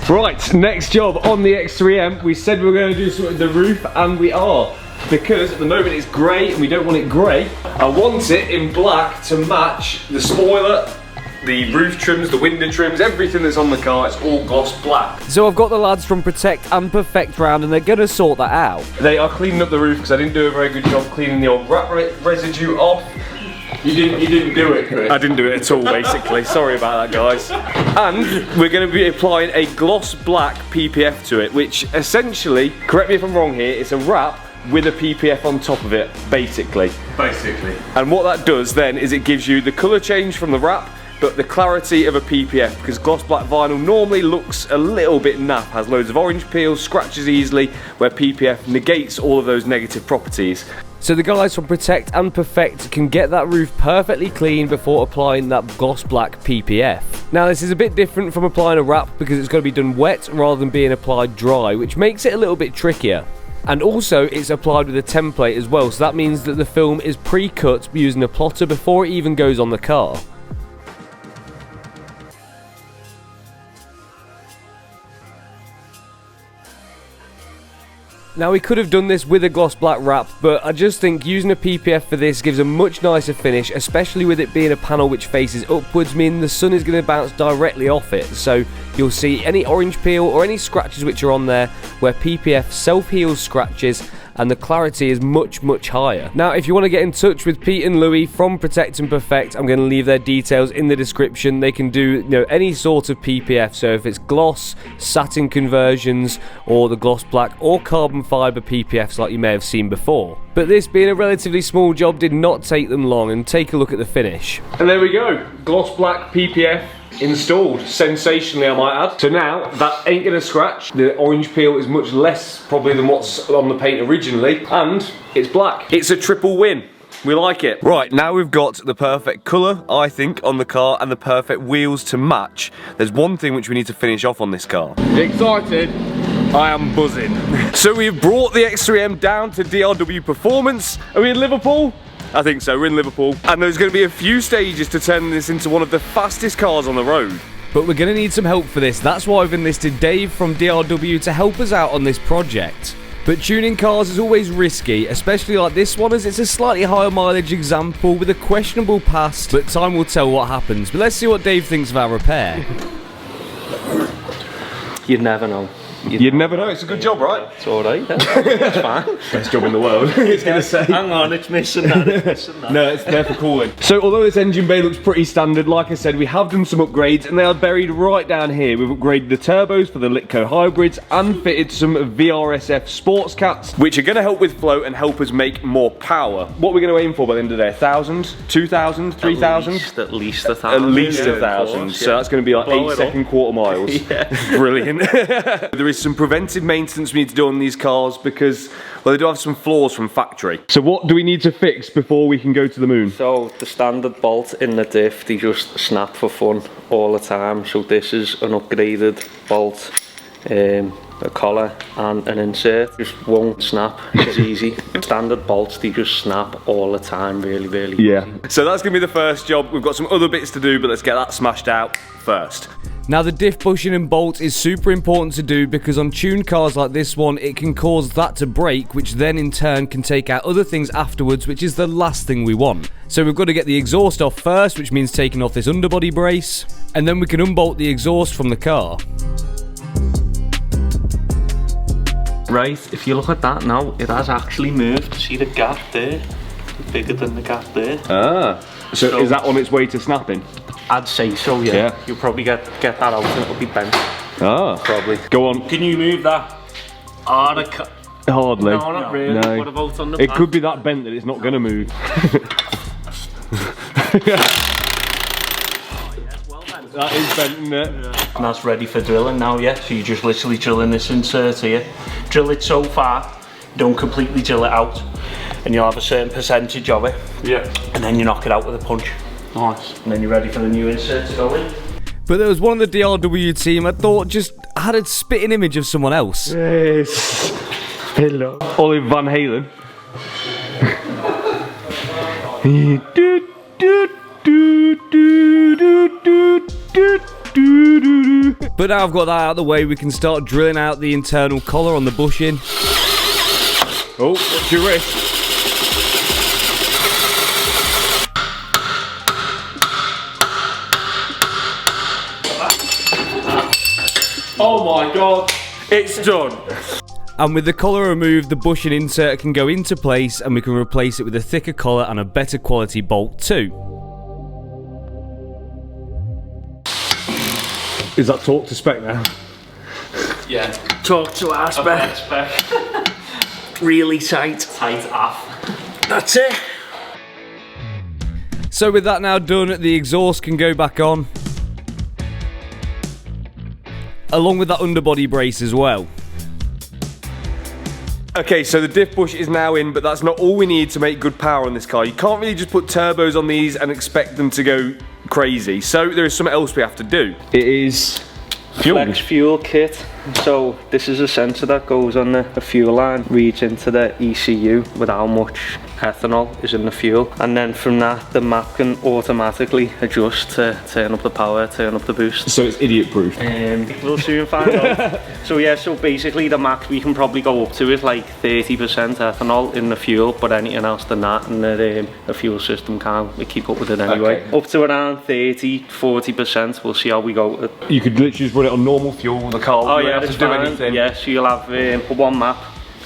Right, next job on the X3M. We said we were going to do something with the roof, and we are. Because at the moment it's grey and we don't want it grey. I want it in black to match the spoiler, the roof trims, the window trims, everything that's on the car. It's all gloss black. So I've got the lads from Protect and Perfect round, and they're going to sort that out. They are cleaning up the roof because I didn't do a very good job cleaning the old rat residue off. You didn't do it, Chris. I didn't do it at all, basically. Sorry about that, guys. And we're going to be applying a gloss black PPF to it, which essentially, correct me if I'm wrong here, it's a wrap with a PPF on top of it, basically. Basically. And what that does then is it gives you the colour change from the wrap, but the clarity of a PPF, because gloss black vinyl normally looks a little bit naff, has loads of orange peels, scratches easily, where PPF negates all of those negative properties. So the guys from Protect and Perfect can get that roof perfectly clean before applying that gloss black PPF. Now this is a bit different from applying a wrap because it's got to be done wet rather than being applied dry, which makes it a little bit trickier. And also it's applied with a template as well, so that means that the film is pre-cut using a plotter before it even goes on the car. Now we could have done this with a gloss black wrap, but I just think using a PPF for this gives a much nicer finish, especially with it being a panel which faces upwards, meaning the sun is going to bounce directly off it. So you'll see any orange peel or any scratches which are on there where PPF self-heals scratches, and the clarity is much higher. Now if you want to get in touch with Pete and Louis from Protect and Perfect, I'm going to leave their details in the description. They can do, you know, any sort of PPF, so if it's gloss, satin conversions, or the gloss black or carbon fibre PPFs like you may have seen before. But this being a relatively small job did not take them long, and take a look at the finish. And there we go, gloss black PPF installed, sensationally I might add. So now that ain't gonna scratch, the orange peel is much less probably than what's on the paint originally, and it's black. It's a triple win. We like it. Right, now we've got the perfect colour, I think, on the car and the perfect wheels to match. There's one thing which we need to finish off on this car. Excited? I am buzzing. So we've brought the X3M down to DRW Performance. Are we in Liverpool? I think so, we're in Liverpool. And there's going to be a few stages to turn this into one of the fastest cars on the road. But we're going to need some help for this. That's why I've enlisted Dave from DRW to help us out on this project. But tuning cars is always risky, especially like this one, as it's a slightly higher mileage example with a questionable past, but time will tell what happens. But let's see what Dave thinks of our repair. You'd never know. You'd never know. It's a good job, right? It's alright, yeah. It's fine. Best job in the world. It's gonna say. Hang on, it's missing that, it's missing that. No, it's there for cooling. So although this engine bay looks pretty standard, like I said, we have done some upgrades and they are buried right down here. We've upgraded the turbos for the Litco hybrids and fitted some VRSF sports cats, which are going to help with flow and help us make more power. What are we going to aim for by the end of the day? 1,000? 2,000? 3,000? At least 1,000. At least 1,000. So that's going to be like 8-second quarter miles. Brilliant. There is some preventive maintenance we need to do on these cars because, well, they do have some flaws from factory. So what do we need to fix before we can go to the moon? So the standard bolt in the diff, they just snap for fun all the time. So this is an upgraded bolt, a collar and an insert. Just won't snap, it's easy. Standard bolts, they just snap all the time, really easy. So that's gonna be the first job. We've got some other bits to do, but let's get that smashed out first. Now the diff bushing and bolts is super important to do because on tuned cars like this one, it can cause that to break, which then in turn can take out other things afterwards, which is the last thing we want. So we've got to get the exhaust off first, which means taking off this underbody brace, and then we can unbolt the exhaust from the car. Right, if you look at that now, it has actually moved. See the gap there? Bigger than the gap there. Ah, so is that on its way to snapping? I'd say so, yeah. You'll probably get that out and it'll be bent. Ah, probably. Go on. Can you move that? Hardly. No, not really. No. What about on the It back? could be that bent that it's not going to move. That is bent, isn't it? And that's ready for drilling now, yeah? So you're just literally drilling this insert here. Drill it so far, don't completely drill it out, and you'll have a certain percentage of it. Yeah. And then you knock it out with a punch. Nice. And then you're ready for the new insert to go in. But there was one of the DRW team I thought just had a spitting image of someone else. Yes. Hello. Olive Van Halen. But now I've got that out of the way, we can start drilling out the internal collar on the bushing. Oh, what's your wrist? Oh my god, it's done. And with the collar removed, the bushing insert can go into place and we can replace it with a thicker collar and a better quality bolt too. Is that talk to spec now? Yeah. Talk to our spec. Really tight. Tight off. That's it. So with that now done, the exhaust can go back on, along with that underbody brace as well. Okay, so the diff bush is now in, but that's not all we need to make good power on this car. You can't really just put turbos on these and expect them to go crazy. So there is something else we have to do. It is fuel. Flex fuel kit. So this is a sensor that goes on the fuel line, reads into the ECU with how much ethanol is in the fuel, and then from that the map can automatically adjust to turn up the power, turn up the boost. So it's idiot proof. We'll soon find out. So yeah, so basically the max we can probably go up to is like 30% ethanol in the fuel, but anything else than that and the fuel system can't keep up with it anyway. Okay. Up to around 30-40%, we'll see how we go. You could literally just run it on normal fuel with the car. Oh yeah, have to do anything. Yeah, so you'll have one map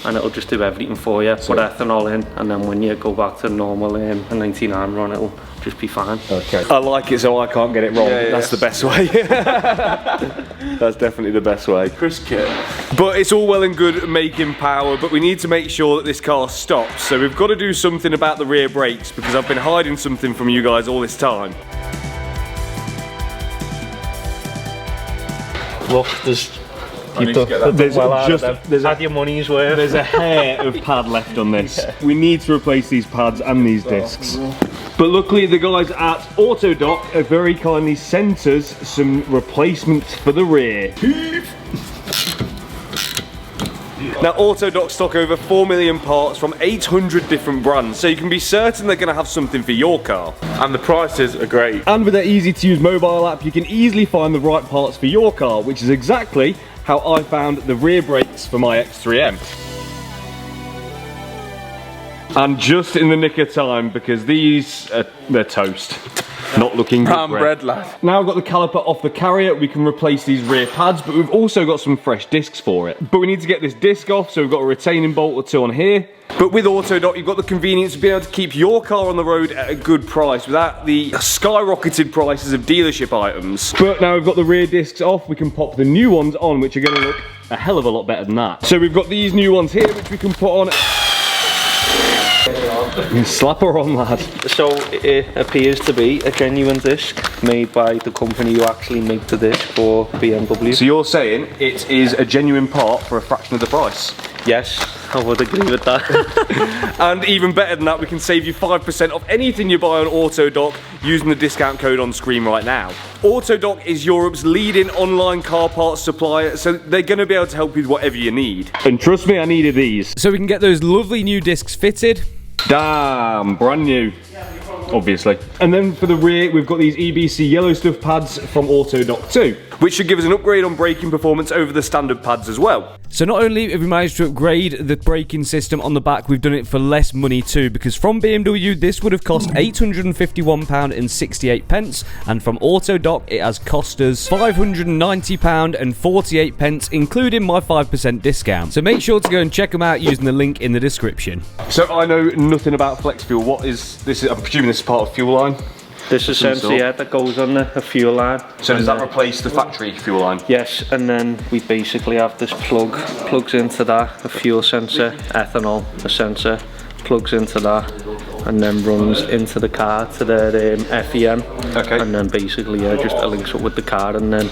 and it'll just do everything for you. Put ethanol in, and then when you go back to normal 99 run, it'll just be fine. Okay. I like it so I can't get it wrong. Yeah, that's the best way. That's definitely the best way. Chris kit. But it's all well and good making power, but we need to make sure that this car stops. So we've got to do something about the rear brakes because I've been hiding something from you guys all this time. Look, there's had your money's worth. There's a hair of pad left on this. Yeah. We need to replace these pads and these discs. But luckily the guys at Autodoc have very kindly sent us some replacements for the rear. Now Autodoc stock over 4 million parts from 800 different brands, so you can be certain they're going to have something for your car. And the prices are great. And with their easy to use mobile app, you can easily find the right parts for your car, which is exactly how I found the rear brakes for my X3M. And just in the nick of time, because these, they're toast. Not looking good. Brown bread, lad. Now I've got the caliper off the carrier, we can replace these rear pads, but we've also got some fresh discs for it. But we need to get this disc off, so we've got a retaining bolt or two on here. But with AutoDock, you've got the convenience of being able to keep your car on the road at a good price without the skyrocketed prices of dealership items. But now we've got the rear discs off, we can pop the new ones on, which are going to look a hell of a lot better than that. So we've got these new ones here, which we can put on. Slap her on, lad. So it appears to be a genuine disc made by the company who actually make the disc for BMW. So you're saying it is a genuine part for a fraction of the price? Yes, I would agree with that. And even better than that, we can save you 5% off anything you buy on AutoDock using the discount code on screen right now. AutoDock is Europe's leading online car parts supplier, so they're going to be able to help you with whatever you need. And trust me, I needed these. So we can get those lovely new discs fitted. Damn, brand new. Obviously. And then for the rear, we've got these EBC yellow stuff pads from AutoDock too, which should give us an upgrade on braking performance over the standard pads as well. So not only have we managed to upgrade the braking system on the back, we've done it for less money too, because from BMW this would have cost £851.68, and from AutoDock it has cost us £590.48, including my 5% discount. So make sure to go and check them out using the link in the description. So I know nothing about flex fuel. What is this? I'm presuming this is part of fuel line. This is essentially that goes on a fuel line. So does that replace the factory fuel line? Yes, and then we basically have this plugs into that, a fuel sensor, ethanol, a sensor, plugs into that, and then runs into the car to the FEM. Okay. And then basically just links up with the car and then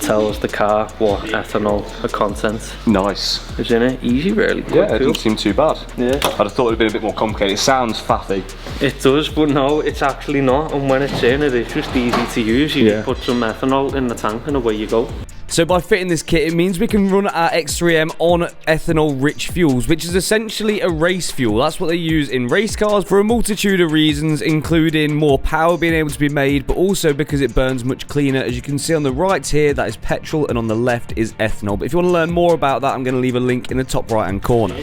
tells the car what ethanol content nice is in it. Easy, really. Yeah, it doesn't seem too bad. Yeah. I'd have thought it would have been a bit more complicated. It sounds faffy. It does, but no, it's actually not. And when it's in, it is just easy to use. You just put some ethanol in the tank and away you go. So by fitting this kit, it means we can run our X3M on ethanol-rich fuels, which is essentially a race fuel. That's what they use in race cars for a multitude of reasons, including more power being able to be made, but also because it burns much cleaner. As you can see on the right here, that is petrol, and on the left is ethanol. But if you want to learn more about that, I'm going to leave a link in the top right-hand corner.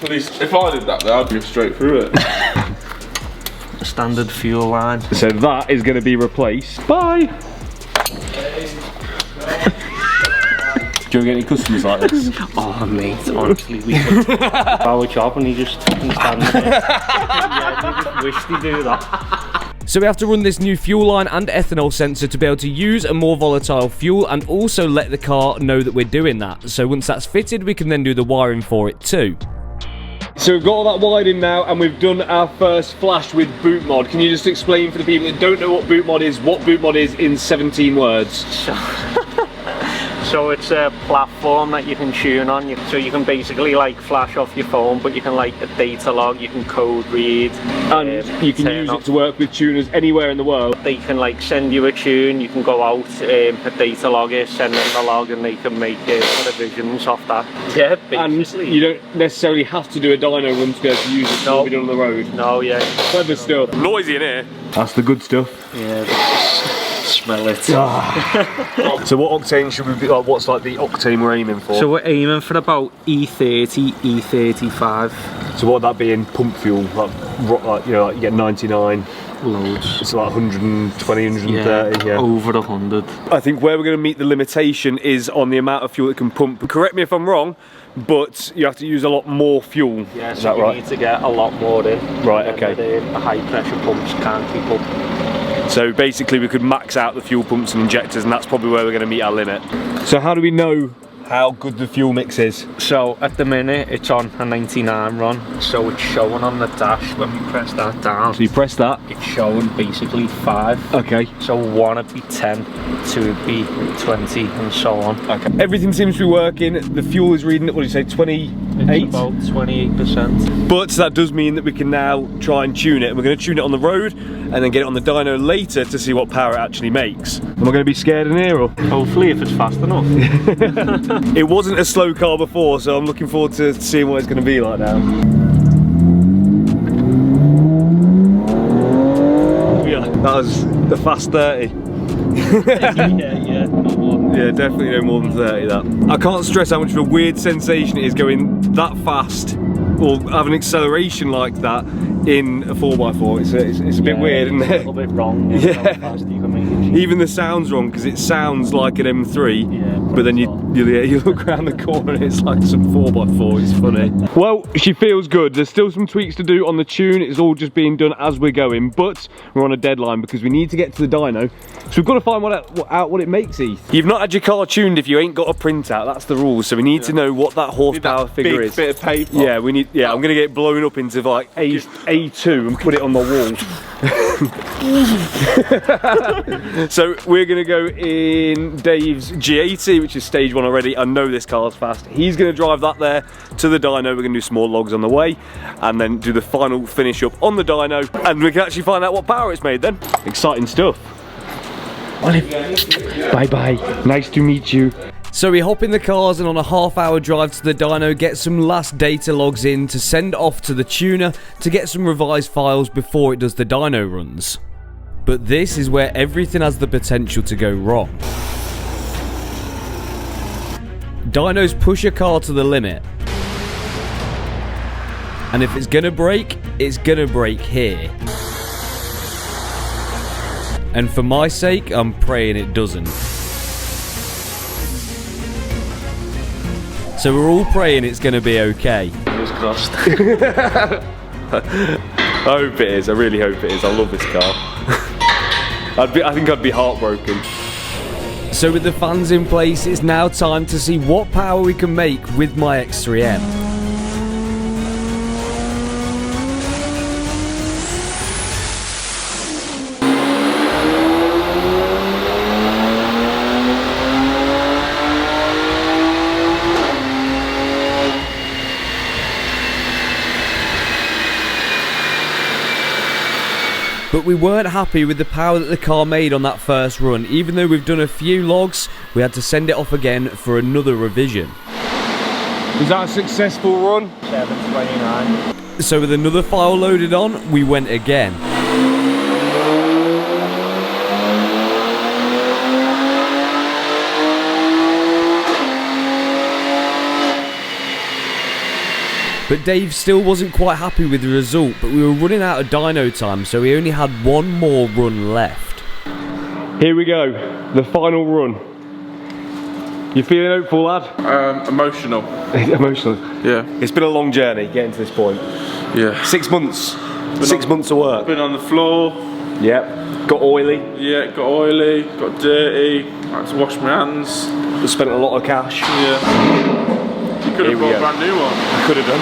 At least if I did that, then I'd go straight through it. Standard fuel line. So that is going to be replaced by... Do you get any customers like this? Oh mate, honestly, we could our job and he just fucking stand there. Yeah, you just wish they do that. So we have to run this new fuel line and ethanol sensor to be able to use a more volatile fuel and also let the car know that we're doing that. So once that's fitted, we can then do the wiring for it too. So we've got all that wired in now, and we've done our first flash with boot mod. Can you just explain for the people that don't know what boot mod is in 17 words? So it's a platform that you can tune on. So you can basically like flash off your phone, but you can like a data log, you can code read. And you can use it to work with tuners anywhere in the world. They can like send you a tune, you can go out, a data logger, send them the log and they can make revisions off that. Yeah, basically. And you don't necessarily have to do a dyno run to be able to use it to be done on the road. No, yeah. Clever stuff. Noisy in here. That's the good stuff. Yeah. Smell it. So what octane should we be like? What's like the octane we're aiming for? So we're aiming for about E30, E35. So what would that be in pump fuel? Like you know, like you get 99. Loads. It's like 120, 130. Yeah. Over 100. I think where we're going to meet the limitation is on the amount of fuel it can pump. Correct me if I'm wrong, but you have to use a lot more fuel. Yeah, is so that right? You need to get a lot more in. Right. Okay. The high pressure pumps can't keep up. So basically we could max out the fuel pumps and injectors, and that's probably where we're going to meet our limit. So how do we know how good the fuel mix is? So at the minute it's on a 99 run, so it's showing on the dash when we press that down. So you press that? It's showing basically 5. Okay. So 1 would be 10, 2 would be 20 and so on. Okay. Everything seems to be working. The fuel is reading, what do you say, 28? It's about 28%. But that does mean that we can now try and tune it. We're going to tune it on the road and then get it on the dyno later to see what power it actually makes. Am I going to be scared in here or? Hopefully if it's fast enough. It wasn't a slow car before, so I'm looking forward to seeing what it's going to be like now. Yeah, that was the fast 30. yeah, no more than yeah, definitely no more than 30 that. I can't stress how much of a weird sensation it is going that fast or have an acceleration like that in a 4x4. It's a bit weird, isn't it? A little bit wrong. Yeah. How fast you can make it. Even the sound's wrong because it sounds like an M3, but then you look around the corner and it's like some 4x4. It's funny. Well, she feels good. There's still some tweaks to do on the tune. It's all just being done as we're going, but we're on a deadline because we need to get to the dyno. So we've got to find out what it makes, Heath. You've not had your car tuned if you ain't got a printout. That's the rule. So we need to know what that horsepower figure is. Bit of paper. Yeah, we need. Yeah, I'm gonna get it blown up into like A2 and put it on the wall. So we're gonna go in Dave's G80, which is stage 1 already. I know this car's fast. He's gonna drive that there to the dyno. We're gonna do some more logs on the way and then do the final finish up on the dyno, and we can actually find out what power it's made then. Exciting stuff. Bye bye, nice to meet you. So we hop in the cars and on a half-hour drive to the dyno, get some last data logs in to send off to the tuner to get some revised files before it does the dyno runs. But this is where everything has the potential to go wrong. Dynos push a car to the limit. And if it's gonna break, it's gonna break here. And for my sake, I'm praying it doesn't. So we're all praying it's going to be okay. Fingers crossed. I hope it is. I really hope it is. I love this car. I think I'd be heartbroken. So with the fans in place, it's now time to see what power we can make with my X3M. But we weren't happy with the power that the car made on that first run. Even though we've done a few logs, we had to send it off again for another revision. Was that a successful run? 729. So with another file loaded on, we went again. But Dave still wasn't quite happy with the result, but we were running out of dyno time, so we only had one more run left. Here we go, the final run. You feeling hopeful, lad? Emotional. Emotional? Yeah. It's been a long journey getting to this point. Yeah. 6 months. 6 months of work. Been on the floor. Yep. Got oily. Yeah, got oily, got dirty. I had to wash my hands. Just spent a lot of cash. Yeah. You could have bought a brand new one. I could have done.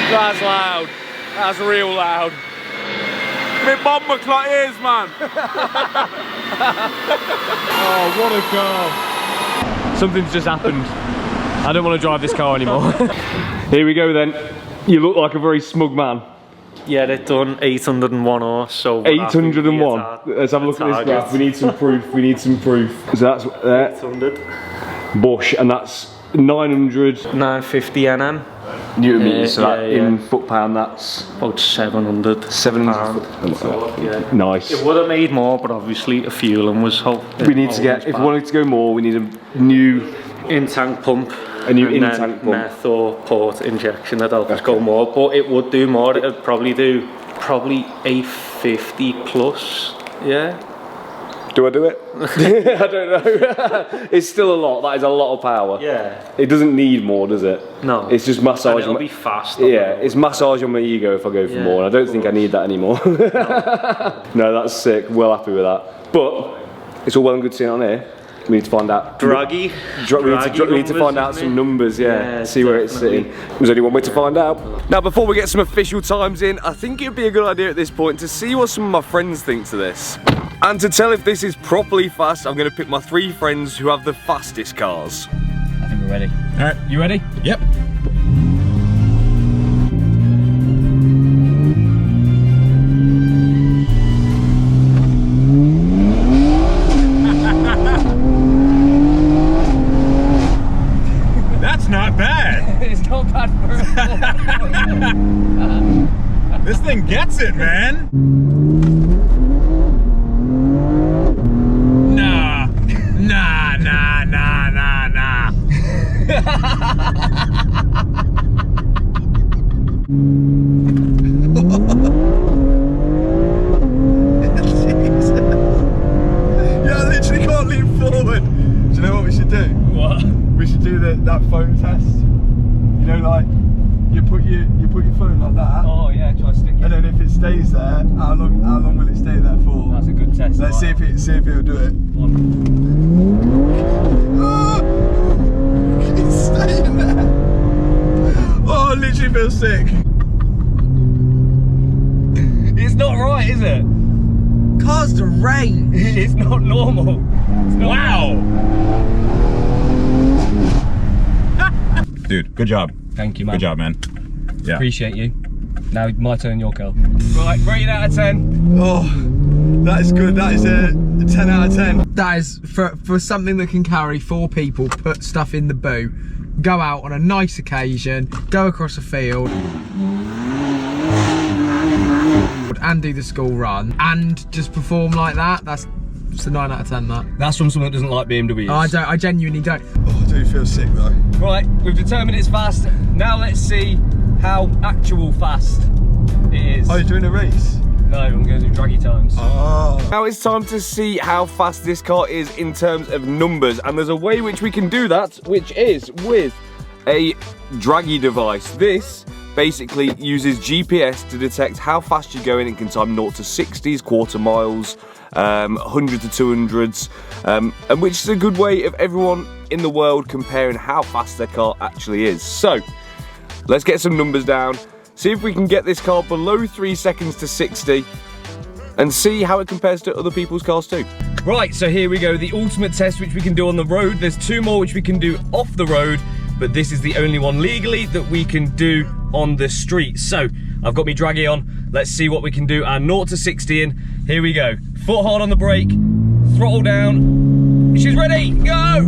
That's loud. That's real loud. My bomber clock ears, man. Oh, what a car. Something's just happened. I don't want to drive this car anymore. Here we go then. You look like a very smug man. Yeah, they've done 801 horse, so... 801? Let's have a look at this graph. We need some proof. We need some proof. So that's 800. Bush, and that's 900... 950 Nm. Newton meters, so that in foot pound, that's... About 700. 700 yeah. Nice. It would have made more, but obviously a fueling was... We need to get, if we wanted to go more, we need a new... in-tank pump. A new in-tank pump. Meth or port injection that'd help us go more, but it would do more. It'd probably do 850 plus, yeah. Do I do it? I don't know. It's still a lot. That is a lot of power. Yeah. It doesn't need more, does it? No. It's just massage. And it'll be fast. Yeah, it's massage on my ego if I go for more. And I don't think I need that anymore. No, that's sick. Well happy with that. But it's all well and good seeing it on here. We need to find out. Draggy. We need to find out some numbers, yeah. See where it's sitting. There's only one way to find out. Now, before we get some official times in, I think it'd be a good idea at this point to see what some of my friends think to this. And to tell if this is properly fast, I'm going to pick my 3 friends who have the fastest cars. I think we're ready. Alright, you ready? Yep. That's not bad. It's not bad for a This thing gets it, man. Nah. Nah, nah, nah, nah, nah. Jesus. Yeah, I literally can't lean forward. Do you know what we should do? What? We should do that phone test. You know, like you put your phone like that. Oh yeah, try stick it. And then if it stays there, how long will it stay there for? That's a good test. Let's see if it'll do it. Oh, it's staying there. Oh, I literally feel sick. It's not right, is it? Car's deranged. It's not normal. It's not Dude, good job. Thank you, man. Good job, man. Yeah. Appreciate you. Now my turn, your car. Right, rating out of 10. Oh, that is good. That is a 10 out of 10. That is for something that can carry 4 people, put stuff in the boot, go out on a nice occasion, go across a field and do the school run and just perform like that. That's a 9 out of 10, that. That's from someone that doesn't like BMWs. Oh, I genuinely don't. Oh, I do feel sick though. Right, we've determined it's fast. Now let's see how actual fast it is. Oh, you're doing a race? No, I'm going to do draggy times. Oh. Now it's time to see how fast this car is in terms of numbers, and there's a way which we can do that, which is with a draggy device. This basically uses GPS to detect how fast you're going and can time 0 to 60s, quarter miles, 100 to 200s, and which is a good way of everyone in the world comparing how fast their car actually is. So let's get some numbers down, see if we can get this car below 3 seconds to 60 and see how it compares to other people's cars too. Right, so here we go, the ultimate test which we can do on the road. There's 2 more which we can do off the road, but this is the only one legally that we can do on the street. So I've got me draggy on. Let's see what we can do. Our 0 to 60 in. Here we go. Foot hard on the brake, throttle down. She's ready, go!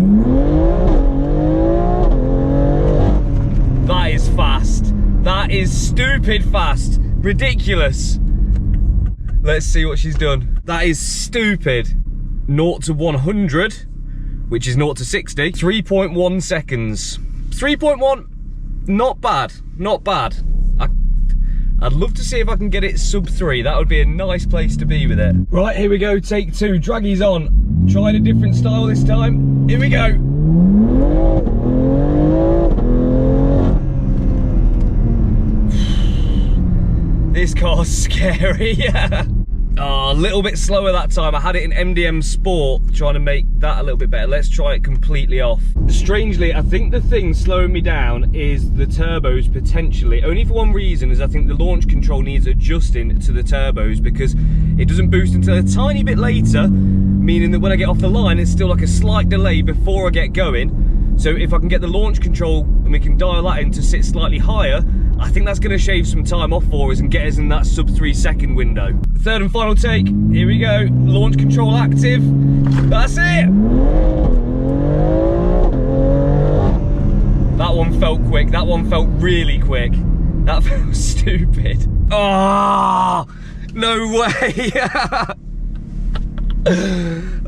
That is fast. That is stupid fast. Ridiculous. Let's see what she's done. That is stupid. 0 to 100, which is 0 to 60. 3.1 seconds. 3.1, not bad, not bad. I'd love to see if I can get it sub 3. That would be a nice place to be with it. Right, here we go, take 2. Draggy's on. Trying a different style this time. Here we go. This car's scary. Oh, a little bit slower that time. I had it in MDM Sport, trying to make that a little bit better. Let's try it completely off. Strangely, I think the thing slowing me down is the turbos potentially. Only for one reason, is I think the launch control needs adjusting to the turbos because it doesn't boost until a tiny bit later, meaning that when I get off the line, it's still like a slight delay before I get going. So if I can get the launch control and we can dial that in to sit slightly higher, I think that's going to shave some time off for us and get us in that sub 3 second window. Third and final take, here we go. Launch control active, that's it. That one felt quick, that one felt really quick. That felt stupid. Oh, no way.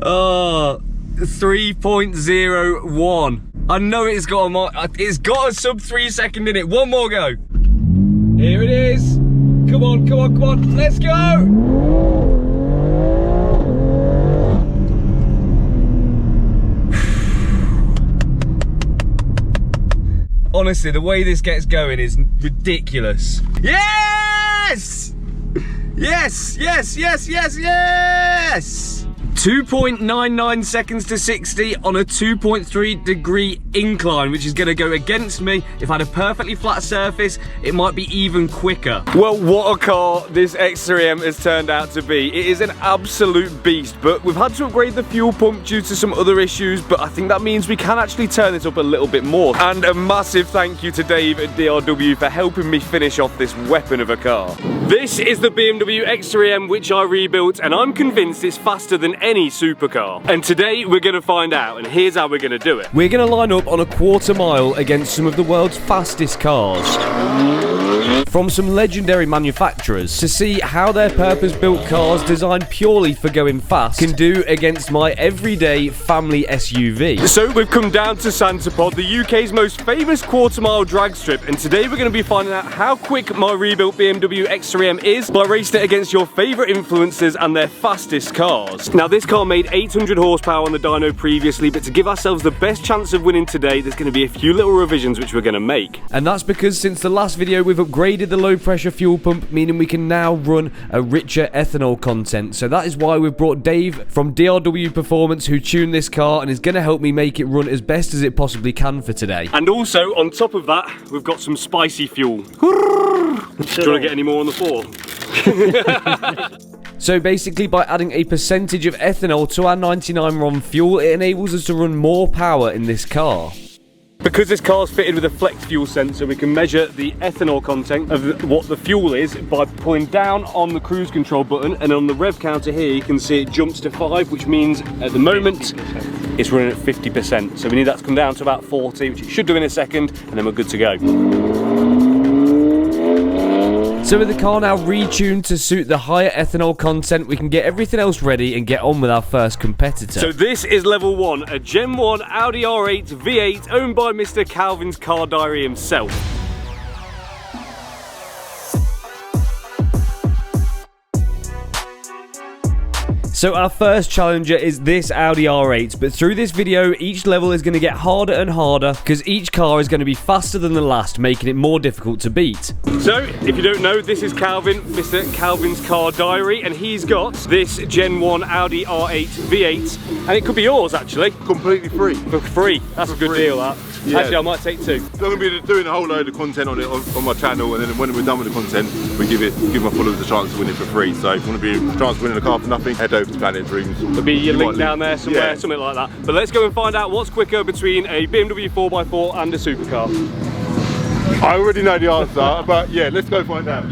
Oh, 3.01. I know it's got a sub 3 second in it. One more go. Here it is. Come on, come on, come on. Let's go. Honestly, the way this gets going is ridiculous. Yes! Yes, yes, yes, yes, yes! 2.99 seconds to 60 on a 2.3 degree incline, which is going to go against me. If I had a perfectly flat surface, it might be even quicker. Well, what a car this X3M has turned out to be. It is an absolute beast, but we've had to upgrade the fuel pump due to some other issues, but I think that means we can actually turn it up a little bit more. And a massive thank you to Dave at DRW for helping me finish off this weapon of a car. This is the BMW X3M which I rebuilt, and I'm convinced it's faster than any supercar. And today we're going to find out, and here's how we're going to do it. We're going to line up on a quarter mile against some of the world's fastest cars. from some legendary manufacturers to see how their purpose-built cars designed purely for going fast can do against my everyday family SUV. So we've come down to Santapod, the UK's most famous quarter-mile drag strip, and today we're going to be finding out how quick my rebuilt BMW X3M is by racing it against your favourite influencers and their fastest cars. Now this car made 800 horsepower on the dyno previously, but to give ourselves the best chance of winning today, there's going to be a few little revisions which we're going to make. And that's because since the last video we've upgraded the low pressure fuel pump, meaning we can now run a richer ethanol content. So that is why we've brought Dave from DRW Performance, who tuned this car and is going to help me make it run as best as it possibly can for today. And also on top of that, we've got some spicy fuel. Do you want to get any more on the floor? So basically by adding a percentage of ethanol to our 99 RON fuel, it enables us to run more power in this car. Because this car's fitted with a flex fuel sensor, we can measure the ethanol content of what the fuel is by pulling down on the cruise control button, and on the rev counter here you can see it jumps to 5, which means at the moment it's running at 50%. So we need that to come down to about 40, which it should do in a second, and then we're good to go. So with the car now retuned to suit the higher ethanol content, we can get everything else ready and get on with our first competitor. So this is level 1, a Gen 1 Audi R8 V8 owned by Mr. Calvin's car diary himself. So our first challenger is this Audi R8, but through this video each level is going to get harder and harder because each car is going to be faster than the last, making it more difficult to beat. So if you don't know, this is Calvin, Mr. Calvin's car diary, and he's got this Gen 1 Audi R8 V8, and it could be yours actually. Completely free. For free. That's a good deal, that. Yeah. Actually I might take 2. I'm going to be doing a whole load of content on it on my channel, and then when we're done with the content, we give my followers a chance to win it for free. So if you want to be a chance of winning a car for nothing, head over to Planet Dreams. There'll be your link down there somewhere, something like that. But let's go and find out what's quicker between a BMW 4x4 and a supercar. I already know the answer, but yeah, let's go find out.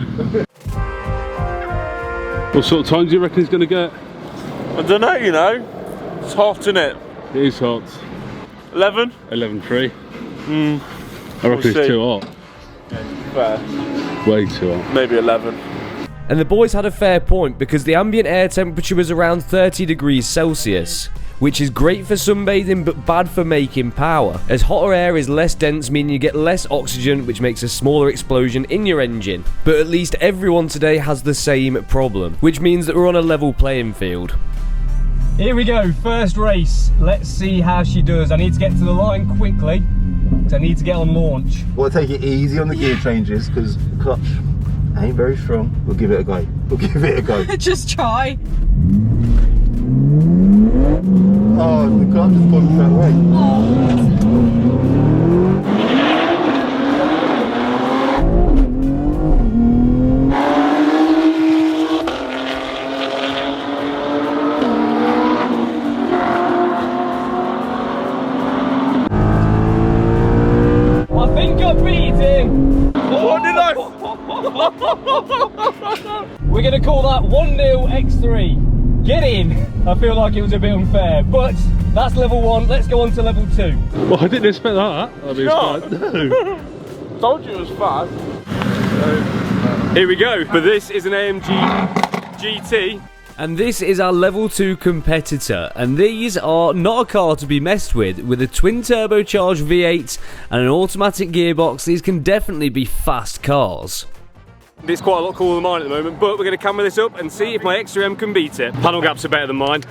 What sort of time do you reckon he's going to get? I don't know, you know. It's hot, isn't it? It is hot. 11? 11.3. I reckon it's too hot. Fair. Way too hot. Maybe 11. And the boys had a fair point because the ambient air temperature was around 30 degrees Celsius, which is great for sunbathing but bad for making power, as hotter air is less dense, meaning you get less oxygen, which makes a smaller explosion in your engine. But at least everyone today has the same problem, which means that we're on a level playing field. Here we go, first race. Let's see how she does. I need to get to the line quickly, because I need to get on launch. We'll take it easy on the gear changes because the clutch ain't very strong. We'll give it a go. We'll give it a go. Just try. Oh, the clutch has gone that way. I think I beat him. What did I? We're going to call that 1-0 X3. Get in. I feel like it was a bit unfair, but that's level 1. Let's go on to level 2. Well, I didn't expect that. I mean, No. no. Told you it was fast. Here we go. But this is an AMG GT. And this is our level 2 competitor, and these are not a car to be messed with a twin turbocharged V8 and an automatic gearbox. These can definitely be fast cars. It's quite a lot cooler than mine at the moment, but we're going to camera this up and see if my X3M can beat it. Panel gaps are better than mine.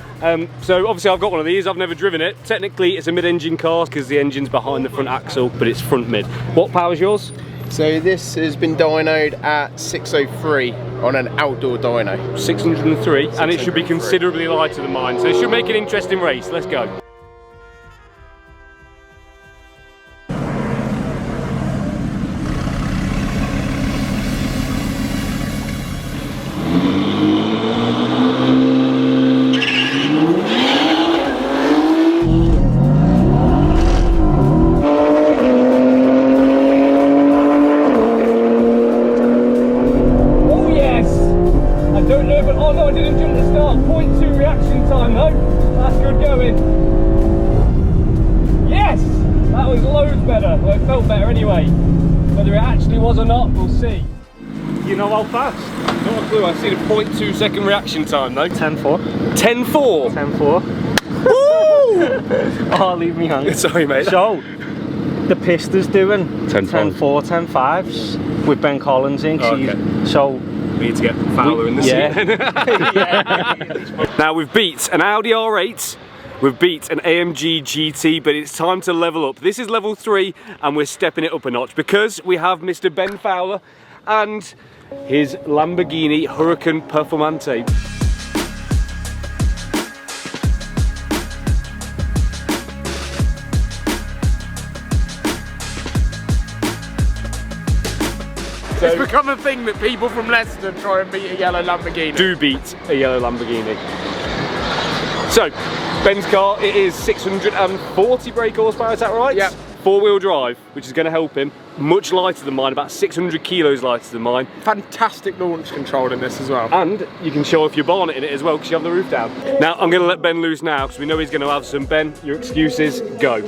So obviously I've got one of these, I've never driven it. Technically it's a mid-engine car because the engine's behind the front axle, but it's front mid. What power's yours? So this has been dynoed at 603 on an outdoor dyno. 603, and it should be considerably lighter than mine, so it should make an interesting race. Let's go. Yes! That was loads better. Well, it felt better anyway. Whether it actually was or not, we'll see. You know how fast? Not a clue. I've seen a 0.2 second reaction time though. 10-4. 10-4? 10-4. Woo! Oh, leave me hanging. Sorry, mate. So, the Pista's doing 10-4. 10-4, 10-5s with Ben Collins in. Oh, okay. So, we need to get Fowler in the seat. yeah. Now we've beat an Audi R8. We've beat an AMG GT, but it's time to level up. This is level 3 and we're stepping it up a notch because we have Mr. Ben Fowler and his Lamborghini Huracan Performante. It's become a thing that people from Leicester try and beat a yellow Lamborghini. Do beat a yellow Lamborghini. So, Ben's car, it is 640 brake horsepower, is that right? Yep. 4-wheel drive, which is going to help him. Much lighter than mine, about 600 kilos lighter than mine. Fantastic launch control in this as well. And you can show off your bonnet in it as well because you have the roof down. Now, I'm going to let Ben loose now because we know he's going to have some. Ben, your excuses, go.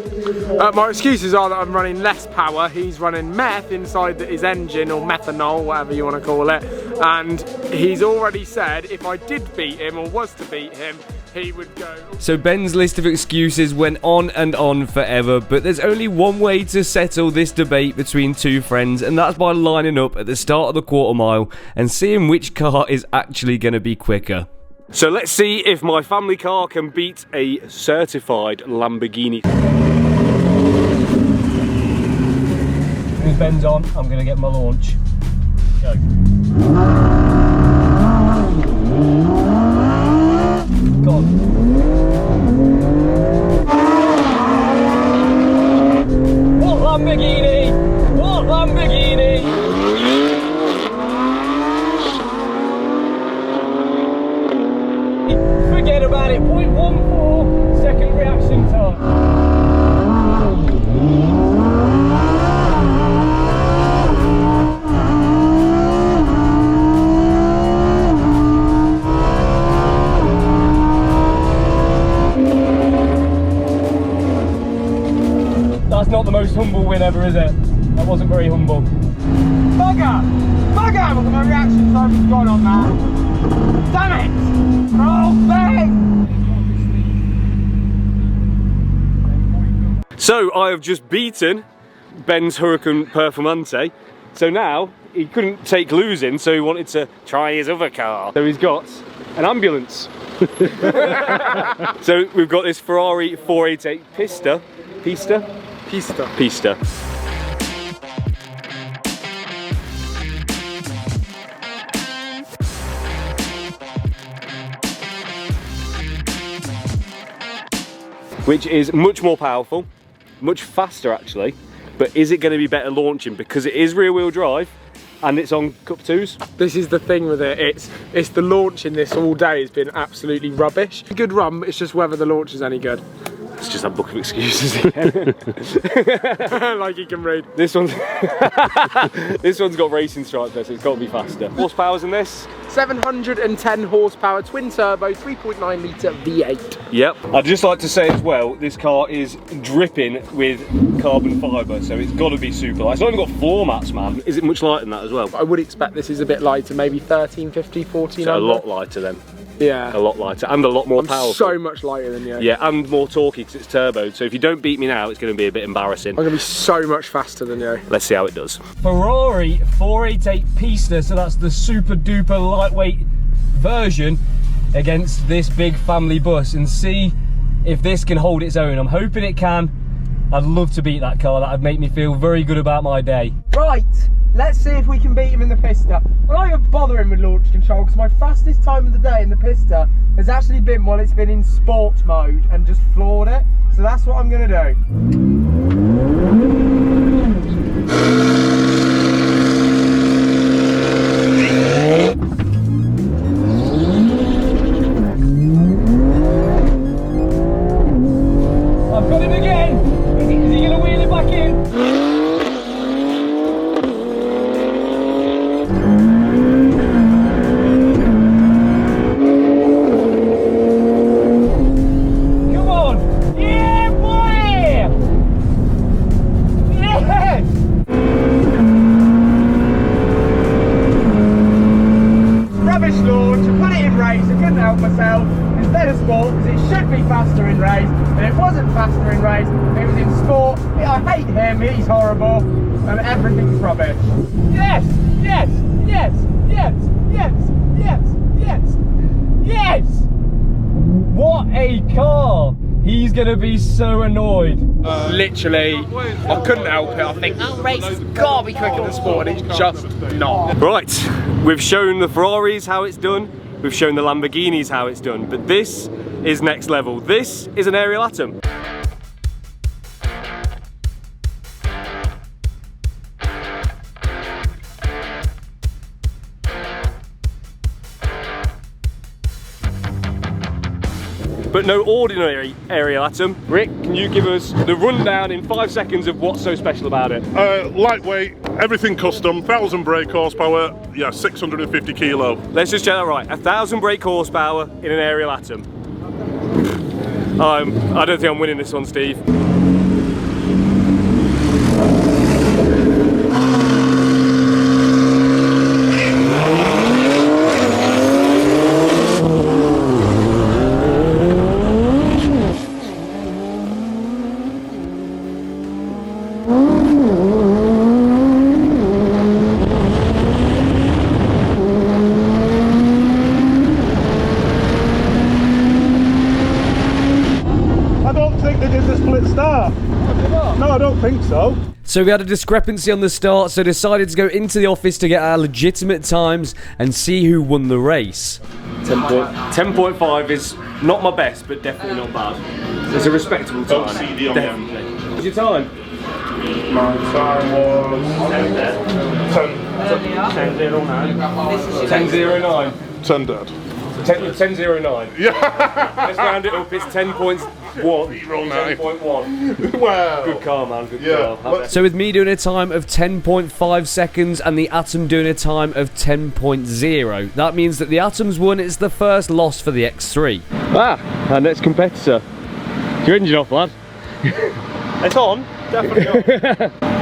My excuses are that I'm running less power. He's running meth inside his engine, or methanol, whatever you want to call it. And he's already said if I did beat him or was to beat him, he would go. So Ben's list of excuses went on and on forever, but there's only one way to settle this debate between two friends, and that's by lining up at the start of the quarter mile and seeing which car is actually going to be quicker. So let's see if my family car can beat a certified Lamborghini. As Ben's on, I'm going to get my launch. Go. God. What Lamborghini? What Lamborghini? Forget about it. 0.14 second reaction time. That's not the most humble win ever, is it? That wasn't very humble. Bugger! Bugger! Look at my reaction time has gone on that. Damn it! Oh, bang! So I have just beaten Ben's Huracan Performante. So now he couldn't take losing, so he wanted to try his other car. So he's got an ambulance. So we've got this Ferrari 488 Pista. Pista? Pista. Pista. Which is much more powerful, much faster actually, but is it going to be better launching because it is rear wheel drive and it's on Cup 2s? This is the thing with it, it's the launch in this all day has been absolutely rubbish. Good run, it's just whether the launch is any good. It's just a book of excuses again. Like you can read. This one's got racing stripes there, so it's got to be faster. Horsepower's in this? 710 horsepower, twin turbo, 3.9 litre V8. Yep. I'd just like to say as well, this car is dripping with carbon fibre, so it's got to be super light. It's not even got floor mats, man. Is it much lighter than that as well? I would expect this is a bit lighter, maybe 1350, 1400. So a lot lighter then. Yeah. A lot lighter and a lot more powerful. So much lighter than you. Yeah, and more torquey because it's turboed. So if you don't beat me now, it's going to be a bit embarrassing. I'm going to be so much faster than you. Let's see how it does. Ferrari 488 Pista, so that's the super duper lightweight version against this big family bus, and see if this can hold its own. I'm hoping it can. I'd love to beat that car. That would make me feel very good about my day. Right, let's see if we can beat him in the Pista. I'm not even bothering with launch control because my fastest time of the day in the Pista has actually been while it's been in sport mode and just floored it. So that's what I'm going to I've got him again! Is he going to wheel it back in? he's horrible, and everything's rubbish. Yes, yes, yes, yes, yes, yes, yes, yes! What a car! He's gonna be so annoyed. Literally, I couldn't help it. I think that race has got to be quicker than Sport, and it's just not. Right, we've shown the Ferraris how it's done, we've shown the Lamborghinis how it's done, but this is next level. This is an aerial atom. But no ordinary aerial atom. Rick, can you give us the rundown in 5 seconds of what's so special about it? Lightweight, everything custom, 1,000 brake horsepower, yeah, 650 kilo. Let's just check that right. 1,000 brake horsepower in an aerial atom. I don't think I'm winning this one, Steve. So we had a discrepancy on the start, so decided to go into the office to get our legitimate times and see who won the race. 10.5 is not my best, but definitely not bad. It's a respectable time. Definitely. What's your time? My time was 10.09. 10 dead. 10.09. Yeah. Let's round it up. It's 10.1. 10.1. Wow. Good car, man. Good Yeah. car. So with me doing a time of 10.5 seconds and the Atom doing a time of 10.0, that means that the Atom's won. It's the first loss for the X3. Our next competitor. Your engine off, lad. It's on. Definitely on.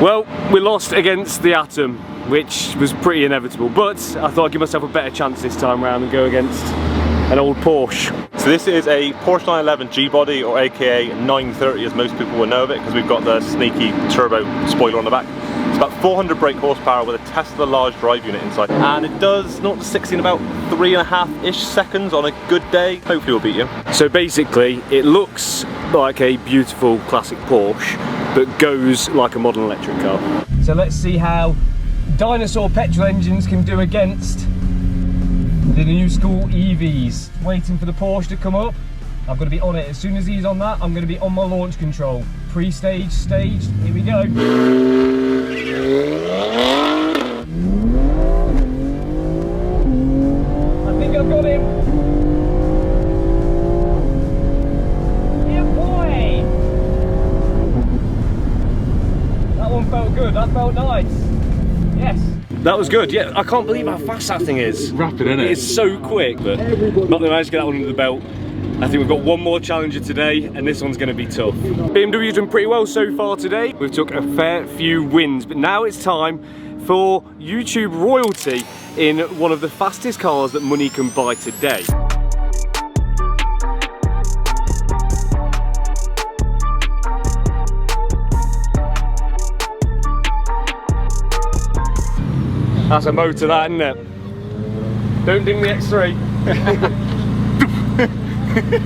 Well, we lost against the Atom, which was pretty inevitable, but I thought I'd give myself a better chance this time round and go against an old Porsche. So this is a Porsche 911 G-body, or aka 930 as most people will know of it, because we've got the sneaky turbo spoiler on the back. It's about 400 brake horsepower with a Tesla large drive unit inside, and it does 0 to 60 in about 3.5-ish seconds on a good day. Hopefully we'll beat you. So basically it looks like a beautiful classic Porsche, but goes like a modern electric car. So let's see how dinosaur petrol engines can do against the new school EVs. Waiting for the Porsche to come up. I've got to be on it. As soon as he's on that, I'm going to be on my launch control. Pre-stage, staged, here we go. I think I've got him. Yeah, boy! That one felt good, that felt nice. Yes. That was good, yeah. I can't believe how fast that thing is. Rapid, isn't it? It's so quick, but not that I managed to get that one under the belt. I think we've got one more challenger today, and this one's going to be tough. BMW's done pretty well so far today. We've took a fair few wins, but now it's time for YouTube royalty in one of the fastest cars that money can buy today. That's a motor, that, isn't it? Don't ding the X3.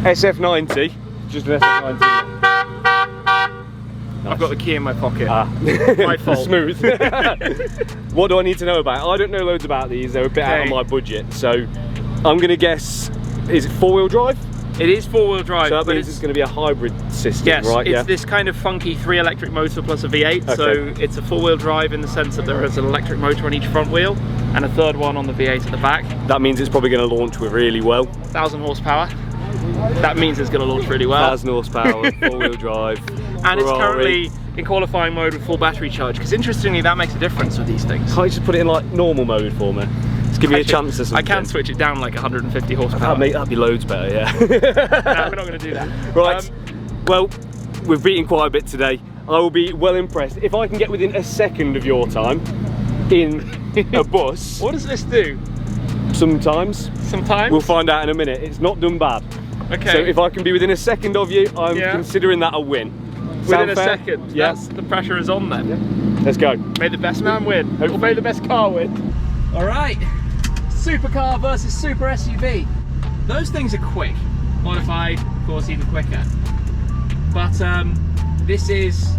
SF90, just an SF90. I've got the key in my pocket. My fault. Smooth. What do I need to know about it? I don't know loads about these. They're a bit out of my budget, so I'm going to guess, is it 4-wheel drive? It is 4-wheel drive. So that means it's going to be a hybrid system, yes, right? It's this kind of funky 3 electric motor plus a V8. Okay. So it's a 4-wheel drive in the sense that there is an electric motor on each front wheel and a third one on the V8 at the back. That means it's probably going to launch with really well. 1,000 horsepower. That means it's going to launch really well. 1,000 horsepower, 4-wheel drive. And it's currently in qualifying mode with full battery charge, because interestingly that makes a difference with these things. Can't you just put it in like normal mode for me? Just give me a chance or something. I can switch it down like 150 horsepower. That'd be loads better, yeah. No, we're not going to do that. Right, well, we've beaten quite a bit today. I will be well impressed. If I can get within a second of your time in a bus. What does this do? Sometimes. Sometimes? We'll find out in a minute. It's not done bad. Okay. So if I can be within a second of you, I'm considering that a win. Within a fair? second. Yeah. Yes, the pressure is on then. Yeah. Let's go. May the best man win. Or may the best car win. All right. Supercar versus super SUV. Those things are quick. Modified, of course, even quicker. But this is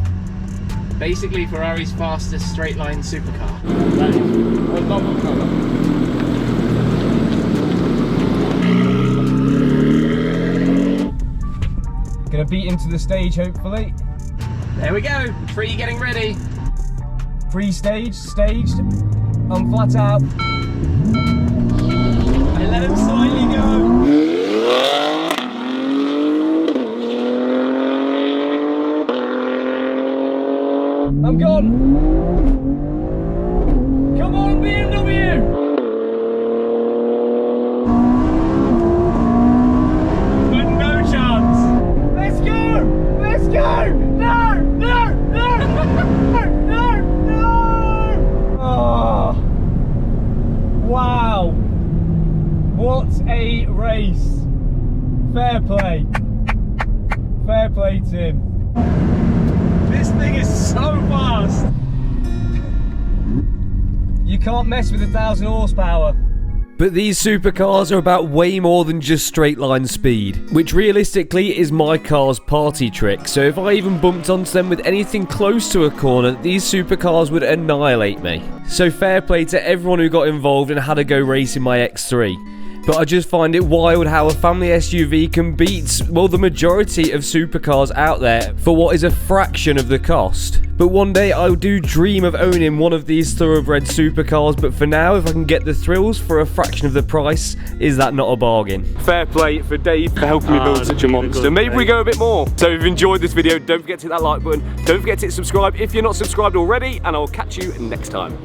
basically Ferrari's fastest straight line supercar. That is a novel colour. Gonna beat him to the stage, hopefully. There we go. Tree getting ready. Pre-stage, staged. I'm flat out. I let him slightly go. I'm gone. Come on, BMW. But no chance. Let's go. Let's go. No, no, no, no, no. Oh. Wow. What a race. Fair play. Fair play, Tim. This thing is so fast. You can't mess with 1,000 horsepower. But these supercars are about way more than just straight line speed, which realistically is my car's party trick, so if I even bumped onto them with anything close to a corner, these supercars would annihilate me. So fair play to everyone who got involved and had a go racing my X3. But I just find it wild how a family SUV can beat, well, the majority of supercars out there for what is a fraction of the cost. But one day I do dream of owning one of these thoroughbred supercars, but for now, if I can get the thrills for a fraction of the price, is that not a bargain? Fair play for Dave for helping me build such a monster. Maybe we go a bit more. So if you've enjoyed this video, don't forget to hit that like button. Don't forget to hit subscribe if you're not subscribed already, and I'll catch you next time.